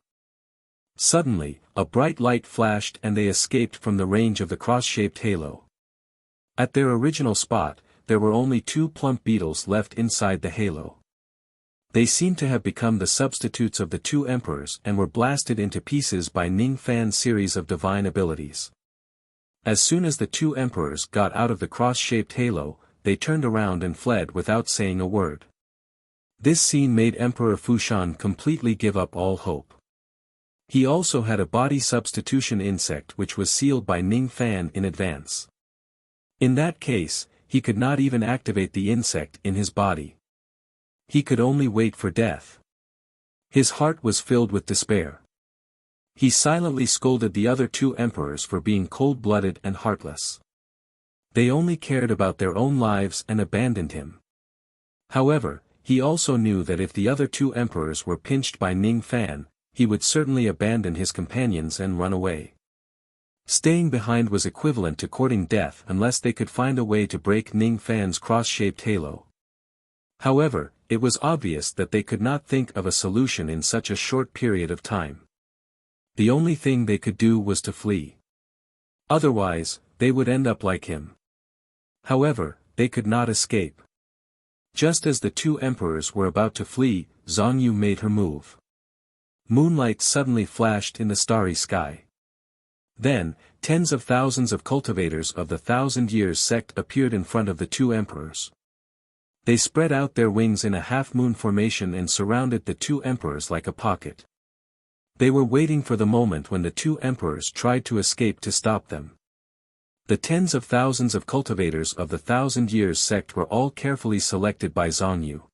Suddenly, a bright light flashed and they escaped from the range of the cross-shaped halo. At their original spot, there were only 2 plump beetles left inside the halo. They seemed to have become the substitutes of the 2 emperors and were blasted into pieces by Ning Fan's series of divine abilities. As soon as the 2 emperors got out of the cross-shaped halo, they turned around and fled without saying a word. This scene made Emperor Fushan completely give up all hope. He also had a body substitution insect which was sealed by Ning Fan in advance. In that case, he could not even activate the insect in his body. He could only wait for death. His heart was filled with despair. He silently scolded the other two emperors for being cold-blooded and heartless. They only cared about their own lives and abandoned him. However, he also knew that if the other two emperors were pinched by Ning Fan, he would certainly abandon his companions and run away. Staying behind was equivalent to courting death unless they could find a way to break Ning Fan's cross-shaped halo. However, it was obvious that they could not think of a solution in such a short period of time. The only thing they could do was to flee. Otherwise, they would end up like him. However, they could not escape. Just as the two emperors were about to flee, Zhang Yu made her move. Moonlight suddenly flashed in the starry sky. Then, tens of thousands of cultivators of the Thousand Years sect appeared in front of the two emperors. They spread out their wings in a half-moon formation and surrounded the two emperors like a pocket. They were waiting for the moment when the two emperors tried to escape to stop them. The tens of thousands of cultivators of the Thousand Years sect were all carefully selected by Zhang Yu.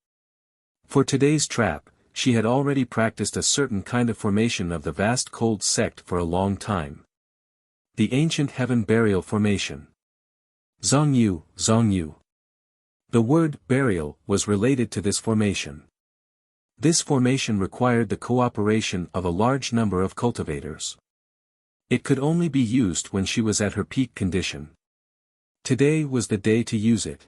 For today's trap, she had already practiced a certain kind of formation of the vast cold sect for a long time. The ancient heaven burial formation. Zhang Yu, Zhang Yu. The word burial was related to this formation. This formation required the cooperation of a large number of cultivators. It could only be used when she was at her peak condition. Today was the day to use it.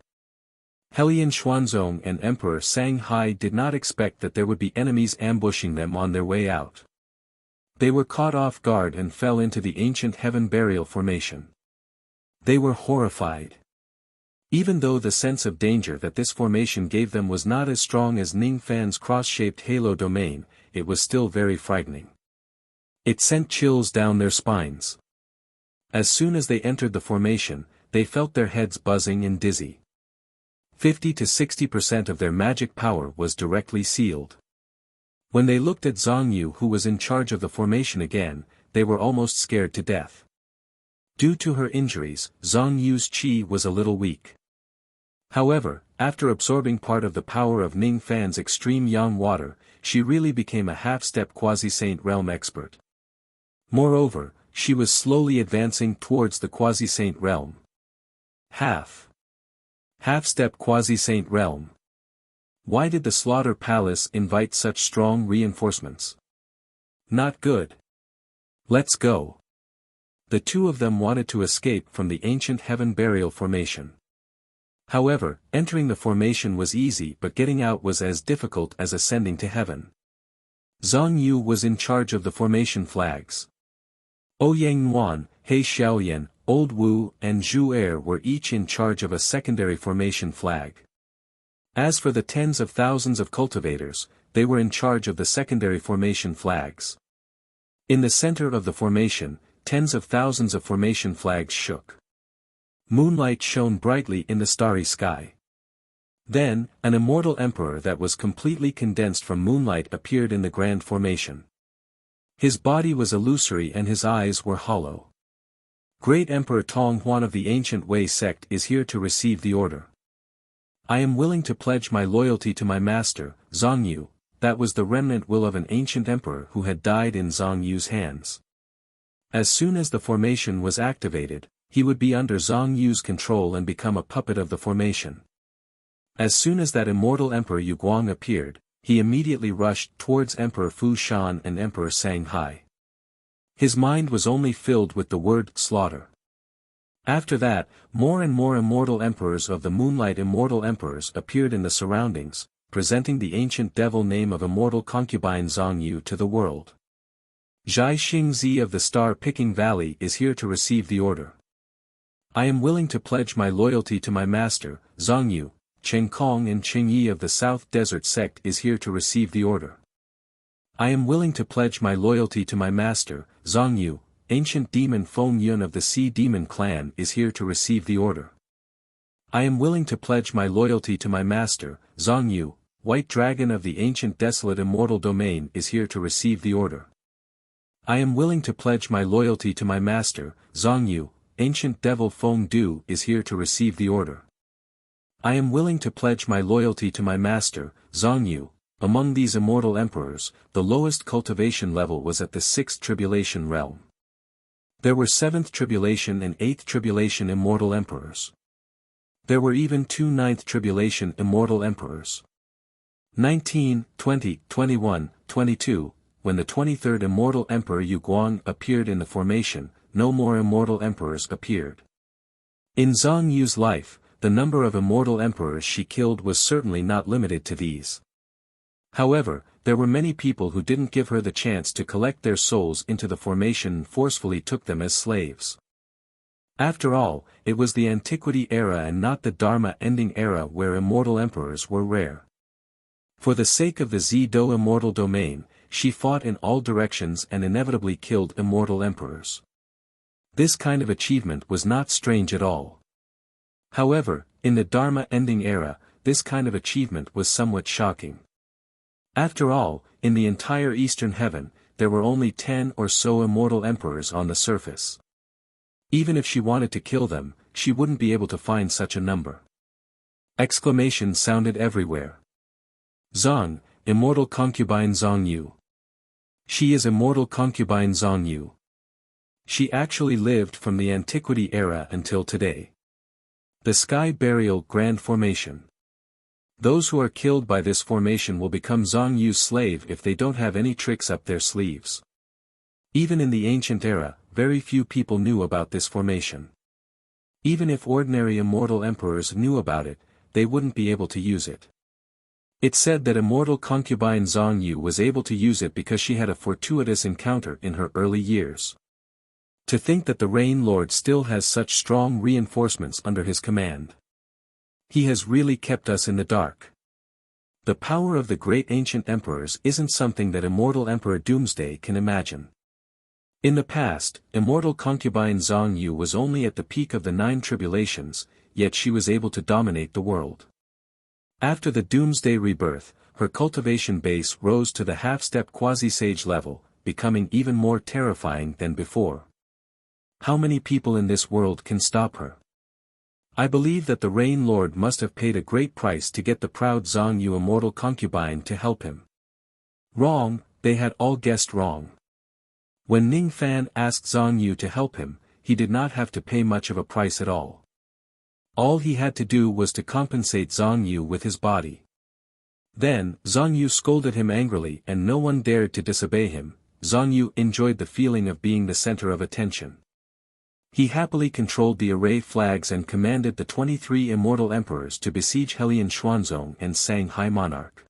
Hellion Xuanzong and Emperor Sang-hai did not expect that there would be enemies ambushing them on their way out. They were caught off guard and fell into the ancient heaven burial formation. They were horrified. Even though the sense of danger that this formation gave them was not as strong as Ning Fan's cross-shaped halo domain, it was still very frightening. It sent chills down their spines. As soon as they entered the formation, they felt their heads buzzing and dizzy. 50 to 60% of their magic power was directly sealed. When they looked at Zhang Yu, who was in charge of the formation again, they were almost scared to death. Due to her injuries, Zhang Yu's qi was a little weak. However, after absorbing part of the power of Ning Fan's extreme yang water, she really became a half-step quasi-saint realm expert. Moreover, she was slowly advancing towards the quasi-saint realm. Half-step quasi-saint realm. Why did the Slaughter Palace invite such strong reinforcements? Not good. Let's go. The two of them wanted to escape from the ancient heaven burial formation. However, entering the formation was easy, but getting out was as difficult as ascending to heaven. Zhang Yu was in charge of the formation flags. Ouyang Nuan, He Xiaoyan, Old Wu and Zhu Er were each in charge of a secondary formation flag. As for the tens of thousands of cultivators, they were in charge of the secondary formation flags. In the center of the formation, tens of thousands of formation flags shook. Moonlight shone brightly in the starry sky. Then, an immortal emperor that was completely condensed from moonlight appeared in the grand formation. His body was illusory and his eyes were hollow. Great Emperor Tong Huan of the Ancient Wei sect is here to receive the order. I am willing to pledge my loyalty to my master, Zhang Yu. That was the remnant will of an ancient emperor who had died in Zhang Yu's hands. As soon as the formation was activated, he would be under Zhang Yu's control and become a puppet of the formation. As soon as that immortal Emperor Yu Guang appeared, he immediately rushed towards Emperor Fu Shan and Emperor Sang-hai. His mind was only filled with the word slaughter. After that, more and more immortal emperors of the Moonlight Immortal Emperors appeared in the surroundings, presenting the ancient devil name of immortal concubine Zhang Yu to the world. Zhai Xingzi of the Star-Picking Valley is here to receive the order. I am willing to pledge my loyalty to my master, Zhang Yu. Cheng Kong and Cheng Yi of the South Desert sect is here to receive the order. I am willing to pledge my loyalty to my master, Zhang Yu. Ancient demon Feng Yun of the Sea Demon clan is here to receive the order. I am willing to pledge my loyalty to my master, Zhang Yu. White Dragon of the Ancient Desolate Immortal Domain is here to receive the order. I am willing to pledge my loyalty to my master, Zhang Yu. Ancient Devil Feng Du is here to receive the order. I am willing to pledge my loyalty to my master, Zhang Yu. Among these immortal emperors, the lowest cultivation level was at the 6th tribulation realm. There were 7th tribulation and 8th tribulation immortal emperors. There were even 2 9th tribulation immortal emperors. 19, 20, 21, 22, when the 23rd immortal emperor Yu Guang appeared in the formation, no more immortal emperors appeared. In Zhang Yu's life, the number of immortal emperors she killed was certainly not limited to these. However, there were many people who didn't give her the chance to collect their souls into the formation and forcefully took them as slaves. After all, it was the Antiquity era and not the Dharma-ending era where immortal emperors were rare. For the sake of the Zi-Do immortal domain, she fought in all directions and inevitably killed immortal emperors. This kind of achievement was not strange at all. However, in the Dharma-ending era, this kind of achievement was somewhat shocking. After all, in the entire Eastern Heaven, there were only 10 or so immortal emperors on the surface. Even if she wanted to kill them, she wouldn't be able to find such a number. Exclamations sounded everywhere. Zhang, immortal concubine Zhang Yu. She is immortal concubine Zhang Yu. She actually lived from the Antiquity era until today. The Sky Burial Grand Formation. Those who are killed by this formation will become Zhang Yu's slave if they don't have any tricks up their sleeves. Even in the ancient era, very few people knew about this formation. Even if ordinary immortal emperors knew about it, they wouldn't be able to use it. It said that immortal concubine Zhang Yu was able to use it because she had a fortuitous encounter in her early years. To think that the Rain Lord still has such strong reinforcements under his command. He has really kept us in the dark. The power of the great ancient emperors isn't something that immortal Emperor Doomsday can imagine. In the past, immortal concubine Zhang Yu was only at the peak of the 9 tribulations, yet she was able to dominate the world. After the Doomsday rebirth, her cultivation base rose to the half-step quasi-sage level, becoming even more terrifying than before. How many people in this world can stop her? I believe that the Rain Lord must have paid a great price to get the proud Zhang Yu immortal concubine to help him. Wrong, they had all guessed wrong. When Ning Fan asked Zhang Yu to help him, he did not have to pay much of a price at all. All he had to do was to compensate Zhang Yu with his body. Then, Zhang Yu scolded him angrily and no one dared to disobey him. Zhang Yu enjoyed the feeling of being the center of attention. He happily controlled the array flags and commanded the 23 immortal emperors to besiege Helian Xuanzong and Shanghai Monarch.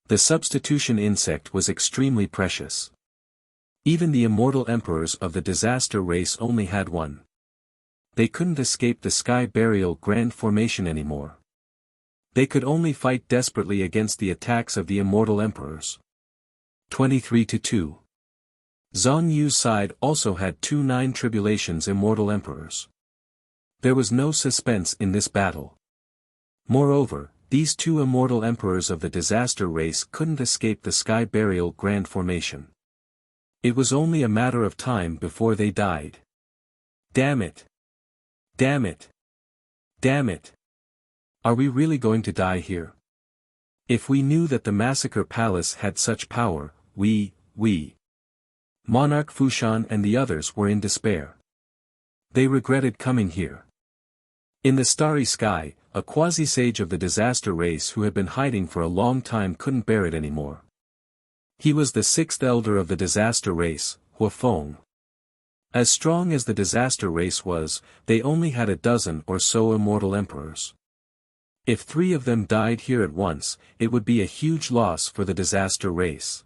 The substitution insect was extremely precious. Even the immortal emperors of the disaster race only had one. They couldn't escape the Sky Burial Grand Formation anymore. They could only fight desperately against the attacks of the immortal emperors. 23-2. Zhang Yu's side also had 2 9 tribulations immortal emperors. There was no suspense in this battle. Moreover, these 2 immortal emperors of the disaster race couldn't escape the Sky Burial Grand Formation. It was only a matter of time before they died. Damn it! Damn it! Damn it! Are we really going to die here? If we knew that the Massacre Palace had such power, we. Monarch Fushan and the others were in despair. They regretted coming here. In the starry sky, a quasi-sage of the disaster race who had been hiding for a long time couldn't bear it anymore. He was the 6th elder of the disaster race, Huafeng. As strong as the disaster race was, they only had a dozen or so immortal emperors. If 3 of them died here at once, it would be a huge loss for the disaster race.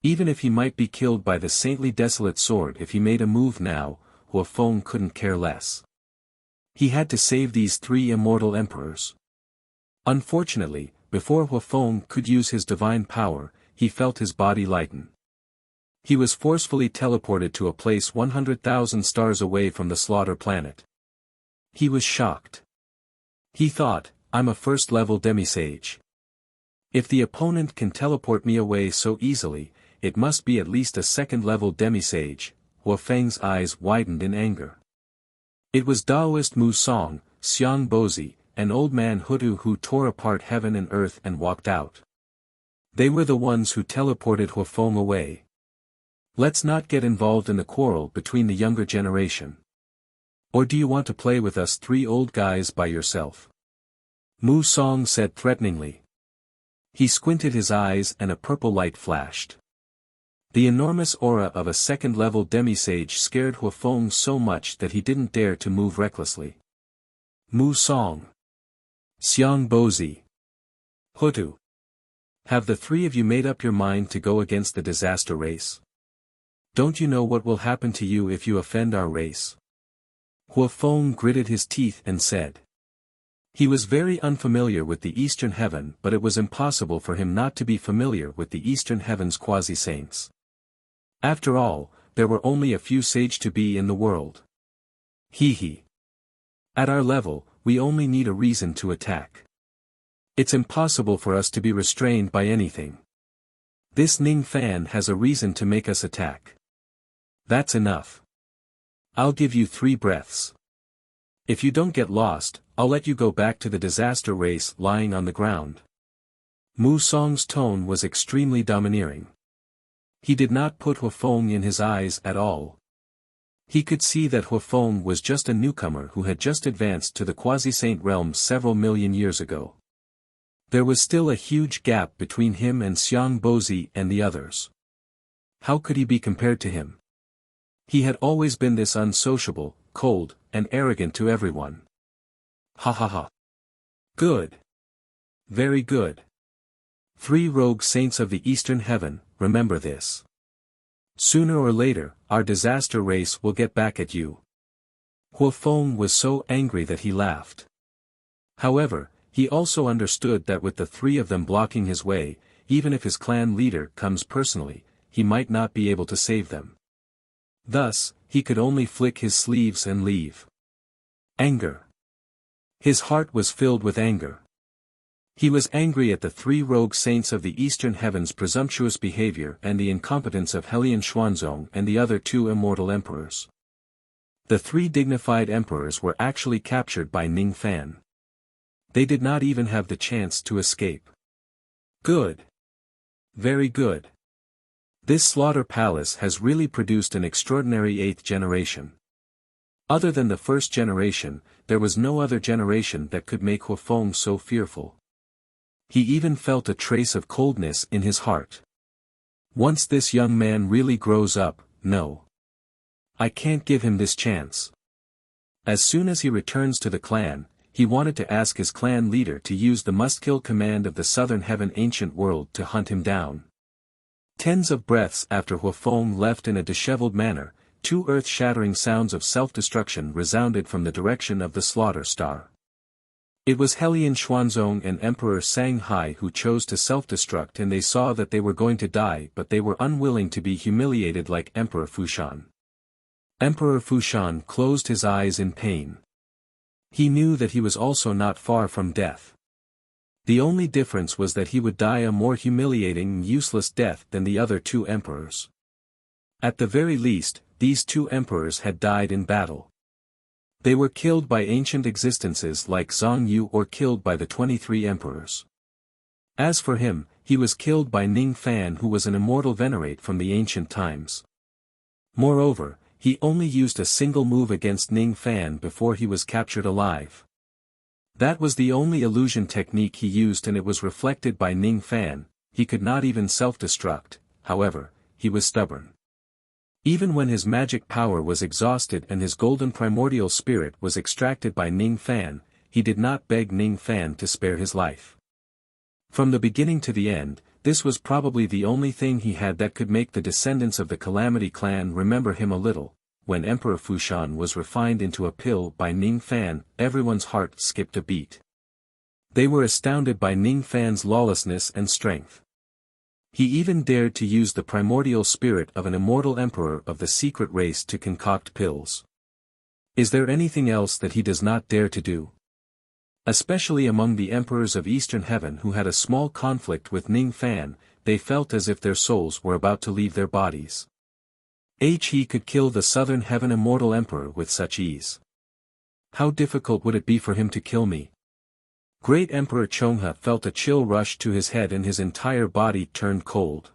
Even if he might be killed by the saintly desolate sword if he made a move now, Huafeng couldn't care less. He had to save these 3 immortal emperors. Unfortunately, before Huafeng could use his divine power, he felt his body lighten. He was forcefully teleported to a place 100,000 stars away from the slaughter planet. He was shocked. He thought, I'm a first-level demisage. If the opponent can teleport me away so easily, it must be at least a 2nd-level demisage. Huafeng's eyes widened in anger. It was Taoist Mu Song, Xiang Bozi, an old man Hutu who tore apart heaven and earth and walked out. They were the ones who teleported Huafeng away. Let's not get involved in the quarrel between the younger generation. Or do you want to play with us three old guys by yourself? Mu Song said threateningly. He squinted his eyes and a purple light flashed. The enormous aura of a second-level demisage scared Huafeng so much that he didn't dare to move recklessly. Mu Song. Xiang Bozi. Hutu. Have the three of you made up your mind to go against the disaster race? Don't you know what will happen to you if you offend our race? Huafeng gritted his teeth and said. He was very unfamiliar with the Eastern Heaven, but it was impossible for him not to be familiar with the Eastern Heaven's quasi-saints. After all, there were only a few sage to be in the world. Hee. At our level, we only need a reason to attack. It's impossible for us to be restrained by anything. This Ning Fan has a reason to make us attack. That's enough. I'll give you 3 breaths. If you don't get lost, I'll let you go back to the disaster race lying on the ground. Mu Song's tone was extremely domineering. He did not put Huafeng in his eyes at all. He could see that Huafeng was just a newcomer who had just advanced to the quasi-saint realm several million years ago. There was still a huge gap between him and Xiang Bozi and the others. How could he be compared to him? He had always been this unsociable, cold, and arrogant to everyone. Ha. Good. Very good. 3 rogue saints of the Eastern Heaven, remember this. Sooner or later, our disaster race will get back at you. Huafeng was so angry that he laughed. However, he also understood that with the 3 of them blocking his way, even if his clan leader comes personally, he might not be able to save them. Thus, he could only flick his sleeves and leave. Anger. His heart was filled with anger. He was angry at the 3 rogue saints of the Eastern Heaven's presumptuous behavior and the incompetence of Helian Xuanzong and the other 2 immortal emperors. The 3 dignified emperors were actually captured by Ning Fan. They did not even have the chance to escape. Good. Very good. This slaughter palace has really produced an extraordinary 8th generation. Other than the 1st generation, there was no other generation that could make Huafeng so fearful. He even felt a trace of coldness in his heart. Once this young man really grows up, no. I can't give him this chance. As soon as he returns to the clan, he wanted to ask his clan leader to use the must-kill command of the Southern Heaven ancient world to hunt him down. Tens of breaths after Huafeng left in a disheveled manner, 2 earth-shattering sounds of self-destruction resounded from the direction of the slaughter star. It was Helian Xuanzong and Emperor Sanghai who chose to self-destruct, and they saw that they were going to die, but they were unwilling to be humiliated like Emperor Fushan. Emperor Fushan closed his eyes in pain. He knew that he was also not far from death. The only difference was that he would die a more humiliating and useless death than the other 2 emperors. At the very least, these 2 emperors had died in battle. They were killed by ancient existences like Zhang Yu or killed by the 23 emperors. As for him, he was killed by Ning Fan, who was an immortal venerate from the ancient times. Moreover, he only used a single move against Ning Fan before he was captured alive. That was the only illusion technique he used, and it was reflected by Ning Fan. He could not even self-destruct. However, he was stubborn. Even when his magic power was exhausted and his golden primordial spirit was extracted by Ning Fan, he did not beg Ning Fan to spare his life. From the beginning to the end, this was probably the only thing he had that could make the descendants of the Calamity clan remember him a little. When Emperor Fushan was refined into a pill by Ning Fan, everyone's heart skipped a beat. They were astounded by Ning Fan's lawlessness and strength. He even dared to use the primordial spirit of an immortal emperor of the secret race to concoct pills. Is there anything else that he does not dare to do? Especially among the emperors of Eastern Heaven who had a small conflict with Ning Fan, they felt as if their souls were about to leave their bodies. He could kill the Southern Heaven immortal emperor with such ease. How difficult would it be for him to kill me? Great Emperor Chongha felt a chill rush to his head and his entire body turned cold.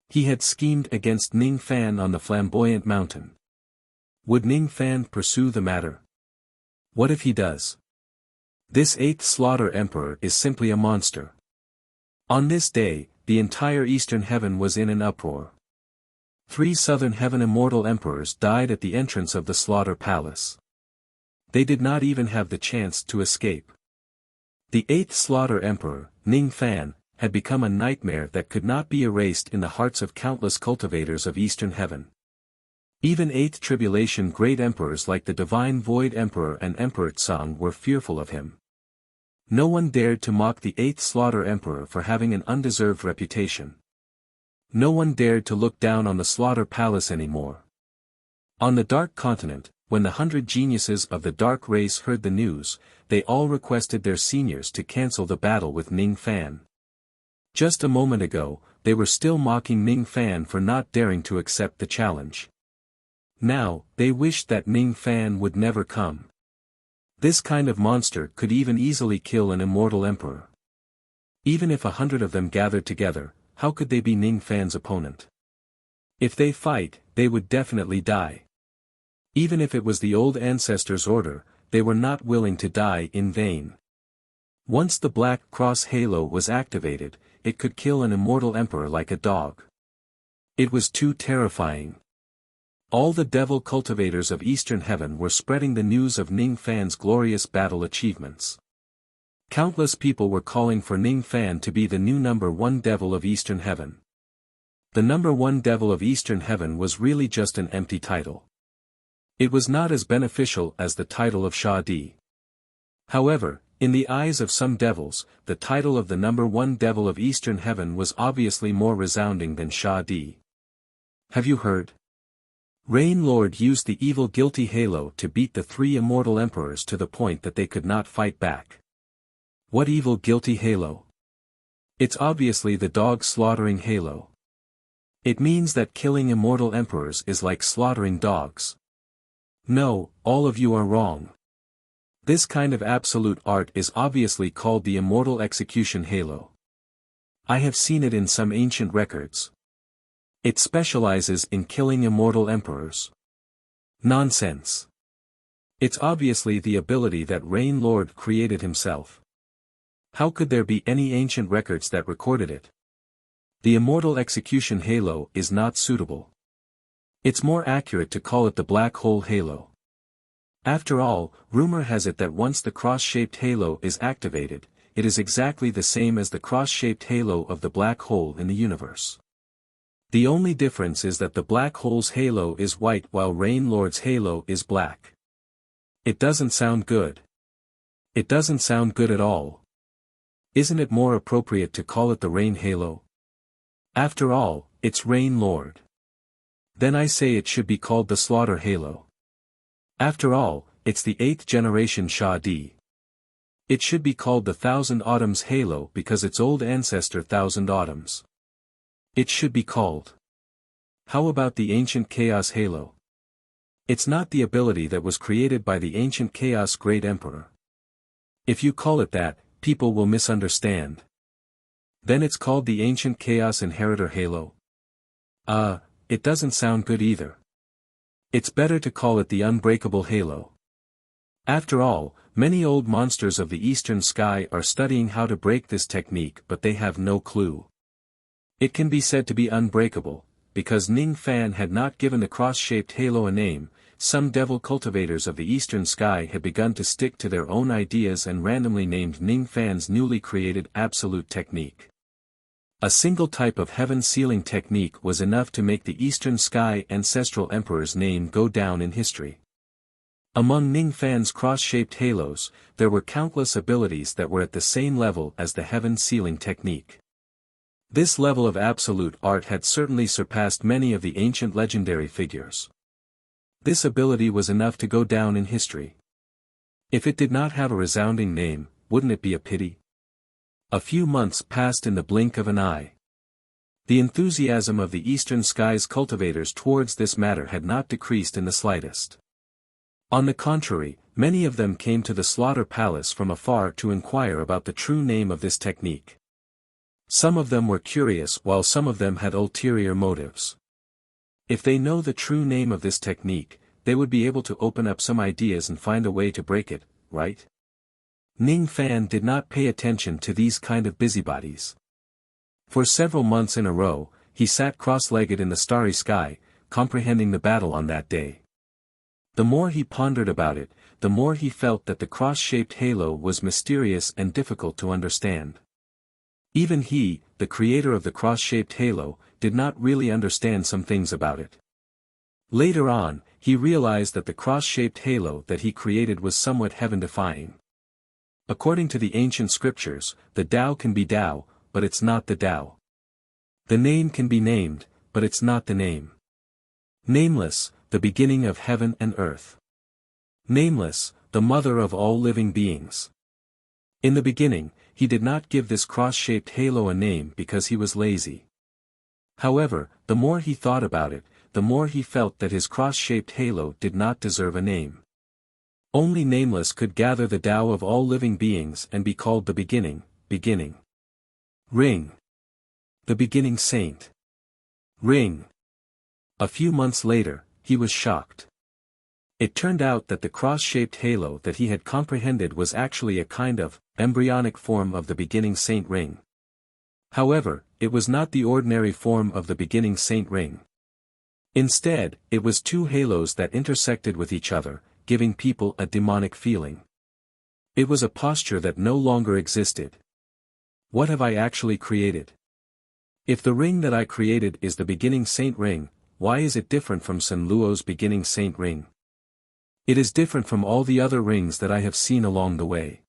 He had schemed against Ning Fan on the flamboyant mountain. Would Ning Fan pursue the matter? What if he does? This 8th Slaughter Emperor is simply a monster. On this day, the entire Eastern Heaven was in an uproar. 3 Southern Heaven Immortal Emperors died at the entrance of the Slaughter Palace. They did not even have the chance to escape. The 8th Slaughter Emperor, Ning Fan, had become a nightmare that could not be erased in the hearts of countless cultivators of Eastern Heaven. Even 8th Tribulation Great Emperors like the Divine Void Emperor and Emperor Tsang were fearful of him. No one dared to mock the 8th Slaughter Emperor for having an undeserved reputation. No one dared to look down on the Slaughter Palace anymore. On the Dark Continent, when the 100 geniuses of the Dark Race heard the news, they all requested their seniors to cancel the battle with Ning Fan. Just a moment ago, they were still mocking Ning Fan for not daring to accept the challenge. Now, they wished that Ning Fan would never come. This kind of monster could even easily kill an immortal emperor. Even if 100 of them gathered together, how could they be Ning Fan's opponent? If they fight, they would definitely die. Even if it was the old ancestors' order, they were not willing to die in vain. Once the Black Cross Halo was activated, it could kill an immortal emperor like a dog. It was too terrifying. All the devil cultivators of Eastern Heaven were spreading the news of Ning Fan's glorious battle achievements. Countless people were calling for Ning Fan to be the new number 1 devil of Eastern Heaven. The number 1 devil of Eastern Heaven was really just an empty title. It was not as beneficial as the title of Shah Di. However, in the eyes of some devils, the title of the number 1 devil of Eastern Heaven was obviously more resounding than Shah Di. Have you heard? Rain Lord used the evil guilty halo to beat the 3 immortal emperors to the point that they could not fight back. What evil guilty halo? It's obviously the dog slaughtering halo. It means that killing immortal emperors is like slaughtering dogs. No, all of you are wrong. This kind of absolute art is obviously called the immortal execution halo. I have seen it in some ancient records. It specializes in killing immortal emperors. Nonsense. It's obviously the ability that Rain Lord created himself. How could there be any ancient records that recorded it? The immortal execution halo is not suitable. It's more accurate to call it the black hole halo. After all, rumor has it that once the cross-shaped halo is activated, it is exactly the same as the cross-shaped halo of the black hole in the universe. The only difference is that the black hole's halo is white while Rain Lord's halo is black. It doesn't sound good. It doesn't sound good at all. Isn't it more appropriate to call it the Rain Halo? After all, it's Rain Lord. Then I say it should be called the Slaughter Halo. After all, it's the 8th generation Shah Di. It should be called the Thousand Autumns Halo because its old ancestor Thousand Autumns. It should be called. How about the Ancient Chaos Halo? It's not the ability that was created by the Ancient Chaos Great Emperor. If you call it that, people will misunderstand. Then it's called the Ancient Chaos Inheritor Halo. It doesn't sound good either. It's better to call it the Unbreakable Halo. After all, many old monsters of the eastern sky are studying how to break this technique but they have no clue. It can be said to be unbreakable, because Ning Fan had not given the cross-shaped halo a name. Some devil cultivators of the eastern sky had begun to stick to their own ideas and randomly named Ning Fan's newly created absolute technique. A single type of heaven sealing technique was enough to make the eastern sky ancestral emperor's name go down in history. Among Ning Fan's cross-shaped halos, there were countless abilities that were at the same level as the heaven sealing technique. This level of absolute art had certainly surpassed many of the ancient legendary figures. This ability was enough to go down in history. If it did not have a resounding name, wouldn't it be a pity? A few months passed in the blink of an eye. The enthusiasm of the eastern skies cultivators towards this matter had not decreased in the slightest. On the contrary, Many of them came to the slaughter palace from afar to inquire about the true name of this technique. Some of them were curious while some of them had ulterior motives. If they know the true name of this technique, they would be able to open up some ideas and find a way to break it, right? Ning Fan did not pay attention to these kind of busybodies. For several months in a row, he sat cross-legged in the starry sky, comprehending the battle on that day. The more he pondered about it, the more he felt that the cross-shaped halo was mysterious and difficult to understand. Even he, the creator of the cross-shaped halo, did not really understand some things about it. Later on, he realized that the cross-shaped halo that he created was somewhat heaven-defying. According to the ancient scriptures, the Tao can be Tao, but it's not the Tao. The name can be named, but it's not the name. Nameless, the beginning of heaven and earth. Nameless, the mother of all living beings. In the beginning, he did not give this cross-shaped halo a name because he was lazy. However, the more he thought about it, the more he felt that his cross-shaped halo did not deserve a name. Only Nameless could gather the Tao of all living beings and be called the beginning. Ring. The beginning saint. Ring. A few months later, he was shocked. It turned out that the cross-shaped halo that he had comprehended was actually a kind of embryonic form of the beginning saint ring. However, it was not the ordinary form of the beginning saint ring. Instead, it was two halos that intersected with each other, giving people a demonic feeling. It was a posture that no longer existed. What have I actually created? If the ring that I created is the beginning saint ring, why is it different from Sun Luo's beginning saint ring? It is different from all the other rings that I have seen along the way.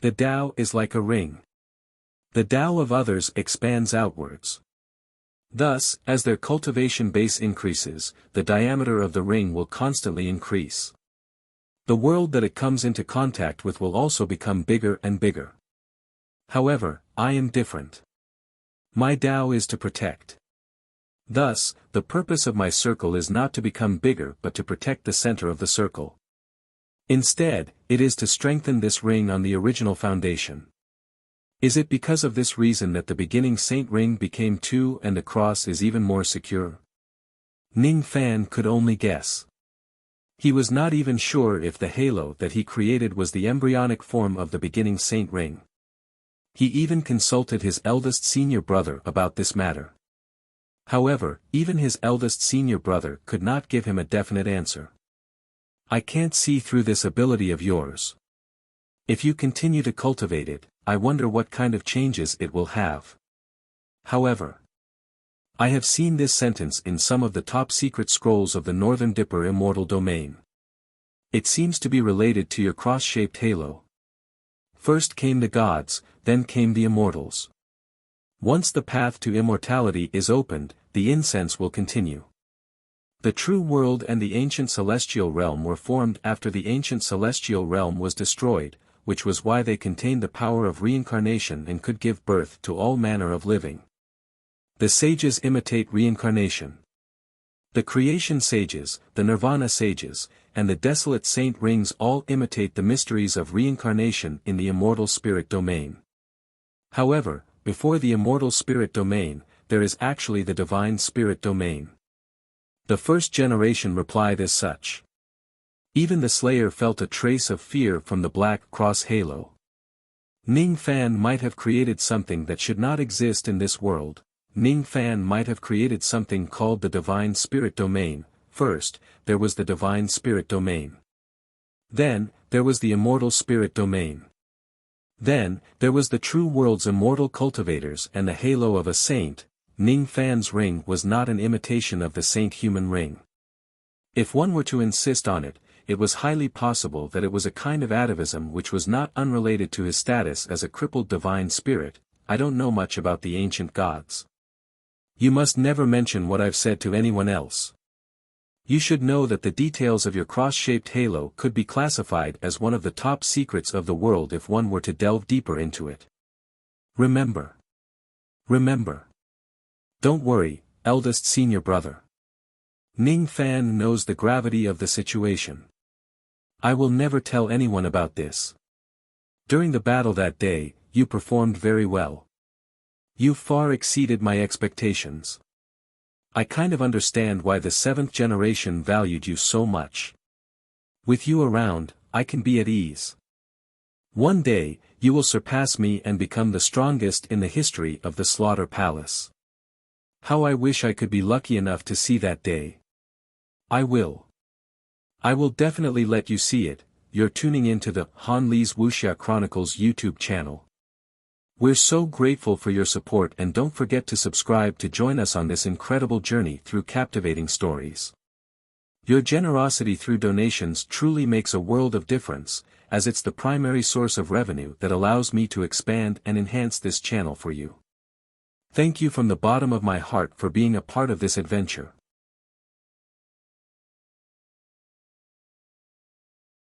The Tao is like a ring. The Tao of others expands outwards. Thus, as their cultivation base increases, the diameter of the ring will constantly increase. The world that it comes into contact with will also become bigger and bigger. However, I am different. My Tao is to protect. Thus, the purpose of my circle is not to become bigger but to protect the center of the circle. Instead, it is to strengthen this ring on the original foundation. Is it because of this reason that the beginning saint ring became two and the cross is even more secure? Ning Fan could only guess. He was not even sure if the halo that he created was the embryonic form of the beginning saint ring. He even consulted his eldest senior brother about this matter. However, even his eldest senior brother could not give him a definite answer. I can't see through this ability of yours. If you continue to cultivate it, I wonder what kind of changes it will have. However, I have seen this sentence in some of the top secret scrolls of the Northern Dipper immortal domain. It seems to be related to your cross-shaped halo. First came the gods, then came the immortals. Once the path to immortality is opened, the incense will continue. The true world and the ancient celestial realm were formed after the ancient celestial realm was destroyed, which was why they contained the power of reincarnation and could give birth to all manner of living. The sages imitate reincarnation. The creation sages, the nirvana sages, and the desolate saint rings all imitate the mysteries of reincarnation in the immortal spirit domain. However, before the immortal spirit domain, there is actually the divine spirit domain. The first generation replied as such. Even the Slayer felt a trace of fear from the black cross halo. Ning Fan might have created something that should not exist in this world. Ning Fan might have created something called the divine spirit domain. First, there was the divine spirit domain. Then, there was the immortal spirit domain. Then, there was the true world's immortal cultivators and the halo of a saint. Ning Fan's ring was not an imitation of the saint human ring. If one were to insist on it, it was highly possible that it was a kind of atavism which was not unrelated to his status as a crippled divine spirit. I don't know much about the ancient gods. You must never mention what I've said to anyone else. You should know that the details of your cross-shaped halo could be classified as one of the top secrets of the world if one were to delve deeper into it. Remember. Remember. Don't worry, eldest senior brother. Ning Fan knows the gravity of the situation. I will never tell anyone about this. During the battle that day, you performed very well. You far exceeded my expectations. I kind of understand why the 7th generation valued you so much. With you around, I can be at ease. One day, you will surpass me and become the strongest in the history of the Slaughter Palace. How I wish I could be lucky enough to see that day. I will. I will definitely let you see it. You're tuning into the Han Li's Wuxia Chronicles YouTube channel. We're so grateful for your support, and don't forget to subscribe to join us on this incredible journey through captivating stories. Your generosity through donations truly makes a world of difference, as it's the primary source of revenue that allows me to expand and enhance this channel for you. Thank you from the bottom of my heart for being a part of this adventure.